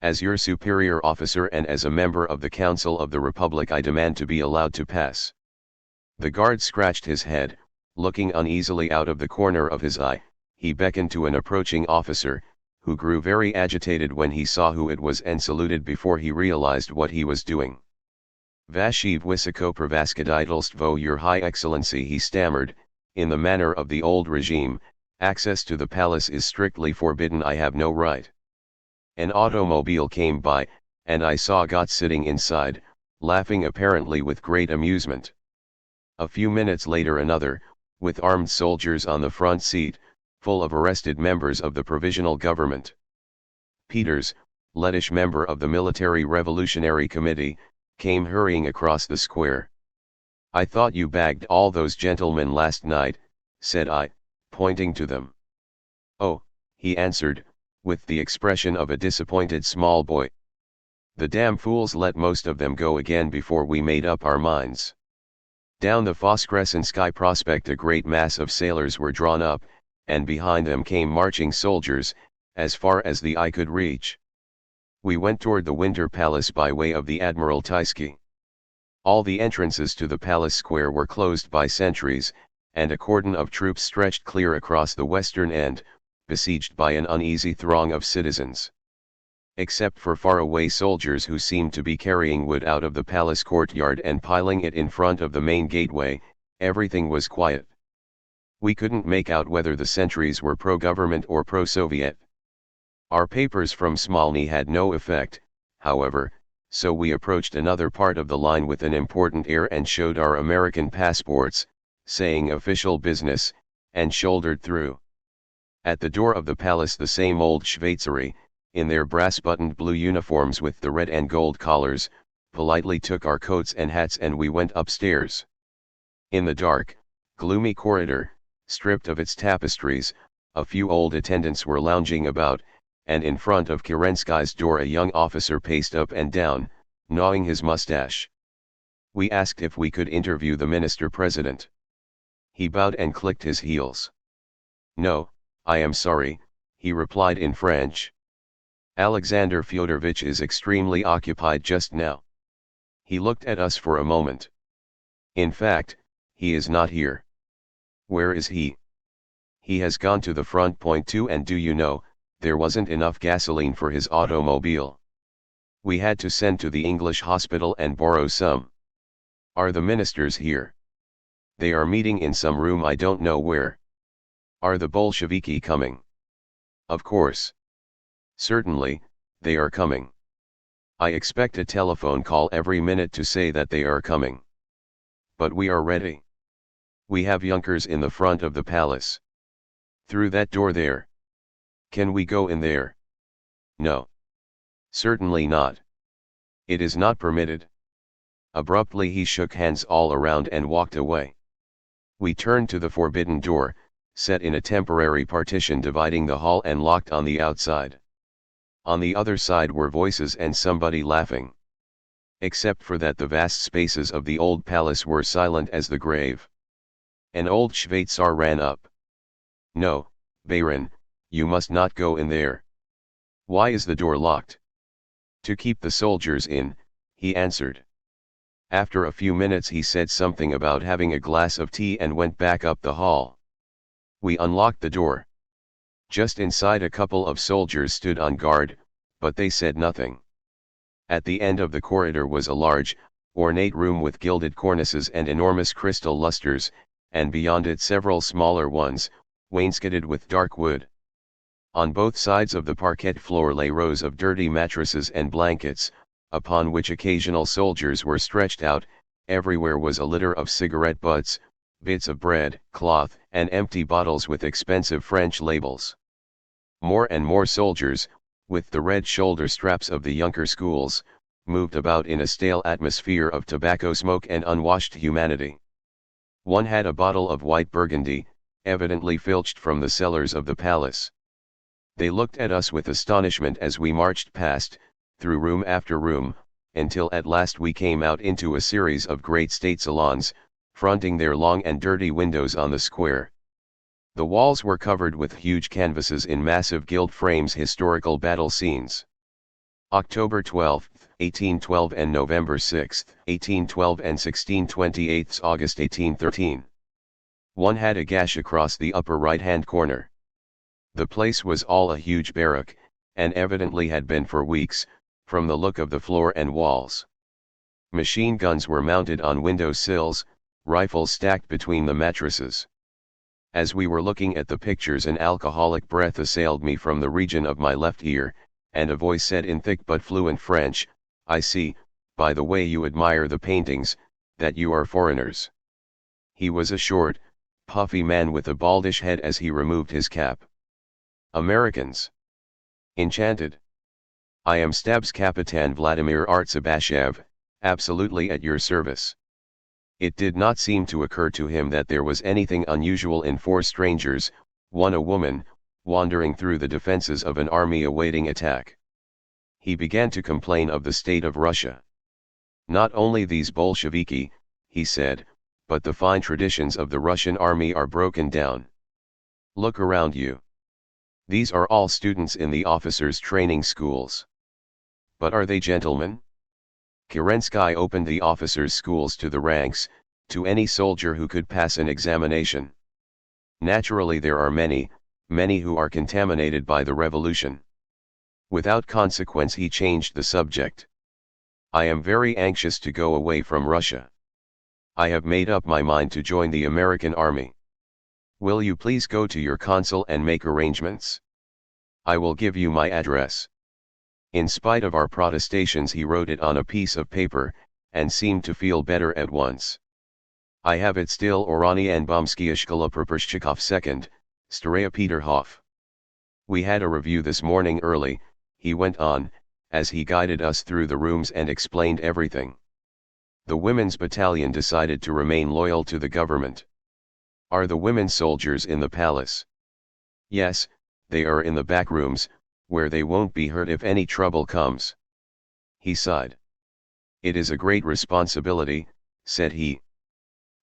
'As your superior officer and as a member of the Council of the Republic, I demand to be allowed to pass.' The guard scratched his head, looking uneasily out of the corner of his eye. He beckoned to an approaching officer, who grew very agitated when he saw who it was and saluted before he realized what he was doing. 'Vashiv Vysokopravaskaditelstvo, Your High Excellency,' he stammered, in the manner of the old regime, 'access to the palace is strictly forbidden. I have no right.' An automobile came by, and I saw Gott sitting inside, laughing apparently with great amusement. A few minutes later another, with armed soldiers on the front seat, full of arrested members of the Provisional Government. Peters, Lettish member of the Military Revolutionary Committee, came hurrying across the square. 'I thought you bagged all those gentlemen last night,' said I, pointing to them. 'Oh,' he answered, with the expression of a disappointed small boy. 'The damn fools let most of them go again before we made up our minds. Down the Voskresenskaya Prospect a great mass of sailors were drawn up, and behind them came marching soldiers, as far as the eye could reach. We went toward the Winter Palace by way of the Admiraltysky. All the entrances to the palace square were closed by sentries, and a cordon of troops stretched clear across the western end, besieged by an uneasy throng of citizens. Except for far-away soldiers who seemed to be carrying wood out of the palace courtyard and piling it in front of the main gateway, everything was quiet. We couldn't make out whether the sentries were pro-government or pro-Soviet. Our papers from Smolny had no effect, however, so we approached another part of the line with an important air and showed our American passports, saying official business, and shouldered through. At the door of the palace the same old Schweizeri, in their brass-buttoned blue uniforms with the red and gold collars, politely took our coats and hats and we went upstairs. In the dark, gloomy corridor, stripped of its tapestries, a few old attendants were lounging about, and in front of Kerenskai's door a young officer paced up and down, gnawing his mustache. We asked if we could interview the minister-president. He bowed and clicked his heels. "No, I am sorry," he replied in French. "Alexander Fyodorovich is extremely occupied just now." He looked at us for a moment. "In fact, he is not here." "Where is he?" "He has gone to the front point too, and do you know, there wasn't enough gasoline for his automobile. We had to send to the English hospital and borrow some." "Are the ministers here?" "They are meeting in some room I don't know where." "Are the Bolsheviki coming?" "Of course." "Certainly, they are coming. I expect a telephone call every minute to say that they are coming. But we are ready. We have yunkers in the front of the palace. Through that door there." "Can we go in there?" "No. Certainly not. It is not permitted." Abruptly he shook hands all around and walked away. We turned to the forbidden door, set in a temporary partition dividing the hall and locked on the outside. On the other side were voices and somebody laughing. Except for that the vast spaces of the old palace were silent as the grave. An old Schweitzer ran up. "No, Baron, you must not go in there." "Why is the door locked?" "To keep the soldiers in," he answered. After a few minutes he said something about having a glass of tea and went back up the hall. We unlocked the door. Just inside a couple of soldiers stood on guard, but they said nothing. At the end of the corridor was a large, ornate room with gilded cornices and enormous crystal lustres, and beyond it several smaller ones, wainscoted with dark wood. On both sides of the parquet floor lay rows of dirty mattresses and blankets, upon which occasional soldiers were stretched out. Everywhere was a litter of cigarette butts, bits of bread, cloth, and empty bottles with expensive French labels. More and more soldiers, with the red shoulder straps of the Junker schools, moved about in a stale atmosphere of tobacco smoke and unwashed humanity. One had a bottle of white Burgundy, evidently filched from the cellars of the palace. They looked at us with astonishment as we marched past, through room after room, until at last we came out into a series of great state salons, fronting their long and dirty windows on the square. The walls were covered with huge canvases in massive gilt frames, historical battle scenes. October 12, 1812 and November 6, 1812 and 16/28 August 1813. One had a gash across the upper right-hand corner. The place was all a huge barrack, and evidently had been for weeks, from the look of the floor and walls. Machine guns were mounted on window sills, rifles stacked between the mattresses. As we were looking at the pictures an alcoholic breath assailed me from the region of my left ear, and a voice said in thick but fluent French, "I see, by the way you admire the paintings, that you are foreigners." He was a short, puffy man with a baldish head as he removed his cap. "Americans." "Enchanted. I am Stabs-Kapitan Vladimir Artsabashev, absolutely at your service." It did not seem to occur to him that there was anything unusual in four strangers, one a woman, wandering through the defenses of an army awaiting attack. He began to complain of the state of Russia. "Not only these Bolsheviki," he said, but the fine traditions of the Russian army are broken down. Look around you. These are all students in the officers' training schools. But are they gentlemen? Kerensky opened the officers' schools to the ranks, to any soldier who could pass an examination. Naturally there are many who are contaminated by the revolution. Without consequence he changed the subject. I am very anxious to go away from Russia. I have made up my mind to join the American army. Will you please go to your consul and make arrangements? I will give you my address. In spite of our protestations he wrote it on a piece of paper, and seemed to feel better at once. I have it still. Orani and Bomskia Shkola Propershchikov 2nd, Staraya Peterhof. We had a review this morning early, he went on, as he guided us through the rooms and explained everything. The women's battalion decided to remain loyal to the government. Are the women soldiers in the palace? Yes, they are in the back rooms, where they won't be hurt if any trouble comes. He sighed. It is a great responsibility, said he.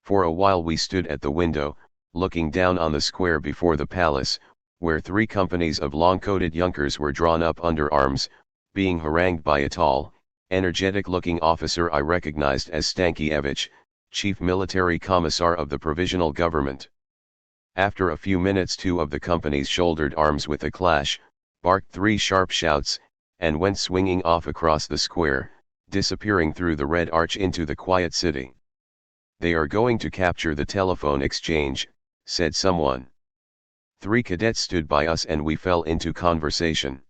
For a while we stood at the window, looking down on the square before the palace, where 3 companies of long-coated yunkers were drawn up under arms, being harangued by a tall, energetic-looking officer I recognized as Stankievich, chief military commissar of the provisional government. After a few minutes 2 of the companies shouldered arms with a clash, barked 3 sharp shouts, and went swinging off across the square, disappearing through the Red Arch into the quiet city. They are going to capture the telephone exchange, said someone. 3 cadets stood by us and we fell into conversation.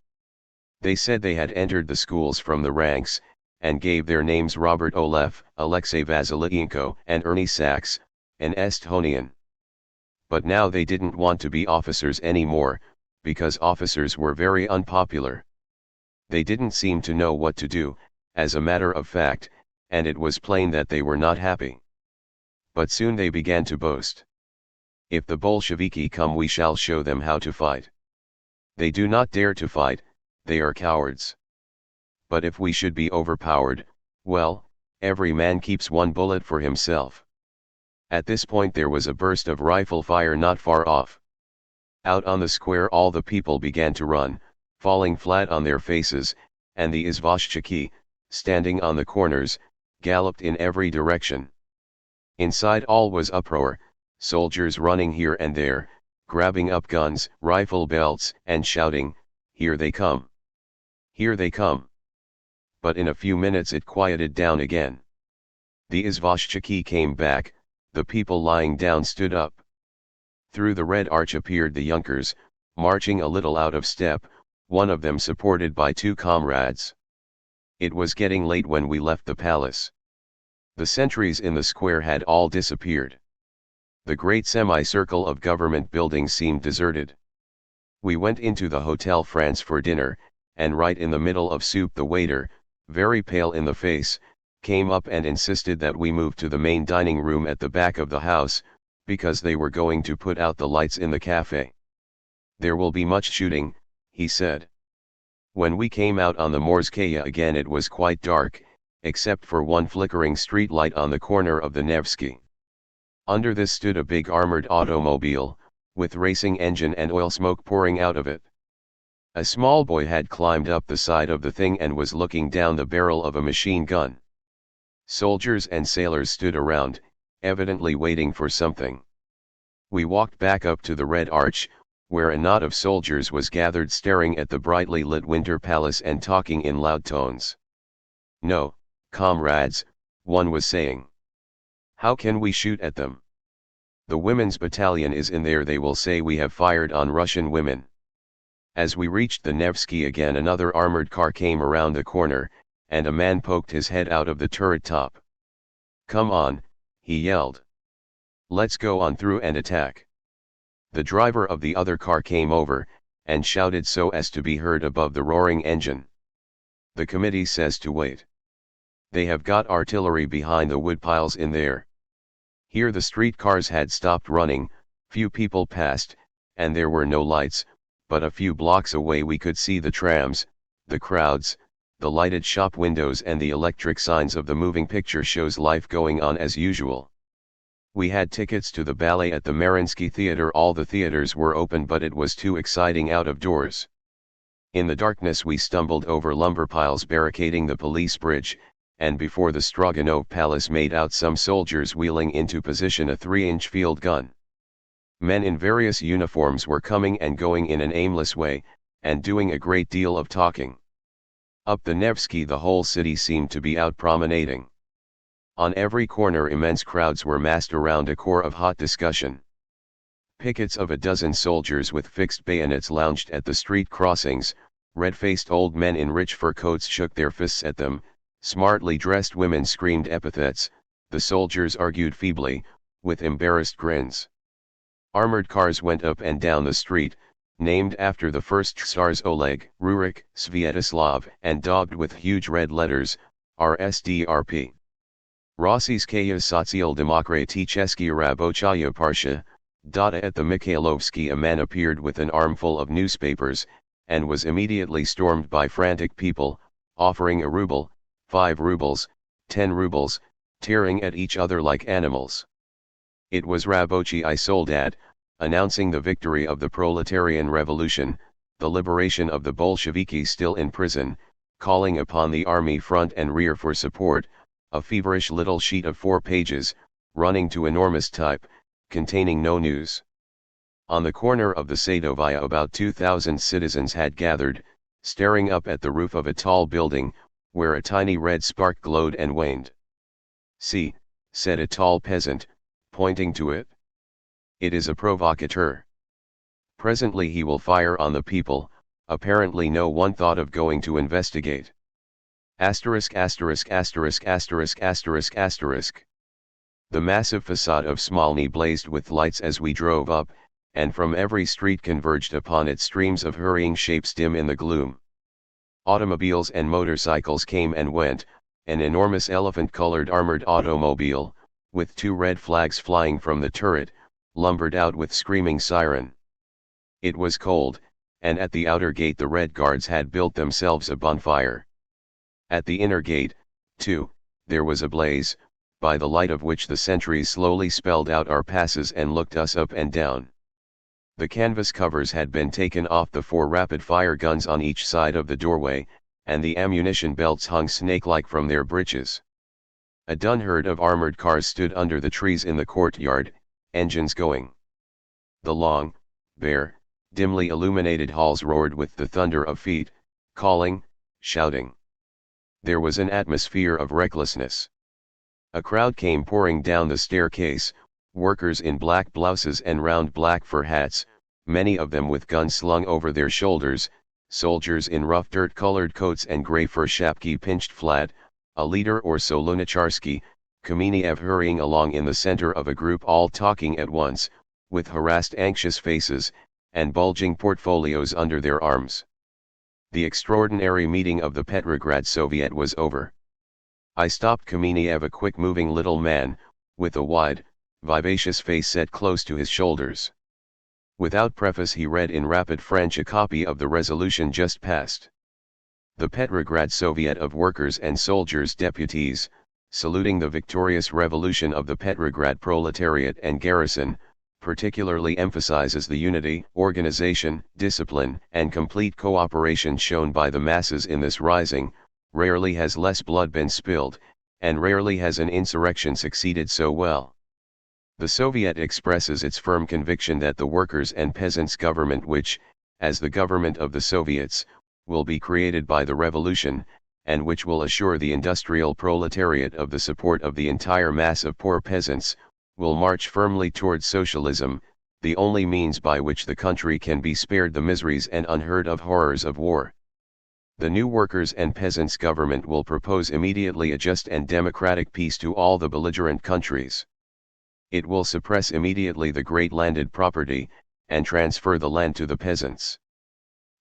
They said they had entered the schools from the ranks, and gave their names: Robert Olev, Alexei Vasilyenko, and Ernie Sachs, an Estonian. But now they didn't want to be officers anymore, because officers were very unpopular. They didn't seem to know what to do, as a matter of fact, and it was plain that they were not happy. But soon they began to boast. If the Bolsheviki come, we shall show them how to fight. They do not dare to fight, they are cowards. But if we should be overpowered, well, every man keeps 1 bullet for himself. At this point there was a burst of rifle fire not far off. Out on the square all the people began to run, falling flat on their faces, and the izvoshchiki, standing on the corners, galloped in every direction. Inside all was uproar, soldiers running here and there, grabbing up guns, rifle belts, and shouting, "Here they come! Here they come!" But in a few minutes it quieted down again. The izvoshchiki came back, the people lying down stood up. Through the Red Arch appeared the yunkers, marching a little out of step, one of them supported by 2 comrades. It was getting late when we left the palace. The sentries in the square had all disappeared. The great semicircle of government buildings seemed deserted. We went into the Hotel France for dinner, and right in the middle of soup the waiter, very pale in the face, came up and insisted that we move to the main dining room at the back of the house, because they were going to put out the lights in the cafe. There will be much shooting, he said. When we came out on the Morskaya again it was quite dark, except for 1 flickering street light on the corner of the Nevsky. Under this stood a big armored automobile, with racing engine and oil smoke pouring out of it. A small boy had climbed up the side of the thing and was looking down the barrel of a machine gun. Soldiers and sailors stood around, evidently waiting for something. We walked back up to the Red Arch, where a knot of soldiers was gathered staring at the brightly lit Winter Palace and talking in loud tones. "No, comrades," one was saying. "How can we shoot at them? The women's battalion is in there. They will say we have fired on Russian women." As we reached the Nevsky again another armored car came around the corner, and a man poked his head out of the turret top. "Come on," he yelled. "Let's go on through and attack." The driver of the other car came over, and shouted so as to be heard above the roaring engine. "The committee says to wait. They have got artillery behind the woodpiles in there." Here the streetcars had stopped running, few people passed, and there were no lights, but a few blocks away we could see the trams, the crowds, the lighted shop windows and the electric signs of the moving picture shows, life going on as usual. We had tickets to the ballet at the Mariinsky Theater. All the theaters were open, but it was too exciting out of doors. In the darkness we stumbled over lumber piles barricading the police bridge, and before the Stroganov Palace made out some soldiers wheeling into position a 3-inch field gun. Men in various uniforms were coming and going in an aimless way, and doing a great deal of talking. Up the Nevsky the whole city seemed to be out promenading. On every corner immense crowds were massed around a core of hot discussion. Pickets of a dozen soldiers with fixed bayonets lounged at the street crossings, red-faced old men in rich fur coats shook their fists at them, smartly dressed women screamed epithets, the soldiers argued feebly, with embarrassed grins. Armored cars went up and down the street, named after the first Tsars Oleg, Rurik, Sviatoslav, and daubed with huge red letters, RSDRP. Rossiyskaya Sotsial-Demokraticheskaya Rabochaya Parsha, Dada. At the Mikhailovsky a man appeared with an armful of newspapers, and was immediately stormed by frantic people, offering a ruble, 5 rubles, 10 rubles, tearing at each other like animals. It was Rabochi I Soldat, announcing the victory of the proletarian revolution, the liberation of the Bolsheviki still in prison, calling upon the army front and rear for support, a feverish little sheet of 4 pages, running to enormous type, containing no news. On the corner of the Sadovaya about 2,000 citizens had gathered, staring up at the roof of a tall building, where a tiny red spark glowed and waned. "See," said a tall peasant, pointing to it. "It is a provocateur. Presently he will fire on the people." Apparently no one thought of going to investigate. Asterisk asterisk asterisk asterisk asterisk asterisk. The massive facade of Smolny blazed with lights as we drove up, and from every street converged upon it streams of hurrying shapes dim in the gloom. Automobiles and motorcycles came and went, an enormous elephant-colored armored automobile, with 2 red flags flying from the turret, lumbered out with screaming siren. It was cold, and at the outer gate the Red Guards had built themselves a bonfire. At the inner gate, too, there was a blaze, by the light of which the sentries slowly spelled out our passes and looked us up and down. The canvas covers had been taken off the 4 rapid-fire guns on each side of the doorway, and the ammunition belts hung snake-like from their breeches. A dun herd of armored cars stood under the trees in the courtyard, engines going. The long, bare, dimly illuminated halls roared with the thunder of feet, calling, shouting. There was an atmosphere of recklessness. A crowd came pouring down the staircase, workers in black blouses and round black fur hats, many of them with guns slung over their shoulders, soldiers in rough dirt-colored coats and grey fur shapki pinched flat, a leader or so Lunacharsky, Kameniev hurrying along in the center of a group all talking at once, with harassed anxious faces, and bulging portfolios under their arms. The extraordinary meeting of the Petrograd Soviet was over. I stopped Kameniev, a quick-moving little man, with a wide, vivacious face set close to his shoulders. Without preface he read in rapid French a copy of the resolution just passed. The Petrograd Soviet of Workers and Soldiers Deputies, saluting the victorious revolution of the Petrograd proletariat and garrison, particularly emphasizes the unity, organization, discipline, and complete cooperation shown by the masses in this rising. Rarely has less blood been spilled, and rarely has an insurrection succeeded so well. The Soviet expresses its firm conviction that the workers' and peasants' government which, as the government of the Soviets, will be created by the revolution, and which will assure the industrial proletariat of the support of the entire mass of poor peasants, will march firmly towards socialism, the only means by which the country can be spared the miseries and unheard of horrors of war. The new workers' and peasants' government will propose immediately a just and democratic peace to all the belligerent countries. It will suppress immediately the great landed property, and transfer the land to the peasants.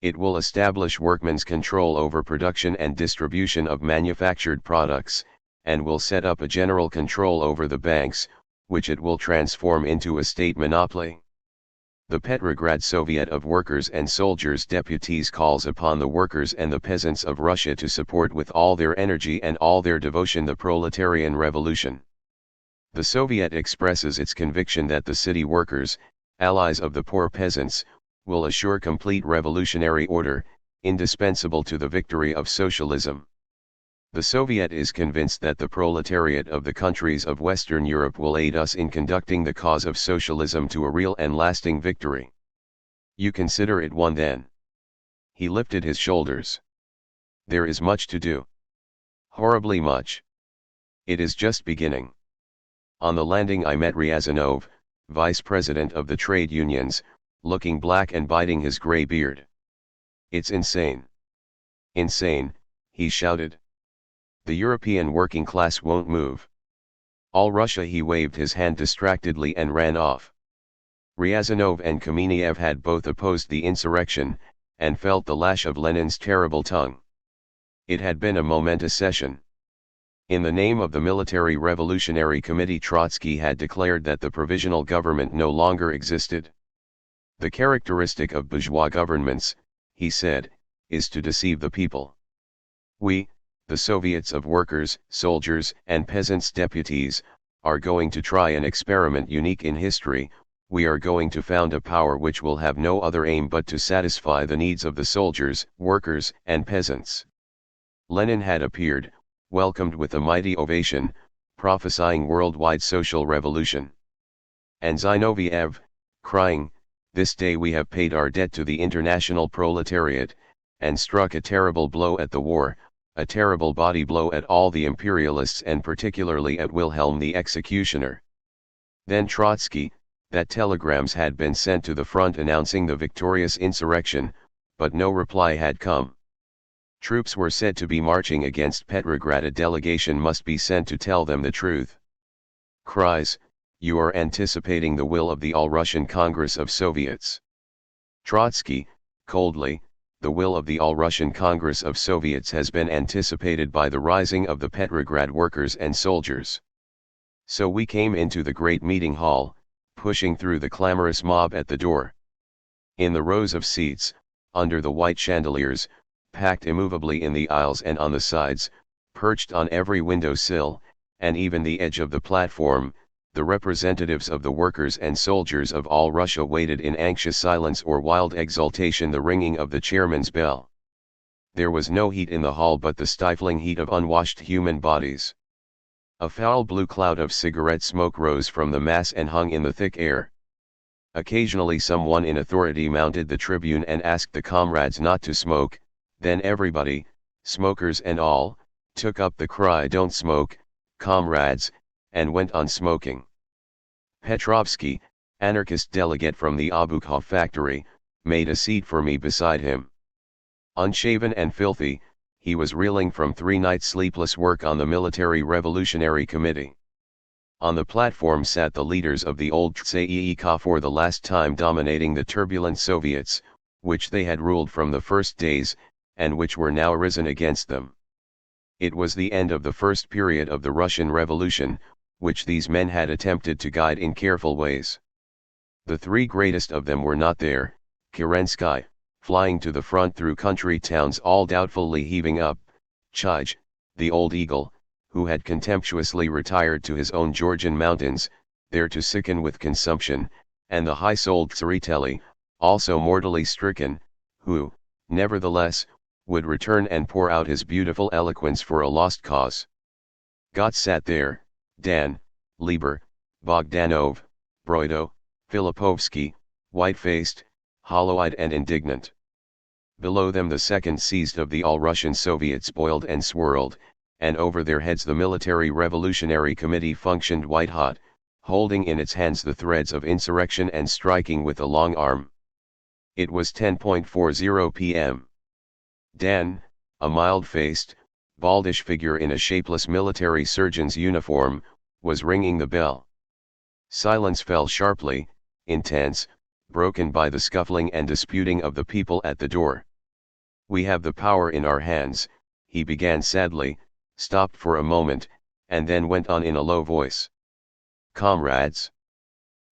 It will establish workmen's control over production and distribution of manufactured products, and will set up a general control over the banks, which it will transform into a state monopoly. The Petrograd Soviet of Workers and Soldiers Deputies calls upon the workers and the peasants of Russia to support with all their energy and all their devotion the proletarian revolution. The Soviet expresses its conviction that the city workers, allies of the poor peasants, will assure complete revolutionary order, indispensable to the victory of socialism. The Soviet is convinced that the proletariat of the countries of Western Europe will aid us in conducting the cause of socialism to a real and lasting victory. You consider it won then? He lifted his shoulders. There is much to do. Horribly much. It is just beginning. On the landing I met Ryazanov, vice president of the trade unions, looking black and biting his gray beard. It's insane. Insane, he shouted. The European working class won't move. All Russia. He waved his hand distractedly and ran off. Ryazanov and Kamenev had both opposed the insurrection, and felt the lash of Lenin's terrible tongue. It had been a momentous session. In the name of the Military Revolutionary Committee, Trotsky had declared that the provisional government no longer existed. The characteristic of bourgeois governments, he said, is to deceive the people. We, the Soviets of workers, soldiers, and peasants' deputies, are going to try an experiment unique in history. We are going to found a power which will have no other aim but to satisfy the needs of the soldiers, workers, and peasants. Lenin had appeared, welcomed with a mighty ovation, prophesying worldwide social revolution. And Zinoviev, crying, "This day we have paid our debt to the international proletariat, and struck a terrible blow at the war, a terrible body blow at all the imperialists and particularly at Wilhelm the executioner." Then Trotsky, that telegrams had been sent to the front announcing the victorious insurrection, but no reply had come. Troops were said to be marching against Petrograd. A delegation must be sent to tell them the truth. Cries, "You are anticipating the will of the All-Russian Congress of Soviets." Trotsky, coldly, "The will of the All-Russian Congress of Soviets has been anticipated by the rising of the Petrograd workers and soldiers." So we came into the great meeting hall, pushing through the clamorous mob at the door. In the rows of seats, under the white chandeliers, packed immovably in the aisles and on the sides, perched on every window sill, and even the edge of the platform, the representatives of the workers and soldiers of all Russia waited in anxious silence or wild exultation the ringing of the chairman's bell. There was no heat in the hall but the stifling heat of unwashed human bodies. A foul blue cloud of cigarette smoke rose from the mass and hung in the thick air. Occasionally someone in authority mounted the tribune and asked the comrades not to smoke. Then everybody, smokers and all, took up the cry, "Don't smoke, comrades," and went on smoking. Petrovsky, anarchist delegate from the Obukhov factory, made a seat for me beside him. Unshaven and filthy, he was reeling from 3 nights' sleepless work on the Military Revolutionary Committee. On the platform sat the leaders of the old THIRD for the last time, dominating the turbulent Soviets, which they had ruled from the first days, and which were now arisen against them. It was the end of the first period of the Russian Revolution, which these men had attempted to guide in careful ways. The 3 greatest of them were not there: Kerensky, flying to the front through country towns all doubtfully heaving up; Chij, the old eagle, who had contemptuously retired to his own Georgian mountains, there to sicken with consumption; and the high-souled Tsereteli, also mortally stricken, who, nevertheless, would return and pour out his beautiful eloquence for a lost cause. Gott sat there, Dan, Lieber, Bogdanov, Broido, Filipovsky, white-faced, hollow-eyed and indignant. Below them the second seized of the All-Russian Soviets boiled and swirled, and over their heads the Military Revolutionary Committee functioned white-hot, holding in its hands the threads of insurrection and striking with a long arm. It was 10:40 p.m. Dan, a mild-faced, baldish figure in a shapeless military surgeon's uniform, was ringing the bell. Silence fell sharply, intense, broken by the scuffling and disputing of the people at the door. "We have the power in our hands," he began sadly, stopped for a moment, and then went on in a low voice. "Comrades,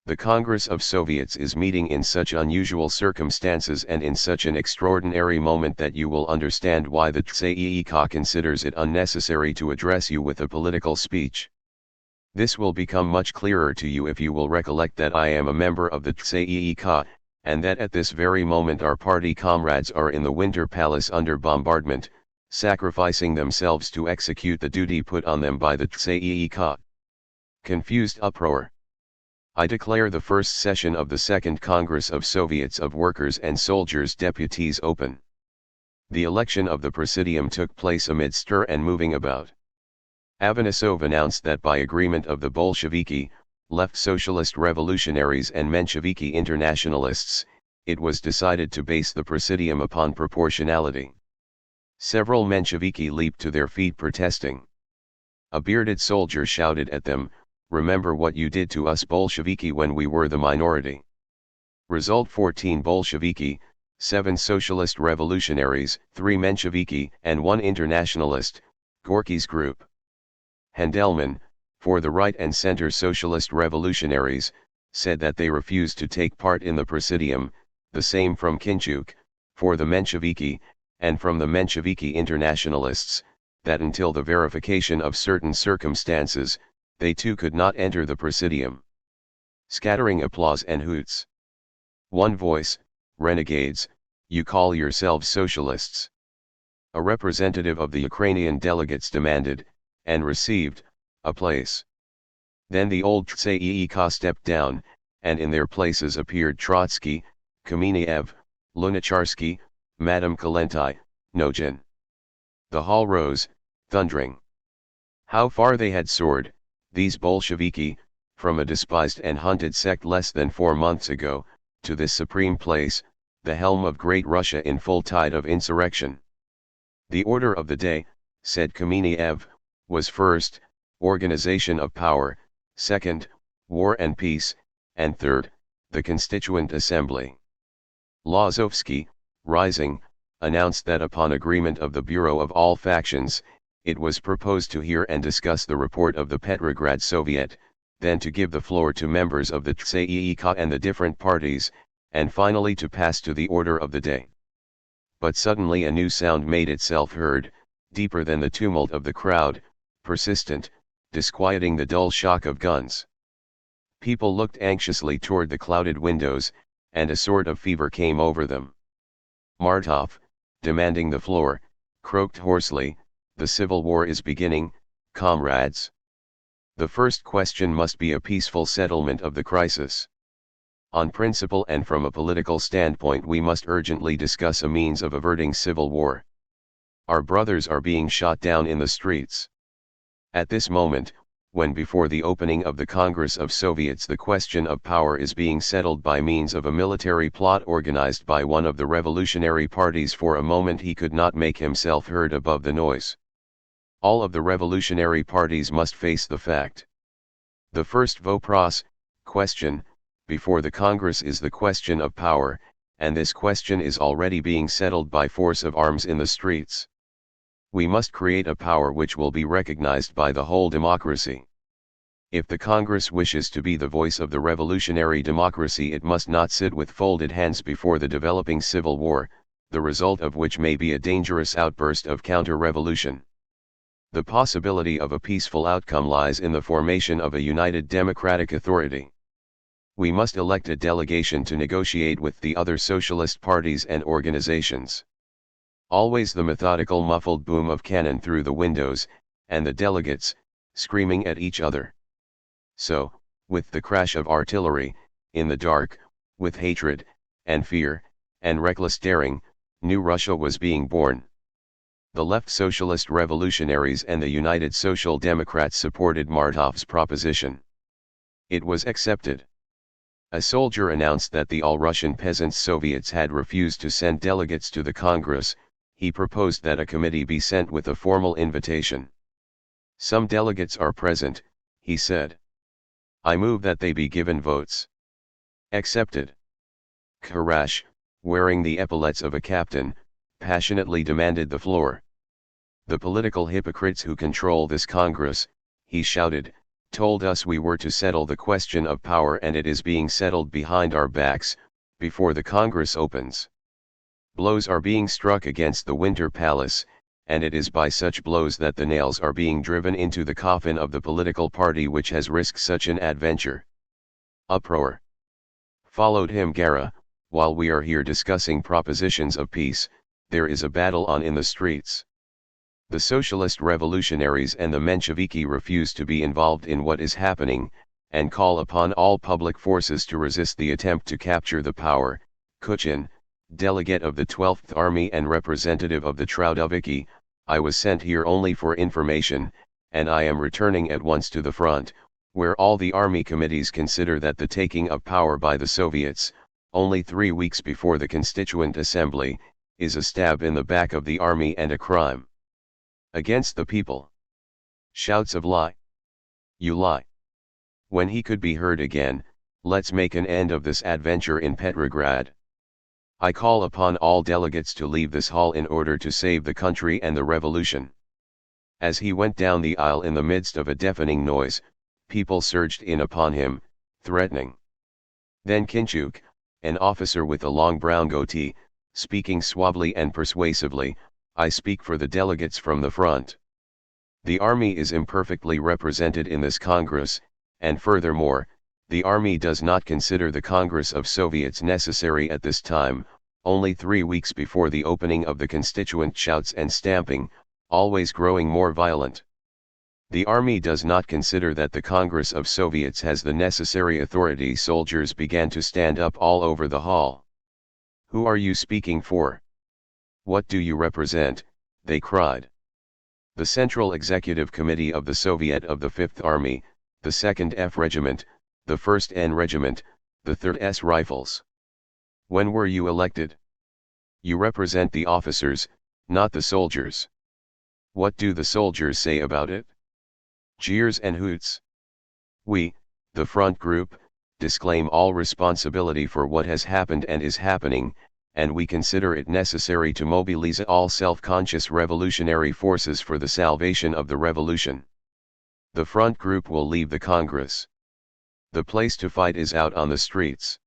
the Congress of Soviets is meeting in such unusual circumstances and in such an extraordinary moment that you will understand why the THIRD considers it unnecessary to address you with a political speech. This will become much clearer to you if you will recollect that I am a member of the THIRD, and that at this very moment our party comrades are in the Winter Palace under bombardment, sacrificing themselves to execute the duty put on them by the THIRD. Confused uproar. I declare the first session of the Second Congress of Soviets of Workers and Soldiers Deputies open. The election of the Presidium took place amid stir and moving about. Avanasov announced that by agreement of the Bolsheviki, left socialist revolutionaries and Mensheviki internationalists, it was decided to base the Presidium upon proportionality. Several Mensheviki leaped to their feet protesting. A bearded soldier shouted at them, "Remember what you did to us Bolsheviki when we were the minority." Result: 14 Bolsheviki, 7 socialist revolutionaries, 3 Mensheviki and 1 internationalist, Gorky's group. Handelman, for the right and center socialist revolutionaries, said that they refused to take part in the Presidium, the same from Kinchuk, for the Mensheviki, and from the Mensheviki internationalists, that until the verification of certain circumstances, they too could not enter the Presidium. Scattering applause and hoots. One voice: "Renegades, you call yourselves socialists." A representative of the Ukrainian delegates demanded, and received, a place. Then the old TSAEK stepped down, and in their places appeared Trotsky, Kamenev, Lunacharsky, Madame Kolentai, Nogin. The hall rose, thundering. How far they had soared, these Bolsheviki, from a despised and hunted sect less than 4 months ago, to this supreme place, the helm of Great Russia in full tide of insurrection. The order of the day, said Kamenev, was first, organization of power, second, war and peace, and third, the Constituent Assembly. Lazovsky, rising, announced that upon agreement of the Bureau of all factions, it was proposed to hear and discuss the report of the Petrograd Soviet, then to give the floor to members of the TSAEK and the different parties, and finally to pass to the order of the day. But suddenly a new sound made itself heard, deeper than the tumult of the crowd, persistent, disquieting the dull shock of guns. People looked anxiously toward the clouded windows, and a sort of fever came over them. Martov, demanding the floor, croaked hoarsely, "The civil war is beginning, comrades. The first question must be a peaceful settlement of the crisis. On principle and from a political standpoint we must urgently discuss a means of averting civil war. Our brothers are being shot down in the streets." At this moment, when before the opening of the Congress of Soviets the question of power is being settled by means of a military plot organized by one of the revolutionary parties, for a moment he could not make himself heard above the noise. All of the revolutionary parties must face the fact. The first vopros, question, before the Congress is the question of power, and this question is already being settled by force of arms in the streets. We must create a power which will be recognized by the whole democracy. If the Congress wishes to be the voice of the revolutionary democracy, it must not sit with folded hands before the developing civil war, the result of which may be a dangerous outburst of counter-revolution. The possibility of a peaceful outcome lies in the formation of a united democratic authority. We must elect a delegation to negotiate with the other socialist parties and organizations. Always the methodical muffled boom of cannon through the windows, and the delegates, screaming at each other. So, with the crash of artillery, in the dark, with hatred, and fear, and reckless daring, new Russia was being born. The left socialist revolutionaries and the United Social Democrats supported Martov's proposition. It was accepted. A soldier announced that the All-Russian Peasants' Soviets had refused to send delegates to the Congress. He proposed that a committee be sent with a formal invitation. "Some delegates are present," he said. "I move that they be given votes." Accepted. Karash, wearing the epaulets of a captain, passionately demanded the floor. "The political hypocrites who control this Congress," he shouted, "told us we were to settle the question of power, and it is being settled behind our backs, before the Congress opens. Blows are being struck against the Winter Palace, and it is by such blows that the nails are being driven into the coffin of the political party which has risked such an adventure. Uproar. Followed him Gara. While we are here discussing propositions of peace, there is a battle on in the streets. The socialist revolutionaries and the Mensheviki refuse to be involved in what is happening, and call upon all public forces to resist the attempt to capture the power. Kuchin, delegate of the 12th Army and representative of the Trudoviki, I was sent here only for information, and I am returning at once to the front, where all the army committees consider that the taking of power by the Soviets, only 3 weeks before the Constituent Assembly, is a stab in the back of the army and a crime against the people. Shouts of lie. You lie. When he could be heard again, let's make an end of this adventure in Petrograd. I call upon all delegates to leave this hall in order to save the country and the revolution. As he went down the aisle in the midst of a deafening noise, people surged in upon him, threatening. Then Kinchuk, an officer with a long brown goatee, speaking suavely and persuasively, I speak for the delegates from the front. The army is imperfectly represented in this Congress, and furthermore, the army does not consider the Congress of Soviets necessary at this time, only 3 weeks before the opening of the constituent. Shouts and stamping, always growing more violent. The army does not consider that the Congress of Soviets has the necessary authority. Soldiers began to stand up all over the hall. Who are you speaking for? What do you represent? They cried. The Central Executive Committee of the Soviet of the 5th Army, the 2nd F Regiment, the 1st N Regiment, the 3rd S Rifles. When were you elected? You represent the officers, not the soldiers. What do the soldiers say about it? Jeers and hoots. We, the front group, disclaim all responsibility for what has happened and is happening, and we consider it necessary to mobilize all self-conscious revolutionary forces for the salvation of the revolution. The front group will leave the Congress. The place to fight is out on the streets.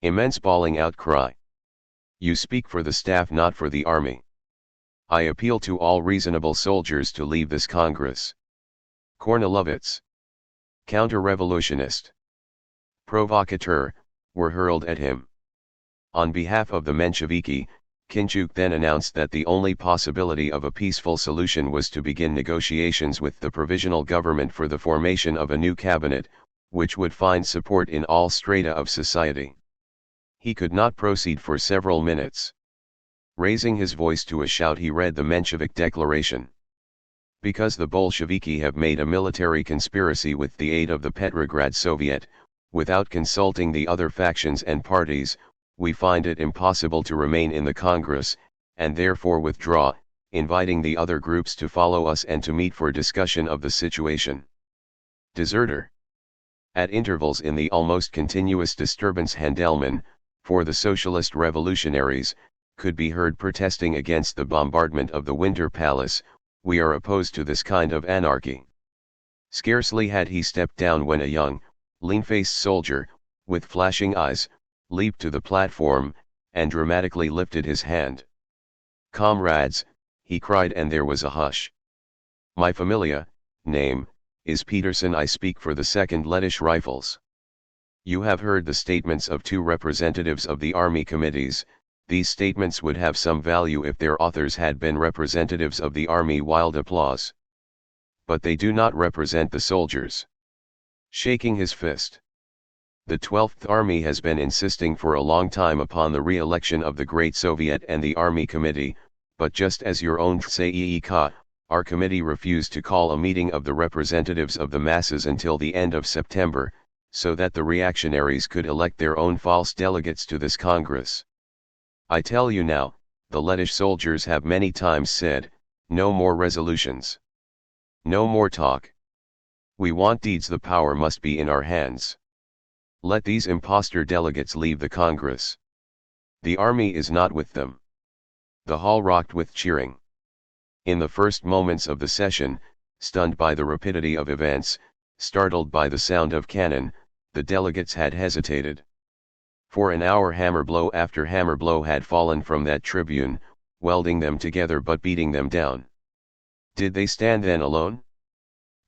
Immense bawling outcry. You speak for the staff, not for the army. I appeal to all reasonable soldiers to leave this Congress. Kornilovitz, counter-revolutionist, provocateur, were hurled at him. On behalf of the Mensheviki, Kinchuk then announced that the only possibility of a peaceful solution was to begin negotiations with the provisional government for the formation of a new cabinet, which would find support in all strata of society. He could not proceed for several minutes. Raising his voice to a shout, he read the Menshevik declaration. Because the Bolsheviki have made a military conspiracy with the aid of the Petrograd Soviet, without consulting the other factions and parties, we find it impossible to remain in the Congress, and therefore withdraw, inviting the other groups to follow us and to meet for discussion of the situation. Deserter. At intervals in the almost continuous disturbance, Handelman, for the socialist revolutionaries, could be heard protesting against the bombardment of the Winter Palace. We are opposed to this kind of anarchy. Scarcely had he stepped down when a young, lean-faced soldier, with flashing eyes, leaped to the platform, and dramatically lifted his hand. Comrades, he cried, and there was a hush. My familia, name, is Peterson. I speak for the 2nd Lettish Rifles. You have heard the statements of 2 representatives of the army committees. These statements would have some value if their authors had been representatives of the army. Wild applause. But they do not represent the soldiers. Shaking his fist. The 12th Army has been insisting for a long time upon the re-election of the Great Soviet and the Army Committee, but just as your own THIRD-WORLDISM, our committee refused to call a meeting of the representatives of the masses until the end of September, so that the reactionaries could elect their own false delegates to this Congress. I tell you now, the Lettish soldiers have many times said, no more resolutions. No more talk. We want deeds. The power must be in our hands. Let these impostor delegates leave the Congress. The army is not with them. The hall rocked with cheering. In the first moments of the session, stunned by the rapidity of events, startled by the sound of cannon, the delegates had hesitated. For an hour hammer blow after hammer blow had fallen from that tribune, welding them together but beating them down. Did they stand then alone?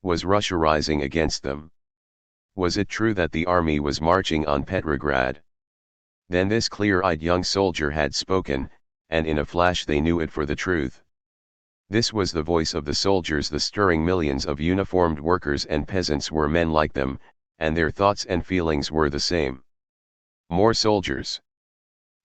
Was Russia rising against them? Was it true that the army was marching on Petrograd? Then this clear-eyed young soldier had spoken, and in a flash they knew it for the truth. This was the voice of the soldiers. The stirring millions of uniformed workers and peasants were men like them, and their thoughts and feelings were the same. More soldiers.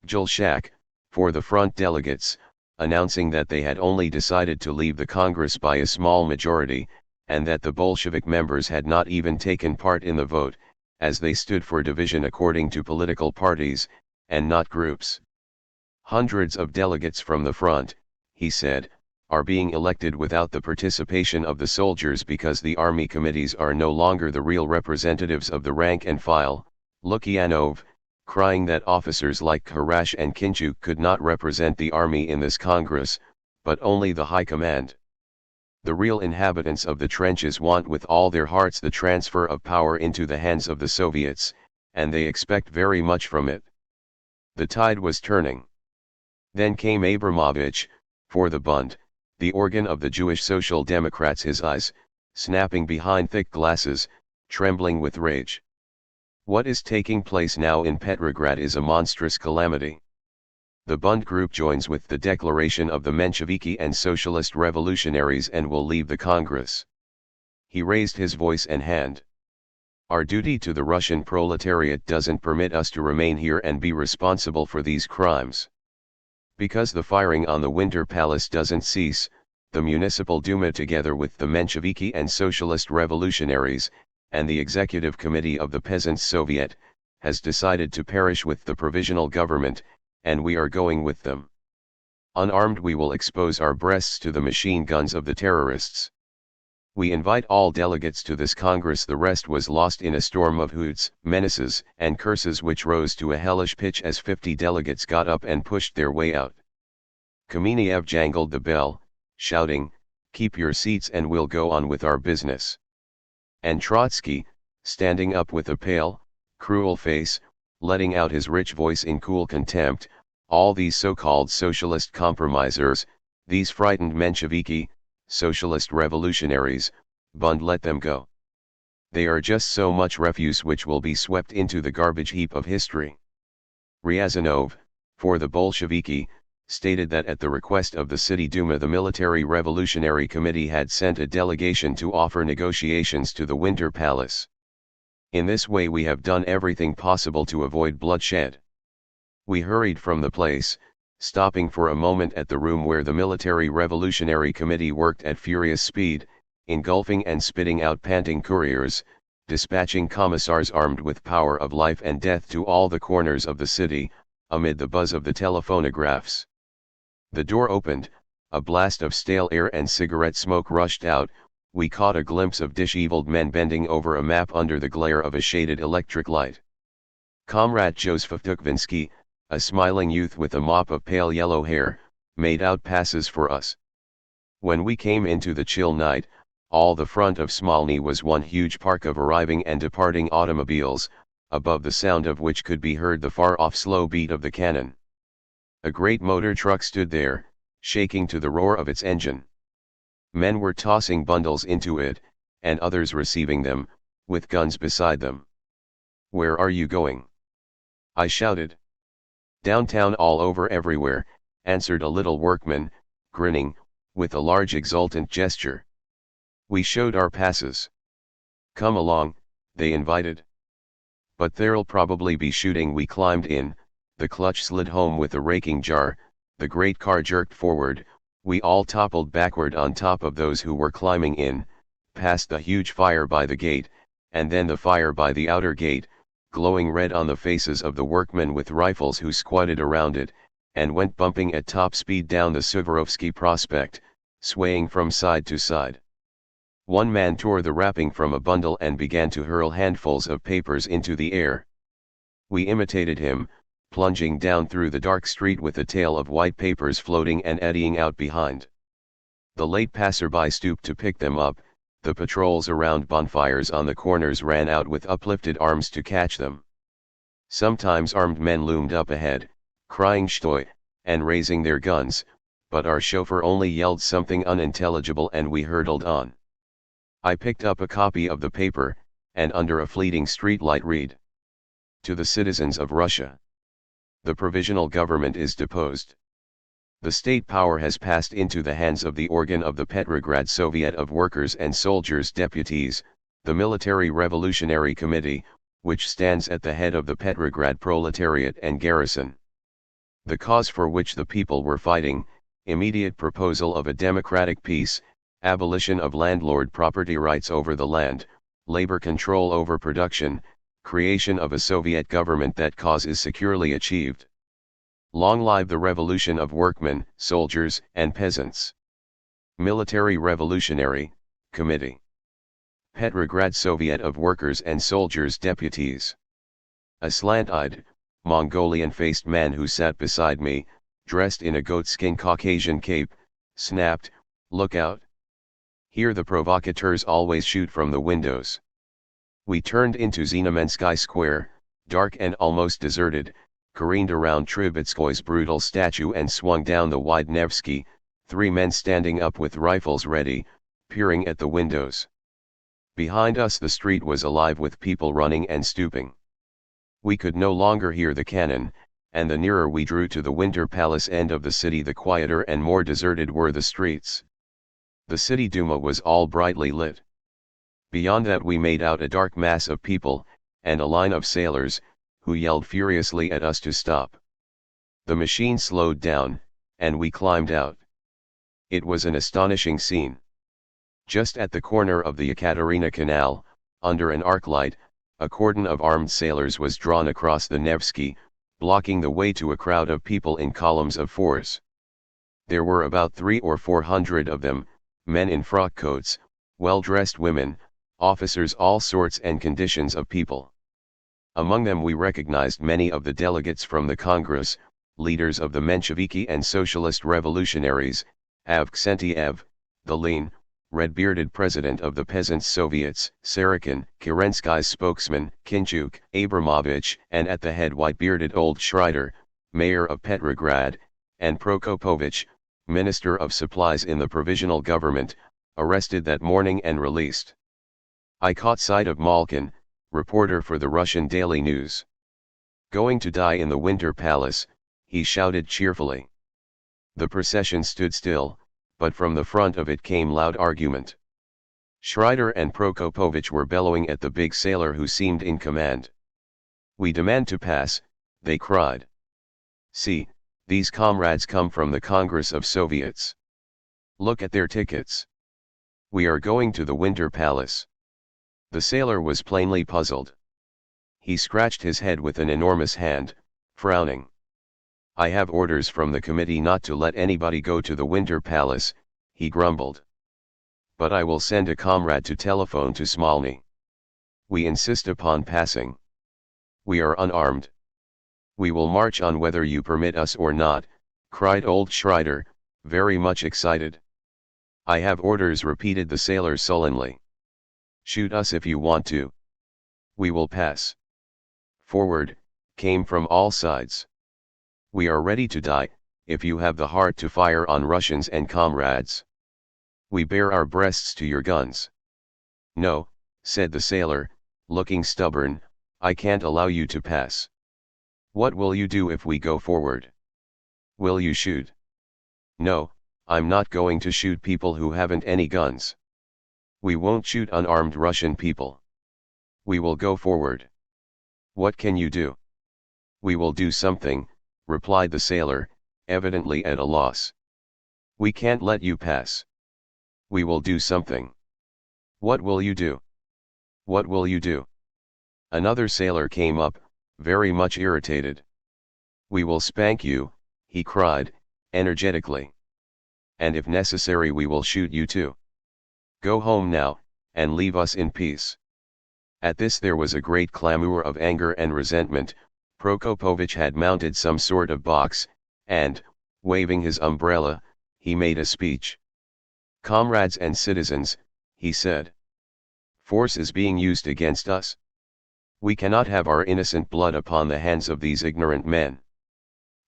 Julshak, for the front delegates, announcing that they had only decided to leave the Congress by a small majority, and that the Bolshevik members had not even taken part in the vote, as they stood for division according to political parties, and not groups. Hundreds of delegates from the front, he said, are being elected without the participation of the soldiers because the army committees are no longer the real representatives of the rank and file. Lukyanov, crying that officers like Kharash and Kinchuk could not represent the army in this Congress, but only the high command. The real inhabitants of the trenches want with all their hearts the transfer of power into the hands of the Soviets, and they expect very much from it. The tide was turning. Then came Abramovich, for the Bund, the organ of the Jewish Social Democrats, his eyes, snapping behind thick glasses, trembling with rage. What is taking place now in Petrograd is a monstrous calamity. The Bund group joins with the declaration of the Mensheviki and Socialist Revolutionaries and will leave the Congress. He raised his voice and hand. Our duty to the Russian proletariat doesn't permit us to remain here and be responsible for these crimes. Because the firing on the Winter Palace doesn't cease, the Municipal Duma together with the Mensheviki and Socialist Revolutionaries, and the Executive Committee of the Peasants' Soviet, has decided to perish with the Provisional Government, and we are going with them. Unarmed we will expose our breasts to the machine guns of the terrorists. We invite all delegates to this Congress. The rest was lost in a storm of hoots, menaces, and curses which rose to a hellish pitch as 50 delegates got up and pushed their way out. Kamenev jangled the bell, shouting, "Keep your seats and we'll go on with our business." And Trotsky, standing up with a pale, cruel face, letting out his rich voice in cool contempt, "All these so-called socialist compromisers, these frightened Mensheviki, socialist revolutionaries, Bund, let them go. They are just so much refuse which will be swept into the garbage heap of history." Ryazanov, for the Bolsheviki, stated that at the request of the City Duma the Military Revolutionary Committee had sent a delegation to offer negotiations to the Winter Palace. In this way we have done everything possible to avoid bloodshed. We hurried from the place, stopping for a moment at the room where the Military Revolutionary Committee worked at furious speed, engulfing and spitting out panting couriers, dispatching commissars armed with power of life and death to all the corners of the city, amid the buzz of the telephonographs. The door opened, a blast of stale air and cigarette smoke rushed out. We caught a glimpse of disheveled men bending over a map under the glare of a shaded electric light. Comrade Joseph Tukvinsky, a smiling youth with a mop of pale yellow hair, made out passes for us. When we came into the chill night, all the front of Smolny was one huge park of arriving and departing automobiles, above the sound of which could be heard the far-off slow beat of the cannon. A great motor truck stood there, shaking to the roar of its engine. Men were tossing bundles into it, and others receiving them, with guns beside them. "Where are you going?" I shouted. "Downtown, all over, everywhere," answered a little workman, grinning, with a large exultant gesture. We showed our passes. "Come along," they invited. "But there'll probably be shooting." We climbed in, the clutch slid home with a raking jar, the great car jerked forward, we all toppled backward on top of those who were climbing in, past the huge fire by the gate, and then the fire by the outer gate, glowing red on the faces of the workmen with rifles who squatted around it, and went bumping at top speed down the Suvorovsky Prospect, swaying from side to side. One man tore the wrapping from a bundle and began to hurl handfuls of papers into the air. We imitated him, plunging down through the dark street with a tail of white papers floating and eddying out behind. The late passerby stooped to pick them up, the patrols around bonfires on the corners ran out with uplifted arms to catch them. Sometimes armed men loomed up ahead, crying "Shtoi," and raising their guns, but our chauffeur only yelled something unintelligible and we hurtled on. I picked up a copy of the paper, and under a fleeting streetlight read. To the citizens of Russia. The provisional government is deposed. The state power has passed into the hands of the organ of the Petrograd Soviet of Workers and Soldiers Deputies, the Military Revolutionary Committee, which stands at the head of the Petrograd proletariat and garrison. The cause for which the people were fighting, immediate proposal of a democratic peace, abolition of landlord property rights over the land, labor control over production, creation of a Soviet government. That cause is securely achieved. Long live the revolution of workmen, soldiers, and peasants. Military Revolutionary Committee. Petrograd Soviet of Workers and Soldiers Deputies. A slant-eyed, Mongolian-faced man who sat beside me, dressed in a goatskin Caucasian cape, snapped, "Look out! Here the provocateurs always shoot from the windows." We turned into Znamensky Square, dark and almost deserted, careened around Trubetskoy's brutal statue and swung down the wide Nevsky, 3 men standing up with rifles ready, peering at the windows. Behind us the street was alive with people running and stooping. We could no longer hear the cannon, and the nearer we drew to the Winter Palace end of the city the quieter and more deserted were the streets. The city Duma was all brightly lit. Beyond that we made out a dark mass of people, and a line of sailors, who yelled furiously at us to stop. The machine slowed down, and we climbed out. It was an astonishing scene. Just at the corner of the Ekaterina Canal, under an arc light, a cordon of armed sailors was drawn across the Nevsky, blocking the way to a crowd of people in columns of 4s. There were about 300 or 400 of them, men in frock coats, well-dressed women, officers, all sorts and conditions of people. Among them we recognized many of the delegates from the Congress, leaders of the Mensheviki and Socialist Revolutionaries, Avksentiev, the lean, red-bearded president of the Peasants' Soviets, Sorokin, Kerensky's spokesman, Kinchuk, Abramovich, and at the head white-bearded old Schreider, mayor of Petrograd, and Prokopovich, minister of supplies in the provisional government, arrested that morning and released. I caught sight of Malkin, reporter for the Russian Daily News. "Going to die in the Winter Palace," he shouted cheerfully. The procession stood still, but from the front of it came loud argument. Schreider and Prokopovich were bellowing at the big sailor who seemed in command. "We demand to pass," they cried. "See, these comrades come from the Congress of Soviets. Look at their tickets. We are going to the Winter Palace." The sailor was plainly puzzled. He scratched his head with an enormous hand, frowning. "I have orders from the committee not to let anybody go to the Winter Palace," he grumbled. "But I will send a comrade to telephone to Smolny. We insist upon passing. We are unarmed. We will march on whether you permit us or not," cried old Schreider, very much excited. "I have orders," repeated the sailor sullenly. "Shoot us if you want to. We will pass." "Forward," came from all sides. "We are ready to die, if you have the heart to fire on Russians and comrades. We bare our breasts to your guns." "No," said the sailor, looking stubborn, "I can't allow you to pass." "What will you do if we go forward? Will you shoot?" "No, I'm not going to shoot people who haven't any guns. We won't shoot unarmed Russian people. We will go forward." "What can you do?" "We will do something," replied the sailor, evidently at a loss. "We can't let you pass." "We will do something." "What will you do? What will you do?" Another sailor came up, very much irritated. "We will spank you," he cried, energetically. "And if necessary we will shoot you too. Go home now, and leave us in peace." At this there was a great clamour of anger and resentment. Prokopovich had mounted some sort of box, and, waving his umbrella, he made a speech. "Comrades and citizens," he said. "Force is being used against us. We cannot have our innocent blood upon the hands of these ignorant men.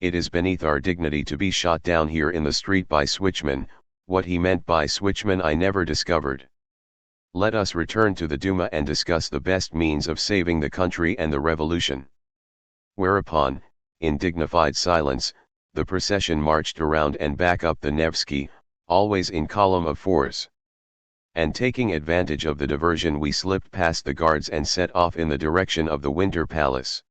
It is beneath our dignity to be shot down here in the street by switchmen. What he meant by switchmen I never discovered. Let us return to the Duma and discuss the best means of saving the country and the revolution. Whereupon, in dignified silence, the procession marched around and back up the Nevsky, always in column of fours. And taking advantage of the diversion, we slipped past the guards and set off in the direction of the Winter Palace.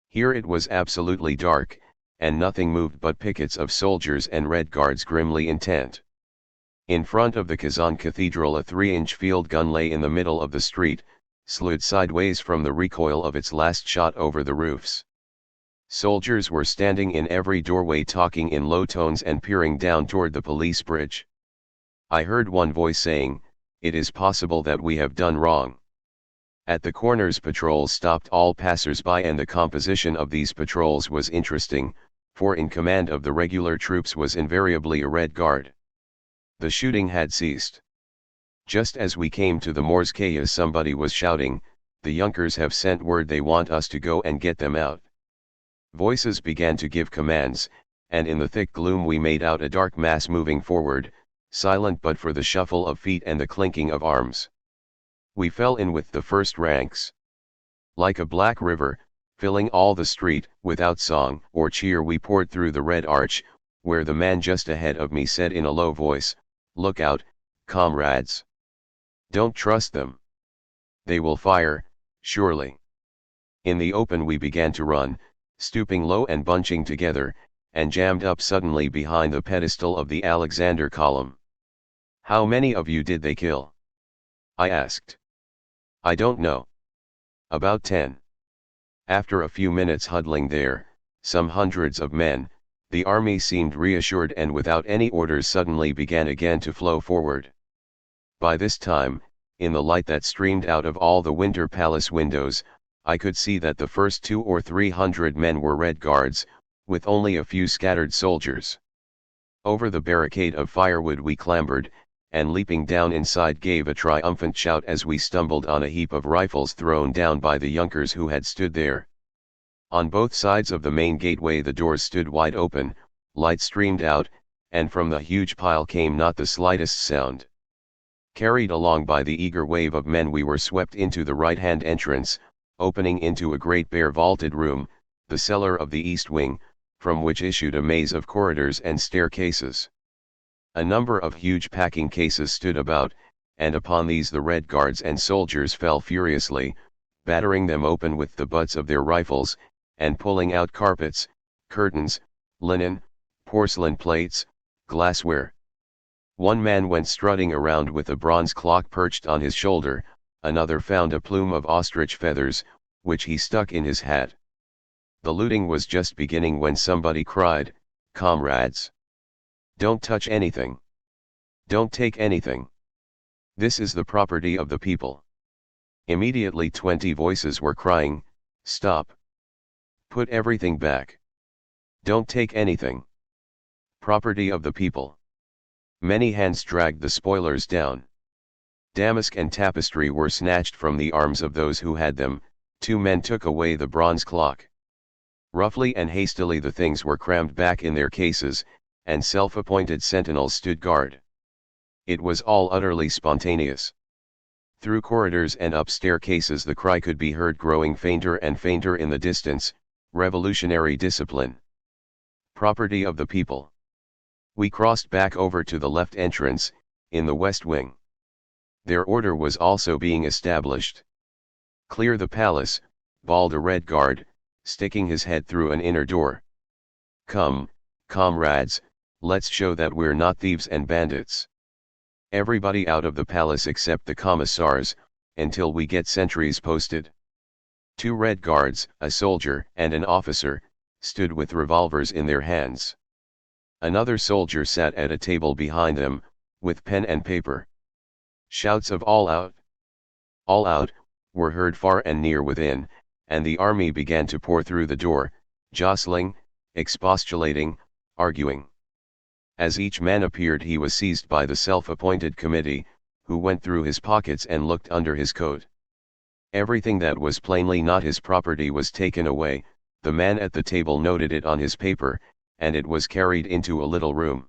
Here it was absolutely dark, and nothing moved but pickets of soldiers and Red Guards grimly intent. In front of the Kazan Cathedral a 3-inch field gun lay in the middle of the street, slid sideways from the recoil of its last shot over the roofs. Soldiers were standing in every doorway talking in low tones and peering down toward the police bridge. I heard one voice saying, "It is possible that we have done wrong." At the corners patrols stopped all passers-by, and the composition of these patrols was interesting, for in command of the regular troops was invariably a Red Guard. The shooting had ceased. Just as we came to the Morskaya, somebody was shouting, "The Junkers have sent word they want us to go and get them out." Voices began to give commands, and in the thick gloom we made out a dark mass moving forward, silent but for the shuffle of feet and the clinking of arms. We fell in with the first ranks. Like a black river, filling all the street, without song or cheer we poured through the Red Arch, where the man just ahead of me said in a low voice, "Look out, comrades. Don't trust them. They will fire, surely." In the open we began to run, stooping low and bunching together, and jammed up suddenly behind the pedestal of the Alexander Column. "How many of you did they kill?" I asked. "I don't know. About 10. After a few minutes huddling there, some hundreds of men, the army seemed reassured and without any orders suddenly began again to flow forward. By this time, in the light that streamed out of all the Winter Palace windows, I could see that the first 200 or 300 men were Red Guards, with only a few scattered soldiers. Over the barricade of firewood we clambered, and leaping down inside gave a triumphant shout as we stumbled on a heap of rifles thrown down by the Junkers who had stood there. On both sides of the main gateway the doors stood wide open, light streamed out, and from the huge pile came not the slightest sound. Carried along by the eager wave of men we were swept into the right-hand entrance, opening into a great bare vaulted room, the cellar of the east wing, from which issued a maze of corridors and staircases. A number of huge packing cases stood about, and upon these the Red Guards and soldiers fell furiously, battering them open with the butts of their rifles, and pulling out carpets, curtains, linen, porcelain plates, glassware. One man went strutting around with a bronze clock perched on his shoulder, another found a plume of ostrich feathers, which he stuck in his hat. The looting was just beginning when somebody cried, "Comrades! Don't touch anything. Don't take anything. This is the property of the people." Immediately 20 voices were crying, "Stop! Put everything back. Don't take anything. Property of the people." Many hands dragged the spoilers down. Damask and tapestry were snatched from the arms of those who had them. 2 men took away the bronze clock. Roughly and hastily the things were crammed back in their cases, and self-appointed sentinels stood guard. It was all utterly spontaneous. Through corridors and up staircases the cry could be heard growing fainter and fainter in the distance, "Revolutionary discipline. Property of the people." We crossed back over to the left entrance, in the west wing. Their order was also being established. "Clear the palace," bawled a Red Guard, sticking his head through an inner door. "Come, comrades, let's show that we're not thieves and bandits. Everybody out of the palace except the commissars, until we get sentries posted." 2 Red Guards, a soldier and an officer, stood with revolvers in their hands. Another soldier sat at a table behind them, with pen and paper. Shouts of "All out! All out!" were heard far and near within, and the army began to pour through the door, jostling, expostulating, arguing. As each man appeared he was seized by the self-appointed committee, who went through his pockets and looked under his coat. Everything that was plainly not his property was taken away, The man at the table noted it on his paper, and it was carried into a little room.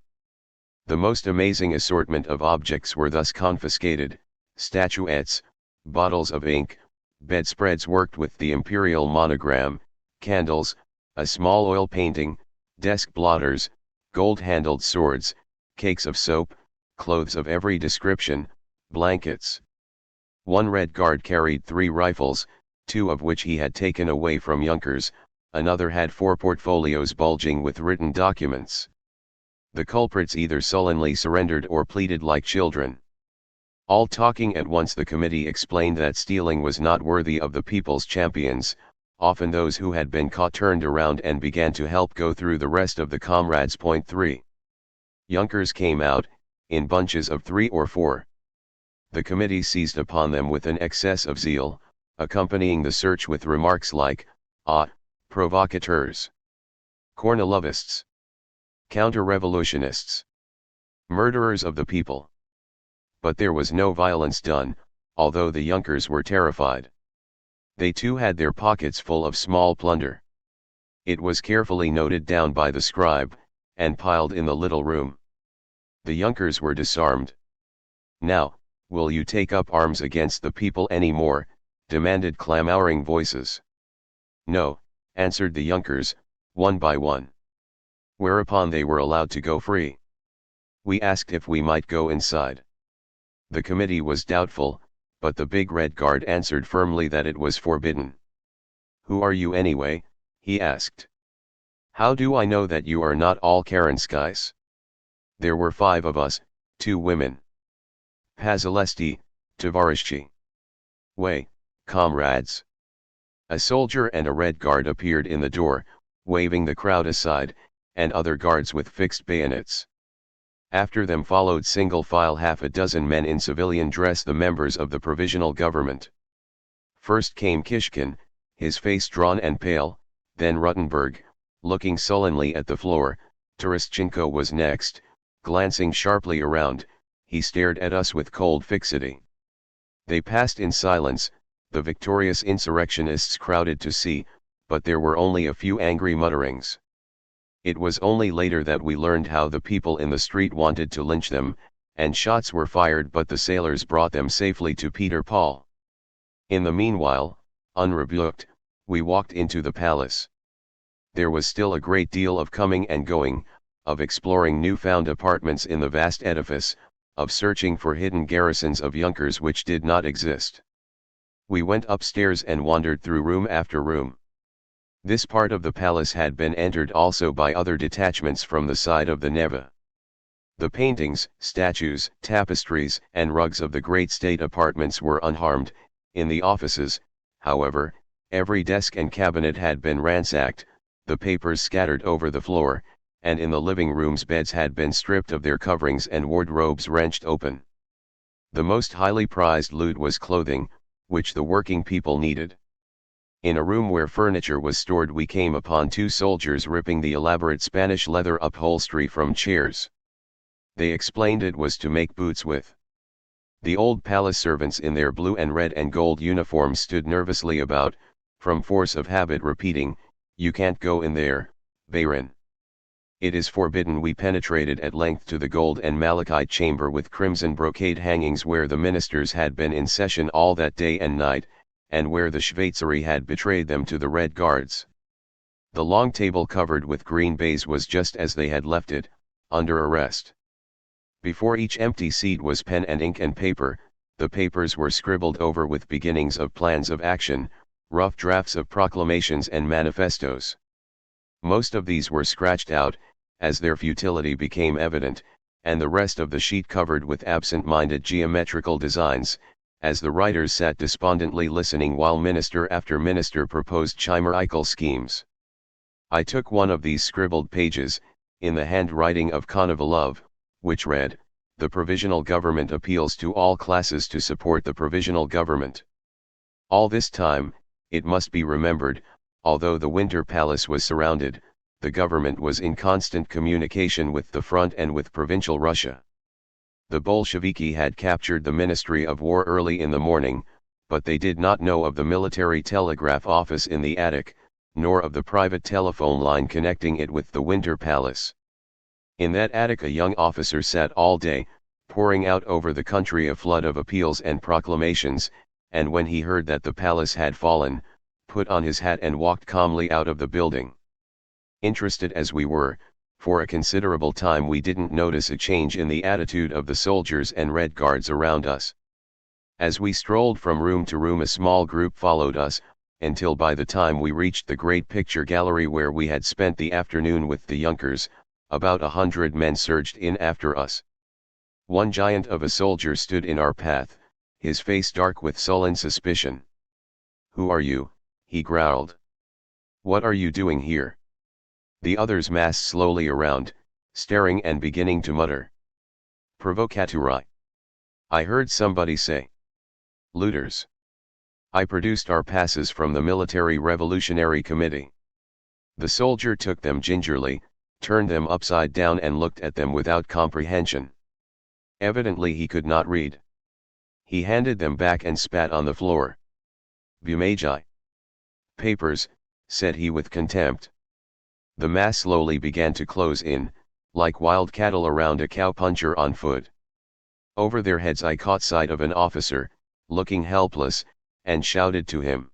The most amazing assortment of objects were thus confiscated: statuettes, bottles of ink, bedspreads worked with the imperial monogram, candles, a small oil painting, desk blotters, gold-handled swords, cakes of soap, clothes of every description, blankets. One Red Guard carried 3 rifles, 2 of which he had taken away from Junkers, another had 4 portfolios bulging with written documents. The culprits either sullenly surrendered or pleaded like children. All talking at once, the committee explained that stealing was not worthy of the people's champions. Often those who had been caught turned around and began to help go through the rest of the comrades. Point 3. Junkers came out, in bunches of 3 or 4. The committee seized upon them with an excess of zeal, accompanying the search with remarks like, "Ah, provocateurs, Kornilovists, counter-revolutionists, murderers of the people." But there was no violence done, although the Junkers were terrified. They too had their pockets full of small plunder. It was carefully noted down by the scribe, and piled in the little room. The Junkers were disarmed. "Now, will you take up arms against the people any more?" demanded clamoring voices. "No," answered the Junkers, one by one. Whereupon they were allowed to go free. We asked if we might go inside. The committee was doubtful, but the big Red Guard answered firmly that it was forbidden. "Who are you anyway?" he asked. "How do I know that you are not all Karenskis?" There were 5 of us, 2 women. "Pazalesti, Tovarishchi. Way, comrades." A soldier and a Red Guard appeared in the door, waving the crowd aside, and other guards with fixed bayonets. After them followed single file half a dozen men in civilian dress, the members of the provisional government. First came Kishkin, his face drawn and pale, then Rutenberg, looking sullenly at the floor. Terestchenko was next. Glancing sharply around, he stared at us with cold fixity. They passed in silence. The victorious insurrectionists crowded to see, but there were only a few angry mutterings. It was only later that we learned how the people in the street wanted to lynch them, and shots were fired, but the sailors brought them safely to Peter Paul. In the meanwhile, unrebuked, we walked into the palace. There was still a great deal of coming and going, of exploring new-found apartments in the vast edifice, of searching for hidden garrisons of Junkers which did not exist. We went upstairs and wandered through room after room. This part of the palace had been entered also by other detachments from the side of the Neva. The paintings, statues, tapestries, and rugs of the great state apartments were unharmed. In the offices, however, every desk and cabinet had been ransacked, the papers scattered over the floor, and in the living rooms beds had been stripped of their coverings and wardrobes wrenched open. The most highly prized loot was clothing, which the working people needed. In a room where furniture was stored, we came upon 2 soldiers ripping the elaborate Spanish leather upholstery from chairs. They explained it was to make boots with. The old palace servants in their blue and red and gold uniforms stood nervously about, from force of habit repeating, "You can't go in there, Baron. It is forbidden." We penetrated at length to the gold and malachite chamber with crimson brocade hangings, where the ministers had been in session all that day and night, and where the Schweizeri had betrayed them to the Red Guards. The long table covered with green baize was just as they had left it, under arrest. Before each empty seat was pen and ink and paper. The papers were scribbled over with beginnings of plans of action, rough drafts of proclamations and manifestos. Most of these were scratched out, as their futility became evident, and the rest of the sheet covered with absent-minded geometrical designs, as the writers sat despondently listening while minister after minister proposed chimerical schemes. I took one of these scribbled pages, in the handwriting of Konovalov, which read, "The Provisional Government appeals to all classes to support the Provisional Government." All this time, it must be remembered, although the Winter Palace was surrounded, the government was in constant communication with the front and with provincial Russia. The Bolsheviki had captured the Ministry of War early in the morning, but they did not know of the military telegraph office in the attic, nor of the private telephone line connecting it with the Winter Palace. In that attic a young officer sat all day, pouring out over the country a flood of appeals and proclamations, and when he heard that the palace had fallen, put on his hat and walked calmly out of the building. Interested as we were, for a considerable time we didn't notice a change in the attitude of the soldiers and Red Guards around us. As we strolled from room to room a small group followed us, until by the time we reached the great picture gallery where we had spent the afternoon with the Junkers, about 100 men surged in after us. One giant of a soldier stood in our path, his face dark with sullen suspicion. "Who are you?" he growled. "What are you doing here?" The others massed slowly around, staring and beginning to mutter. "Provocateurs," I heard somebody say. "Looters." I produced our passes from the Military Revolutionary Committee. The soldier took them gingerly, turned them upside down and looked at them without comprehension. Evidently he could not read. He handed them back and spat on the floor. "Bumagi." "Papers," said he with contempt. The mass slowly began to close in, like wild cattle around a cowpuncher on foot. Over their heads I caught sight of an officer, looking helpless, and shouted to him.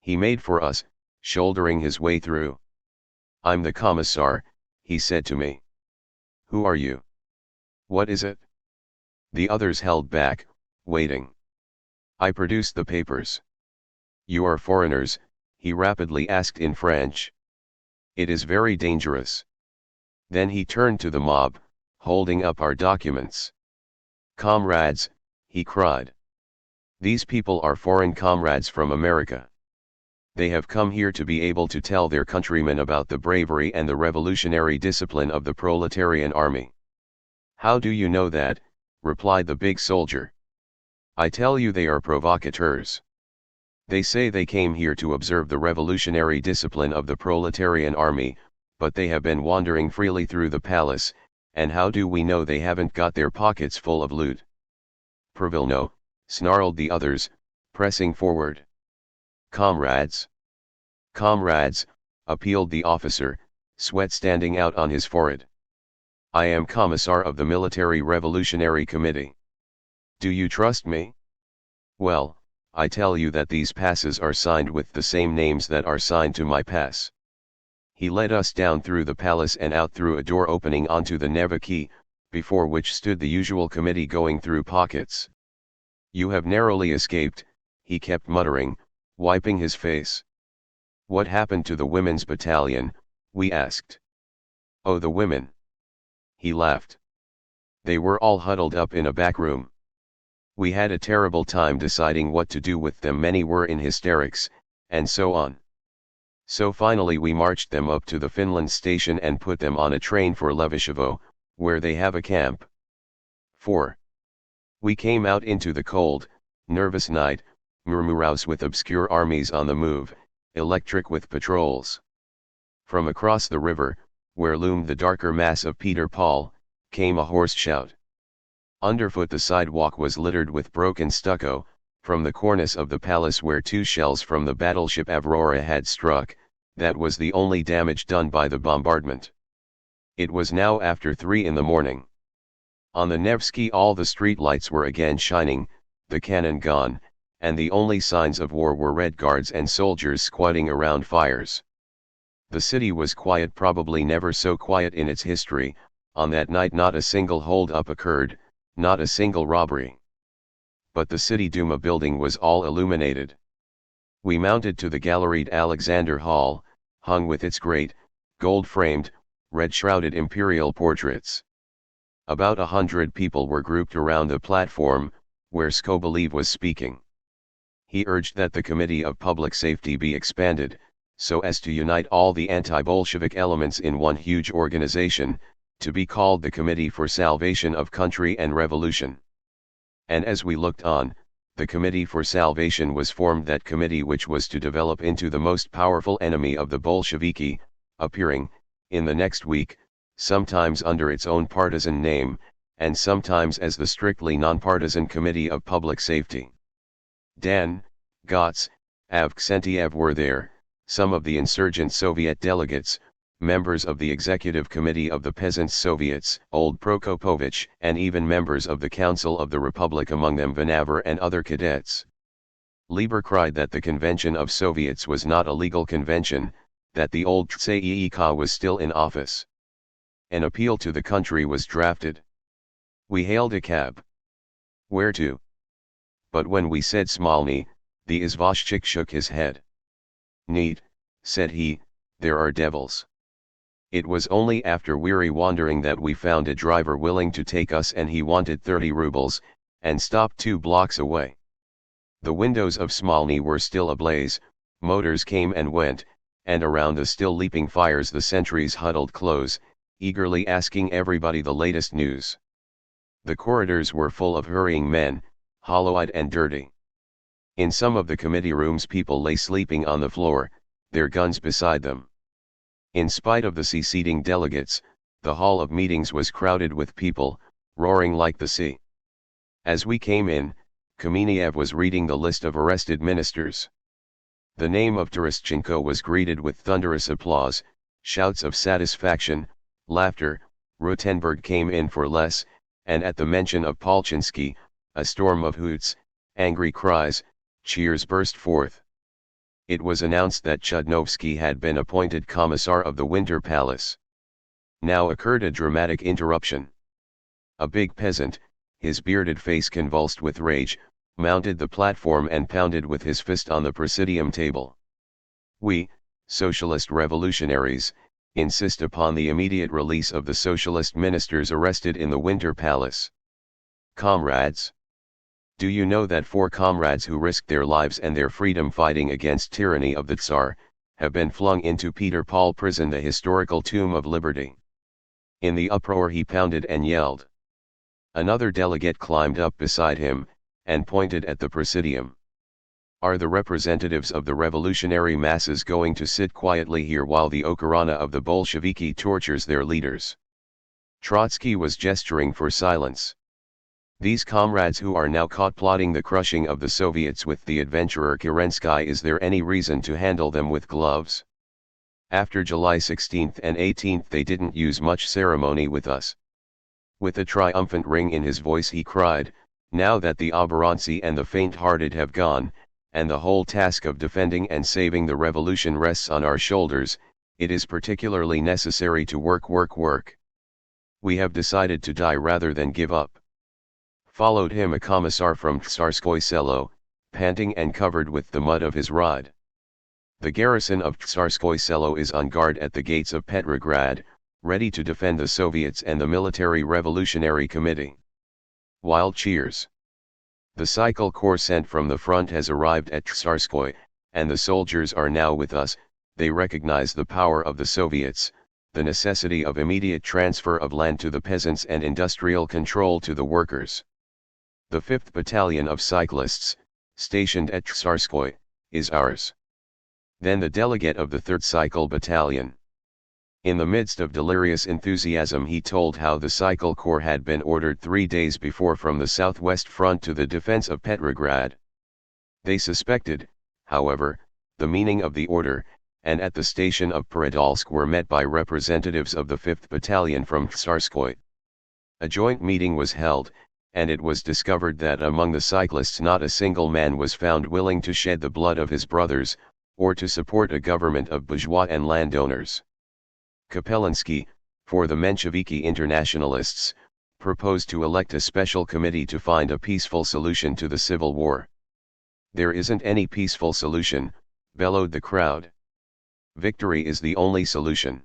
He made for us, shouldering his way through. "I'm the commissar," he said to me. "Who are you? What is it?" The others held back, waiting. I produced the papers. "You are foreigners?" he rapidly asked in French. "It is very dangerous." Then he turned to the mob, holding up our documents. "Comrades," he cried. "These people are foreign comrades from America. They have come here to be able to tell their countrymen about the bravery and the revolutionary discipline of the proletarian army." "How do you know that?" replied the big soldier. "I tell you they are provocateurs. They say they came here to observe the revolutionary discipline of the proletarian army, but they have been wandering freely through the palace, and how do we know they haven't got their pockets full of loot?" "Provilno," snarled the others, pressing forward. "Comrades! Comrades!" appealed the officer, sweat standing out on his forehead. "I am Commissar of the Military Revolutionary Committee. Do you trust me? Well, I tell you that these passes are signed with the same names that are signed to my pass." He led us down through the palace and out through a door opening onto the Neva quay, before which stood the usual committee going through pockets. "You have narrowly escaped," he kept muttering, wiping his face. "What happened to the women's battalion?" we asked. "Oh, the women." He laughed. "They were all huddled up in a back room. We had a terrible time deciding what to do with them. Many were in hysterics, and so on. So finally we marched them up to the Finland station and put them on a train for Levashevo, where they have a camp. 4. We came out into the cold, nervous night, Murmuraus with obscure armies on the move, electric with patrols. From across the river, where loomed the darker mass of Peter Paul, came a hoarse shout. Underfoot the sidewalk was littered with broken stucco, from the cornice of the palace where 2 shells from the battleship Aurora had struck, that was the only damage done by the bombardment. It was now after 3 in the morning. On the Nevsky all the street lights were again shining, the cannon gone, and the only signs of war were Red Guards and soldiers squatting around fires. The city was quiet, probably never so quiet in its history. On that night not a single hold-up occurred, not a single robbery. But the City Duma building was all illuminated. We mounted to the galleried Alexander Hall, hung with its great, gold-framed, red-shrouded imperial portraits. About 100 people were grouped around the platform, where Skobelev was speaking. He urged that the Committee of Public Safety be expanded, so as to unite all the anti-Bolshevik elements in one huge organization, to be called the Committee for Salvation of Country and Revolution. And as we looked on, the Committee for Salvation was formed, that committee which was to develop into the most powerful enemy of the Bolsheviki, appearing, in the next week, sometimes under its own partisan name, and sometimes as the strictly non-partisan Committee of Public Safety. Dan, Gotz, Avksentiev were there, some of the insurgent Soviet delegates, members of the Executive Committee of the Peasants' Soviets, Old Prokopovich, and even members of the Council of the Republic, among them Vanaver and other cadets. Lieber cried that the Convention of Soviets was not a legal convention, that the old Tsarika was still in office. An appeal to the country was drafted. We hailed a cab. Where to? But when we said Smolny, the izvoshchik shook his head. Neat, said he, there are devils. It was only after weary wandering that we found a driver willing to take us, and he wanted 30 rubles, and stopped 2 blocks away. The windows of Smolny were still ablaze, motors came and went, and around the still leaping fires the sentries huddled close, eagerly asking everybody the latest news. The corridors were full of hurrying men, hollow-eyed and dirty. In some of the committee rooms people lay sleeping on the floor, their guns beside them. In spite of the seceding delegates, the hall of meetings was crowded with people, roaring like the sea. As we came in, Kamenev was reading the list of arrested ministers. The name of Terestchenko was greeted with thunderous applause, shouts of satisfaction, laughter. Rutenberg came in for less, and at the mention of Polchinsky, a storm of hoots, angry cries, cheers burst forth. It was announced that Chudnovsky had been appointed commissar of the Winter Palace. Now occurred a dramatic interruption. A big peasant, his bearded face convulsed with rage, mounted the platform and pounded with his fist on the presidium table. We, socialist revolutionaries, insist upon the immediate release of the socialist ministers arrested in the Winter Palace. Comrades! Do you know that 4 comrades who risked their lives and their freedom fighting against tyranny of the Tsar, have been flung into Peter Paul prison, the historical tomb of liberty? In the uproar he pounded and yelled. Another delegate climbed up beside him, and pointed at the presidium. Are the representatives of the revolutionary masses going to sit quietly here while the Okhrana of the Bolsheviki tortures their leaders? Trotsky was gesturing for silence. These comrades who are now caught plotting the crushing of the Soviets with the adventurer Kerensky, is there any reason to handle them with gloves? After July 16th and 18th they didn't use much ceremony with us. With a triumphant ring in his voice he cried, now that the oborontsi and the faint-hearted have gone, and the whole task of defending and saving the revolution rests on our shoulders, it is particularly necessary to work. We have decided to die rather than give up. Followed him a commissar from Tsarskoye Selo, panting and covered with the mud of his ride. The garrison of Tsarskoye Selo is on guard at the gates of Petrograd, ready to defend the Soviets and the Military Revolutionary Committee. Wild cheers. The cycle corps sent from the front has arrived at Tsarskoye, and the soldiers are now with us. They recognize the power of the Soviets, the necessity of immediate transfer of land to the peasants and industrial control to the workers. The 5th Battalion of Cyclists, stationed at Tsarskoye, is ours. Then the delegate of the 3rd Cycle Battalion. In the midst of delirious enthusiasm he told how the Cycle Corps had been ordered 3 days before from the southwest front to the defense of Petrograd. They suspected, however, the meaning of the order, and at the station of Peredolsk were met by representatives of the 5th Battalion from Tsarskoye. A joint meeting was held, and it was discovered that among the cyclists not a single man was found willing to shed the blood of his brothers, or to support a government of bourgeois and landowners. Kapelinsky, for the Mensheviki internationalists, proposed to elect a special committee to find a peaceful solution to the civil war. There isn't any peaceful solution, bellowed the crowd. Victory is the only solution.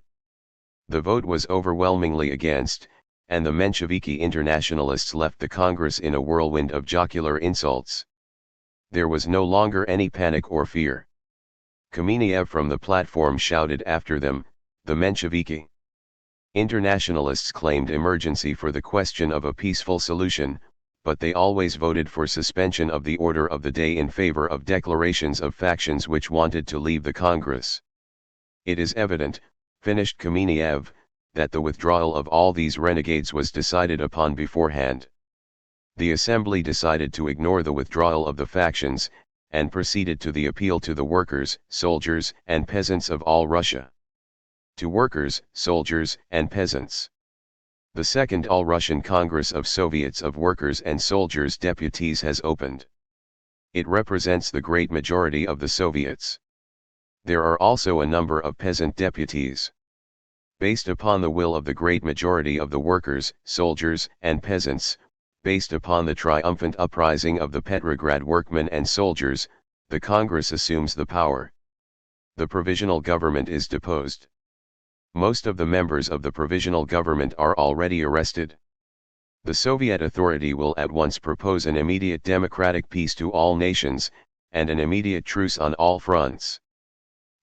The vote was overwhelmingly against, and the Mensheviki internationalists left the Congress in a whirlwind of jocular insults. There was no longer any panic or fear. Kamenev from the platform shouted after them, the Mensheviki internationalists claimed emergency for the question of a peaceful solution, but they always voted for suspension of the order of the day in favor of declarations of factions which wanted to leave the Congress. It is evident, finished Kamenev, that the withdrawal of all these renegades was decided upon beforehand. The assembly decided to ignore the withdrawal of the factions, and proceeded to the appeal to the workers, soldiers, and peasants of all Russia. To workers, soldiers, and peasants. The Second All-Russian Congress of Soviets of Workers and Soldiers Deputies has opened. It represents the great majority of the Soviets. There are also a number of peasant deputies. Based upon the will of the great majority of the workers, soldiers, and peasants, based upon the triumphant uprising of the Petrograd workmen and soldiers, the Congress assumes the power. The provisional government is deposed. Most of the members of the provisional government are already arrested. The Soviet authority will at once propose an immediate democratic peace to all nations, and an immediate truce on all fronts.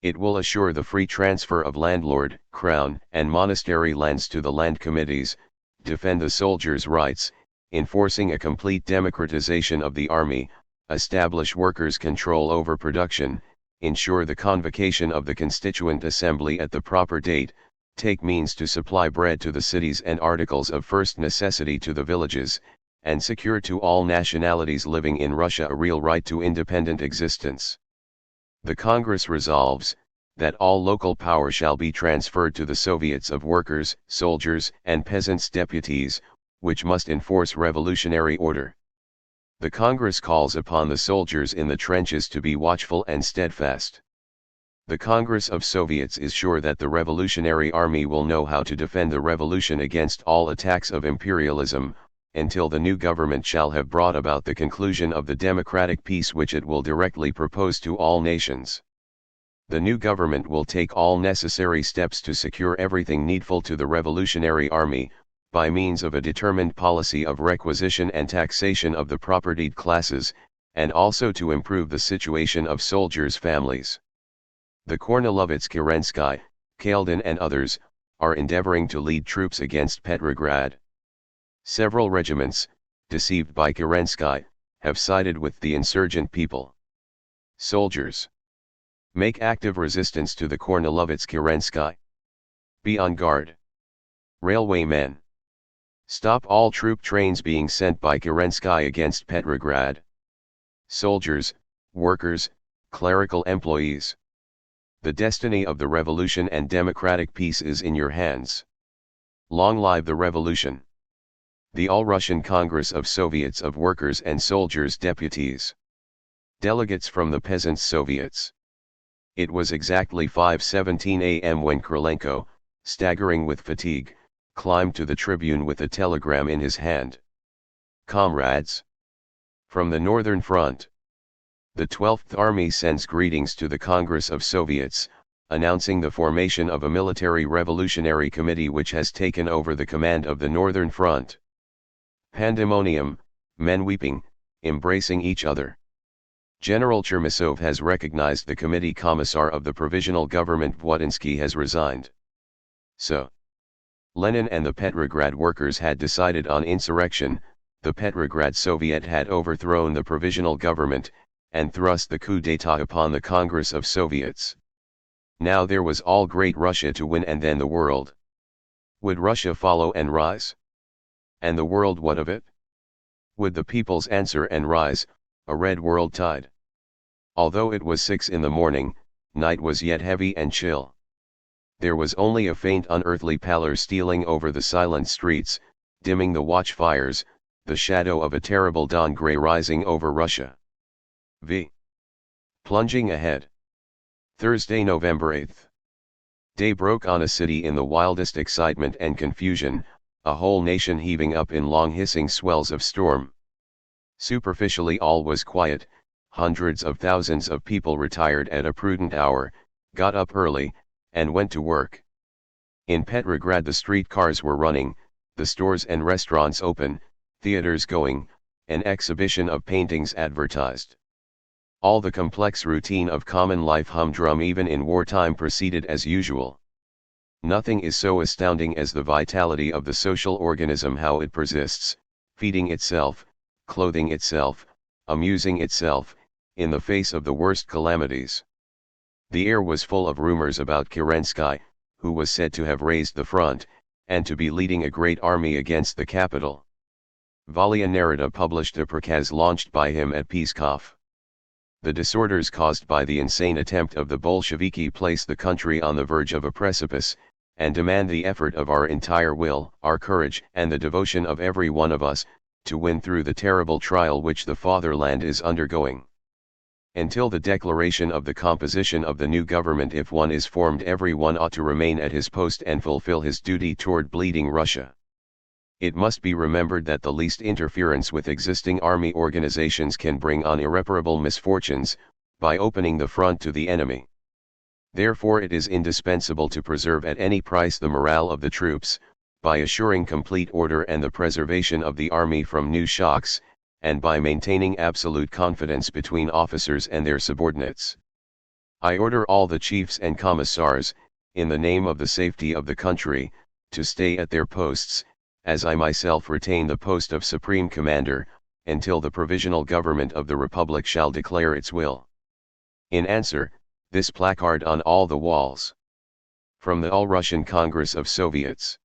It will assure the free transfer of landlord, crown, and monastery lands to the land committees, defend the soldiers' rights, enforcing a complete democratization of the army, establish workers' control over production, ensure the convocation of the Constituent Assembly at the proper date, take means to supply bread to the cities and articles of first necessity to the villages, and secure to all nationalities living in Russia a real right to independent existence. The Congress resolves, that all local power shall be transferred to the Soviets of Workers, Soldiers, and Peasants Deputies, which must enforce revolutionary order. The Congress calls upon the soldiers in the trenches to be watchful and steadfast. The Congress of Soviets is sure that the revolutionary army will know how to defend the revolution against all attacks of imperialism, until the new government shall have brought about the conclusion of the democratic peace which it will directly propose to all nations. The new government will take all necessary steps to secure everything needful to the revolutionary army, by means of a determined policy of requisition and taxation of the propertied classes, and also to improve the situation of soldiers' families. The Kornilovets Kerensky, Kaldin and others, are endeavoring to lead troops against Petrograd. Several regiments, deceived by Kerensky, have sided with the insurgent people. Soldiers. Make active resistance to the Kornilovets Kerensky. Be on guard. Railwaymen. Stop all troop trains being sent by Kerensky against Petrograd. Soldiers, workers, clerical employees. The destiny of the revolution and democratic peace is in your hands. Long live the revolution. The All-Russian Congress of Soviets of Workers and Soldiers Deputies. Delegates from the Peasants' Soviets. It was exactly 5:17 a.m. when Krylenko, staggering with fatigue, climbed to the tribune with a telegram in his hand. Comrades! From the Northern Front. The 12th Army sends greetings to the Congress of Soviets, announcing the formation of a military revolutionary committee which has taken over the command of the Northern Front. Pandemonium, men weeping, embracing each other. General Chermissov has recognized the committee commissar of the provisional government. Vodinsky has resigned. So, Lenin and the Petrograd workers had decided on insurrection. The Petrograd Soviet had overthrown the provisional government, and thrust the coup d'état upon the Congress of Soviets. Now there was all Great Russia to win, and then the world. Would Russia follow and rise? And the world, what of it? Would the peoples answer and rise, a red world tide? Although it was 6 in the morning, night was yet heavy and chill. There was only a faint unearthly pallor stealing over the silent streets, dimming the watchfires, the shadow of a terrible dawn grey rising over Russia. Plunging ahead. Thursday, November 8th. Day broke on a city in the wildest excitement and confusion, a whole nation heaving up in long hissing swells of storm. Superficially all was quiet. Hundreds of thousands of people retired at a prudent hour, got up early, and went to work. In Petrograd the streetcars were running, the stores and restaurants open, theaters going, an exhibition of paintings advertised. All the complex routine of common life humdrum even in wartime proceeded as usual. Nothing is so astounding as the vitality of the social organism, how it persists, feeding itself, clothing itself, amusing itself, in the face of the worst calamities. The air was full of rumors about Kerensky, who was said to have raised the front, and to be leading a great army against the capital. Volia Narita published a prikaz launched by him at Pskov. The disorders caused by the insane attempt of the Bolsheviki place the country on the verge of a precipice, and demand the effort of our entire will, our courage, and the devotion of every one of us, to win through the terrible trial which the fatherland is undergoing. Until the declaration of the composition of the new government, if one is formed, every one ought to remain at his post and fulfill his duty toward bleeding Russia. It must be remembered that the least interference with existing army organizations can bring on irreparable misfortunes, by opening the front to the enemy. Therefore it is indispensable to preserve at any price the morale of the troops, by assuring complete order and the preservation of the army from new shocks, and by maintaining absolute confidence between officers and their subordinates. I order all the chiefs and commissars, in the name of the safety of the country, to stay at their posts, as I myself retain the post of Supreme Commander, until the Provisional Government of the Republic shall declare its will. In answer, this placard on all the walls. From the All-Russian Congress of Soviets.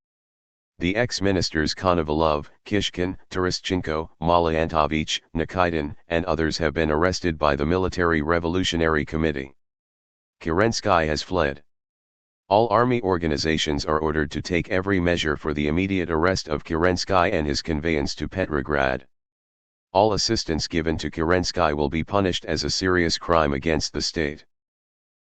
The ex-ministers Konovalov, Kishkin, Terestchenko, Malyantovich, Nikitin, and others have been arrested by the Military Revolutionary Committee. Kerensky has fled. All army organizations are ordered to take every measure for the immediate arrest of Kerensky and his conveyance to Petrograd. All assistance given to Kerensky will be punished as a serious crime against the state.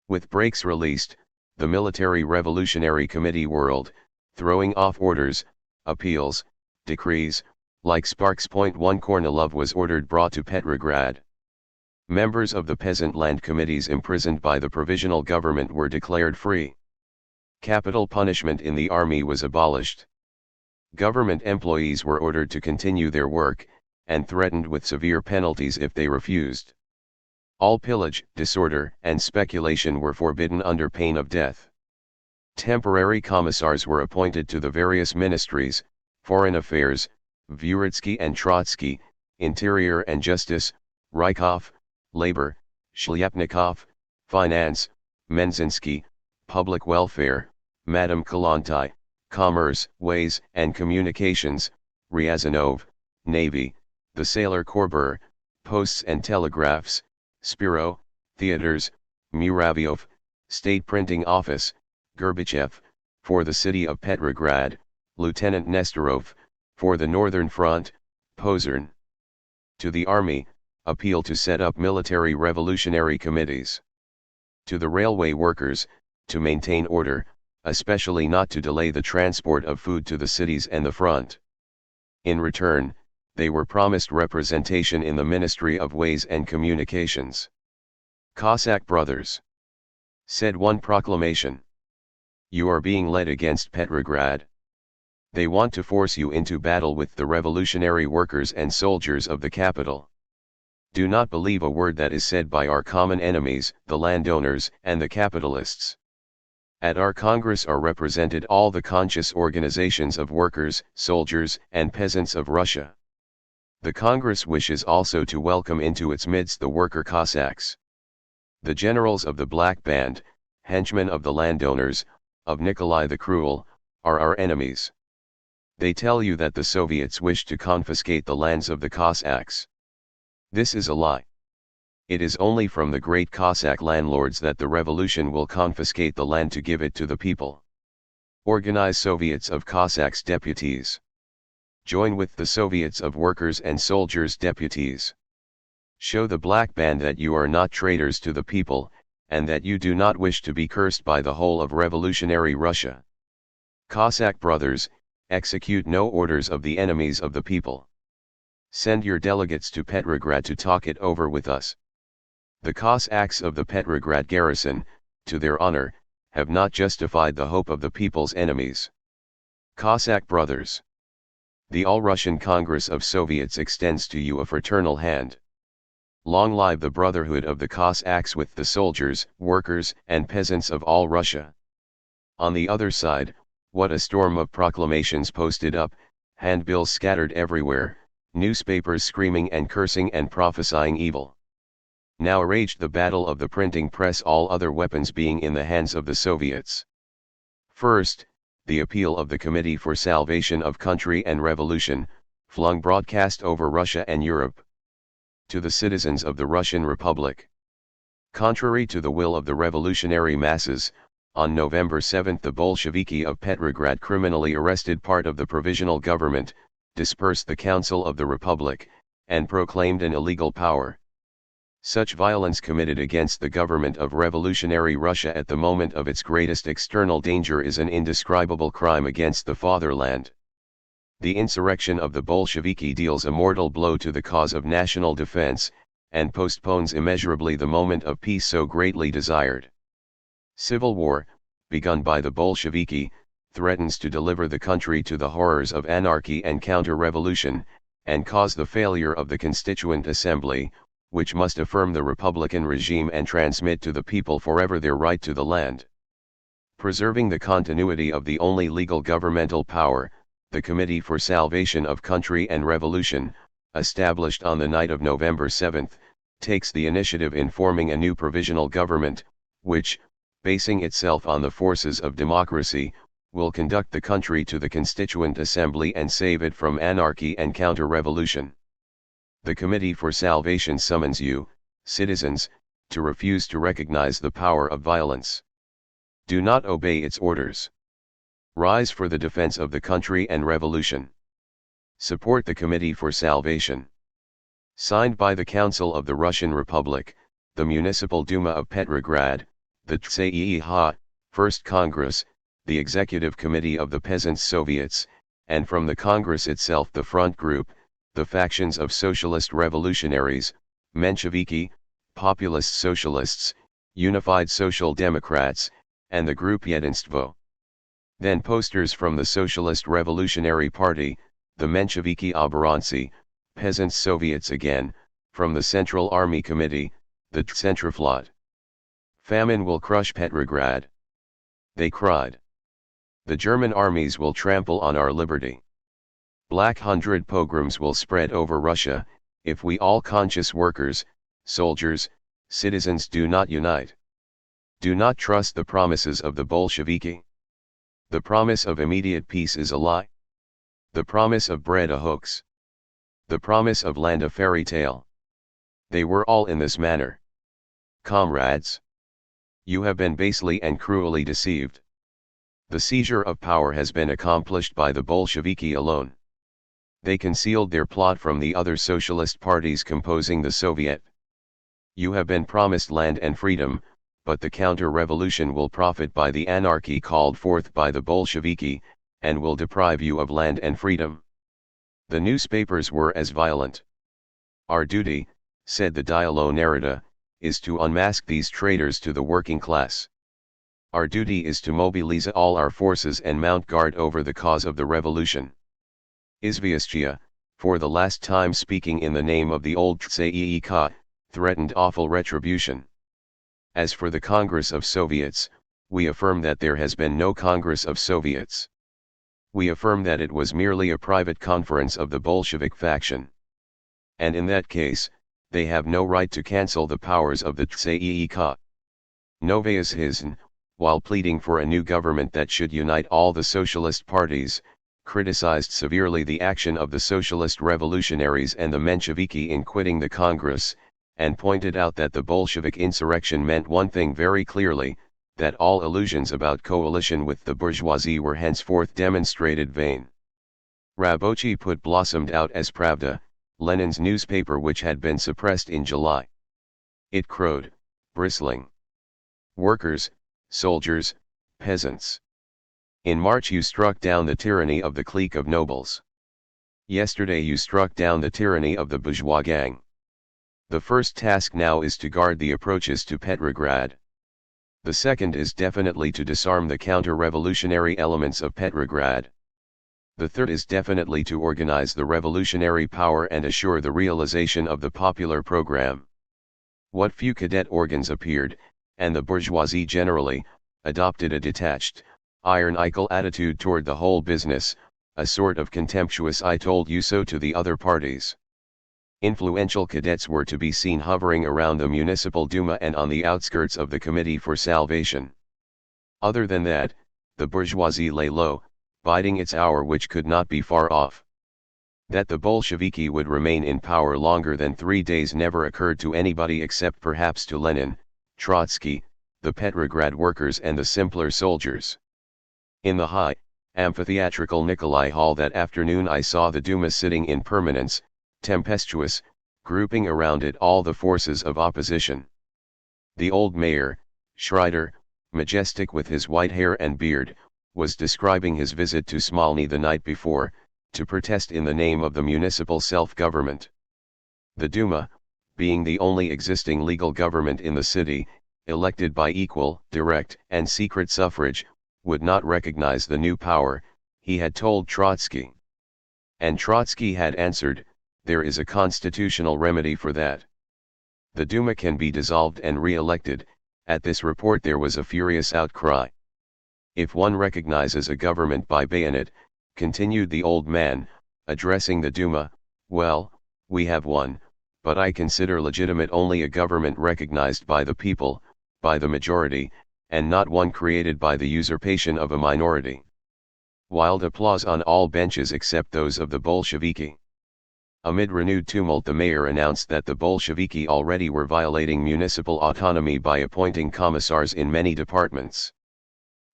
With breaks released, the Military Revolutionary Committee whirled, throwing off orders, appeals, decrees, like sparks. 1 Kornilov was ordered brought to Petrograd. Members of the peasant land committees imprisoned by the provisional government were declared free. Capital punishment in the army was abolished. Government employees were ordered to continue their work, and threatened with severe penalties if they refused. All pillage, disorder, and speculation were forbidden under pain of death. Temporary commissars were appointed to the various ministries: Foreign Affairs, Vuritsky and Trotsky; Interior and Justice, Rykov; Labor, Shlyapnikov; Finance, Menzinsky; Public Welfare, Madame Kalantai; Commerce, Ways and Communications, Ryazanov; Navy, the Sailor Corps; Posts and Telegraphs, Spiro; Theaters, Muravyov; State Printing Office, Gorbachev; for the city of Petrograd, Lieutenant Nestorov; for the Northern Front, Pozern. To the army, appeal to set up military revolutionary committees. To the railway workers, to maintain order, especially not to delay the transport of food to the cities and the front. In return, they were promised representation in the Ministry of Ways and Communications. Cossack brothers, said one proclamation, you are being led against Petrograd. They want to force you into battle with the revolutionary workers and soldiers of the capital. Do not believe a word that is said by our common enemies, the landowners and the capitalists. At our Congress are represented all the conscious organizations of workers, soldiers, and peasants of Russia. The Congress wishes also to welcome into its midst the worker Cossacks. The generals of the Black Band, henchmen of the landowners, of Nikolai the Cruel, are our enemies. They tell you that the Soviets wish to confiscate the lands of the Cossacks. This is a lie. It is only from the great Cossack landlords that the revolution will confiscate the land to give it to the people. Organize Soviets of Cossacks deputies. Join with the Soviets of Workers and Soldiers deputies. Show the Black Band that you are not traitors to the people, and that you do not wish to be cursed by the whole of revolutionary Russia. Cossack brothers, execute no orders of the enemies of the people. Send your delegates to Petrograd to talk it over with us. The Cossacks of the Petrograd garrison, to their honor, have not justified the hope of the people's enemies. Cossack brothers, the All-Russian Congress of Soviets extends to you a fraternal hand. Long live the brotherhood of the Cossacks with the soldiers, workers, and peasants of all Russia. On the other side, what a storm of proclamations posted up, handbills scattered everywhere, newspapers screaming and cursing and prophesying evil. Now raged the battle of the printing press, all other weapons being in the hands of the Soviets. First, the appeal of the Committee for Salvation of Country and Revolution, flung broadcast over Russia and Europe. To the citizens of the Russian Republic. Contrary to the will of the revolutionary masses, on November 7 the Bolsheviki of Petrograd criminally arrested part of the provisional government, dispersed the Council of the Republic, and proclaimed an illegal power. Such violence committed against the government of revolutionary Russia at the moment of its greatest external danger is an indescribable crime against the fatherland. The insurrection of the Bolsheviki deals a mortal blow to the cause of national defense, and postpones immeasurably the moment of peace so greatly desired. Civil war, begun by the Bolsheviki, threatens to deliver the country to the horrors of anarchy and counter-revolution, and cause the failure of the Constituent Assembly, which must affirm the republican regime and transmit to the people forever their right to the land. Preserving the continuity of the only legal governmental power, the Committee for Salvation of Country and Revolution, established on the night of November 7, takes the initiative in forming a new provisional government, which, basing itself on the forces of democracy, will conduct the country to the Constituent Assembly and save it from anarchy and counter-revolution. The Committee for Salvation summons you, citizens, to refuse to recognize the power of violence. Do not obey its orders. Rise for the defense of the country and revolution. Support the Committee for Salvation. Signed by the Council of the Russian Republic, the Municipal Duma of Petrograd, the THIRD First Congress, the Executive Committee of the Peasants' Soviets, and from the Congress itself the Front Group, the factions of Socialist Revolutionaries, Mensheviki, Populist Socialists, Unified Social Democrats, and the Group Jedinstvo. Then posters from the Socialist Revolutionary Party, the Mensheviki Oborontsi, Peasants' Soviets again, from the Central Army Committee, the Tsentroflot. Famine will crush Petrograd. They cried. The German armies will trample on our liberty. Black Hundred pogroms will spread over Russia, if we all conscious workers, soldiers, citizens do not unite. Do not trust the promises of the Bolsheviki. The promise of immediate peace is a lie. The promise of bread a hoax. The promise of land a fairy tale. They were all in this manner. Comrades, you have been basely and cruelly deceived. The seizure of power has been accomplished by the Bolsheviki alone. They concealed their plot from the other socialist parties composing the Soviet. You have been promised land and freedom, but the counter-revolution will profit by the anarchy called forth by the Bolsheviki, and will deprive you of land and freedom. The newspapers were as violent. Our duty, said the Dialo Narita, is to unmask these traitors to the working class. Our duty is to mobilize all our forces and mount guard over the cause of the revolution. Izvyestia, for the last time speaking in the name of the old Tsayika, threatened awful retribution. As for the Congress of Soviets, we affirm that there has been no Congress of Soviets. We affirm that it was merely a private conference of the Bolshevik faction. And in that case, they have no right to cancel the powers of the Tsayika. Novaya Zhizn, while pleading for a new government that should unite all the socialist parties, criticized severely the action of the socialist revolutionaries and the Mensheviki in quitting the Congress, and pointed out that the Bolshevik insurrection meant one thing very clearly, that all illusions about coalition with the bourgeoisie were henceforth demonstrated vain. Rabochi Put blossomed out as Pravda, Lenin's newspaper which had been suppressed in July. It crowed, bristling. Workers, soldiers, peasants. In March you struck down the tyranny of the clique of nobles. Yesterday you struck down the tyranny of the bourgeois gang. The first task now is to guard the approaches to Petrograd. The second is definitely to disarm the counter-revolutionary elements of Petrograd. The third is definitely to organize the revolutionary power and assure the realization of the popular program. What few cadet organs appeared, and the bourgeoisie generally, adopted a detached, iron-eagle attitude toward the whole business, a sort of contemptuous I told you so to the other parties. Influential cadets were to be seen hovering around the Municipal Duma and on the outskirts of the Committee for Salvation. Other than that, the bourgeoisie lay low, biding its hour which could not be far off. That the Bolsheviki would remain in power longer than 3 days never occurred to anybody except perhaps to Lenin, Trotsky, the Petrograd workers and the simpler soldiers. In the high, amphitheatrical Nikolai Hall that afternoon I saw the Duma sitting in permanence, tempestuous, grouping around it all the forces of opposition. The old mayor, Schreider, majestic with his white hair and beard, was describing his visit to Smolny the night before, to protest in the name of the municipal self-government. The Duma, being the only existing legal government in the city, elected by equal, direct, and secret suffrage, would not recognize the new power, he had told Trotsky. And Trotsky had answered, there is a constitutional remedy for that. The Duma can be dissolved and re-elected. At this report there was a furious outcry. If one recognizes a government by bayonet, continued the old man, addressing the Duma, well, we have one, but I consider legitimate only a government recognized by the people, by the majority, and not one created by the usurpation of a minority. Wild applause on all benches except those of the Bolsheviki. Amid renewed tumult the mayor announced that the Bolsheviki already were violating municipal autonomy by appointing commissars in many departments.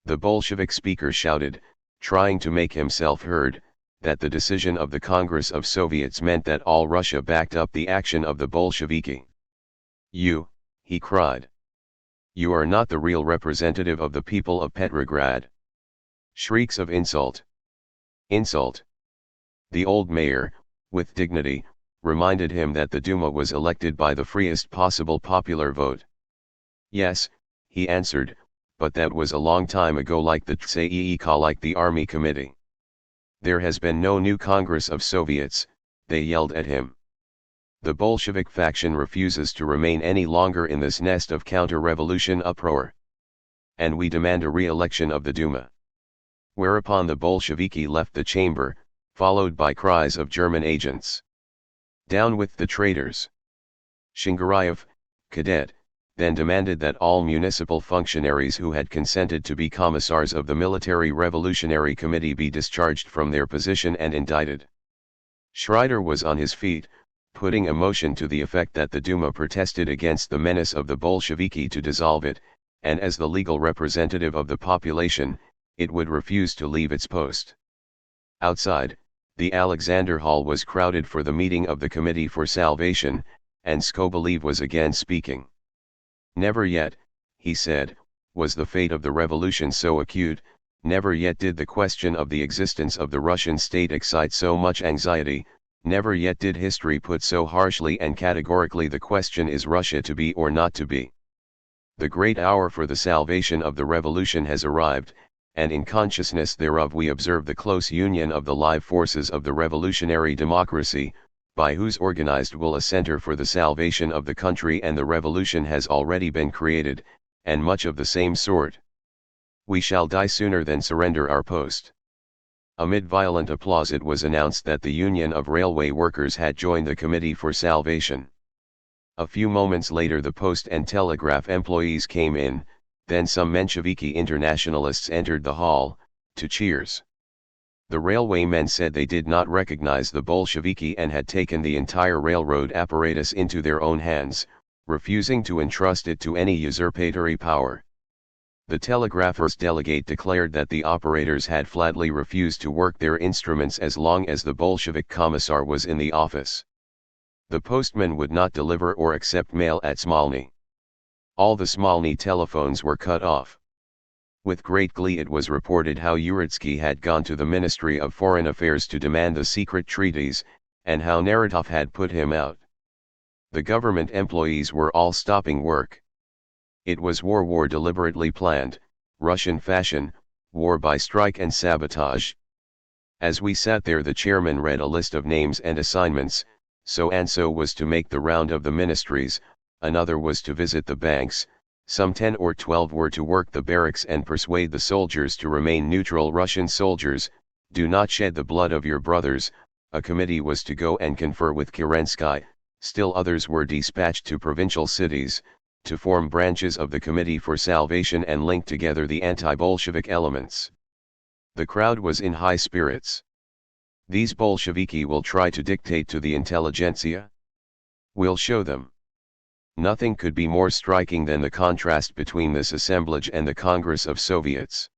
The Bolshevik speaker shouted, trying to make himself heard, that the decision of the Congress of Soviets meant that all Russia backed up the action of the Bolsheviki. You, he cried. You are not the real representative of the people of Petrograd. Shrieks of insult. Insult. The old mayor, with dignity, reminded him that the Duma was elected by the freest possible popular vote. Yes, he answered, but that was a long time ago, like the TSEIK, like the Army Committee. There has been no new Congress of Soviets, they yelled at him. The Bolshevik faction refuses to remain any longer in this nest of counter-revolution uproar. And we demand a re-election of the Duma. Whereupon the Bolsheviki left the chamber, followed by cries of German agents. Down with the traitors! Shingarayev, cadet, then demanded that all municipal functionaries who had consented to be commissars of the Military Revolutionary Committee be discharged from their position and indicted. Schreider was on his feet, putting a motion to the effect that the Duma protested against the menace of the Bolsheviki to dissolve it, and as the legal representative of the population, it would refuse to leave its post. Outside, the Alexander Hall was crowded for the meeting of the Committee for Salvation, and Skobeliev was again speaking. Never yet, he said, was the fate of the revolution so acute, never yet did the question of the existence of the Russian state excite so much anxiety, never yet did history put so harshly and categorically the question, is Russia to be or not to be? The great hour for the salvation of the revolution has arrived, and in consciousness thereof we observe the close union of the live forces of the revolutionary democracy, by whose organized will a center for the salvation of the country and the revolution has already been created, and much of the same sort. We shall die sooner than surrender our post. Amid violent applause it was announced that the Union of Railway Workers had joined the Committee for Salvation. A few moments later the post and telegraph employees came in, then some Mensheviki internationalists entered the hall, to cheers. The railwaymen said they did not recognize the Bolsheviki and had taken the entire railroad apparatus into their own hands, refusing to entrust it to any usurpatory power. The telegraphers' delegate declared that the operators had flatly refused to work their instruments as long as the Bolshevik commissar was in the office. The postman would not deliver or accept mail at Smolny. All the Smolny telephones were cut off. With great glee it was reported how Uritsky had gone to the Ministry of Foreign Affairs to demand the secret treaties, and how Naratov had put him out. The government employees were all stopping work. It was war deliberately planned, Russian fashion, war by strike and sabotage. As we sat there the chairman read a list of names and assignments, so and so was to make the round of the ministries, another was to visit the banks, some 10 or 12 were to work the barracks and persuade the soldiers to remain neutral. Russian soldiers, do not shed the blood of your brothers. A committee was to go and confer with Kerensky, still others were dispatched to provincial cities, to form branches of the Committee for Salvation and link together the anti-Bolshevik elements. The crowd was in high spirits. These Bolsheviki will try to dictate to the intelligentsia? We'll show them. Nothing could be more striking than the contrast between this assemblage and the Congress of Soviets.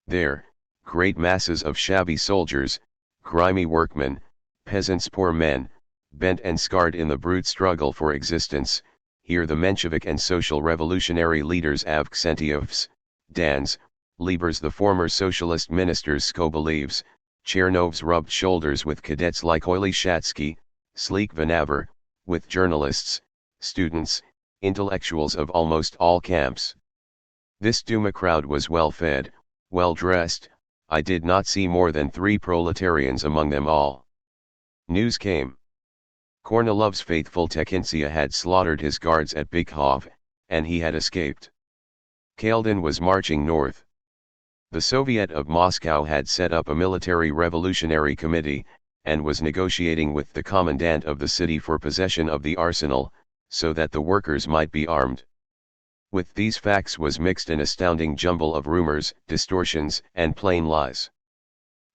There, great masses of shabby soldiers, grimy workmen, peasants, poor men, bent and scarred in the brute struggle for existence. Here the Menshevik and social revolutionary leaders Avksentievs, Dans, Liebers, the former socialist ministers Skobelievs, Chernovs rubbed shoulders with cadets like Oily Shatsky, sleek Vanaver, with journalists, students, intellectuals of almost all camps. This Duma crowd was well fed, well dressed. I did not see more than 3 proletarians among them all. News came. Kornilov's faithful Tekhintsia had slaughtered his guards at Bykhov, and he had escaped. Kaldin was marching north. The Soviet of Moscow had set up a military revolutionary committee, and was negotiating with the commandant of the city for possession of the arsenal, so that the workers might be armed. With these facts was mixed an astounding jumble of rumors, distortions, and plain lies.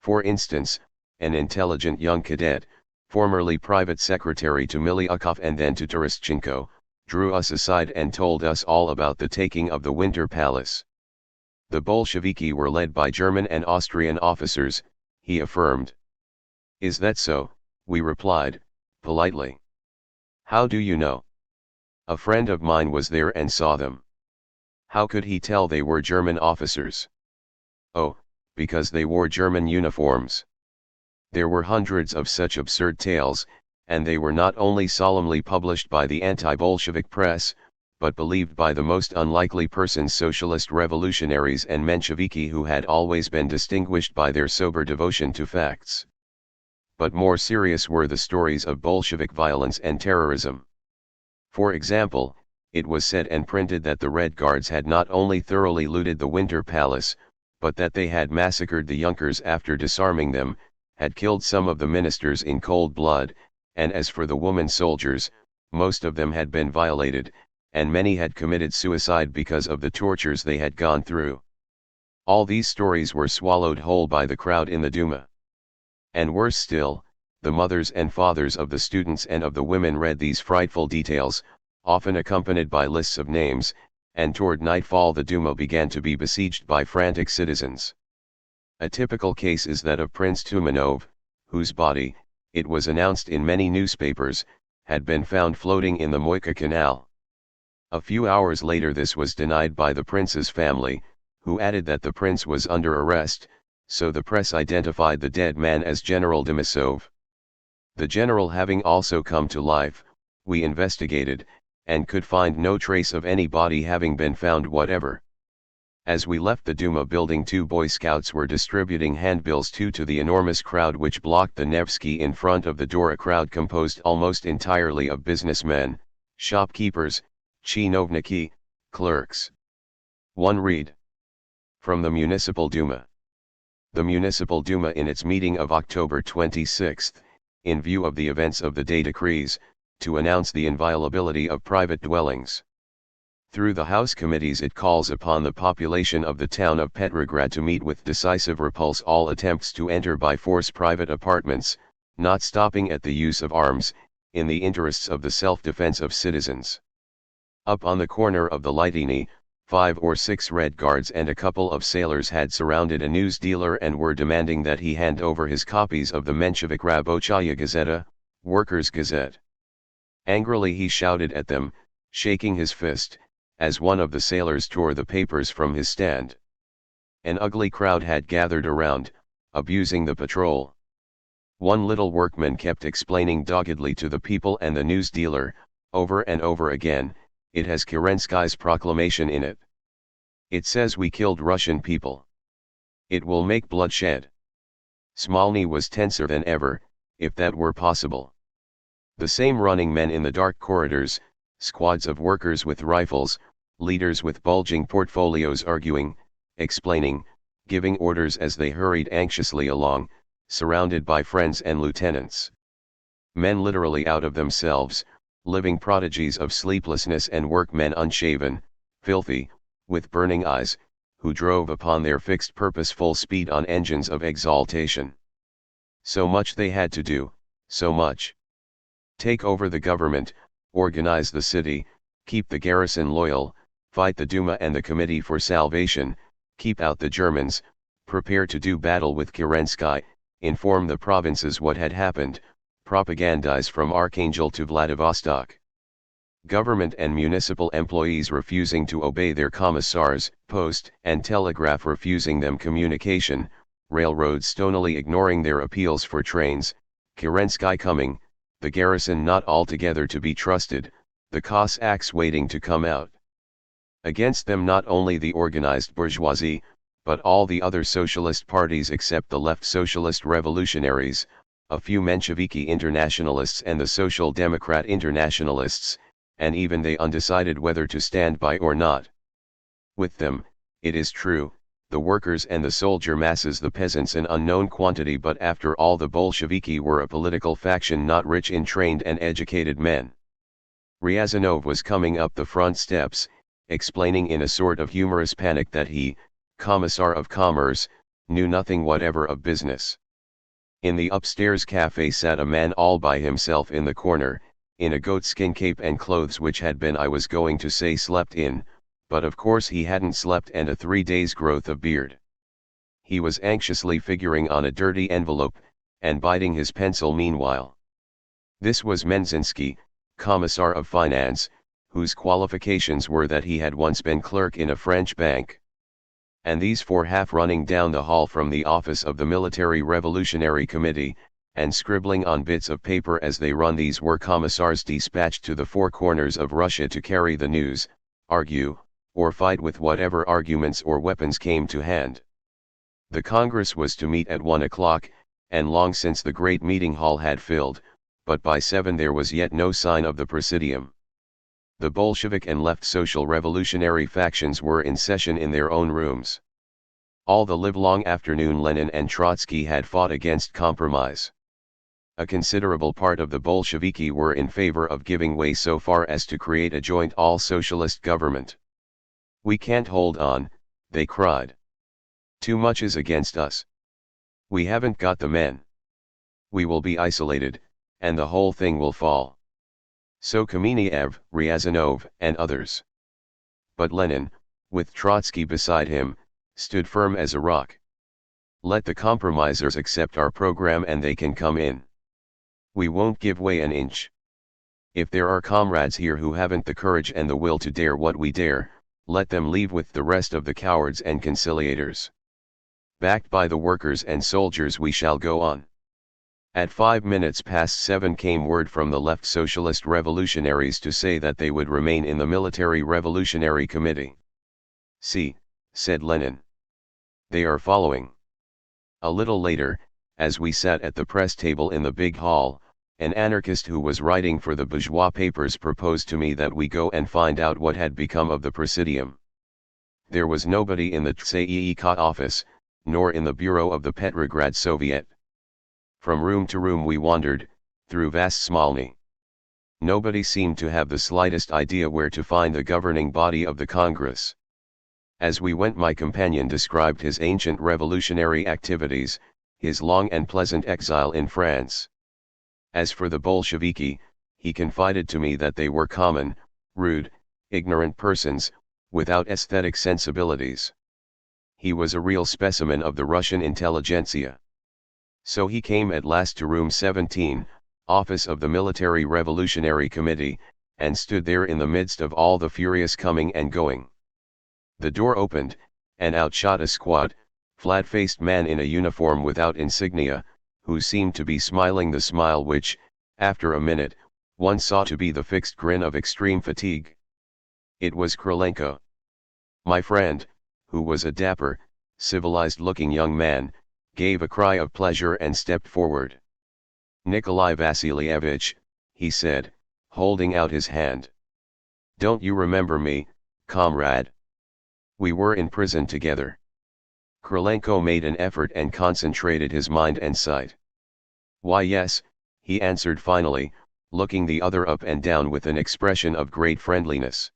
For instance, an intelligent young cadet, formerly private secretary to Milyukov and then to Terestchenko, drew us aside and told us all about the taking of the Winter Palace. The Bolsheviki were led by German and Austrian officers, he affirmed. Is that so? We replied, politely. How do you know? A friend of mine was there and saw them. How could he tell they were German officers? Oh, because they wore German uniforms. There were hundreds of such absurd tales, and they were not only solemnly published by the anti-Bolshevik press, but believed by the most unlikely persons, socialist revolutionaries and Mensheviki, who had always been distinguished by their sober devotion to facts. But more serious were the stories of Bolshevik violence and terrorism. For example, it was said and printed that the Red Guards had not only thoroughly looted the Winter Palace, but that they had massacred the Junkers after disarming them, had killed some of the ministers in cold blood, and as for the woman soldiers, most of them had been violated, and many had committed suicide because of the tortures they had gone through. All these stories were swallowed whole by the crowd in the Duma. And worse still, the mothers and fathers of the students and of the women read these frightful details, often accompanied by lists of names, and toward nightfall the Duma began to be besieged by frantic citizens. A typical case is that of Prince Tumanov, whose body, it was announced in many newspapers, had been found floating in the Moika Canal. A few hours later this was denied by the prince's family, who added that the prince was under arrest, so the press identified the dead man as General Denisov. The general having also come to life, we investigated, and could find no trace of any body having been found whatever. As we left the Duma building, 2 Boy Scouts were distributing handbills to the enormous crowd which blocked the Nevsky in front of the door, a crowd composed almost entirely of businessmen, shopkeepers, chinovniki, clerks. One read. From the Municipal Duma. The Municipal Duma in its meeting of October 26, in view of the events of the day, decrees, to announce the inviolability of private dwellings. Through the House committees it calls upon the population of the town of Petrograd to meet with decisive repulse all attempts to enter by force private apartments, not stopping at the use of arms, in the interests of the self-defense of citizens. Up on the corner of the Lytiny, 5 or 6 Red Guards and a couple of sailors had surrounded a news dealer and were demanding that he hand over his copies of the Menshevik Rabochaya Gazeta, Workers' Gazette. Angrily he shouted at them, shaking his fist, as one of the sailors tore the papers from his stand. An ugly crowd had gathered around, abusing the patrol. One little workman kept explaining doggedly to the people and the news dealer, over and over again, it has Kerensky's proclamation in it. It says we killed Russian people. It will make bloodshed. Smolny was tenser than ever, if that were possible. The same running men in the dark corridors, squads of workers with rifles, leaders with bulging portfolios arguing, explaining, giving orders as they hurried anxiously along, surrounded by friends and lieutenants. Men literally out of themselves, living prodigies of sleeplessness, and workmen unshaven, filthy, with burning eyes, who drove upon their fixed purpose full speed on engines of exaltation. So much they had to do, so much. Take over the government, organize the city, keep the garrison loyal, fight the Duma and the Committee for Salvation, keep out the Germans, prepare to do battle with Kerensky, inform the provinces what had happened, propagandize from Archangel to Vladivostok. Government and municipal employees refusing to obey their commissars, post and telegraph refusing them communication, railroads stonily ignoring their appeals for trains, Kerensky coming, the garrison not altogether to be trusted, the Cossacks waiting to come out. Against them not only the organized bourgeoisie, but all the other socialist parties except the left socialist revolutionaries, a few Mensheviki internationalists and the Social Democrat internationalists, and even they undecided whether to stand by or not. With them, it is true, the workers and the soldier masses, the peasants an unknown quantity, but after all the Bolsheviki were a political faction not rich in trained and educated men. Ryazanov was coming up the front steps, explaining in a sort of humorous panic that he, Commissar of Commerce, knew nothing whatever of business. In the upstairs cafe sat a man all by himself in the corner, in a goatskin cape and clothes which had been, I was going to say, slept in, but of course he hadn't slept, and a 3 days' growth of beard. He was anxiously figuring on a dirty envelope, and biting his pencil meanwhile. This was Menzinsky, Commissar of Finance, whose qualifications were that he had once been clerk in a French bank. And these four half running down the hall from the office of the Military Revolutionary Committee, and scribbling on bits of paper as they run, these were commissars dispatched to the four corners of Russia to carry the news, argue, or fight with whatever arguments or weapons came to hand. The Congress was to meet at 1 o'clock, and long since the great meeting hall had filled, but by 7 there was yet no sign of the Presidium. The Bolshevik and left social revolutionary factions were in session in their own rooms. All the livelong afternoon Lenin and Trotsky had fought against compromise. A considerable part of the Bolsheviki were in favor of giving way so far as to create a joint all-socialist government. "We can't hold on," they cried. "Too much is against us. We haven't got the men. We will be isolated, and the whole thing will fall." So Kamenev, Ryazanov, and others. But Lenin, with Trotsky beside him, stood firm as a rock. "Let the compromisers accept our program and they can come in. We won't give way an inch. If there are comrades here who haven't the courage and the will to dare what we dare, let them leave with the rest of the cowards and conciliators. Backed by the workers and soldiers we shall go on." At 7:05 came word from the left socialist revolutionaries to say that they would remain in the Military Revolutionary Committee. "See," said Lenin. "They are following." A little later, as we sat at the press table in the big hall, an anarchist who was writing for the bourgeois papers proposed to me that we go and find out what had become of the Presidium. There was nobody in the TSEIK office, nor in the bureau of the Petrograd Soviet. From room to room we wandered, through vast Smolny. Nobody seemed to have the slightest idea where to find the governing body of the Congress. As we went, my companion described his ancient revolutionary activities, his long and pleasant exile in France. As for the Bolsheviki, he confided to me that they were common, rude, ignorant persons, without aesthetic sensibilities. He was a real specimen of the Russian intelligentsia. So he came at last to room 17, office of the Military Revolutionary Committee, and stood there in the midst of all the furious coming and going. The door opened, and out shot a squat, flat-faced man in a uniform without insignia, who seemed to be smiling the smile which, after a minute, one saw to be the fixed grin of extreme fatigue. It was Krylenko. My friend, who was a dapper, civilized-looking young man, gave a cry of pleasure and stepped forward. "Nikolai Vasilievich," he said, holding out his hand. "Don't you remember me, comrade? We were in prison together." Krylenko made an effort and concentrated his mind and sight. "Why, yes," he answered finally, looking the other up and down with an expression of great friendliness.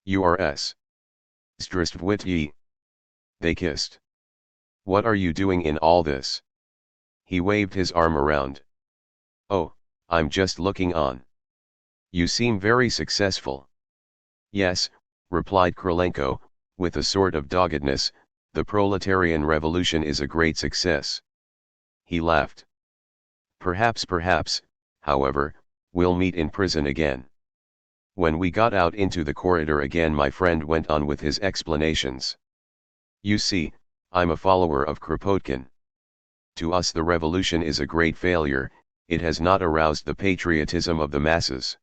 "You are S. Zdravstvuyte." They kissed. "What are you doing in all this?" He waved his arm around. "Oh, I'm just looking on. You seem very successful." Yes, replied Krylenko, with a sort of doggedness, the proletarian revolution is a great success. He laughed. Perhaps, however, we'll meet in prison again. When we got out into the corridor again, my friend went on with his explanations. You see, I'm a follower of Kropotkin. To us the revolution is a great failure, it has not aroused the patriotism of the masses.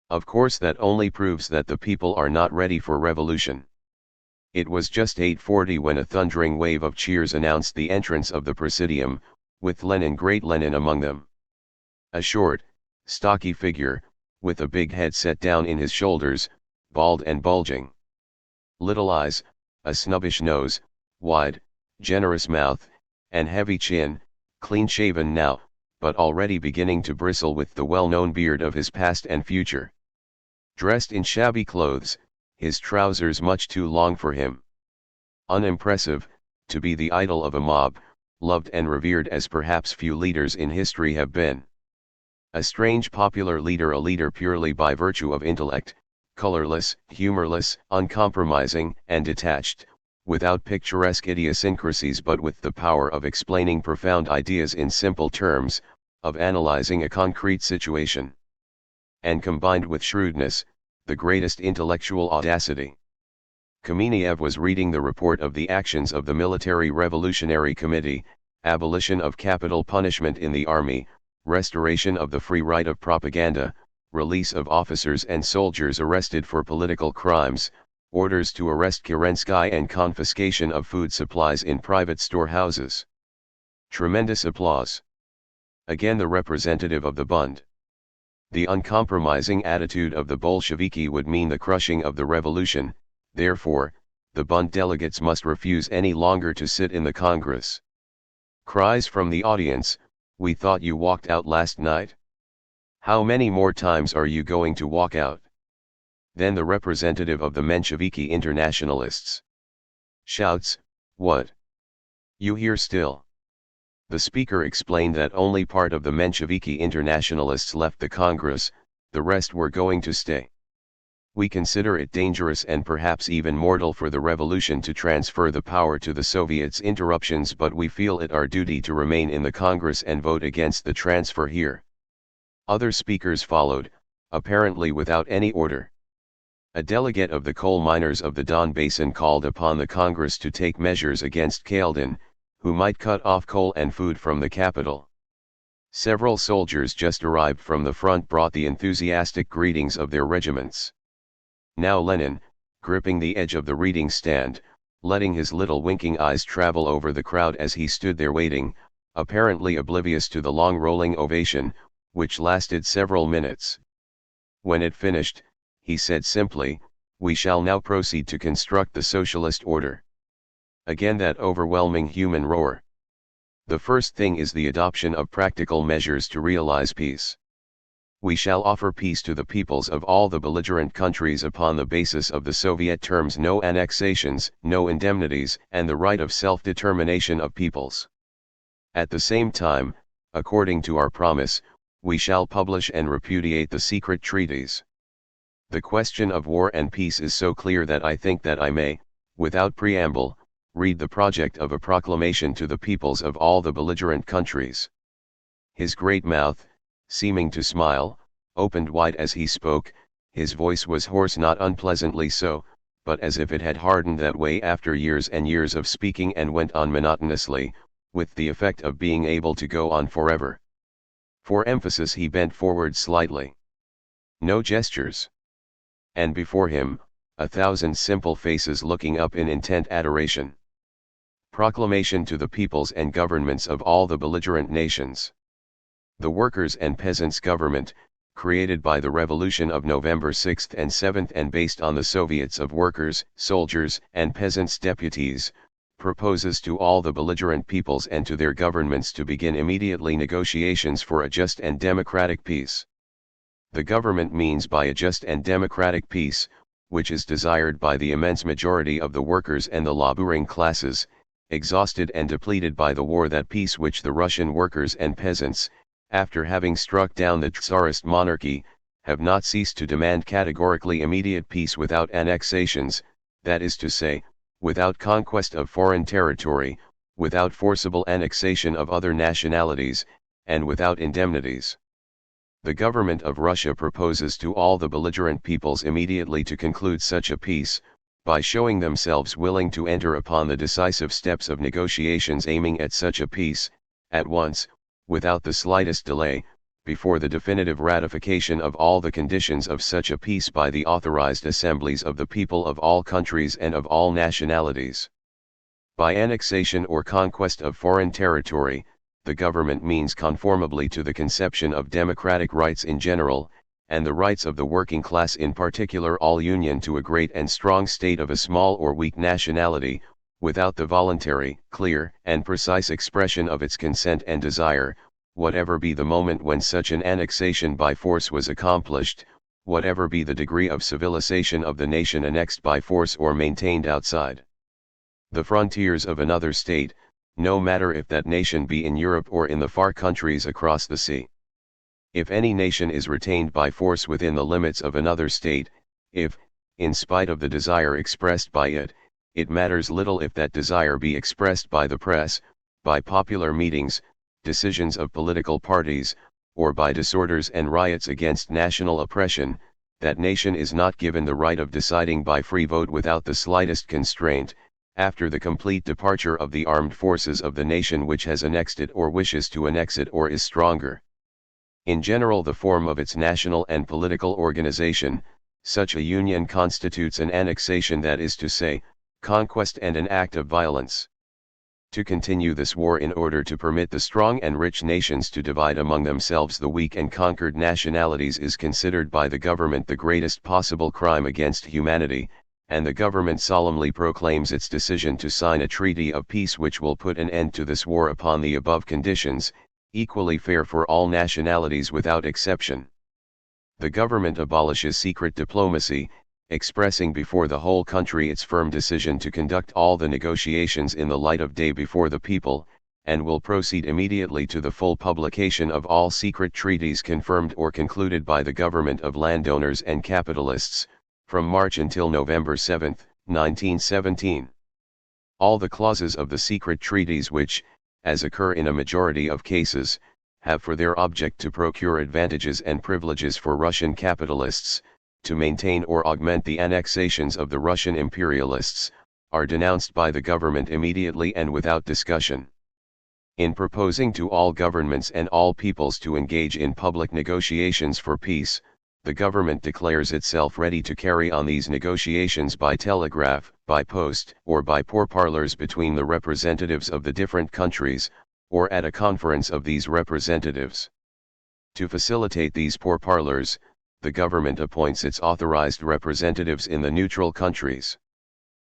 Of course that only proves that the people are not ready for revolution. It was just 8:40 when a thundering wave of cheers announced the entrance of the Presidium, with Lenin, great Lenin, among them. A short, stocky figure, with a big head set down in his shoulders, bald and bulging. Little eyes, a snubbish nose, wide, generous mouth, and heavy chin, clean-shaven now, but already beginning to bristle with the well-known beard of his past and future. Dressed in shabby clothes, his trousers much too long for him. Unimpressive, to be the idol of a mob, loved and revered as perhaps few leaders in history have been. A strange popular leader, a leader purely by virtue of intellect, colorless, humorless, uncompromising, and detached, without picturesque idiosyncrasies but with the power of explaining profound ideas in simple terms, of analyzing a concrete situation. And combined with shrewdness, the greatest intellectual audacity. Kamenev was reading the report of the actions of the Military Revolutionary Committee, abolition of capital punishment in the army, restoration of the free right of propaganda, release of officers and soldiers arrested for political crimes, orders to arrest Kerensky and confiscation of food supplies in private storehouses. Tremendous applause. Again the representative of the Bund. The uncompromising attitude of the Bolsheviki would mean the crushing of the revolution, therefore, the Bund delegates must refuse any longer to sit in the Congress. Cries from the audience, "We thought you walked out last night? How many more times are you going to walk out?" Then the representative of the Mensheviki internationalists shouts, "What? You here still?" The speaker explained that only part of the Mensheviki internationalists left the Congress, the rest were going to stay. "We consider it dangerous and perhaps even mortal for the revolution to transfer the power to the Soviets interruptions, but we feel it our duty to remain in the Congress and vote against the transfer here." Other speakers followed, apparently without any order. A delegate of the coal miners of the Don Basin called upon the Congress to take measures against Kaldin, who might cut off coal and food from the capital. Several soldiers just arrived from the front brought the enthusiastic greetings of their regiments. Now Lenin, gripping the edge of the reading stand, letting his little winking eyes travel over the crowd as he stood there waiting, apparently oblivious to the long rolling ovation, which lasted several minutes. When it finished, he said simply, "We shall now proceed to construct the socialist order." Again that overwhelming human roar. The first thing is the adoption of practical measures to realize peace. We shall offer peace to the peoples of all the belligerent countries upon the basis of the Soviet terms: no annexations, no indemnities, and the right of self-determination of peoples. At the same time, according to our promise, we shall publish and repudiate the secret treaties. The question of war and peace is so clear that I think that I may, without preamble, read the project of a proclamation to the peoples of all the belligerent countries. His great mouth, seeming to smile, opened wide as he spoke, his voice was hoarse, not unpleasantly so, but as if it had hardened that way after years and years of speaking, and went on monotonously, with the effect of being able to go on forever. For emphasis he bent forward slightly. No gestures. And before him, 1,000 simple faces looking up in intent adoration. Proclamation to the peoples and governments of all the belligerent nations. The workers' and peasants' government, created by the revolution of November 6th and 7th and based on the Soviets of workers, soldiers, and peasants' deputies, proposes to all the belligerent peoples and to their governments to begin immediately negotiations for a just and democratic peace. The government means by a just and democratic peace, which is desired by the immense majority of the workers and the laboring classes, exhausted and depleted by the war, that peace which the Russian workers and peasants, after having struck down the Tsarist monarchy, have not ceased to demand categorically immediate peace without annexations, that is to say, without conquest of foreign territory, without forcible annexation of other nationalities, and without indemnities. The government of Russia proposes to all the belligerent peoples immediately to conclude such a peace, by showing themselves willing to enter upon the decisive steps of negotiations aiming at such a peace, at once, without the slightest delay, before the definitive ratification of all the conditions of such a peace by the authorized assemblies of the people of all countries and of all nationalities. By annexation or conquest of foreign territory, the government means conformably to the conception of democratic rights in general, and the rights of the working class in particular, all union to a great and strong state of a small or weak nationality, without the voluntary, clear, and precise expression of its consent and desire, whatever be the moment when such an annexation by force was accomplished, whatever be the degree of civilization of the nation annexed by force or maintained outside the frontiers of another state, no matter if that nation be in Europe or in the far countries across the sea. If any nation is retained by force within the limits of another state, if, in spite of the desire expressed by it, it matters little if that desire be expressed by the press, by popular meetings, decisions of political parties, or by disorders and riots against national oppression, that nation is not given the right of deciding by free vote without the slightest constraint, after the complete departure of the armed forces of the nation which has annexed it or wishes to annex it or is stronger in general the form of its national and political organization. Such a union constitutes an annexation, that is to say, conquest and an act of violence. To continue this war in order to permit the strong and rich nations to divide among themselves the weak and conquered nationalities is considered by the government the greatest possible crime against humanity, and the government solemnly proclaims its decision to sign a treaty of peace which will put an end to this war upon the above conditions, equally fair for all nationalities without exception. The government abolishes secret diplomacy, expressing before the whole country its firm decision to conduct all the negotiations in the light of day before the people, and will proceed immediately to the full publication of all secret treaties confirmed or concluded by the government of landowners and capitalists, from March until November 7, 1917. All the clauses of the secret treaties which, as occur in a majority of cases, have for their object to procure advantages and privileges for Russian capitalists, to maintain or augment the annexations of the Russian imperialists, are denounced by the government immediately and without discussion. In proposing to all governments and all peoples to engage in public negotiations for peace, the government declares itself ready to carry on these negotiations by telegraph, by post, or by pourparlers between the representatives of the different countries, or at a conference of these representatives. To facilitate these pourparlers, the government appoints its authorized representatives in the neutral countries.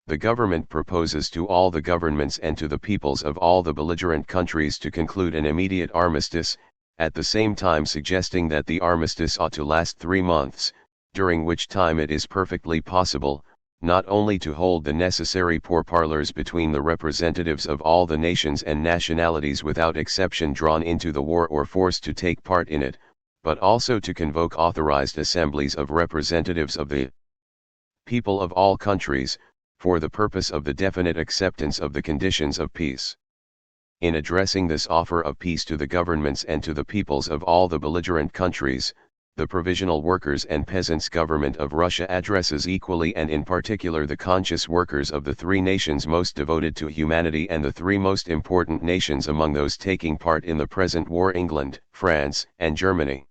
The government proposes to all the governments and to the peoples of all the belligerent countries to conclude an immediate armistice, at the same time suggesting that the armistice ought to last 3 months, during which time it is perfectly possible, not only to hold the necessary pourparlers between the representatives of all the nations and nationalities without exception drawn into the war or forced to take part in it, but also to convoke authorized assemblies of representatives of the people of all countries, for the purpose of the definite acceptance of the conditions of peace. In addressing this offer of peace to the governments and to the peoples of all the belligerent countries, the Provisional Workers' and Peasants' Government of Russia addresses equally and in particular the conscious workers of the 3 nations most devoted to humanity and the 3 most important nations among those taking part in the present war: England, France, and Germany.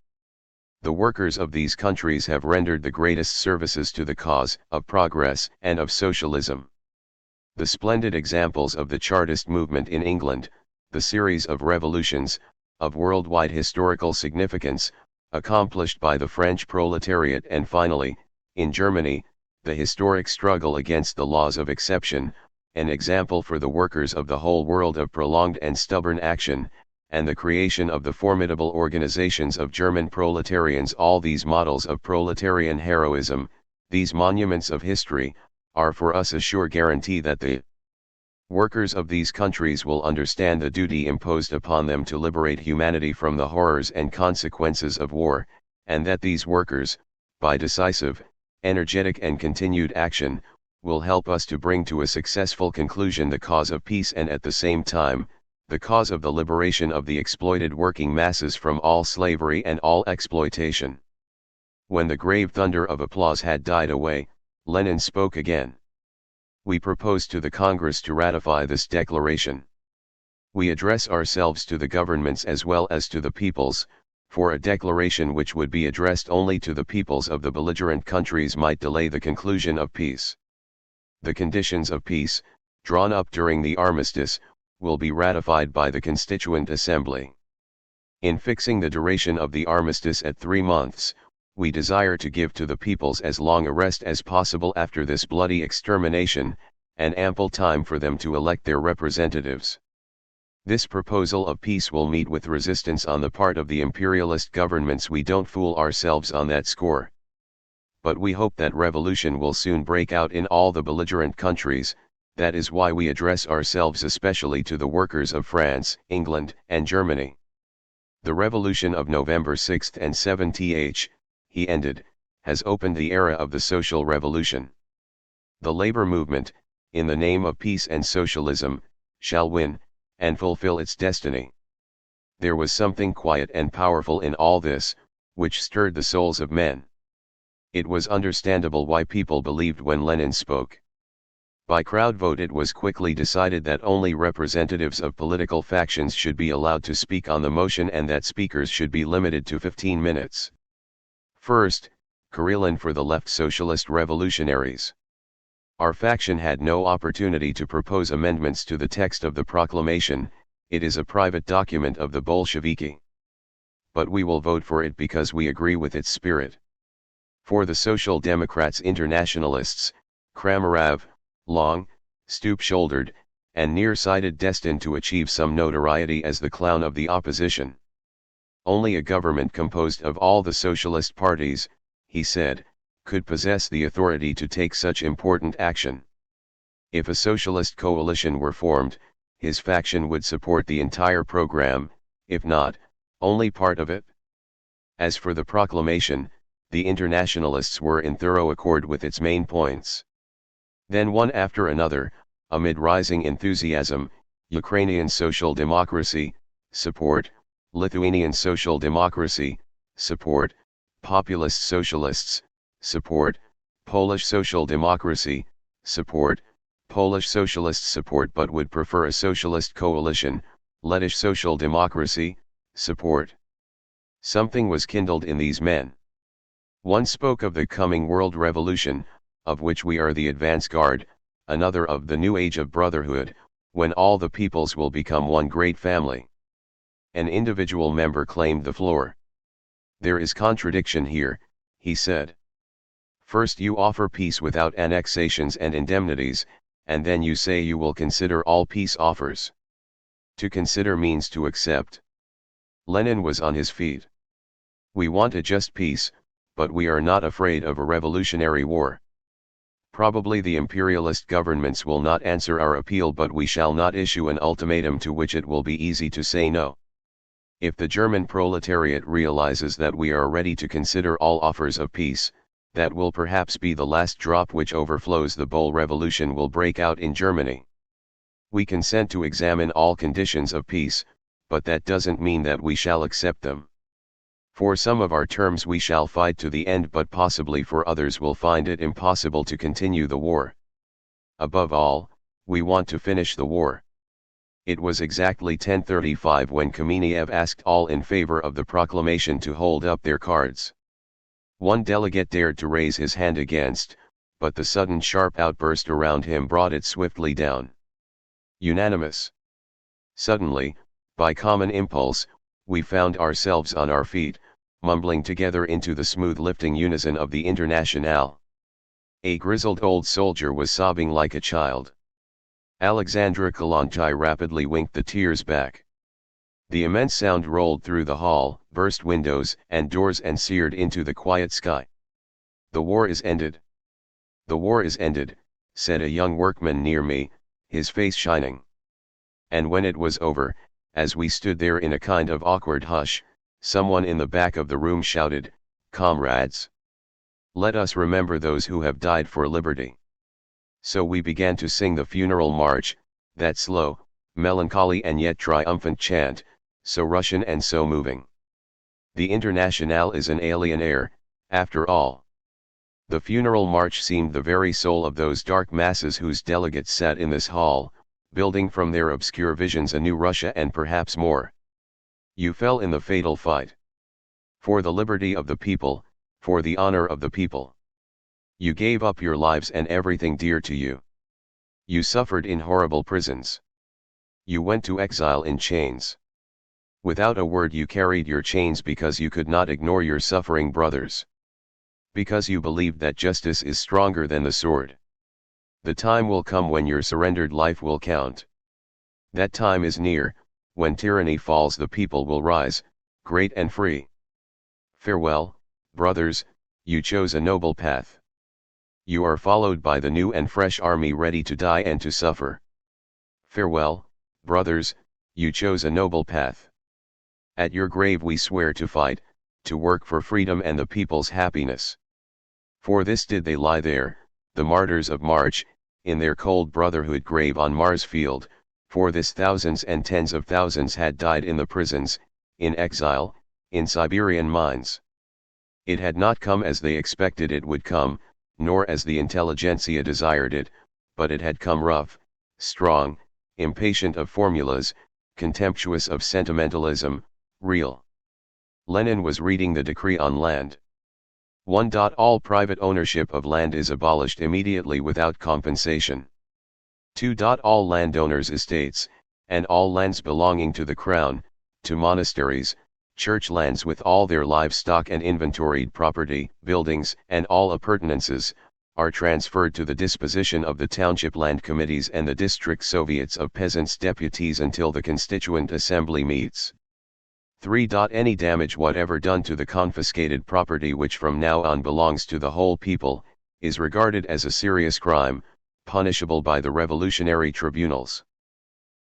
The workers of these countries have rendered the greatest services to the cause of progress and of socialism. The splendid examples of the Chartist movement in England, the series of revolutions, of worldwide historical significance, accomplished by the French proletariat, and finally, in Germany, the historic struggle against the laws of exception, an example for the workers of the whole world of prolonged and stubborn action, and the creation of the formidable organizations of German proletarians. All these models of proletarian heroism, these monuments of history, are for us a sure guarantee that the workers of these countries will understand the duty imposed upon them to liberate humanity from the horrors and consequences of war, and that these workers, by decisive, energetic and continued action, will help us to bring to a successful conclusion the cause of peace and at the same time, the cause of the liberation of the exploited working masses from all slavery and all exploitation. When the grave thunder of applause had died away, Lenin spoke again. We propose to the Congress to ratify this declaration. We address ourselves to the governments as well as to the peoples, for a declaration which would be addressed only to the peoples of the belligerent countries might delay the conclusion of peace. The conditions of peace, drawn up during the armistice, will be ratified by the Constituent Assembly. In fixing the duration of the armistice at 3 months, we desire to give to the peoples as long a rest as possible after this bloody extermination, and ample time for them to elect their representatives. This proposal of peace will meet with resistance on the part of the imperialist governments. We don't fool ourselves on that score. But we hope that revolution will soon break out in all the belligerent countries. That is why we address ourselves especially to the workers of France, England, and Germany. The revolution of November 6 and 7, he ended, has opened the era of the social revolution. The labor movement, in the name of peace and socialism, shall win, and fulfill its destiny. There was something quiet and powerful in all this, which stirred the souls of men. It was understandable why people believed when Lenin spoke. By crowd vote it was quickly decided that only representatives of political factions should be allowed to speak on the motion and that speakers should be limited to 15 minutes. First, Karelin for the left Socialist Revolutionaries. Our faction had no opportunity to propose amendments to the text of the proclamation. It is a private document of the Bolsheviki. But we will vote for it because we agree with its spirit. For the Social Democrats Internationalists, Kramarov, long, stoop-shouldered, and near-sighted, destined to achieve some notoriety as the clown of the opposition. Only a government composed of all the socialist parties, he said, could possess the authority to take such important action. If a socialist coalition were formed, his faction would support the entire program, if not, only part of it. As for the proclamation, the internationalists were in thorough accord with its main points. Then one after another, amid rising enthusiasm, Ukrainian Social Democracy, support, Lithuanian Social Democracy, support, Populist Socialists, support, Polish Social Democracy, support, Polish Socialists support but would prefer a socialist coalition, Lettish Social Democracy, support. Something was kindled in these men. One spoke of the coming world revolution, of which we are the advance guard, another of the new age of brotherhood, when all the peoples will become one great family. An individual member claimed the floor. There is contradiction here, he said. First you offer peace without annexations and indemnities, and then you say you will consider all peace offers. To consider means to accept. Lenin was on his feet. We want a just peace, but we are not afraid of a revolutionary war. Probably the imperialist governments will not answer our appeal, but we shall not issue an ultimatum to which it will be easy to say no. If the German proletariat realizes that we are ready to consider all offers of peace, that will perhaps be the last drop which overflows. The Bull Revolution will break out in Germany. We consent to examine all conditions of peace, but that doesn't mean that we shall accept them. For some of our terms we shall fight to the end, but possibly for others will find it impossible to continue the war. Above all, we want to finish the war. It was exactly 10:35 when Kamenev asked all in favor of the proclamation to hold up their cards. One delegate dared to raise his hand against, but the sudden sharp outburst around him brought it swiftly down. Unanimous. Suddenly, by common impulse, we found ourselves on our feet, mumbling together into the smooth lifting unison of the Internationale. A grizzled old soldier was sobbing like a child. Alexandra Kollontai rapidly winked the tears back. The immense sound rolled through the hall, burst windows and doors and seared into the quiet sky. The war is ended. The war is ended, said a young workman near me, his face shining. And when it was over, as we stood there in a kind of awkward hush, someone in the back of the room shouted, comrades. Let us remember those who have died for liberty. So we began to sing the funeral march, that slow, melancholy and yet triumphant chant, so Russian and so moving. The Internationale is an alien air, after all. The funeral march seemed the very soul of those dark masses whose delegates sat in this hall, building from their obscure visions a new Russia and perhaps more. You fell in the fatal fight. For the liberty of the people, for the honor of the people. You gave up your lives and everything dear to you. You suffered in horrible prisons. You went to exile in chains. Without a word you carried your chains because you could not ignore your suffering brothers. Because you believed that justice is stronger than the sword. The time will come when your surrendered life will count. That time is near, when tyranny falls the people will rise, great and free. Farewell, brothers, you chose a noble path. You are followed by the new and fresh army ready to die and to suffer. Farewell, brothers, you chose a noble path. At your grave we swear to fight, to work for freedom and the people's happiness. For this did they lie there, the martyrs of March, in their cold brotherhood grave on Mars field, for this thousands and tens of thousands had died in the prisons, in exile, in Siberian mines. It had not come as they expected it would come, nor as the intelligentsia desired it, but it had come rough, strong, impatient of formulas, contemptuous of sentimentalism, real. Lenin was reading the decree on land. 1. All private ownership of land is abolished immediately without compensation. 2. All landowners' estates, and all lands belonging to the crown, to monasteries, church lands with all their livestock and inventoried property, buildings, and all appurtenances, are transferred to the disposition of the township land committees and the district soviets of peasants' deputies until the constituent assembly meets. 3. Any damage whatever done to the confiscated property which from now on belongs to the whole people, is regarded as a serious crime, punishable by the revolutionary tribunals.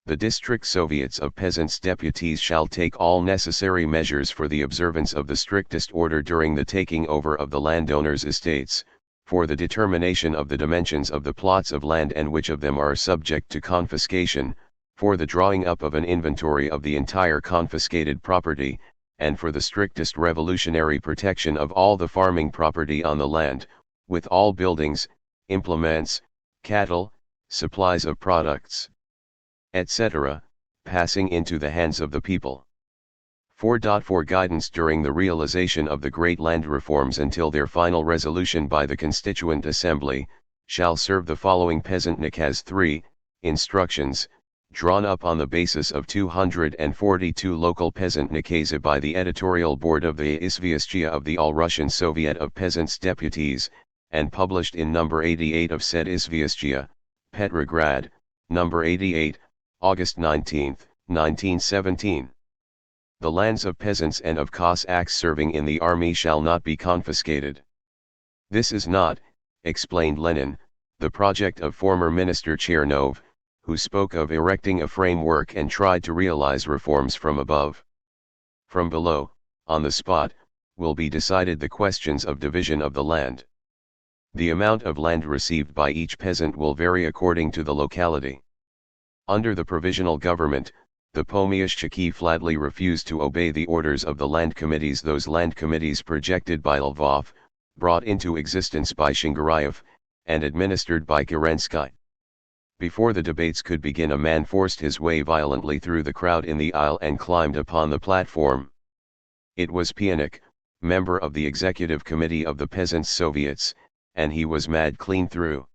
The district soviets of peasants' deputies shall take all necessary measures for the observance of the strictest order during the taking over of the landowners' estates, for the determination of the dimensions of the plots of land and which of them are subject to confiscation, for the drawing up of an inventory of the entire confiscated property, and for the strictest revolutionary protection of all the farming property on the land, with all buildings, implements, cattle, supplies of products, etc., passing into the hands of the people. 4. For guidance during the realization of the great land reforms until their final resolution by the Constituent Assembly, shall serve the following peasant nakaz 3, instructions, drawn up on the basis of 242 local peasant nakaza by the editorial board of the Izvestia of the All-Russian Soviet of Peasants' Deputies, and published in number 88 of said Izvestia, Petrograd, number 88, August 19, 1917. The lands of peasants and of Cossacks serving in the army shall not be confiscated. This is not, explained Lenin, the project of former Minister Chernov, who spoke of erecting a framework and tried to realize reforms from above. From below, on the spot, will be decided the questions of division of the land. The amount of land received by each peasant will vary according to the locality. Under the provisional government, the Pomyashchiki flatly refused to obey the orders of the land committees, those land committees projected by Lvov, brought into existence by Shingarayev, and administered by Kerensky. Before the debates could begin, a man forced his way violently through the crowd in the aisle and climbed upon the platform. It was Pianik, member of the Executive Committee of the Peasants' Soviets, and he was mad clean through.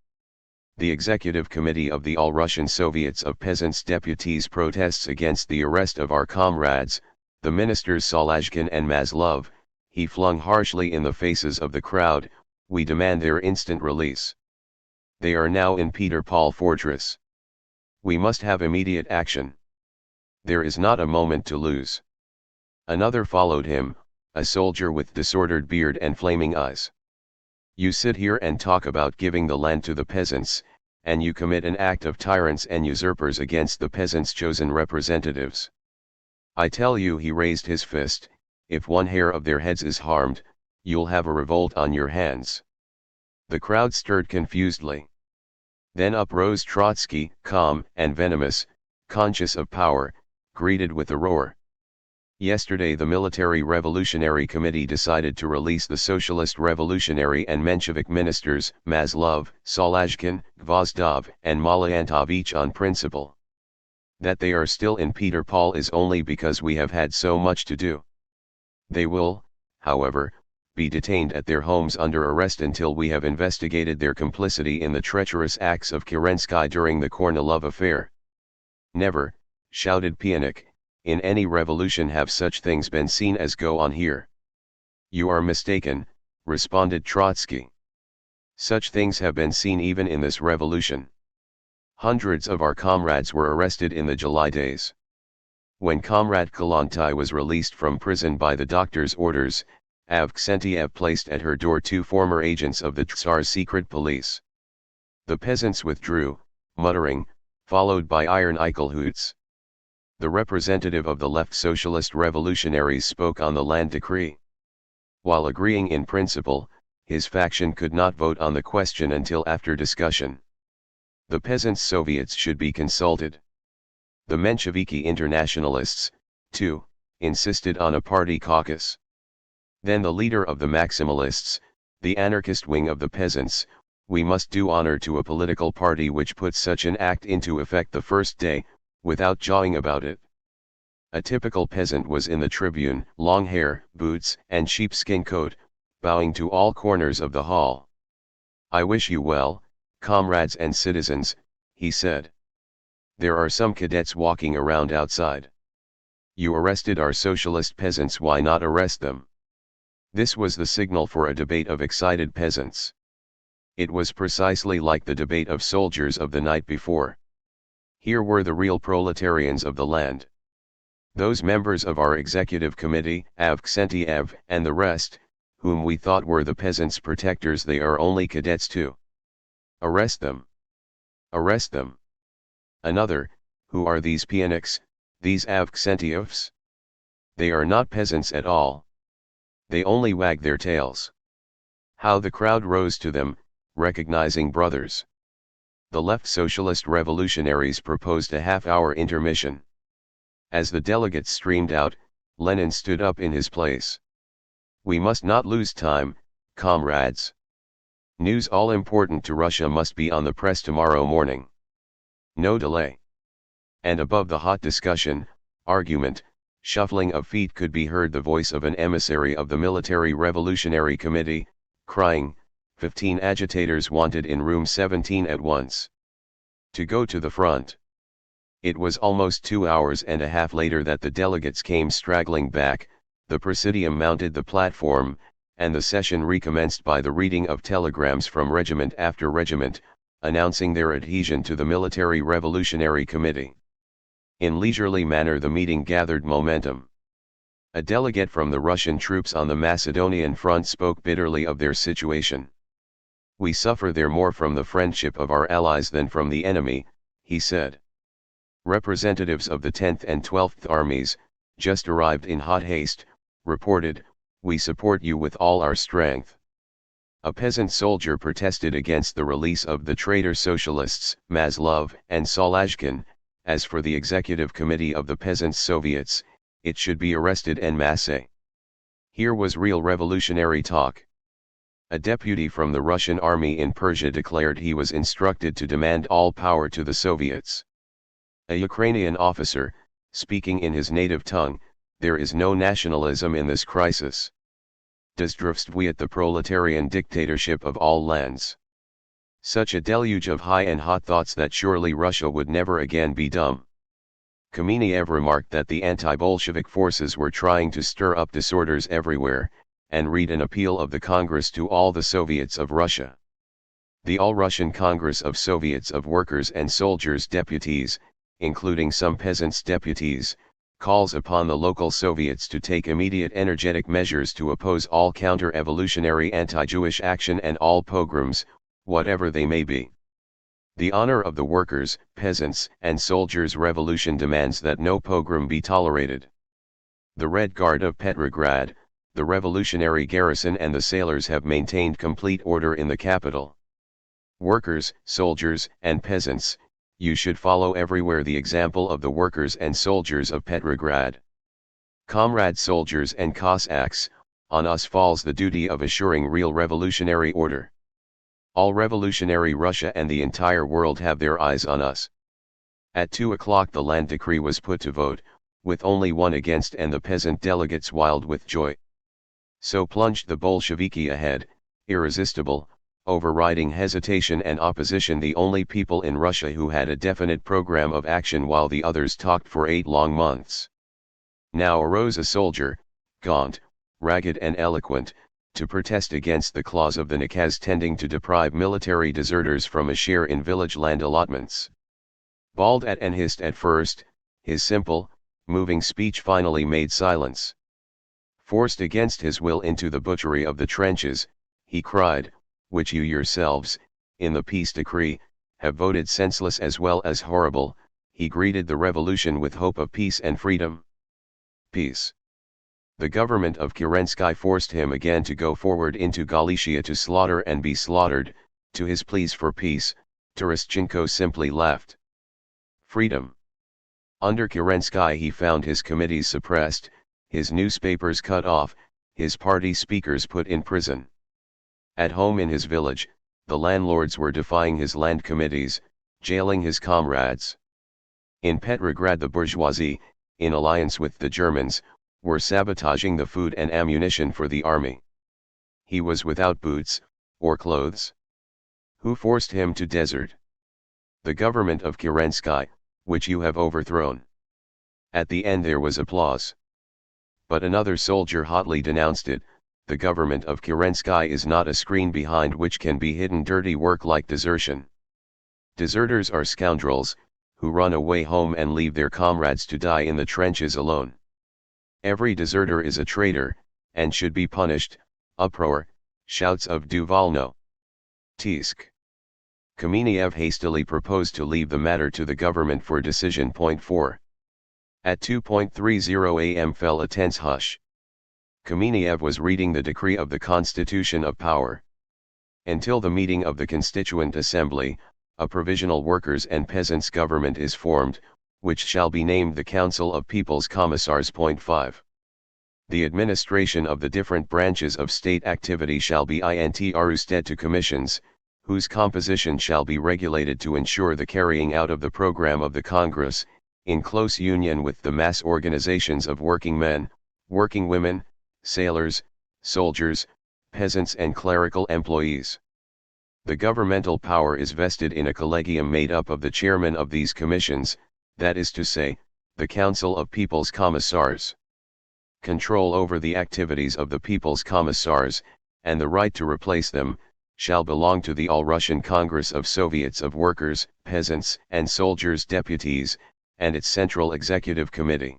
The Executive Committee of the All-Russian Soviets of Peasants' Deputies protests against the arrest of our comrades, the ministers Solazhkin and Maslov. He flung harshly in the faces of the crowd, "We demand their instant release. They are now in Peter Paul Fortress. We must have immediate action. There is not a moment to lose." Another followed him, a soldier with disordered beard and flaming eyes. "You sit here and talk about giving the land to the peasants, and you commit an act of tyrants and usurpers against the peasants' chosen representatives. I tell you," he raised his fist, "if one hair of their heads is harmed, you'll have a revolt on your hands. The crowd stirred confusedly. Then up rose Trotsky, calm and venomous, conscious of power, greeted with a roar. Yesterday the Military Revolutionary Committee decided to release the Socialist Revolutionary and Menshevik ministers, Maslov, Solazhkin, Gvozdov, and Malaantov each on principle. That they are still in Peter-Paul is only because we have had so much to do. They will, however, be detained at their homes under arrest until we have investigated their complicity in the treacherous acts of Kerensky during the Kornilov affair. Never, shouted Pianik, in any revolution have such things been seen as go on here. You are mistaken, responded Trotsky. Such things have been seen even in this revolution. Hundreds of our comrades were arrested in the July days. When Comrade Kollontai was released from prison by the doctor's orders, Avksentiev placed at her door 2 former agents of the Tsar's secret police. The peasants withdrew, muttering, followed by iron Eichelhoots. The representative of the left socialist revolutionaries spoke on the land decree. While agreeing in principle, his faction could not vote on the question until after discussion. The peasants' Soviets should be consulted. The Mensheviki internationalists, too, insisted on a party caucus. Then the leader of the Maximalists, the anarchist wing of the peasants, we must do honor to a political party which puts such an act into effect the first day, without jawing about it. A typical peasant was in the tribune, long hair, boots, and sheepskin coat, bowing to all corners of the hall. I wish you well, comrades and citizens, he said. There are some cadets walking around outside. You arrested our socialist peasants, why not arrest them? This was the signal for a debate of excited peasants. It was precisely like the debate of soldiers of the night before. Here were the real proletarians of the land. Those members of our executive committee, Avksentiev, and the rest, whom we thought were the peasants' protectors, they are only cadets too. Arrest them. Arrest them. Another, who are these Pianiks, these Avksentievs? They are not peasants at all. They only wag their tails. How the crowd rose to them, recognizing brothers. The left socialist revolutionaries proposed a half-hour intermission. As the delegates streamed out, Lenin stood up in his place. We must not lose time, comrades. News all important to Russia must be on the press tomorrow morning. No delay. And above the hot discussion, argument, shuffling of feet could be heard the voice of an emissary of the Military Revolutionary Committee, crying, 15 agitators wanted in room 17 at once. To go to the front. It was almost 2 hours and a half later that the delegates came straggling back, the presidium mounted the platform, and the session recommenced by the reading of telegrams from regiment after regiment, announcing their adhesion to the Military Revolutionary Committee. In leisurely manner the meeting gathered momentum. A delegate from the Russian troops on the Macedonian front spoke bitterly of their situation. We suffer there more from the friendship of our allies than from the enemy, he said. Representatives of the 10th and 12th Armies, just arrived in hot haste, reported, we support you with all our strength. A peasant soldier protested against the release of the traitor socialists, Maslov and Solazhkin. As for the executive committee of the Peasants' Soviets, it should be arrested en masse. Here was real revolutionary talk. A deputy from the Russian army in Persia declared he was instructed to demand all power to the Soviets. A Ukrainian officer, speaking in his native tongue, there is no nationalism in this crisis. Zdravствует the proletarian dictatorship of all lands. Such a deluge of high and hot thoughts that surely Russia would never again be dumb. Kamenev remarked that the anti-Bolshevik forces were trying to stir up disorders everywhere, and read an appeal of the Congress to all the Soviets of Russia. The All-Russian Congress of Soviets of Workers and Soldiers deputies, including some peasants' deputies, calls upon the local Soviets to take immediate energetic measures to oppose all counter-evolutionary anti-Jewish action and all pogroms, whatever they may be. The honor of the workers, peasants, and soldiers' revolution demands that no pogrom be tolerated. The Red Guard of Petrograd, the revolutionary garrison and the sailors have maintained complete order in the capital. Workers, soldiers, and peasants, you should follow everywhere the example of the workers and soldiers of Petrograd. Comrade soldiers and Cossacks, on us falls the duty of assuring real revolutionary order. All revolutionary Russia and the entire world have their eyes on us. At 2 o'clock the land decree was put to vote, with only one against and the peasant delegates wild with joy. So plunged the Bolsheviki ahead, irresistible, overriding hesitation and opposition, the only people in Russia who had a definite program of action while the others talked for 8 long months. Now arose a soldier, gaunt, ragged and eloquent, to protest against the clause of the nakaz tending to deprive military deserters from a share in village land allotments. Bawled at and hissed at first, his simple, moving speech finally made silence. Forced against his will into the butchery of the trenches, he cried, which you yourselves, in the peace decree, have voted senseless as well as horrible, he greeted the revolution with hope of peace and freedom. Peace. The government of Kerensky forced him again to go forward into Galicia to slaughter and be slaughtered. To his pleas for peace, Terestchenko simply laughed. Freedom. Under Kerensky he found his committees suppressed, his newspapers cut off, his party speakers put in prison. At home in his village, the landlords were defying his land committees, jailing his comrades. In Petrograd the bourgeoisie, in alliance with the Germans, were sabotaging the food and ammunition for the army. He was without boots, or clothes. Who forced him to desert? The government of Kerensky, which you have overthrown. At the end there was applause. But another soldier hotly denounced it. The government of Kerensky is not a screen behind which can be hidden dirty work like desertion. Deserters are scoundrels, who run away home and leave their comrades to die in the trenches alone. Every deserter is a traitor, and should be punished. Uproar, shouts of Duvalno. Tisk. Kamenev hastily proposed to leave the matter to the government for decision. 4. At 2:30 am fell a tense hush. Kamenev was reading the decree of the Constitution of Power. Until the meeting of the Constituent Assembly, a provisional workers' and peasants' government is formed, which shall be named the Council of People's Commissars. 5. The administration of the different branches of state activity shall be intrusted to commissions, whose composition shall be regulated to ensure the carrying out of the program of the Congress, in close union with the mass organizations of working men, working women, sailors, soldiers, peasants and clerical employees. The governmental power is vested in a collegium made up of the chairmen of these commissions, that is to say, the Council of People's Commissars. Control over the activities of the People's Commissars, and the right to replace them, shall belong to the All-Russian Congress of Soviets of Workers, Peasants, and Soldiers Deputies, and its Central Executive Committee.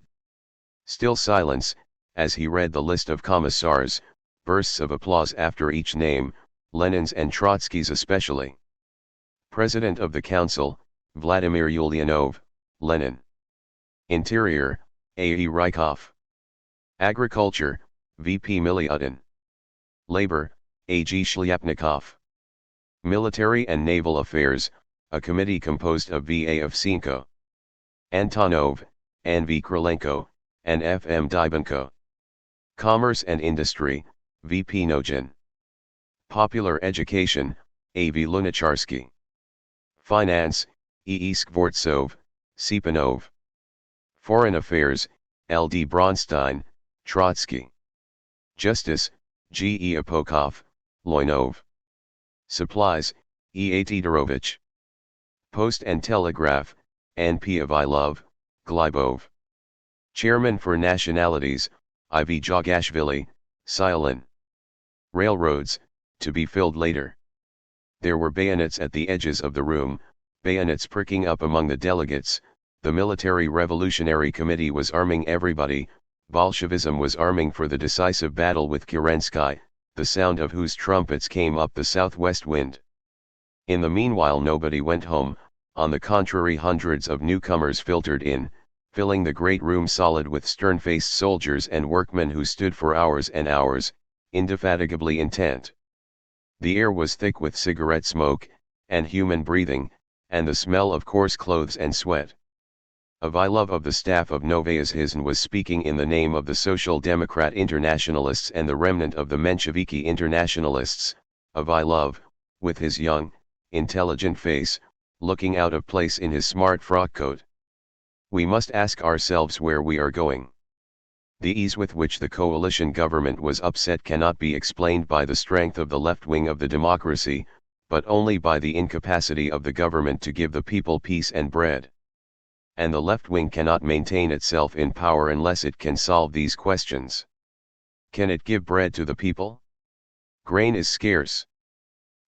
Still silence, as he read the list of commissars, bursts of applause after each name, Lenin's and Trotsky's especially. President of the Council, Vladimir Ulyanov, Lenin. Interior, A.E. Rykov. Agriculture, V.P. Milyutin. Labor, A.G. Shlyapnikov. Military and Naval Affairs, a committee composed of V.A. Ovsenko, Antonov, N.V. Krylenko, and F.M. Dybenko. Commerce and Industry, V.P. Nogin. Popular Education, A.V. Lunacharsky. Finance, E.E. Skvortsov, Sipanov. Foreign Affairs, L.D. Bronstein, Trotsky. Justice, G.E. Apokov, Loinov. Supplies, E.A. Tidorovich. Post and Telegraph, N.P. Avilov, Glybov. Chairman for Nationalities, I.V. Jogashvili, Silin. Railroads, to be filled later. There were bayonets at the edges of the room, bayonets pricking up among the delegates. The Military Revolutionary Committee was arming everybody. Bolshevism was arming for the decisive battle with Kerensky, the sound of whose trumpets came up the southwest wind. In the meanwhile nobody went home, on the contrary hundreds of newcomers filtered in, filling the great room solid with stern-faced soldiers and workmen who stood for hours and hours, indefatigably intent. The air was thick with cigarette smoke, and human breathing, and the smell of coarse clothes and sweat. Avilov of the staff of Novaya Zhizn was speaking in the name of the Social Democrat Internationalists and the remnant of the Mensheviki Internationalists. Avilov, with his young, intelligent face, looking out of place in his smart frock coat. We must ask ourselves where we are going. The ease with which the coalition government was upset cannot be explained by the strength of the left wing of the democracy, but only by the incapacity of the government to give the people peace and bread. And the left wing cannot maintain itself in power unless it can solve these questions. Can it give bread to the people? Grain is scarce.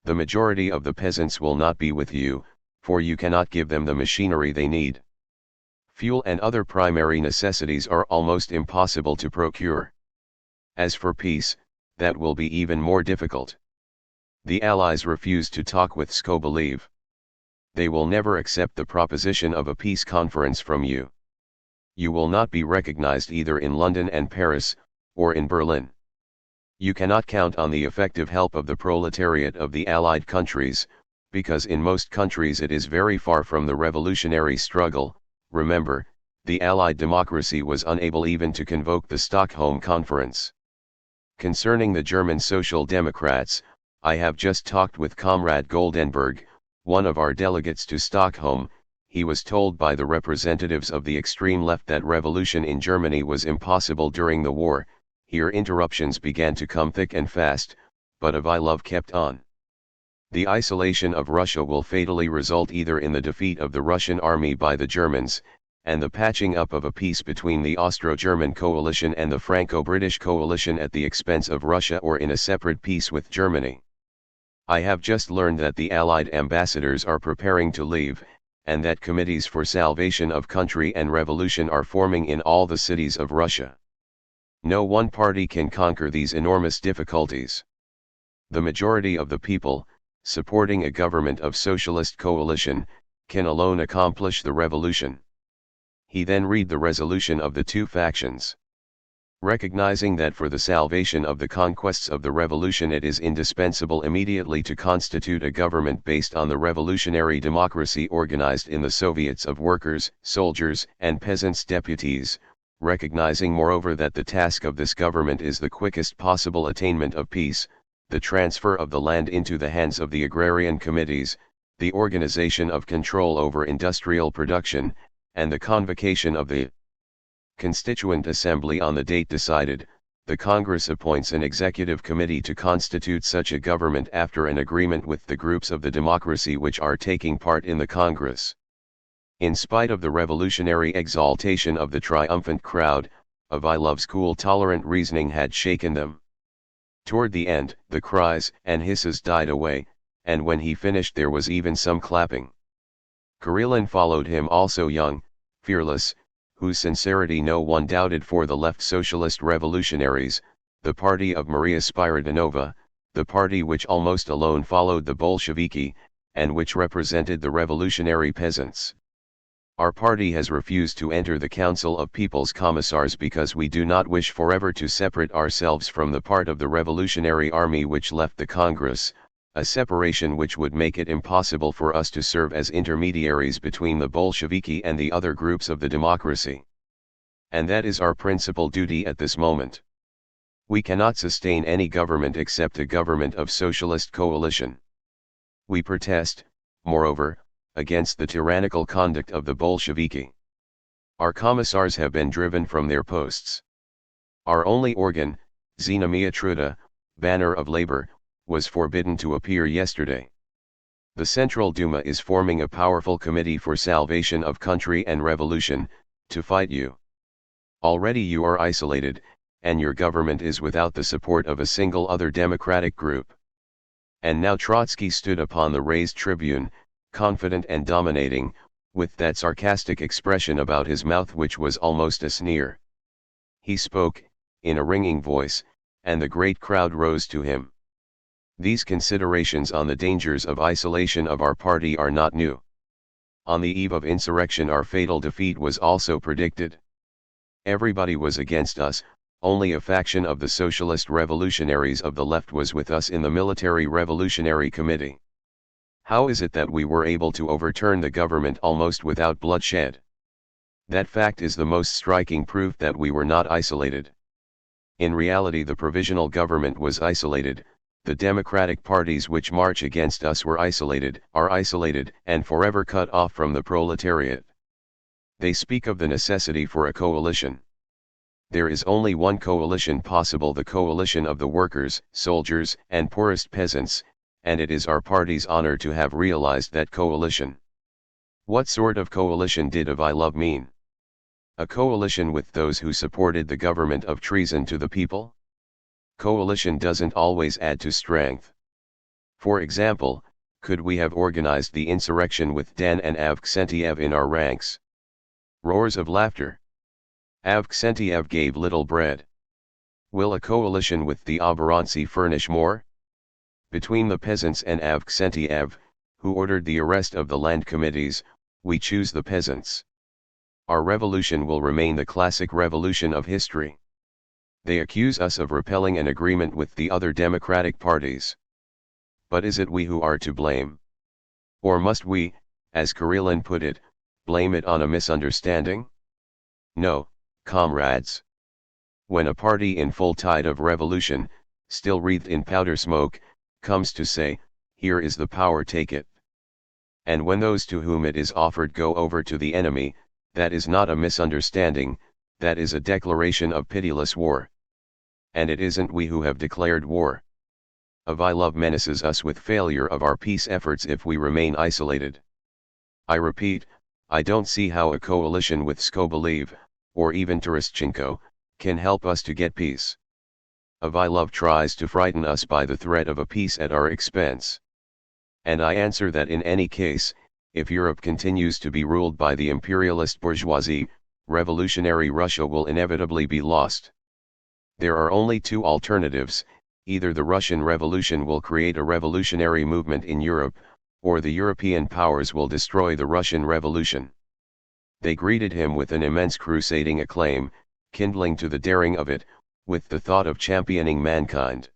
The majority of the peasants will not be with you, for you cannot give them the machinery they need. Fuel and other primary necessities are almost impossible to procure. As for peace, that will be even more difficult. The Allies refuse to talk with Skobeliev. They will never accept the proposition of a peace conference from you. You will not be recognized either in London and Paris, or in Berlin. You cannot count on the effective help of the proletariat of the Allied countries, because in most countries it is very far from the revolutionary struggle. Remember, the Allied democracy was unable even to convoke the Stockholm Conference. Concerning the German Social Democrats, I have just talked with Comrade Goldenberg, one of our delegates to Stockholm. He was told by the representatives of the extreme left that revolution in Germany was impossible during the war. Here interruptions began to come thick and fast, but Avilov kept on. The isolation of Russia will fatally result either in the defeat of the Russian army by the Germans, and the patching up of a peace between the Austro-German coalition and the Franco-British coalition at the expense of Russia, or in a separate peace with Germany. I have just learned that the Allied ambassadors are preparing to leave, and that committees for salvation of country and revolution are forming in all the cities of Russia. No one party can conquer these enormous difficulties. The majority of the people, supporting a government of socialist coalition, can alone accomplish the revolution. He then read the resolution of the two factions. Recognizing that for the salvation of the conquests of the revolution it is indispensable immediately to constitute a government based on the revolutionary democracy organized in the Soviets of workers, soldiers, and peasants' deputies, recognizing moreover that the task of this government is the quickest possible attainment of peace, the transfer of the land into the hands of the agrarian committees, the organization of control over industrial production, and the convocation of the Constituent Assembly on the date decided, the Congress appoints an executive committee to constitute such a government after an agreement with the groups of the democracy which are taking part in the Congress. In spite of the revolutionary exaltation of the triumphant crowd, Avilov's cool tolerant reasoning had shaken them. Toward the end, the cries and hisses died away, and when he finished there was even some clapping. Karelin followed him, also young, fearless, whose sincerity no one doubted. For the left socialist revolutionaries, the party of Maria Spiridonova, the party which almost alone followed the Bolsheviki, and which represented the revolutionary peasants. Our party has refused to enter the Council of People's Commissars because we do not wish forever to separate ourselves from the part of the Revolutionary Army which left the Congress, a separation which would make it impossible for us to serve as intermediaries between the Bolsheviki and the other groups of the democracy. And that is our principal duty at this moment. We cannot sustain any government except a government of socialist coalition. We protest, moreover, against the tyrannical conduct of the Bolsheviki. Our commissars have been driven from their posts. Our only organ, Znamya Truda, banner of labor, was forbidden to appear yesterday. The Central Duma is forming a powerful committee for salvation of country and revolution, to fight you. Already you are isolated, and your government is without the support of a single other democratic group. And now Trotsky stood upon the raised tribune, confident and dominating, with that sarcastic expression about his mouth which was almost a sneer. He spoke, in a ringing voice, and the great crowd rose to him. These considerations on the dangers of isolation of our party are not new. On the eve of insurrection our fatal defeat was also predicted. Everybody was against us, only a faction of the socialist revolutionaries of the left was with us in the Military Revolutionary Committee. How is it that we were able to overturn the government almost without bloodshed? That fact is the most striking proof that we were not isolated. In reality the provisional government was isolated, the democratic parties which march against us were isolated, are isolated, and forever cut off from the proletariat. They speak of the necessity for a coalition. There is only one coalition possible, the coalition of the workers, soldiers, and poorest peasants, and it is our party's honor to have realized that coalition. What sort of coalition did Avilov mean? A coalition with those who supported the government of treason to the people? Coalition doesn't always add to strength. For example, could we have organized the insurrection with Dan and Avksentiev in our ranks? Roars of laughter. Avksentiev gave little bread. Will a coalition with the oborontsi furnish more? Between the peasants and Avksentiev, who ordered the arrest of the land committees, we choose the peasants. Our revolution will remain the classic revolution of history. They accuse us of repelling an agreement with the other democratic parties. But is it we who are to blame? Or must we, as Karelin put it, blame it on a misunderstanding? No, comrades. When a party in full tide of revolution, still wreathed in powder smoke, comes to say, "Here is the power, take it." And when those to whom it is offered go over to the enemy, that is not a misunderstanding, that is a declaration of pitiless war. And it isn't we who have declared war. Avilov menaces us with failure of our peace efforts if we remain isolated. I repeat, I don't see how a coalition with Skobeliev, or even Terestchenko, can help us to get peace. Avilov tries to frighten us by the threat of a peace at our expense. And I answer that in any case, if Europe continues to be ruled by the imperialist bourgeoisie, revolutionary Russia will inevitably be lost. There are only two alternatives: either the Russian Revolution will create a revolutionary movement in Europe, or the European powers will destroy the Russian Revolution. They greeted him with an immense crusading acclaim, kindling to the daring of it, with the thought of championing mankind.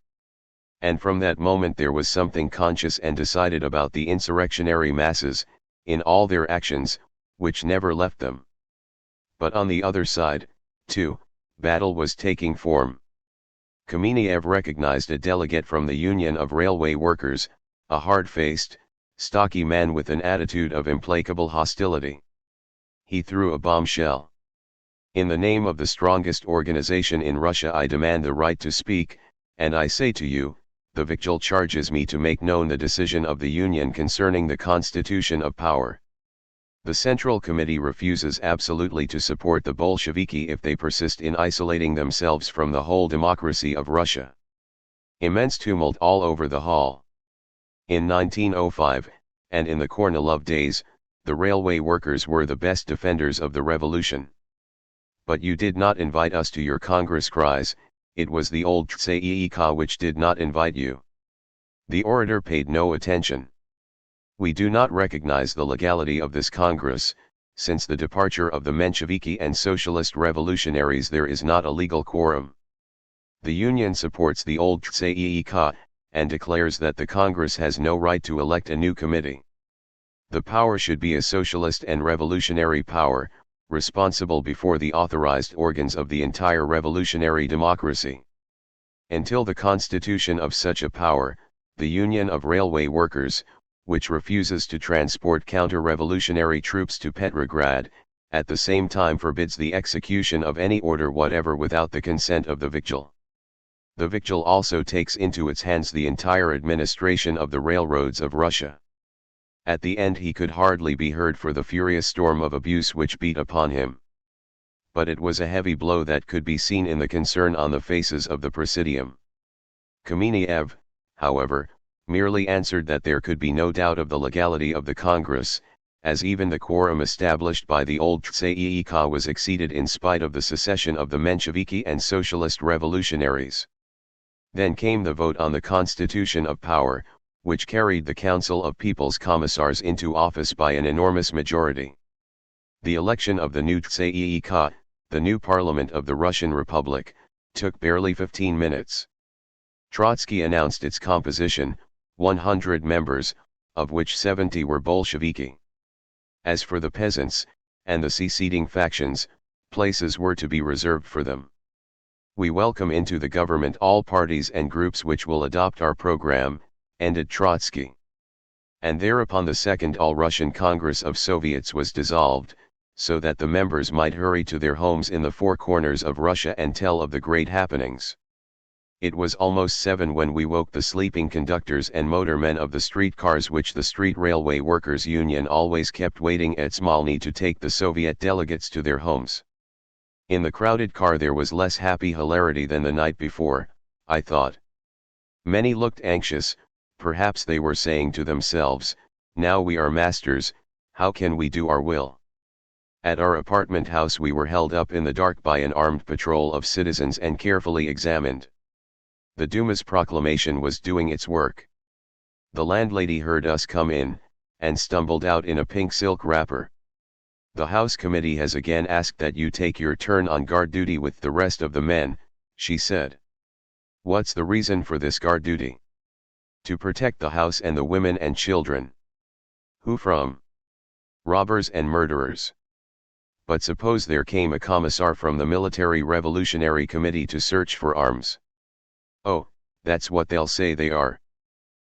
And from that moment there was something conscious and decided about the insurrectionary masses, in all their actions, which never left them. But on the other side, too, battle was taking form. Kamenev recognized a delegate from the Union of Railway Workers, a hard-faced, stocky man with an attitude of implacable hostility. He threw a bombshell. "In the name of the strongest organization in Russia I demand the right to speak, and I say to you, the Viktual charges me to make known the decision of the Union concerning the constitution of power. The Central Committee refuses absolutely to support the Bolsheviki if they persist in isolating themselves from the whole democracy of Russia." Immense tumult all over the hall. In 1905, and in the Kornilov days, the railway workers were the best defenders of the revolution. "But you did not invite us to your Congress," cries, "it was the old Tsaika which did not invite you." The orator paid no attention. "We do not recognize the legality of this Congress. Since the departure of the Mensheviki and Socialist revolutionaries there is not a legal quorum. The Union supports the old Tsaika, and declares that the Congress has no right to elect a new committee. The power should be a socialist and revolutionary power, responsible before the authorized organs of the entire revolutionary democracy. Until the constitution of such a power, the Union of Railway Workers, which refuses to transport counter-revolutionary troops to Petrograd, at the same time forbids the execution of any order whatever without the consent of the Viktual. The Viktual also takes into its hands the entire administration of the railroads of Russia. At the end he could hardly be heard for the furious storm of abuse which beat upon him. But it was a heavy blow that could be seen in the concern on the faces of the Presidium. Kamenev, however, merely answered that there could be no doubt of the legality of the Congress, as even the quorum established by the old Tsaika was exceeded in spite of the secession of the Mensheviki and Socialist revolutionaries. Then came the vote on the Constitution of Power, which carried the Council of People's Commissars into office by an enormous majority. The election of the new THIRD, the new parliament of the Russian Republic, took barely 15 minutes. Trotsky announced its composition, 100 members, of which 70 were Bolsheviki. As for the peasants, and the seceding factions, places were to be reserved for them. We welcome into the government all parties and groups which will adopt our program, ended Trotsky. And thereupon the Second All-Russian Congress of Soviets was dissolved, so that the members might hurry to their homes in the four corners of Russia and tell of the great happenings. It was almost 7 when we woke the sleeping conductors and motormen of the streetcars which the Street Railway Workers' Union always kept waiting at Smolny to take the Soviet delegates to their homes. In the crowded car there was less happy hilarity than the night before, I thought. Many looked anxious, perhaps they were saying to themselves, now we are masters, how can we do our will? At our apartment house we were held up in the dark by an armed patrol of citizens and carefully examined. The Duma's proclamation was doing its work. The landlady heard us come in, and stumbled out in a pink silk wrapper. The House Committee has again asked that you take your turn on guard duty with the rest of the men, she said. What's the reason for this guard duty? To protect the house and the women and children. Who from? Robbers and murderers. But suppose there came a commissar from the Military Revolutionary Committee to search for arms. Oh, that's what they'll say they are.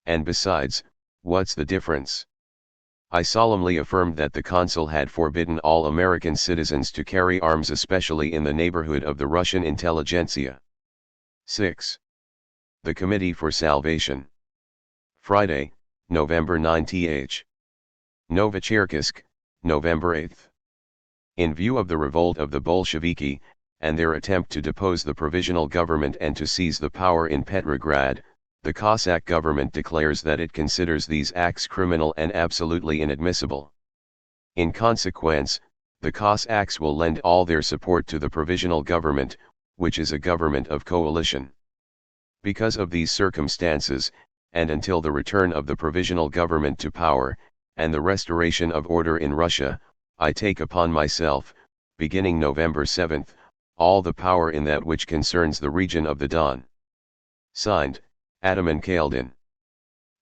And besides, what's the difference? I solemnly affirmed that the consul had forbidden all American citizens to carry arms, especially in the neighborhood of the Russian intelligentsia. 6. The Committee for Salvation. Friday, November 9 th. Novocherkassk, November 8. In view of the revolt of the Bolsheviki, and their attempt to depose the provisional government and to seize the power in Petrograd, the Cossack government declares that it considers these acts criminal and absolutely inadmissible. In consequence, the Cossacks will lend all their support to the provisional government, which is a government of coalition. Because of these circumstances, and until the return of the provisional government to power, and the restoration of order in Russia, I take upon myself, beginning November 7, all the power in that which concerns the region of the Don. Signed, Ataman Kaldin,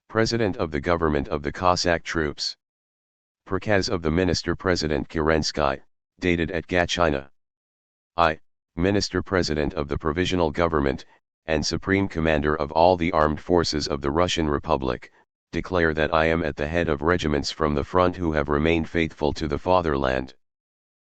President of the Government of the Cossack Troops. Prikaz of the Minister-President Kerensky, dated at Gatchina. I, Minister-President of the Provisional Government, and Supreme Commander of all the armed forces of the Russian Republic, declare that I am at the head of regiments from the front who have remained faithful to the fatherland.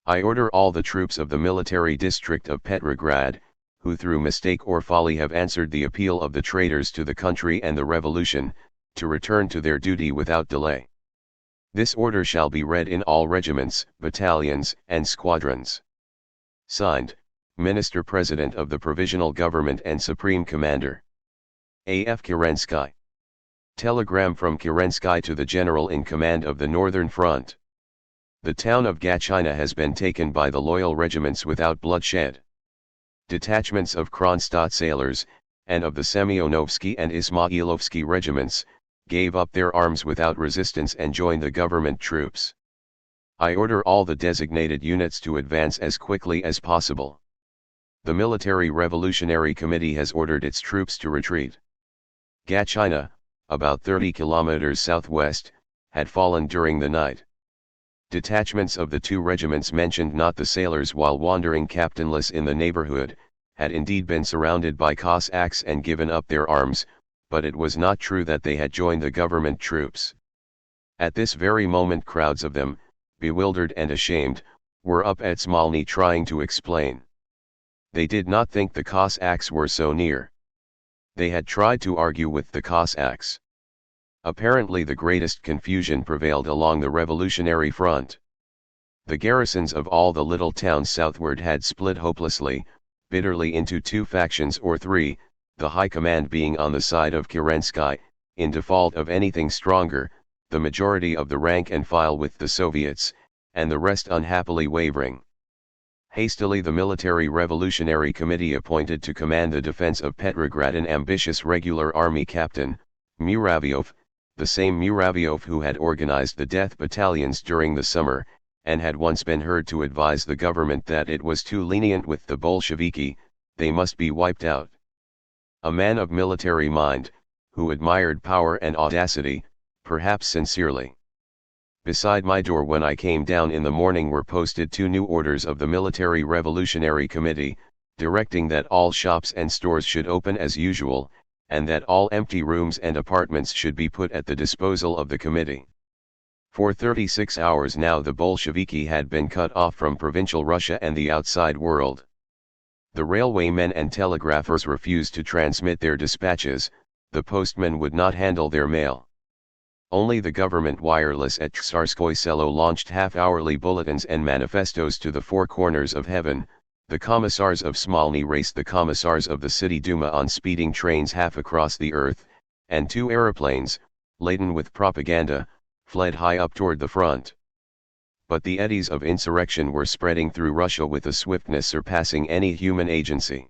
I order all the troops of the military district of Petrograd, who through mistake or folly have answered the appeal of the traitors to the country and the revolution, to return to their duty without delay. This order shall be read in all regiments, battalions, and squadrons. Signed, Minister-President of the Provisional Government and Supreme Commander. A.F. Kerensky. Telegram from Kerensky to the General in Command of the Northern Front. The town of Gatchina has been taken by the loyal regiments without bloodshed. Detachments of Kronstadt sailors, and of the Semyonovsky and Ismailovsky regiments, gave up their arms without resistance and joined the government troops. I order all the designated units to advance as quickly as possible. The Military Revolutionary Committee has ordered its troops to retreat. Gatchina, about 30 kilometers southwest, had fallen during the night. Detachments of the two regiments mentioned, not the sailors while wandering captainless in the neighborhood, had indeed been surrounded by Cossacks and given up their arms, but it was not true that they had joined the government troops. At this very moment crowds of them, bewildered and ashamed, were up at Smolny trying to explain. They did not think the Cossacks were so near. They had tried to argue with the Cossacks. Apparently the greatest confusion prevailed along the revolutionary front. The garrisons of all the little towns southward had split hopelessly, bitterly into two factions or three, the high command being on the side of Kerensky, in default of anything stronger, the majority of the rank and file with the Soviets, and the rest unhappily wavering. Hastily the Military Revolutionary Committee appointed to command the defense of Petrograd an ambitious regular army captain, Muravyov, the same Muravyov who had organized the death battalions during the summer, and had once been heard to advise the government that it was too lenient with the Bolsheviki, they must be wiped out. A man of military mind, who admired power and audacity, perhaps sincerely. Beside my door when I came down in the morning were posted 2 new orders of the Military Revolutionary Committee, directing that all shops and stores should open as usual, and that all empty rooms and apartments should be put at the disposal of the committee. For 36 hours now the Bolsheviki had been cut off from provincial Russia and the outside world. The railwaymen and telegraphers refused to transmit their dispatches, the postmen would not handle their mail. Only the government wireless at Tsarskoye Selo launched half-hourly bulletins and manifestos to the 4 corners of heaven. The commissars of Smolny raced the commissars of the City Duma on speeding trains half across the earth, and 2 aeroplanes, laden with propaganda, fled high up toward the front. But the eddies of insurrection were spreading through Russia with a swiftness surpassing any human agency.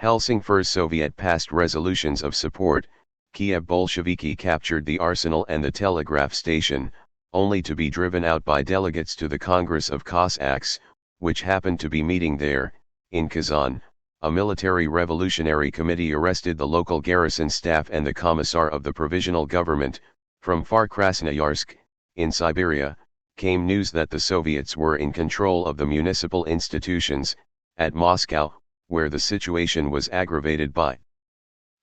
Helsingfors Soviet passed resolutions of support, Kiev Bolsheviki captured the arsenal and the telegraph station, only to be driven out by delegates to the Congress of Cossacks, which happened to be meeting there. In Kazan, a military revolutionary committee arrested the local garrison staff and the commissar of the provisional government. From far Krasnoyarsk, in Siberia, came news that the Soviets were in control of the municipal institutions. At Moscow, where the situation was aggravated by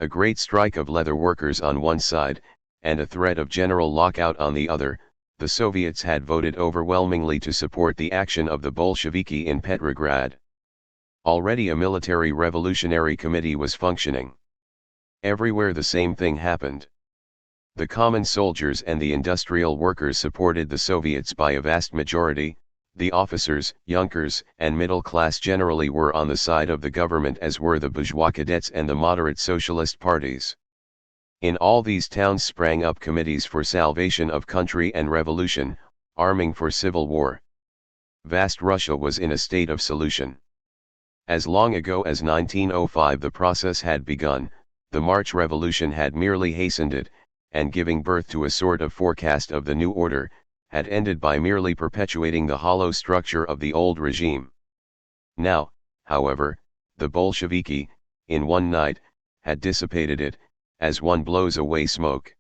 a great strike of leather workers on one side, and a threat of general lockout on the other, the Soviets had voted overwhelmingly to support the action of the Bolsheviki in Petrograd. Already a military revolutionary committee was functioning. Everywhere the same thing happened. The common soldiers and the industrial workers supported the Soviets by a vast majority. The officers, Junkers, and middle class generally were on the side of the government, as were the bourgeois cadets and the moderate socialist parties. In all these towns sprang up committees for salvation of country and revolution, arming for civil war. Vast Russia was in a state of solution. As long ago as 1905 the process had begun, the March Revolution had merely hastened it, and giving birth to a sort of forecast of the new order, had ended by merely perpetuating the hollow structure of the old regime. Now, however, the Bolsheviki, in one night, had dissipated it, as one blows away smoke.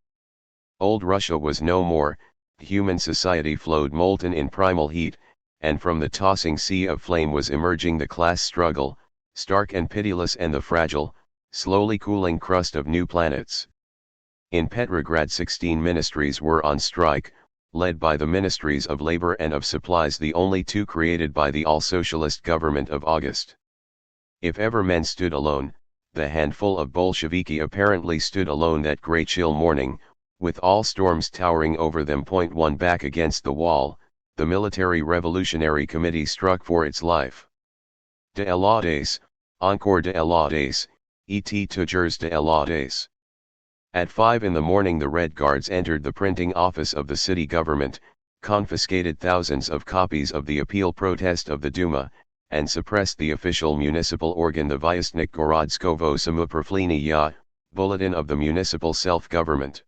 Old Russia was no more, human society flowed molten in primal heat, and from the tossing sea of flame was emerging the class struggle, stark and pitiless, and the fragile, slowly cooling crust of new planets. In Petrograd 16 ministries were on strike, led by the Ministries of Labor and of Supplies, the only 2 created by the all-socialist government of August. If ever men stood alone, the handful of Bolsheviki apparently stood alone that great chill morning, with all storms towering over them. One back against the wall, the Military Revolutionary Committee struck for its life. De l'audace, encore de l'audace, et toujours de l'audace. At 5 in the morning the Red Guards entered the printing office of the city government, confiscated thousands of copies of the appeal protest of the Duma, and suppressed the official municipal organ, the Vyestnik Gorodskovo Samoproplenia, Bulletin of the Municipal Self-Government.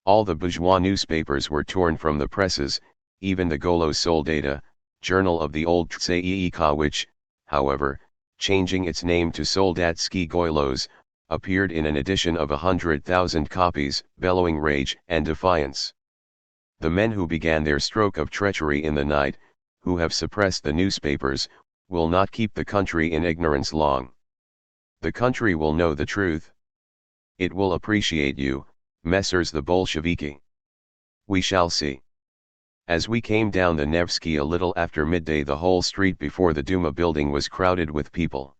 All the bourgeois newspapers were torn from the presses, even the Golo Soldata, journal of the old Tsaika, which, however, changing its name to Soldatsky Goylos, appeared in an edition of 100,000 copies, bellowing rage and defiance. The men who began their stroke of treachery in the night, who have suppressed the newspapers, will not keep the country in ignorance long. The country will know the truth. It will appreciate you, Messrs. the Bolsheviki. We shall see. As we came down the Nevsky a little after midday, the whole street before the Duma building was crowded with people.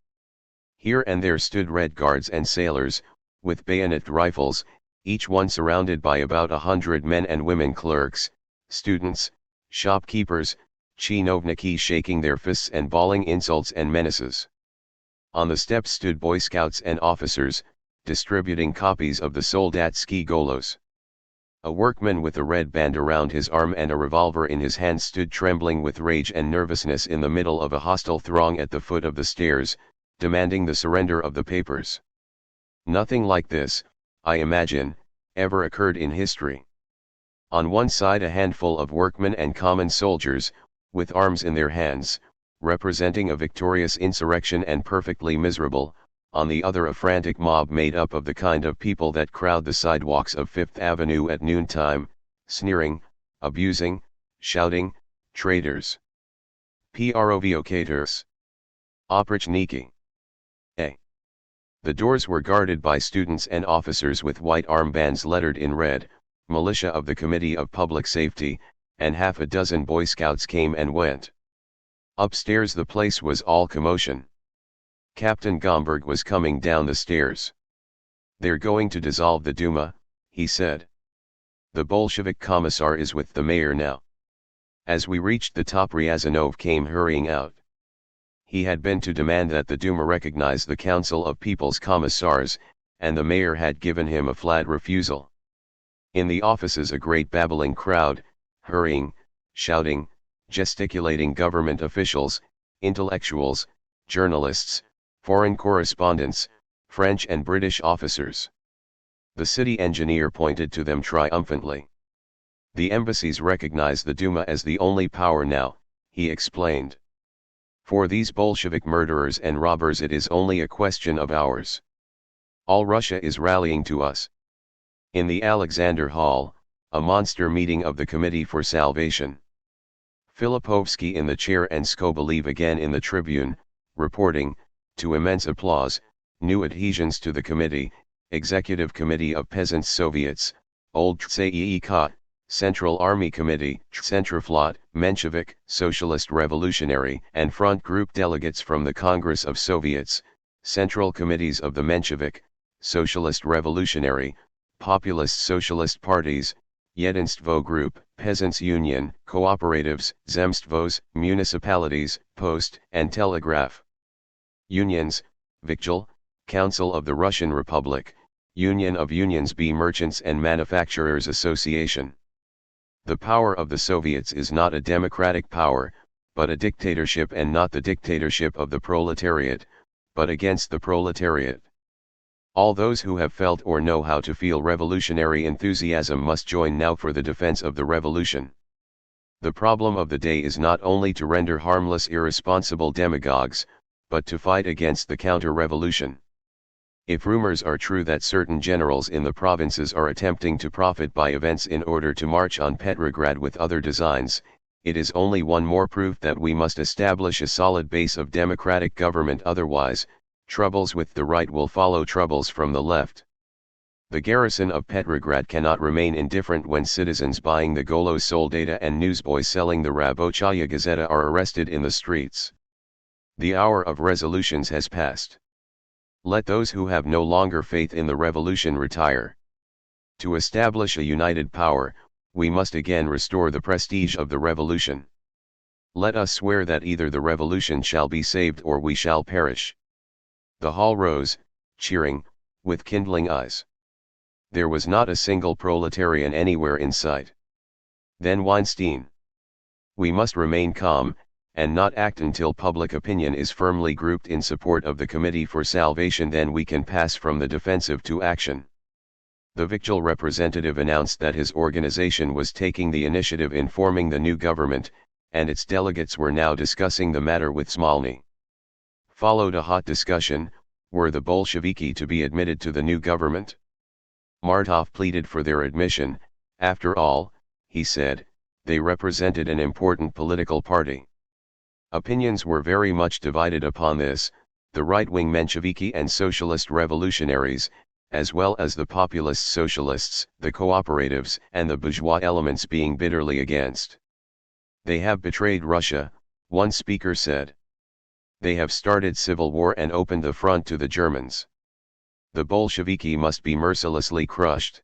Here and there stood Red Guards and sailors, with bayonet rifles, each one surrounded by about 100 men and women, clerks, students, shopkeepers, chinovniki, shaking their fists and bawling insults and menaces. On the steps stood Boy Scouts and officers, distributing copies of the Soldatsky Golos. A workman with a red band around his arm and a revolver in his hand stood trembling with rage and nervousness in the middle of a hostile throng at the foot of the stairs, demanding the surrender of the papers. Nothing like this, I imagine, ever occurred in history. On one side a handful of workmen and common soldiers, with arms in their hands, representing a victorious insurrection and perfectly miserable, on the other a frantic mob made up of the kind of people that crowd the sidewalks of Fifth Avenue at noontime, sneering, abusing, shouting, traitors. Provocators. Oprichniki. A. The doors were guarded by students and officers with white armbands lettered in red, militia of the Committee of Public Safety, and half a dozen Boy Scouts came and went. Upstairs the place was all commotion. Captain Gomberg was coming down the stairs. "They're going to dissolve the Duma," he said. "The Bolshevik commissar is with the mayor now." As we reached the top, Ryazanov came hurrying out. He had been to demand that the Duma recognize the Council of People's Commissars, and the mayor had given him a flat refusal. In the offices a great babbling crowd, hurrying, shouting, gesticulating government officials, intellectuals, journalists, foreign correspondents, French and British officers. The city engineer pointed to them triumphantly. "The embassies recognize the Duma as the only power now," he explained. "For these Bolshevik murderers and robbers it is only a question of hours. All Russia is rallying to us." In the Alexander Hall, a monster meeting of the Committee for Salvation. Filipovsky in the chair and Skobelev again in the tribune, reporting, to immense applause, new adhesions to the committee: Executive Committee of Peasants' Soviets, Old Tsaik, Central Army Committee, Centroflot, Menshevik, Socialist Revolutionary and Front Group delegates from the Congress of Soviets, Central Committees of the Menshevik, Socialist Revolutionary, Populist Socialist Parties, Jedinstvo Group, Peasants' Union, Cooperatives, Zemstvos, Municipalities, Post and Telegraph Unions, Viktual, Council of the Russian Republic, Union of Unions B. Merchants and Manufacturers Association. The power of the Soviets is not a democratic power, but a dictatorship, and not the dictatorship of the proletariat, but against the proletariat. All those who have felt or know how to feel revolutionary enthusiasm must join now for the defense of the revolution. The problem of the day is not only to render harmless irresponsible demagogues, but to fight against the counter-revolution. If rumors are true that certain generals in the provinces are attempting to profit by events in order to march on Petrograd with other designs, it is only one more proof that we must establish a solid base of democratic government, otherwise, troubles with the right will follow troubles from the left. The garrison of Petrograd cannot remain indifferent when citizens buying the Golo Soldata and newsboys selling the Rabochaya Gazeta are arrested in the streets. The hour of resolutions has passed. Let those who have no longer faith in the revolution retire. To establish a united power, we must again restore the prestige of the revolution. Let us swear that either the revolution shall be saved or we shall perish. The hall rose, cheering, with kindling eyes. There was not a single proletarian anywhere in sight. Then Weinstein. "We must remain calm, and not act until public opinion is firmly grouped in support of the Committee for Salvation. Then we can pass from the defensive to action." The Viktual representative announced that his organization was taking the initiative in forming the new government, and its delegates were now discussing the matter with Smolny. Followed a hot discussion: were the Bolsheviki to be admitted to the new government? Martov pleaded for their admission. After all, he said, they represented an important political party. Opinions were very much divided upon this, the right-wing Mensheviki and socialist revolutionaries, as well as the populist socialists, the cooperatives and the bourgeois elements being bitterly against. "They have betrayed Russia," one speaker said. "They have started civil war and opened the front to the Germans. The Bolsheviki must be mercilessly crushed."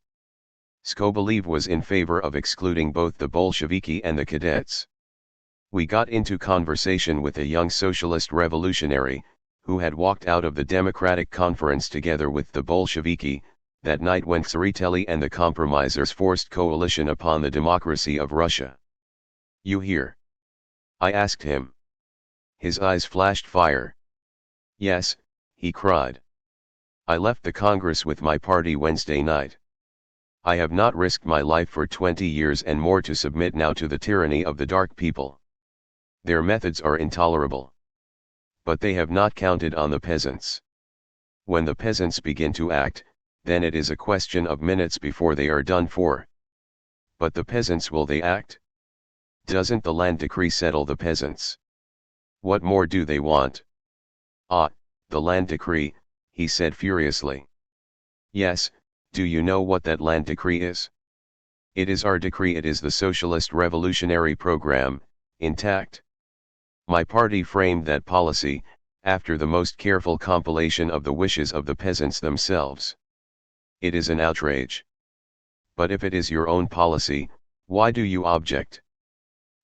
Skobelev was in favor of excluding both the Bolsheviki and the cadets. We got into conversation with a young socialist revolutionary, who had walked out of the Democratic Conference together with the Bolsheviki, that night when Tseretelli and the compromisers forced coalition upon the democracy of Russia. "You hear?" I asked him. His eyes flashed fire. "Yes," he cried. "I left the Congress with my party Wednesday night. I have not risked my life for 20 years and more to submit now to the tyranny of the dark people. Their methods are intolerable. But they have not counted on the peasants. When the peasants begin to act, then it is a question of minutes before they are done for. But the peasants, will they act? Doesn't the land decree settle the peasants? What more do they want? Ah, the land decree, he said furiously. Yes, do you know what that land decree is? It is our decree, it is the socialist revolutionary program, intact. My party framed that policy, after the most careful compilation of the wishes of the peasants themselves. It is an outrage. But if it is your own policy, why do you object?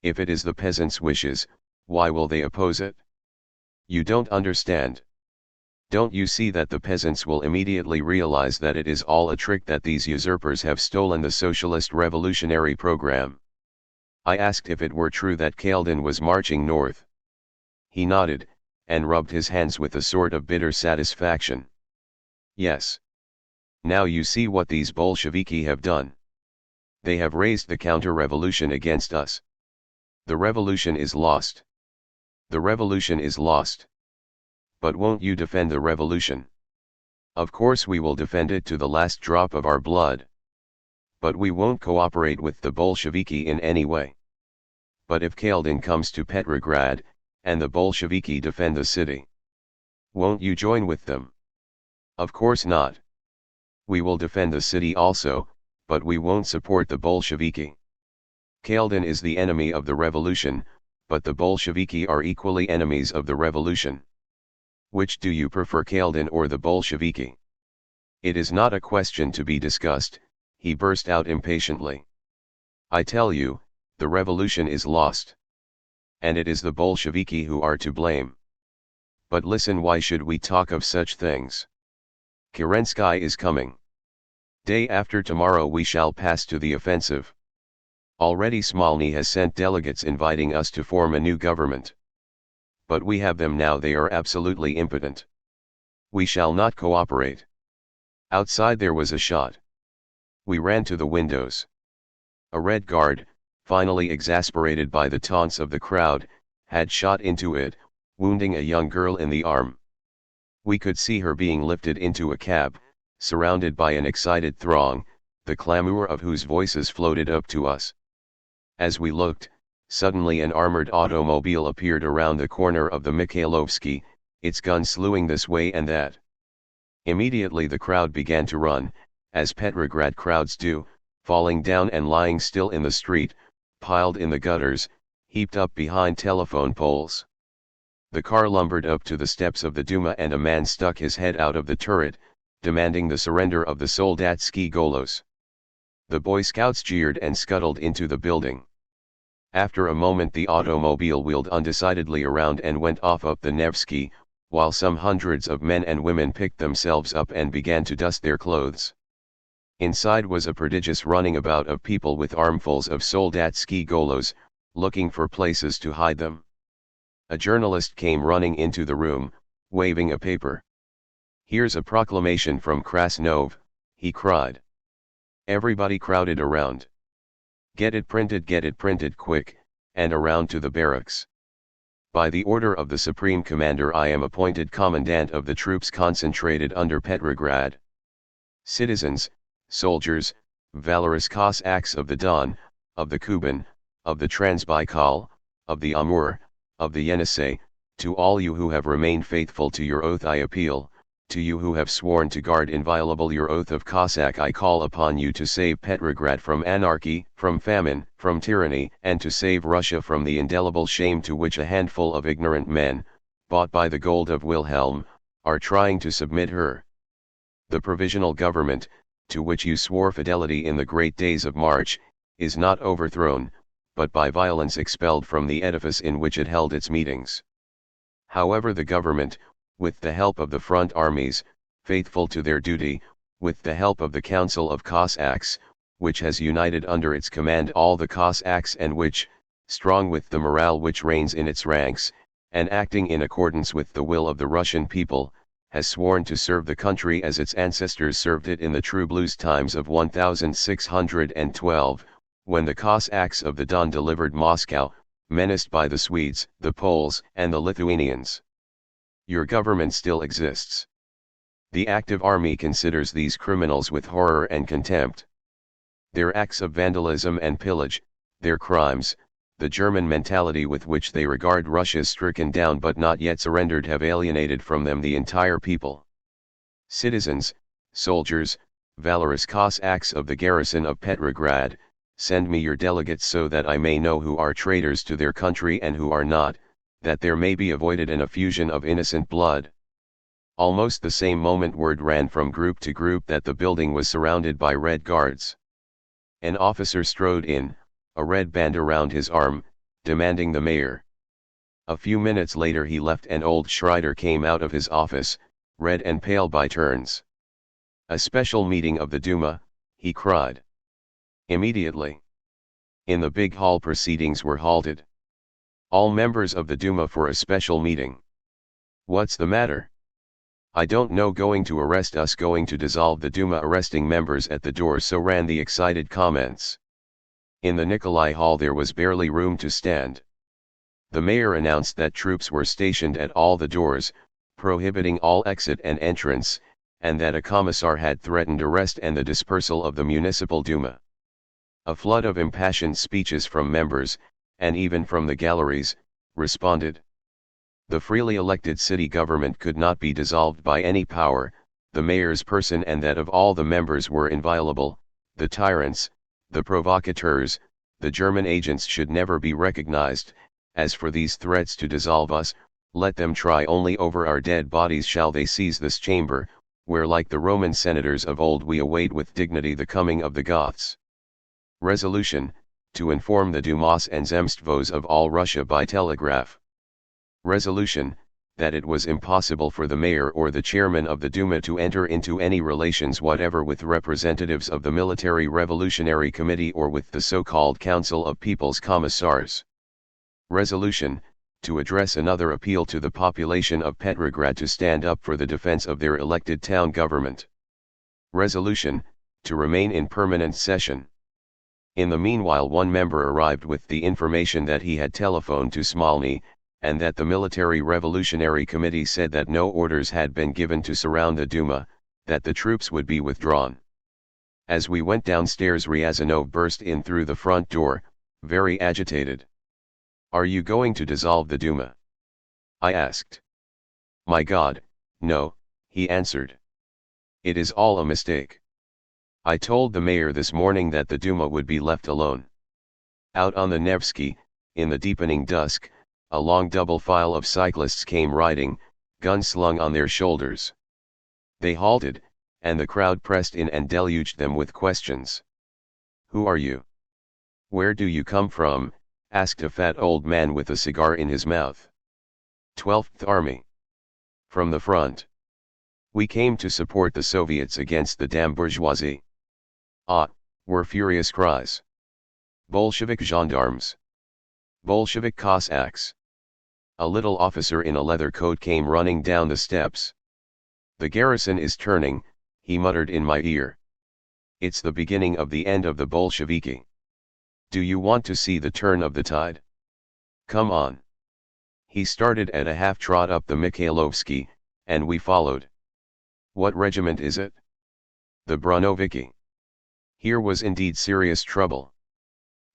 If it is the peasants' wishes, why will they oppose it? You don't understand. Don't you see that the peasants will immediately realize that it is all a trick, that these usurpers have stolen the socialist revolutionary program? I asked if it were true that Kaldin was marching north. He nodded, and rubbed his hands with a sort of bitter satisfaction. Yes. Now you see what these Bolsheviki have done. They have raised the counter-revolution against us. The revolution is lost. The revolution is lost. But won't you defend the revolution? Of course we will defend it to the last drop of our blood. But we won't cooperate with the Bolsheviki in any way. But if Kaldin comes to Petrograd, and the Bolsheviki defend the city, won't you join with them? Of course not. We will defend the city also, but we won't support the Bolsheviki. Kaldin is the enemy of the revolution, but the Bolsheviki are equally enemies of the revolution. Which do you prefer, Kaldin or the Bolsheviki? It is not a question to be discussed, he burst out impatiently. I tell you, the revolution is lost. And it is the Bolsheviki who are to blame. But listen, why should we talk of such things? Kerensky is coming. Day after tomorrow we shall pass to the offensive. Already Smolny has sent delegates inviting us to form a new government. But we have them now, they are absolutely impotent. We shall not cooperate. Outside there was a shot. We ran to the windows. A Red Guard, finally exasperated by the taunts of the crowd, had shot into it, wounding a young girl in the arm. We could see her being lifted into a cab, surrounded by an excited throng, the clamor of whose voices floated up to us. As we looked, suddenly an armored automobile appeared around the corner of the Mikhailovsky, its gun slewing this way and that. Immediately the crowd began to run, as Petrograd crowds do, falling down and lying still in the street, piled in the gutters, heaped up behind telephone poles. The car lumbered up to the steps of the Duma and a man stuck his head out of the turret, demanding the surrender of the Soldatsky Golos. The Boy Scouts jeered and scuttled into the building. After a moment the automobile wheeled undecidedly around and went off up the Nevsky, while some hundreds of men and women picked themselves up and began to dust their clothes. Inside was a prodigious running about of people with armfuls of Soldatsky Golos, looking for places to hide them. A journalist came running into the room, waving a paper. "Here's a proclamation from Krasnov," he cried. Everybody crowded around. Get it printed quick, and around to the barracks. By the order of the Supreme Commander I am appointed Commandant of the troops concentrated under Petrograd. Citizens, soldiers, valorous Cossacks of the Don, of the Kuban, of the Transbaikal, of the Amur, of the Yenisei, to all you who have remained faithful to your oath I appeal, to you who have sworn to guard inviolable your oath of Cossack I call upon you to save Petrograd from anarchy, from famine, from tyranny, and to save Russia from the indelible shame to which a handful of ignorant men, bought by the gold of Wilhelm, are trying to submit her. The provisional government, to which you swore fidelity in the great days of March, is not overthrown, but by violence expelled from the edifice in which it held its meetings. However, the government, with the help of the front armies, faithful to their duty, with the help of the Council of Cossacks, which has united under its command all the Cossacks and which, strong with the morale which reigns in its ranks, and acting in accordance with the will of the Russian people, has sworn to serve the country as its ancestors served it in the true blues times of 1612, when the Cossacks of the Don delivered Moscow, menaced by the Swedes, the Poles, and the Lithuanians. Your government still exists. The active army considers these criminals with horror and contempt. Their acts of vandalism and pillage, their crimes, the German mentality with which they regard Russia's stricken down but not yet surrendered have alienated from them the entire people. Citizens, soldiers, valorous Cossacks of the garrison of Petrograd, send me your delegates so that I may know who are traitors to their country and who are not, that there may be avoided an effusion of innocent blood. Almost the same moment word ran from group to group that the building was surrounded by Red Guards. An officer strode in, a red band around his arm, demanding the mayor. A few minutes later he left and old Schreider came out of his office, red and pale by turns. A special meeting of the Duma, he cried. Immediately. In the big hall proceedings were halted. All members of the Duma for a special meeting. What's the matter? I don't know, going to arrest us, going to dissolve the Duma, arresting members at the door, so ran the excited comments. In the Nikolai Hall there was barely room to stand. The mayor announced that troops were stationed at all the doors, prohibiting all exit and entrance, and that a commissar had threatened arrest and the dispersal of the municipal Duma. A flood of impassioned speeches from members, and even from the galleries, responded. The freely elected city government could not be dissolved by any power, the mayor's person and that of all the members were inviolable, the tyrants, the provocateurs, the German agents should never be recognized. As for these threats to dissolve us, let them try, only over our dead bodies shall they seize this chamber, where like the Roman senators of old we await with dignity the coming of the Goths. Resolution, to inform the Dumas and Zemstvos of all Russia by telegraph. Resolution, that it was impossible for the mayor or the chairman of the Duma to enter into any relations whatever with representatives of the Military Revolutionary Committee or with the so-called Council of People's Commissars. Resolution, to address another appeal to the population of Petrograd to stand up for the defense of their elected town government. Resolution, to remain in permanent session. In the meanwhile one member arrived with the information that he had telephoned to Smolny, and that the Military Revolutionary Committee said that no orders had been given to surround the Duma, that the troops would be withdrawn. As we went downstairs Ryazanov burst in through the front door, very agitated. "Are you going to dissolve the Duma?" I asked. "My God, no," he answered. "It is all a mistake. I told the mayor this morning that the Duma would be left alone." Out on the Nevsky, in the deepening dusk, a long double file of cyclists came riding, guns slung on their shoulders. They halted, and the crowd pressed in and deluged them with questions. "Who are you? Where do you come from?" asked a fat old man with a cigar in his mouth. 12th Army. "From the front. We came to support the Soviets against the damn bourgeoisie." "Ah," were furious cries. "Bolshevik gendarmes! Bolshevik Cossacks!" A little officer in a leather coat came running down the steps. "The garrison is turning," he muttered in my ear. "It's the beginning of the end of the Bolsheviki. Do you want to see the turn of the tide? Come on." He started at a half-trot up the Mikhailovsky, and we followed. "What regiment is it?" "The Bronoviki." Here was indeed serious trouble.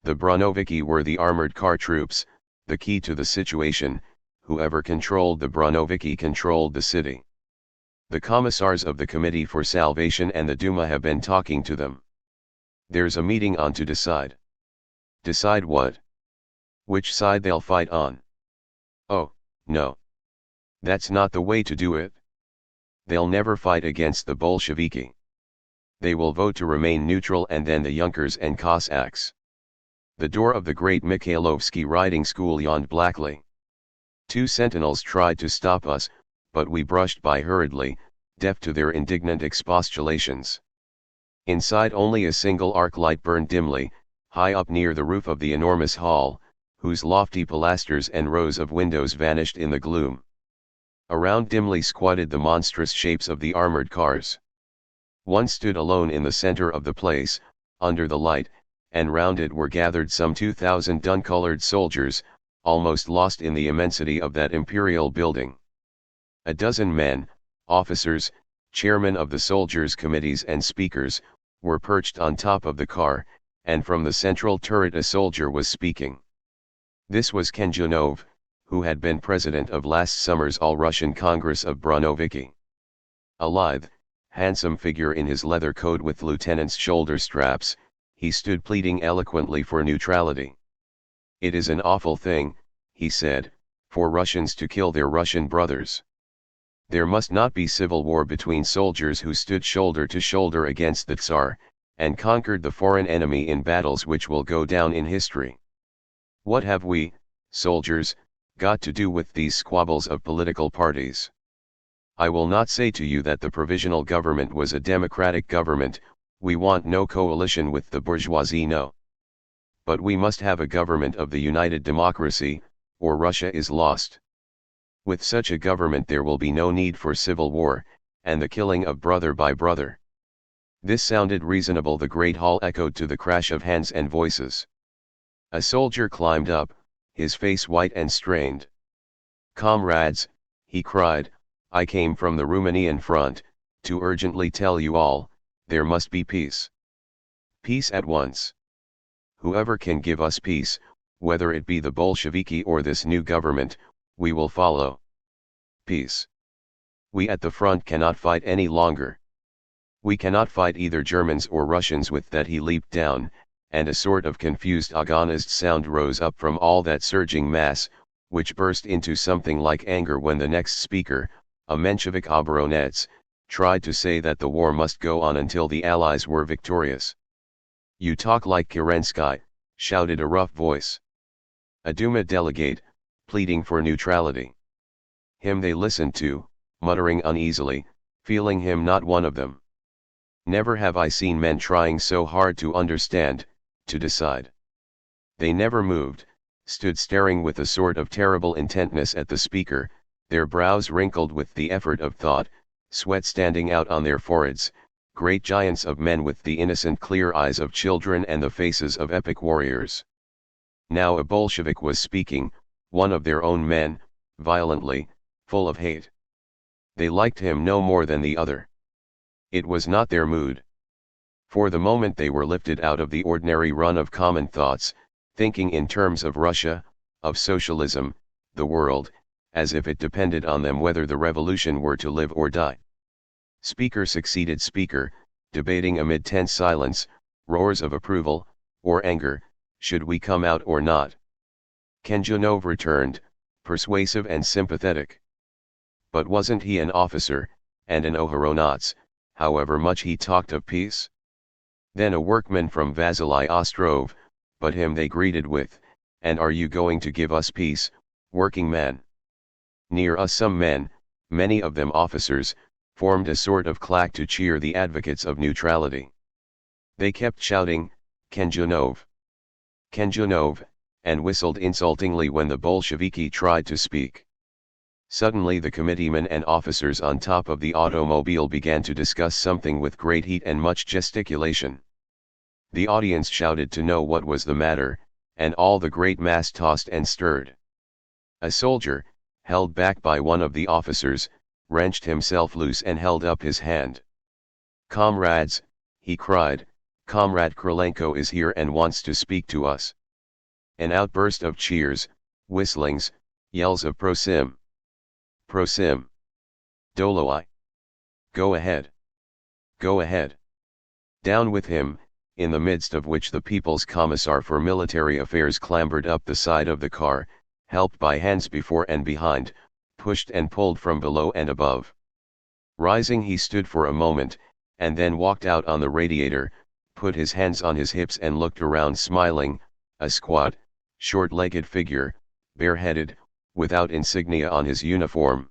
The Bronoviki were the armored car troops, the key to the situation. Whoever controlled the Bronoviki controlled the city. The commissars of the Committee for Salvation and the Duma have been talking to them. There's a meeting on to decide. Decide what? Which side they'll fight on. Oh, no. That's not the way to do it. They'll never fight against the Bolsheviki. They will vote to remain neutral, and then the Junkers and Cossacks. The door of the great Mikhailovsky riding school yawned blackly. 2 sentinels tried to stop us, but we brushed by hurriedly, deaf to their indignant expostulations. Inside only a single arc light burned dimly, high up near the roof of the enormous hall, whose lofty pilasters and rows of windows vanished in the gloom. Around dimly squatted the monstrous shapes of the armored cars. One stood alone in the center of the place, under the light, and round it were gathered some 2,000 dun-colored soldiers, almost lost in the immensity of that imperial building. A dozen men, officers, chairmen of the soldiers' committees and speakers, were perched on top of the car, and from the central turret a soldier was speaking. This was Kenjunov, who had been president of last summer's All-Russian Congress of Branoviki. A lithe, handsome figure in his leather coat with lieutenant's shoulder straps, he stood pleading eloquently for neutrality. "It is an awful thing," he said, "for Russians to kill their Russian brothers. There must not be civil war between soldiers who stood shoulder to shoulder against the Tsar, and conquered the foreign enemy in battles which will go down in history. What have we, soldiers, got to do with these squabbles of political parties? I will not say to you that the provisional government was a democratic government, we want no coalition with the bourgeoisie, no. But we must have a government of the united democracy, or Russia is lost. With such a government there will be no need for civil war, and the killing of brother by brother." This sounded reasonable. The great hall echoed to the crash of hands and voices. A soldier climbed up, his face white and strained. "Comrades," he cried, "I came from the Romanian front, to urgently tell you all, there must be peace. Peace at once. Whoever can give us peace, whether it be the Bolsheviki or this new government, we will follow. Peace. We at the front cannot fight any longer. We cannot fight either Germans or Russians." With that he leaped down, and a sort of confused agonized sound rose up from all that surging mass, which burst into something like anger when the next speaker, a Menshevik Obronets, tried to say that the war must go on until the Allies were victorious. "You talk like Kerensky," shouted a rough voice. A Duma delegate, pleading for neutrality. Him they listened to, muttering uneasily, feeling him not one of them. Never have I seen men trying so hard to understand, to decide. They never moved, stood staring with a sort of terrible intentness at the speaker, their brows wrinkled with the effort of thought, sweat standing out on their foreheads, great giants of men with the innocent clear eyes of children and the faces of epic warriors. Now a Bolshevik was speaking, one of their own men, violently, full of hate. They liked him no more than the other. It was not their mood. For the moment they were lifted out of the ordinary run of common thoughts, thinking in terms of Russia, of socialism, the world, as if it depended on them whether the revolution were to live or die. Speaker succeeded speaker, debating amid tense silence, roars of approval, or anger, should we come out or not? Kenjunov returned, persuasive and sympathetic. But wasn't he an officer, and an Ohoronats, however much he talked of peace? Then a workman from Vasily Ostrov, but him they greeted with, "And are you going to give us peace, working man?" Near us some men, many of them officers, formed a sort of claque to cheer the advocates of neutrality. They kept shouting, "Kenjunov! Kenjunov!" and whistled insultingly when the Bolsheviki tried to speak. Suddenly the committeemen and officers on top of the automobile began to discuss something with great heat and much gesticulation. The audience shouted to know what was the matter, and all the great mass tossed and stirred. A soldier, held back by one of the officers, wrenched himself loose and held up his hand. "Comrades," he cried, "Comrade Krylenko is here and wants to speak to us." An outburst of cheers, whistlings, yells of "Prosim! Prosim! Doloi! Go ahead! Go ahead! Down with him!" in the midst of which the People's Commissar for Military Affairs clambered up the side of the car, helped by hands before and behind, pushed and pulled from below and above. Rising he stood for a moment, and then walked out on the radiator, put his hands on his hips and looked around smiling, a squat, short-legged figure, bareheaded, without insignia on his uniform.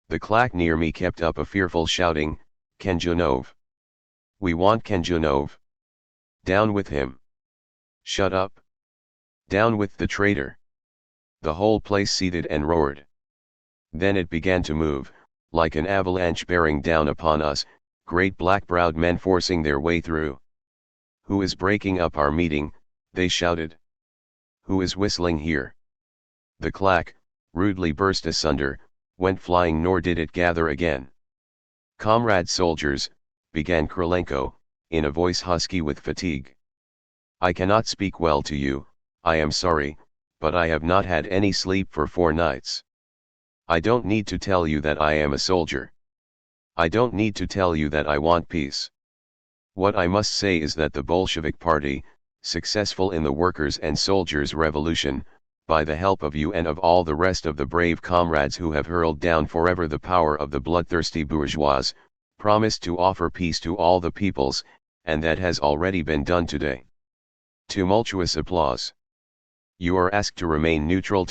The claque near me kept up a fearful shouting, "Kenjunov! We want Kenjunov! Down with him! Shut up! Down with the traitor!" The whole place seethed and roared. Then it began to move, like an avalanche bearing down upon us, great black-browed men forcing their way through. "Who is breaking up our meeting?" they shouted. "Who is whistling here?" The clack, rudely burst asunder, went flying, nor did it gather again. "Comrade soldiers," began Krylenko, in a voice husky with fatigue. "I cannot speak well to you, I am sorry, but I have not had any sleep for 4 nights. I don't need to tell you that I am a soldier. I don't need to tell you that I want peace. What I must say is that the Bolshevik Party, successful in the workers' and soldiers' revolution, by the help of you and of all the rest of the brave comrades who have hurled down forever the power of the bloodthirsty bourgeois, promised to offer peace to all the peoples, and that has already been done today." Tumultuous applause. "You are asked to remain neutral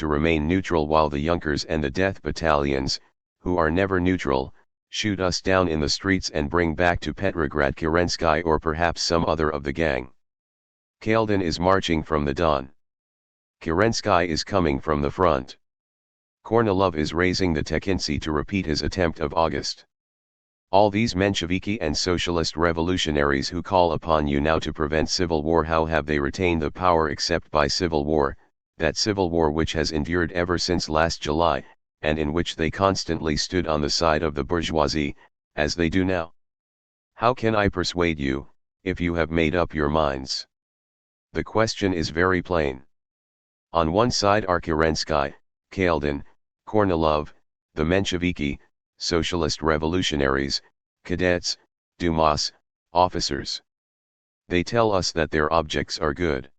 while the Junkers and the death battalions, who are never neutral, shoot us down in the streets and bring back to Petrograd Kerensky or perhaps some other of the gang. Kaledin is marching from the Don. Kerensky is coming from the front. Kornilov is raising the Tekhintsi to repeat his attempt of August. All these Mensheviki and socialist revolutionaries who call upon you now to prevent civil war, how have they retained the power except by civil war, that civil war which has endured ever since last July, and in which they constantly stood on the side of the bourgeoisie, as they do now? How can I persuade you, if you have made up your minds? The question is very plain. On one side are Kerensky, Kaledin, Kornilov, the Mensheviki, socialist revolutionaries, cadets, Dumas, officers. They tell us that their objects are good.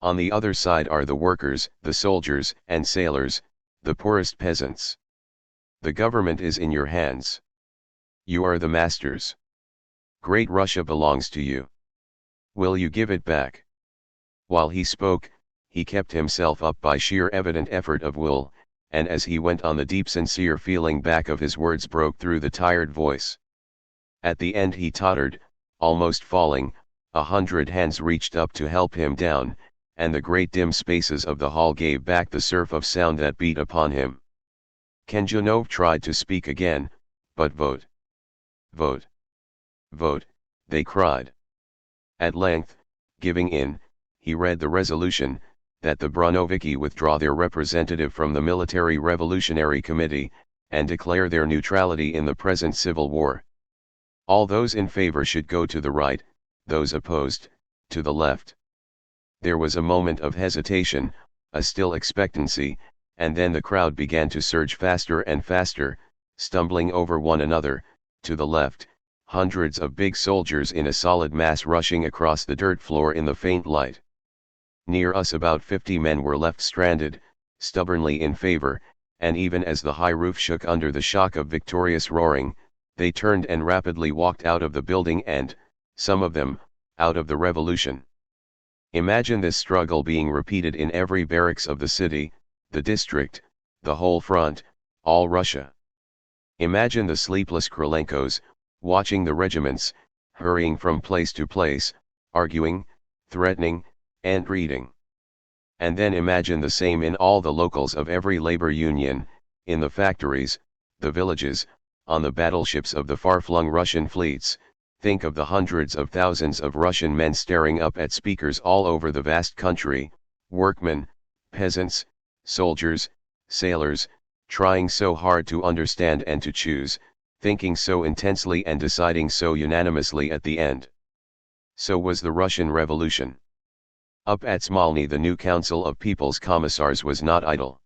On the other side are the workers, the soldiers and sailors, the poorest peasants. The government is in your hands. You are the masters. Great Russia belongs to you. Will you give it back?" While he spoke, he kept himself up by sheer evident effort of will, and as he went on the deep sincere feeling back of his words broke through the tired voice. At the end he tottered, almost falling, 100 hands reached up to help him down, and the great dim spaces of the hall gave back the surf of sound that beat upon him. Kenjanov tried to speak again, but vote. Vote. Vote, they cried. At length, giving in, he read the resolution, that the Bronoviki withdraw their representative from the Military Revolutionary Committee, and declare their neutrality in the present civil war. All those in favor should go to the right, those opposed, to the left. There was a moment of hesitation, a still expectancy, and then the crowd began to surge faster and faster, stumbling over one another, to the left, hundreds of big soldiers in a solid mass rushing across the dirt floor in the faint light. Near us about 50 men were left stranded, stubbornly in favor, and even as the high roof shook under the shock of victorious roaring, they turned and rapidly walked out of the building and, some of them, out of the revolution. Imagine this struggle being repeated in every barracks of the city, the district, the whole front, all Russia. Imagine the sleepless Krylenkos, watching the regiments, hurrying from place to place, arguing, threatening, and reading. And then imagine the same in all the locals of every labor union, in the factories, the villages, on the battleships of the far-flung Russian fleets. Think of the hundreds of thousands of Russian men staring up at speakers all over the vast country, workmen, peasants, soldiers, sailors, trying so hard to understand and to choose, thinking so intensely and deciding so unanimously at the end. So was the Russian Revolution. Up at Smolny the new Council of People's Commissars was not idle.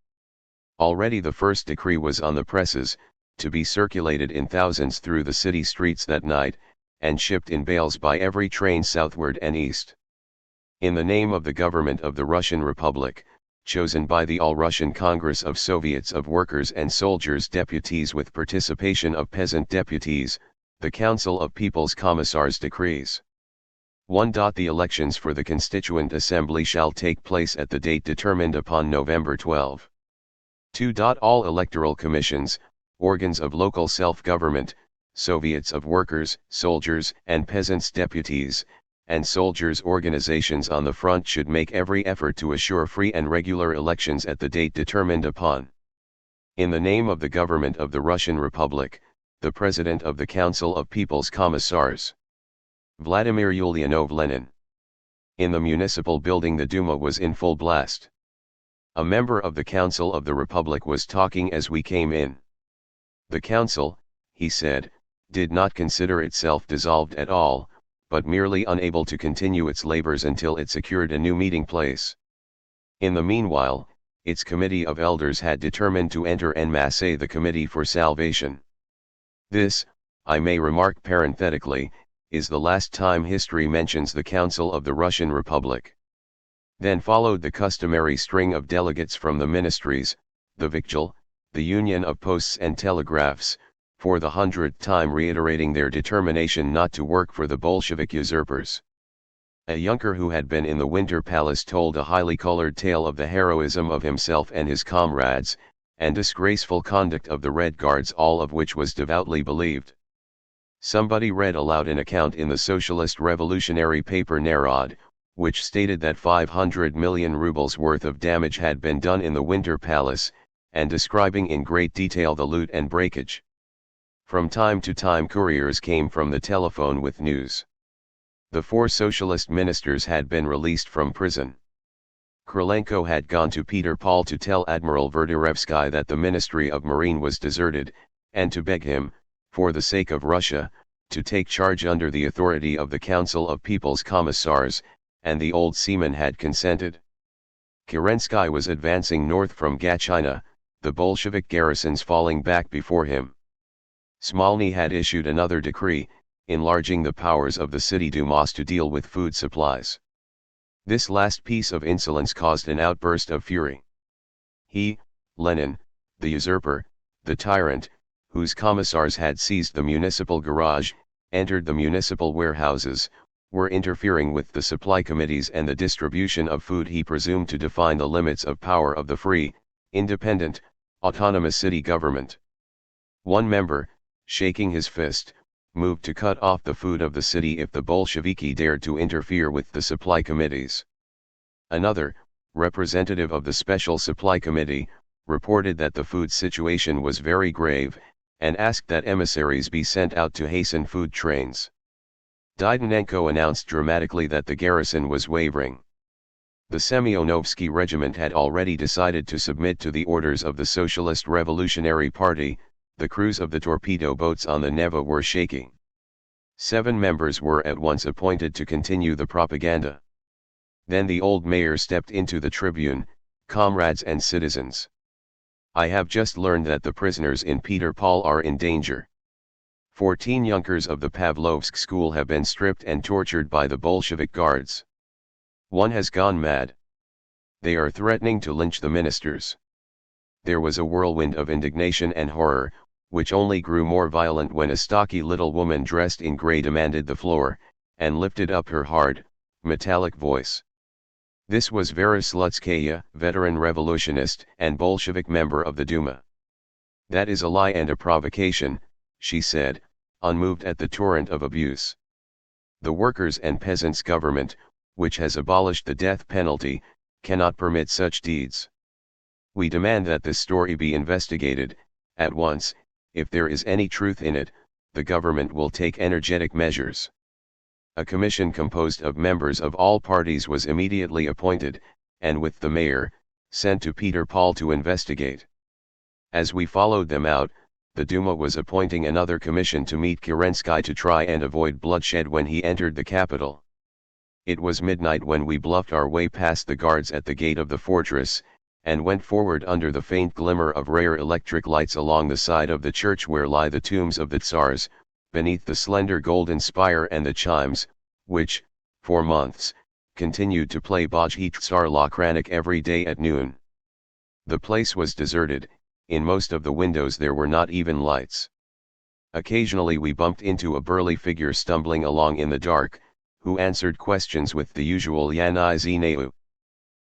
Already the first decree was on the presses, to be circulated in thousands through the city streets that night, and shipped in bales by every train southward and east. In the name of the government of the Russian Republic, chosen by the All-Russian Congress of Soviets of Workers and Soldiers deputies with participation of peasant deputies, the Council of People's Commissars decrees. 1. The elections for the Constituent Assembly shall take place at the date determined upon November 12. 2. All electoral commissions, organs of local self-government, Soviets of Workers, Soldiers and Peasants deputies, and soldiers' organizations on the front should make every effort to assure free and regular elections at the date determined upon. In the name of the government of the Russian Republic, the President of the Council of People's Commissars, Vladimir Ulyanov Lenin. In the municipal building the Duma was in full blast. A member of the Council of the Republic was talking as we came in. The council, he said, did not consider itself dissolved at all, but merely unable to continue its labors until it secured a new meeting place. In the meanwhile, its committee of elders had determined to enter en masse the Committee for Salvation. This, I may remark parenthetically, is the last time history mentions the Council of the Russian Republic. Then followed the customary string of delegates from the ministries, the Viktual, the Union of Posts and Telegraphs, for the 100th time reiterating their determination not to work for the Bolshevik usurpers. A yunker who had been in the Winter Palace told a highly colored tale of the heroism of himself and his comrades, and disgraceful conduct of the Red Guards, all of which was devoutly believed. Somebody read aloud an account in the socialist revolutionary paper Narod, which stated that 500 million rubles worth of damage had been done in the Winter Palace, and describing in great detail the loot and breakage. From time to time couriers came from the telephone with news. The 4 socialist ministers had been released from prison. Krylenko had gone to Peter Paul to tell Admiral Verderevsky that the Ministry of Marine was deserted, and to beg him, for the sake of Russia, to take charge under the authority of the Council of People's Commissars, and the old seaman had consented. Kerensky was advancing north from Gatchina, the Bolshevik garrisons falling back before him. Smolny had issued another decree, enlarging the powers of the city dumas to deal with food supplies. This last piece of insolence caused an outburst of fury. He, Lenin, the usurper, the tyrant, whose commissars had seized the municipal garage, entered the municipal warehouses, were interfering with the supply committees and the distribution of food. He presumed to define the limits of power of the free, independent, autonomous city government. One member, shaking his fist, moved to cut off the food of the city if the Bolsheviki dared to interfere with the supply committees. Another, representative of the Special Supply Committee, reported that the food situation was very grave, and asked that emissaries be sent out to hasten food trains. Dydonenko announced dramatically that the garrison was wavering. The Semyonovsky regiment had already decided to submit to the orders of the Socialist Revolutionary Party. The crews of the torpedo boats on the Neva were shaking. 7 members were at once appointed to continue the propaganda. Then the old mayor stepped into the tribune. Comrades and citizens, I have just learned that the prisoners in Peter Paul are in danger. 14 yunkers of the Pavlovsk school have been stripped and tortured by the Bolshevik guards. One has gone mad. They are threatening to lynch the ministers. There was a whirlwind of indignation and horror, which only grew more violent when a stocky little woman dressed in grey demanded the floor, and lifted up her hard, metallic voice. This was Vera Slutskaya, veteran revolutionist and Bolshevik member of the Duma. That is a lie and a provocation, she said, unmoved at the torrent of abuse. The workers' and peasants' government, which has abolished the death penalty, cannot permit such deeds. We demand that this story be investigated, at once. If there is any truth in it, the government will take energetic measures. A commission composed of members of all parties was immediately appointed, and with the mayor, sent to Peter Paul to investigate. As we followed them out, the Duma was appointing another commission to meet Kerensky to try and avoid bloodshed when he entered the capital. It was midnight when we bluffed our way past the guards at the gate of the fortress, and went forward under the faint glimmer of rare electric lights along the side of the church where lie the tombs of the Tsars, beneath the slender golden spire and the chimes, which, for months, continued to play Bajhi Tsar Lakranik every day at noon. The place was deserted. In most of the windows there were not even lights. Occasionally we bumped into a burly figure stumbling along in the dark, who answered questions with the usual Yanai Zineu.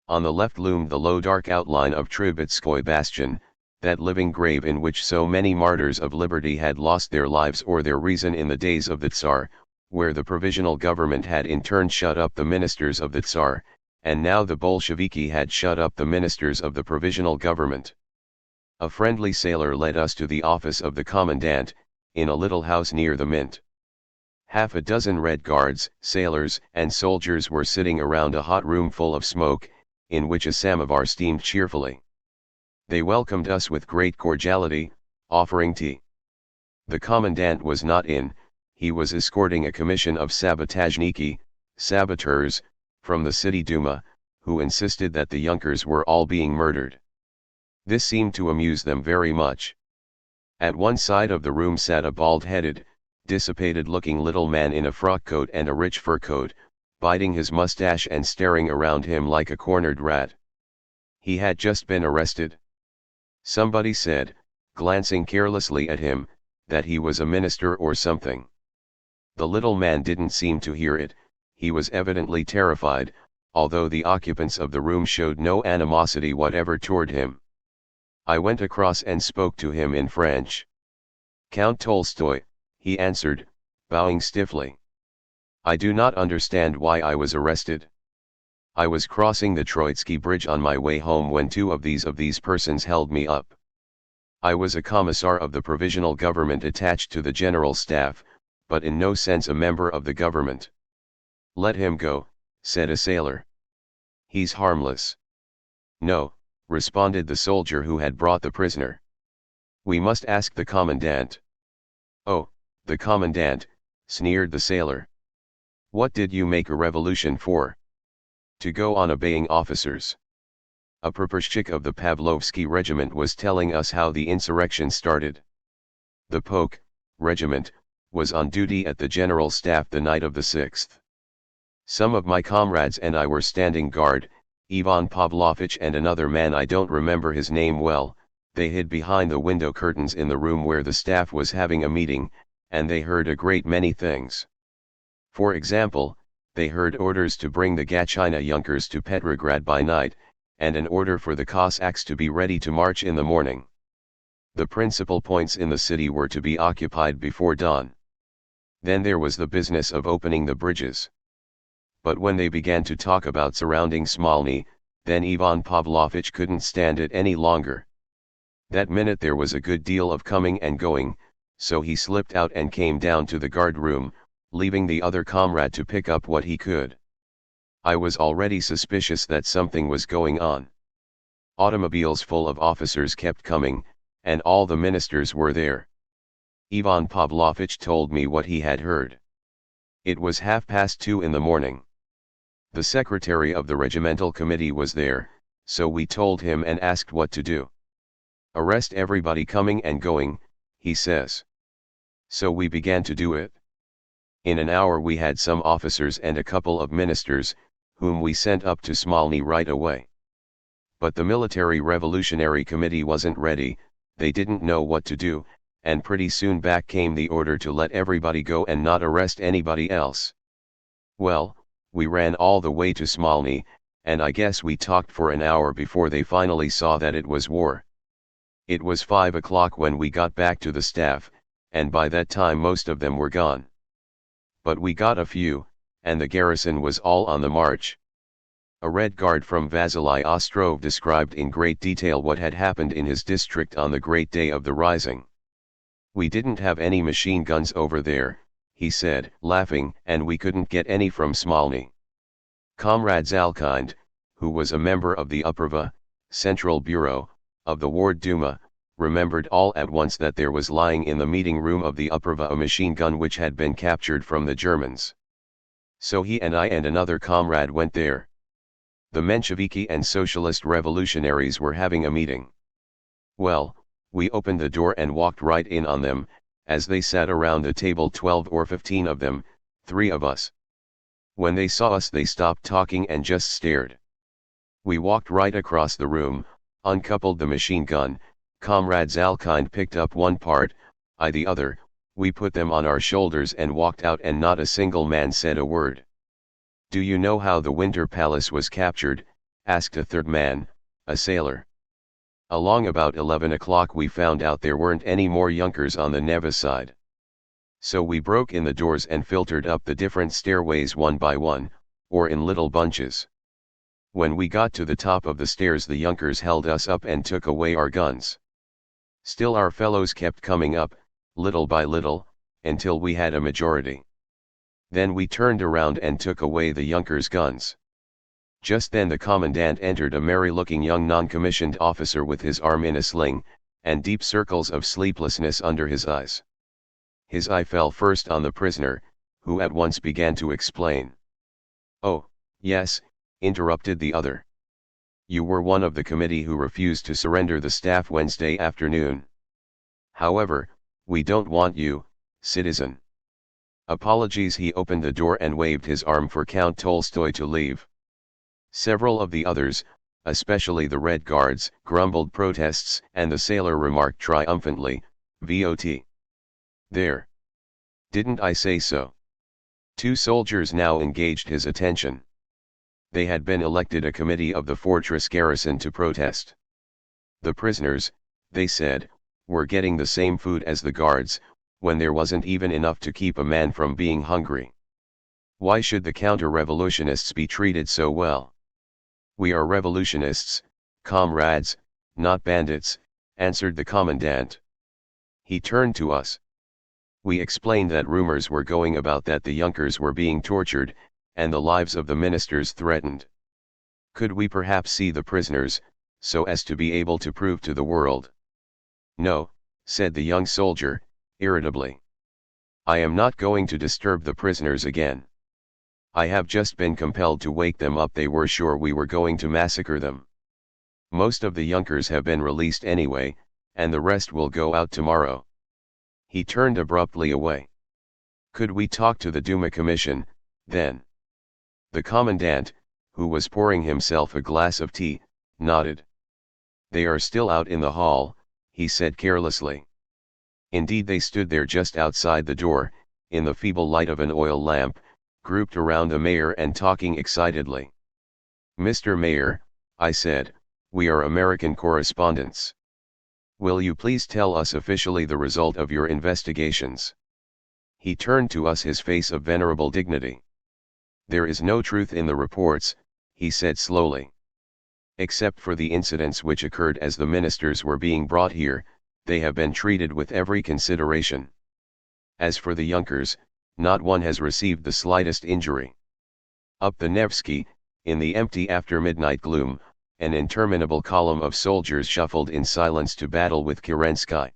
On the left loomed the low dark outline of Trubetskoy Bastion, that living grave in which so many martyrs of liberty had lost their lives or their reason in the days of the Tsar, where the provisional government had in turn shut up the ministers of the Tsar, and now the Bolsheviki had shut up the ministers of the provisional government. A friendly sailor led us to the office of the commandant, in a little house near the mint. Half a dozen Red Guards, sailors, and soldiers were sitting around a hot room full of smoke, in which a samovar steamed cheerfully. They welcomed us with great cordiality, offering tea. The commandant was not in, he was escorting a commission of sabotajniki, saboteurs, from the city Duma, who insisted that the Junkers were all being murdered. This seemed to amuse them very much. At one side of the room sat a bald-headed, dissipated-looking little man in a frock coat and a rich fur coat, biting his mustache and staring around him like a cornered rat. He had just been arrested. Somebody said, glancing carelessly at him, that he was a minister or something. The little man didn't seem to hear it, he was evidently terrified, although the occupants of the room showed no animosity whatever toward him. I went across and spoke to him in French. Count Tolstoy, he answered, bowing stiffly. I do not understand why I was arrested. I was crossing the Troitsky Bridge on my way home when two of these persons held me up. I was a commissar of the provisional government attached to the general staff, but in no sense a member of the government. Let him go, said a sailor. He's harmless. No, responded the soldier who had brought the prisoner. We must ask the commandant. Oh, the commandant, sneered the sailor. What did you make a revolution for? To go on obeying officers. A praporshchik of the Pavlovsky regiment was telling us how the insurrection started. The Polk regiment was on duty at the general staff the night of the 6th. Some of my comrades and I were standing guard, Ivan Pavlovich and another man I don't remember his name well. They hid behind the window curtains in the room where the staff was having a meeting, and they heard a great many things. For example, they heard orders to bring the Gachina Junkers to Petrograd by night, and an order for the Cossacks to be ready to march in the morning. The principal points in the city were to be occupied before dawn. Then there was the business of opening the bridges. But when they began to talk about surrounding Smolny, then Ivan Pavlovich couldn't stand it any longer. That minute there was a good deal of coming and going, so he slipped out and came down to the guard room, leaving the other comrade to pick up what he could. I was already suspicious that something was going on. Automobiles full of officers kept coming, and all the ministers were there. Ivan Pavlovich told me what he had heard. It was 2:30 in the morning. The secretary of the regimental committee was there, so we told him and asked what to do. Arrest everybody coming and going, he says. So we began to do it. In an hour we had some officers and a couple of ministers, whom we sent up to Smolny right away. But the military revolutionary committee wasn't ready, they didn't know what to do, and pretty soon back came the order to let everybody go and not arrest anybody else. Well, we ran all the way to Smolny, and I guess we talked for an hour before they finally saw that it was war. It was 5 o'clock when we got back to the staff, and by that time most of them were gone. But we got a few, and the garrison was all on the march. A Red Guard from Vasily Ostrov described in great detail what had happened in his district on the great day of the rising. We didn't have any machine guns over there, he said, laughing, and we couldn't get any from Smolny. Comrade Zalkind, who was a member of the Uprava, Central Bureau, of the Ward Duma, remembered all at once that there was lying in the meeting room of the Uprava a machine gun which had been captured from the Germans. So he and I and another comrade went there. The Mensheviki and Socialist revolutionaries were having a meeting. Well, we opened the door and walked right in on them, as they sat around the table 12 or 15 of them, 3 of us. When they saw us they stopped talking and just stared. We walked right across the room, uncoupled the machine gun, Comrade Zalkind picked up one part, I the other, we put them on our shoulders and walked out and not a single man said a word. Do you know how the Winter Palace was captured? Asked a third man, a sailor. Along about 11 o'clock we found out there weren't any more Junkers on the Neva side. So we broke in the doors and filtered up the different stairways one by one, or in little bunches. When we got to the top of the stairs the Junkers held us up and took away our guns. Still our fellows kept coming up, little by little, until we had a majority. Then we turned around and took away the Junkers' guns. Just then the commandant entered, a merry-looking young non-commissioned officer with his arm in a sling, and deep circles of sleeplessness under his eyes. His eye fell first on the prisoner, who at once began to explain. "Oh, yes," interrupted the other. "You were one of the committee who refused to surrender the staff Wednesday afternoon. However, we don't want you, citizen." "Apologies." He opened the door and waved his arm for Count Tolstoy to leave. Several of the others, especially the Red Guards, grumbled protests, and the sailor remarked triumphantly, "VOT. There. Didn't I say so?" Two soldiers now engaged his attention. They had been elected a committee of the fortress garrison to protest. The prisoners, they said, were getting the same food as the guards, when there wasn't even enough to keep a man from being hungry. Why should the counter-revolutionists be treated so well? "We are revolutionists, comrades, not bandits," answered the commandant. He turned to us. We explained that rumors were going about that the Junkers were being tortured, and the lives of the ministers threatened. Could we perhaps see the prisoners, so as to be able to prove to the world? "No," said the young soldier, irritably. "I am not going to disturb the prisoners again. I have just been compelled to wake them up. They were sure we were going to massacre them. Most of the Junkers have been released anyway, and the rest will go out tomorrow." He turned abruptly away. "Could we talk to the Duma Commission, then?" The commandant, who was pouring himself a glass of tea, nodded. "They are still out in the hall," he said carelessly. Indeed, they stood there just outside the door, in the feeble light of an oil lamp, grouped around the mayor and talking excitedly. "Mr. Mayor," I said, "we are American correspondents. Will you please tell us officially the result of your investigations?" He turned to us, his face of venerable dignity. "There is no truth in the reports," he said slowly. "Except for the incidents which occurred as the ministers were being brought here, they have been treated with every consideration. As for the Junkers, not one has received the slightest injury." Up the Nevsky, in the empty after-midnight gloom, an interminable column of soldiers shuffled in silence to battle with Kerensky.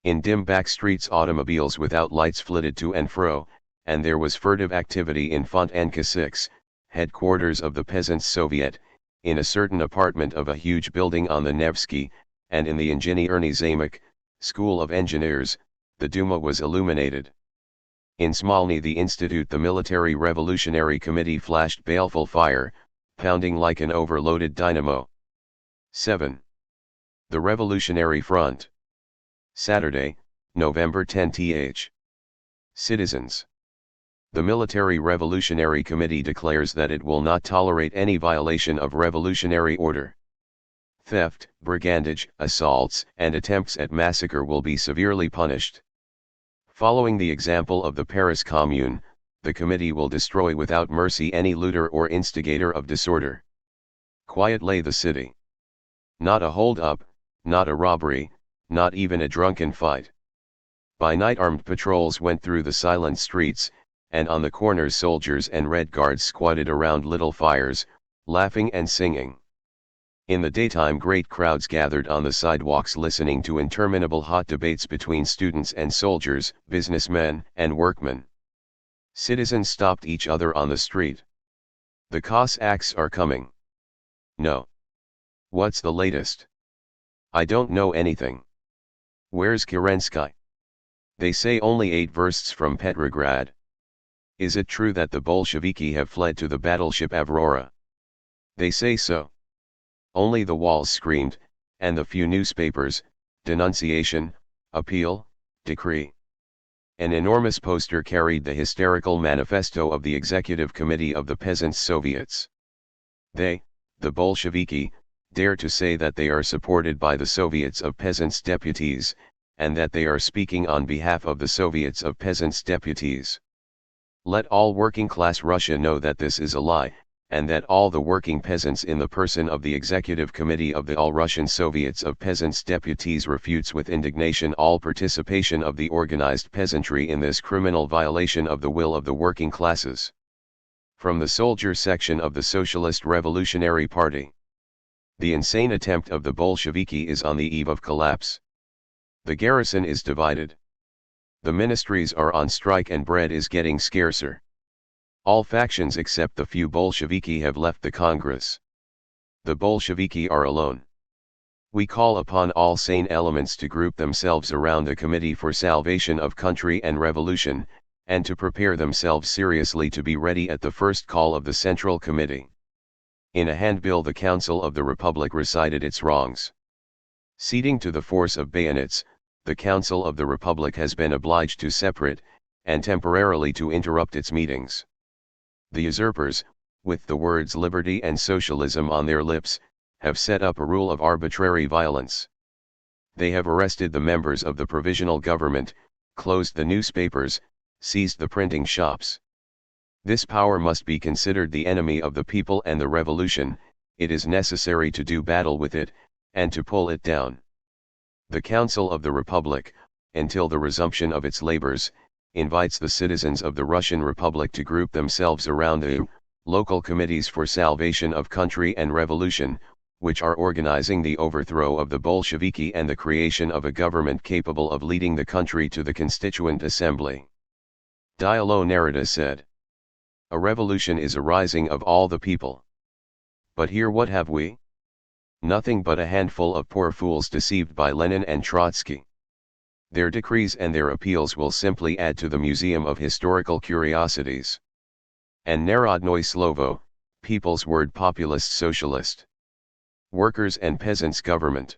In dim back streets automobiles without lights flitted to and fro, and there was furtive activity in Fontanka 6, headquarters of the Peasants' Soviet, in a certain apartment of a huge building on the Nevsky, and in the Inženierny Zamek, School of Engineers, the Duma was illuminated. In Smolny, the Institute, the Military Revolutionary Committee flashed baleful fire, pounding like an overloaded dynamo. 7. The Revolutionary Front. Saturday, November 10 th. Citizens. The Military Revolutionary Committee declares that it will not tolerate any violation of revolutionary order. Theft, brigandage, assaults, and attempts at massacre will be severely punished. Following the example of the Paris Commune, the committee will destroy without mercy any looter or instigator of disorder. Quiet lay the city. Not a hold-up, not a robbery, not even a drunken fight. By night armed patrols went through the silent streets, and on the corners soldiers and Red Guards squatted around little fires, laughing and singing. In the daytime great crowds gathered on the sidewalks listening to interminable hot debates between students and soldiers, businessmen and workmen. Citizens stopped each other on the street. "The Cossacks are coming." "No. What's the latest?" "I don't know anything." "Where's Kerensky?" "They say only 8 versts from Petrograd." "Is it true that the Bolsheviki have fled to the battleship Avrora?" "They say so." Only the walls screamed, and the few newspapers, denunciation, appeal, decree. An enormous poster carried the hysterical manifesto of the Executive Committee of the Peasants' Soviets. They, the Bolsheviki, dare to say that they are supported by the Soviets of Peasants' Deputies, and that they are speaking on behalf of the Soviets of Peasants' Deputies. Let all working-class Russia know that this is a lie, and that all the working peasants in the person of the Executive Committee of the All-Russian Soviets of Peasants Deputies refutes with indignation all participation of the organized peasantry in this criminal violation of the will of the working classes. From the soldier section of the Socialist Revolutionary Party. The insane attempt of the Bolsheviki is on the eve of collapse. The garrison is divided. The ministries are on strike and bread is getting scarcer. All factions except the few Bolsheviki have left the Congress. The Bolsheviki are alone. We call upon all sane elements to group themselves around a committee for salvation of country and revolution, and to prepare themselves seriously to be ready at the first call of the Central Committee. In a handbill the Council of the Republic recited its wrongs. Ceding to the force of bayonets, the Council of the Republic has been obliged to separate, and temporarily to interrupt its meetings. The usurpers, with the words liberty and socialism on their lips, have set up a rule of arbitrary violence. They have arrested the members of the provisional government, closed the newspapers, seized the printing shops. This power must be considered the enemy of the people and the revolution. It is necessary to do battle with it, and to pull it down. The Council of the Republic, until the resumption of its labors, invites the citizens of the Russian Republic to group themselves around the local committees for salvation of country and revolution, which are organizing the overthrow of the Bolsheviki and the creation of a government capable of leading the country to the Constituent Assembly. Dialo Narita said. A revolution is a rising of all the people. But here what have we? Nothing but a handful of poor fools deceived by Lenin and Trotsky. Their decrees and their appeals will simply add to the museum of historical curiosities. And Narodnoy Slovo, people's word populist socialist. Workers and peasants government.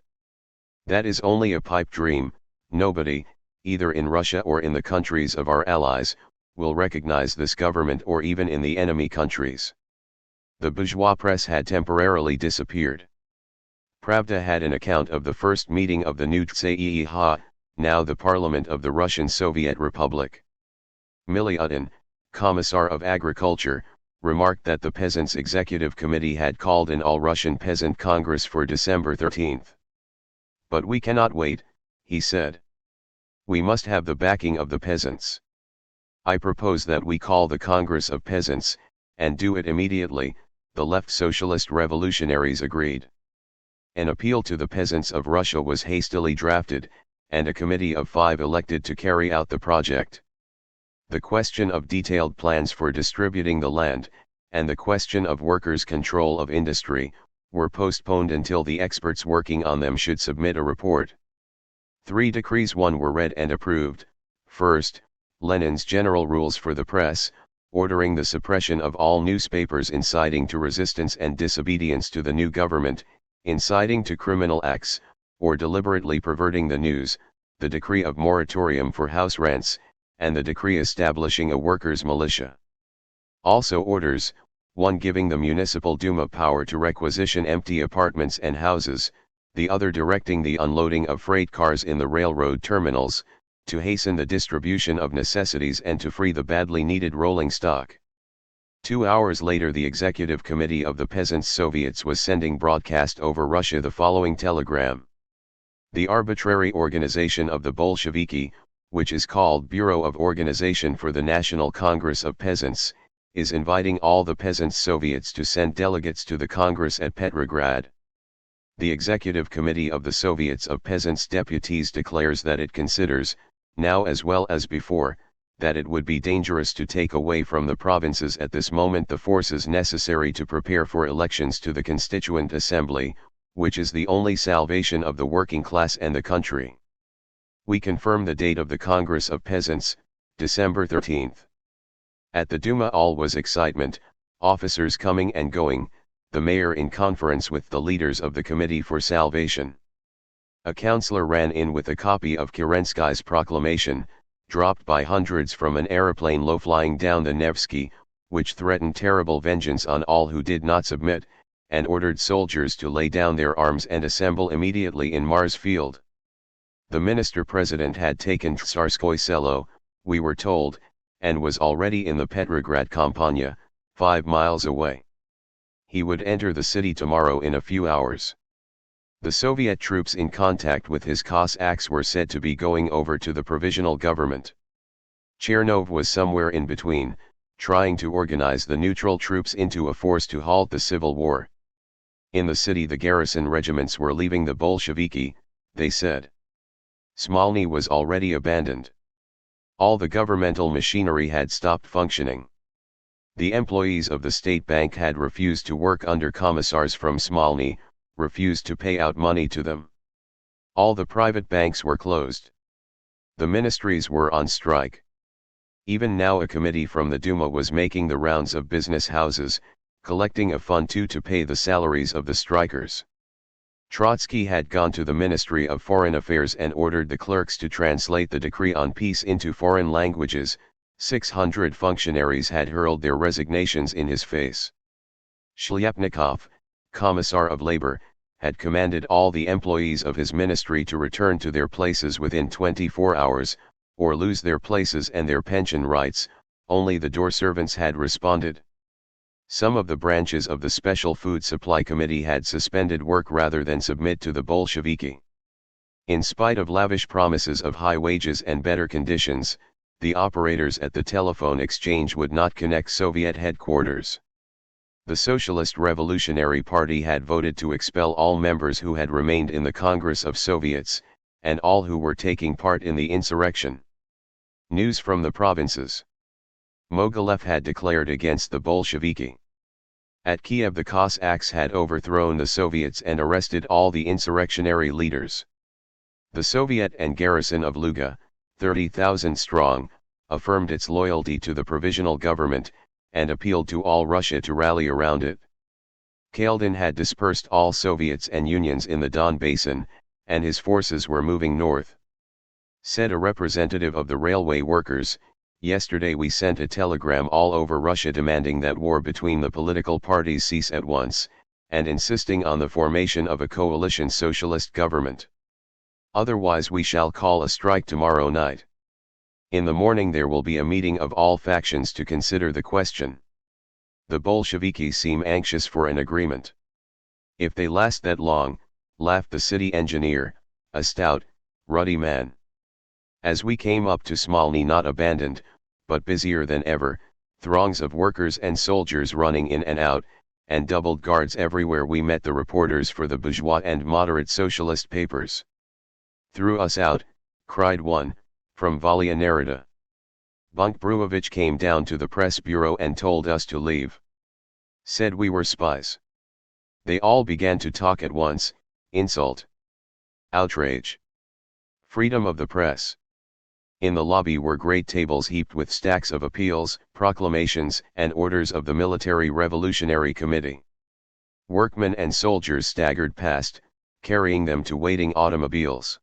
That is only a pipe dream. Nobody, either in Russia or in the countries of our allies, will recognize this government or even in the enemy countries. The bourgeois press had temporarily disappeared. Pravda had an account of the first meeting of the new TSEIH, now the Parliament of the Russian Soviet Republic. Milyutin, Commissar of Agriculture, remarked that the Peasants' Executive Committee had called an All-Russian Peasant Congress for December 13. But we cannot wait, he said. We must have the backing of the peasants. I propose that we call the Congress of Peasants, and do it immediately. The left socialist revolutionaries agreed. An appeal to the peasants of Russia was hastily drafted, and a committee of 5 elected to carry out the project. The question of detailed plans for distributing the land, and the question of workers' control of industry, were postponed until the experts working on them should submit a report. 3 decrees were read and approved. First, Lenin's general rules for the press, ordering the suppression of all newspapers inciting to resistance and disobedience to the new government, inciting to criminal acts, or deliberately perverting the news, the decree of moratorium for house rents, and the decree establishing a workers' militia. Also orders, 1 giving the Municipal Duma power to requisition empty apartments and houses, the other directing the unloading of freight cars in the railroad terminals, to hasten the distribution of necessities and to free the badly needed rolling stock. 2 hours later the Executive Committee of the Peasants' Soviets was sending broadcast over Russia the following telegram. The arbitrary organization of the Bolsheviki, which is called Bureau of Organization for the National Congress of Peasants, is inviting all the Peasants' Soviets to send delegates to the Congress at Petrograd. The Executive Committee of the Soviets of Peasants' Deputies declares that it considers, now as well as before, that it would be dangerous to take away from the provinces at this moment the forces necessary to prepare for elections to the Constituent Assembly, which is the only salvation of the working class and the country. We confirm the date of the Congress of Peasants, December 13. At the Duma all was excitement, officers coming and going, the mayor in conference with the leaders of the Committee for Salvation. A councillor ran in with a copy of Kerensky's proclamation, dropped by hundreds from an aeroplane low-flying down the Nevsky, which threatened terrible vengeance on all who did not submit, and ordered soldiers to lay down their arms and assemble immediately in Mars Field. The minister-president had taken Tsarskoye Selo, we were told, and was already in the Petrograd Campania, 5 miles away. He would enter the city tomorrow in a few hours. The Soviet troops in contact with his Cossacks were said to be going over to the provisional government. Chernov was somewhere in between, trying to organize the neutral troops into a force to halt the civil war. In the city the garrison regiments were leaving the Bolsheviki, they said. Smolny was already abandoned. All the governmental machinery had stopped functioning. The employees of the state bank had refused to work under commissars from Smolny, refused to pay out money to them. All the private banks were closed. The ministries were on strike. Even now a committee from the Duma was making the rounds of business houses, collecting a fund to pay the salaries of the strikers. Trotsky had gone to the Ministry of Foreign Affairs and ordered the clerks to translate the decree on peace into foreign languages. 600 functionaries had hurled their resignations in his face. Shlyapnikov, Commissar of Labor, had commanded all the employees of his ministry to return to their places within 24 hours, or lose their places and their pension rights. Only the door servants had responded. Some of the branches of the Special Food Supply Committee had suspended work rather than submit to the Bolsheviki. In spite of lavish promises of high wages and better conditions, the operators at the telephone exchange would not connect Soviet headquarters. The Socialist Revolutionary Party had voted to expel all members who had remained in the Congress of Soviets, and all who were taking part in the insurrection. News from the provinces. Mogilev had declared against the Bolsheviki. At Kiev the Cossacks had overthrown the Soviets and arrested all the insurrectionary leaders. The Soviet and garrison of Luga, 30,000 strong, affirmed its loyalty to the provisional government, and appealed to all Russia to rally around it. Kaldin had dispersed all Soviets and Unions in the Don Basin, and his forces were moving north. Said a representative of the railway workers, "Yesterday we sent a telegram all over Russia demanding that war between the political parties cease at once, and insisting on the formation of a coalition socialist government. Otherwise we shall call a strike tomorrow night. In the morning there will be a meeting of all factions to consider the question. The Bolsheviki seem anxious for an agreement. If they last that long," laughed the city engineer, a stout, ruddy man. As we came up to Smolny not abandoned, but busier than ever, throngs of workers and soldiers running in and out, and doubled guards everywhere, we met the reporters for the bourgeois and moderate socialist papers. "Threw us out," cried one, from Valia Narita. "Bunk Bruevich came down to the press bureau and told us to leave. Said we were spies." They all began to talk at once: insult, outrage, freedom of the press. In the lobby were great tables heaped with stacks of appeals, proclamations, and orders of the Military Revolutionary Committee. Workmen and soldiers staggered past, carrying them to waiting automobiles.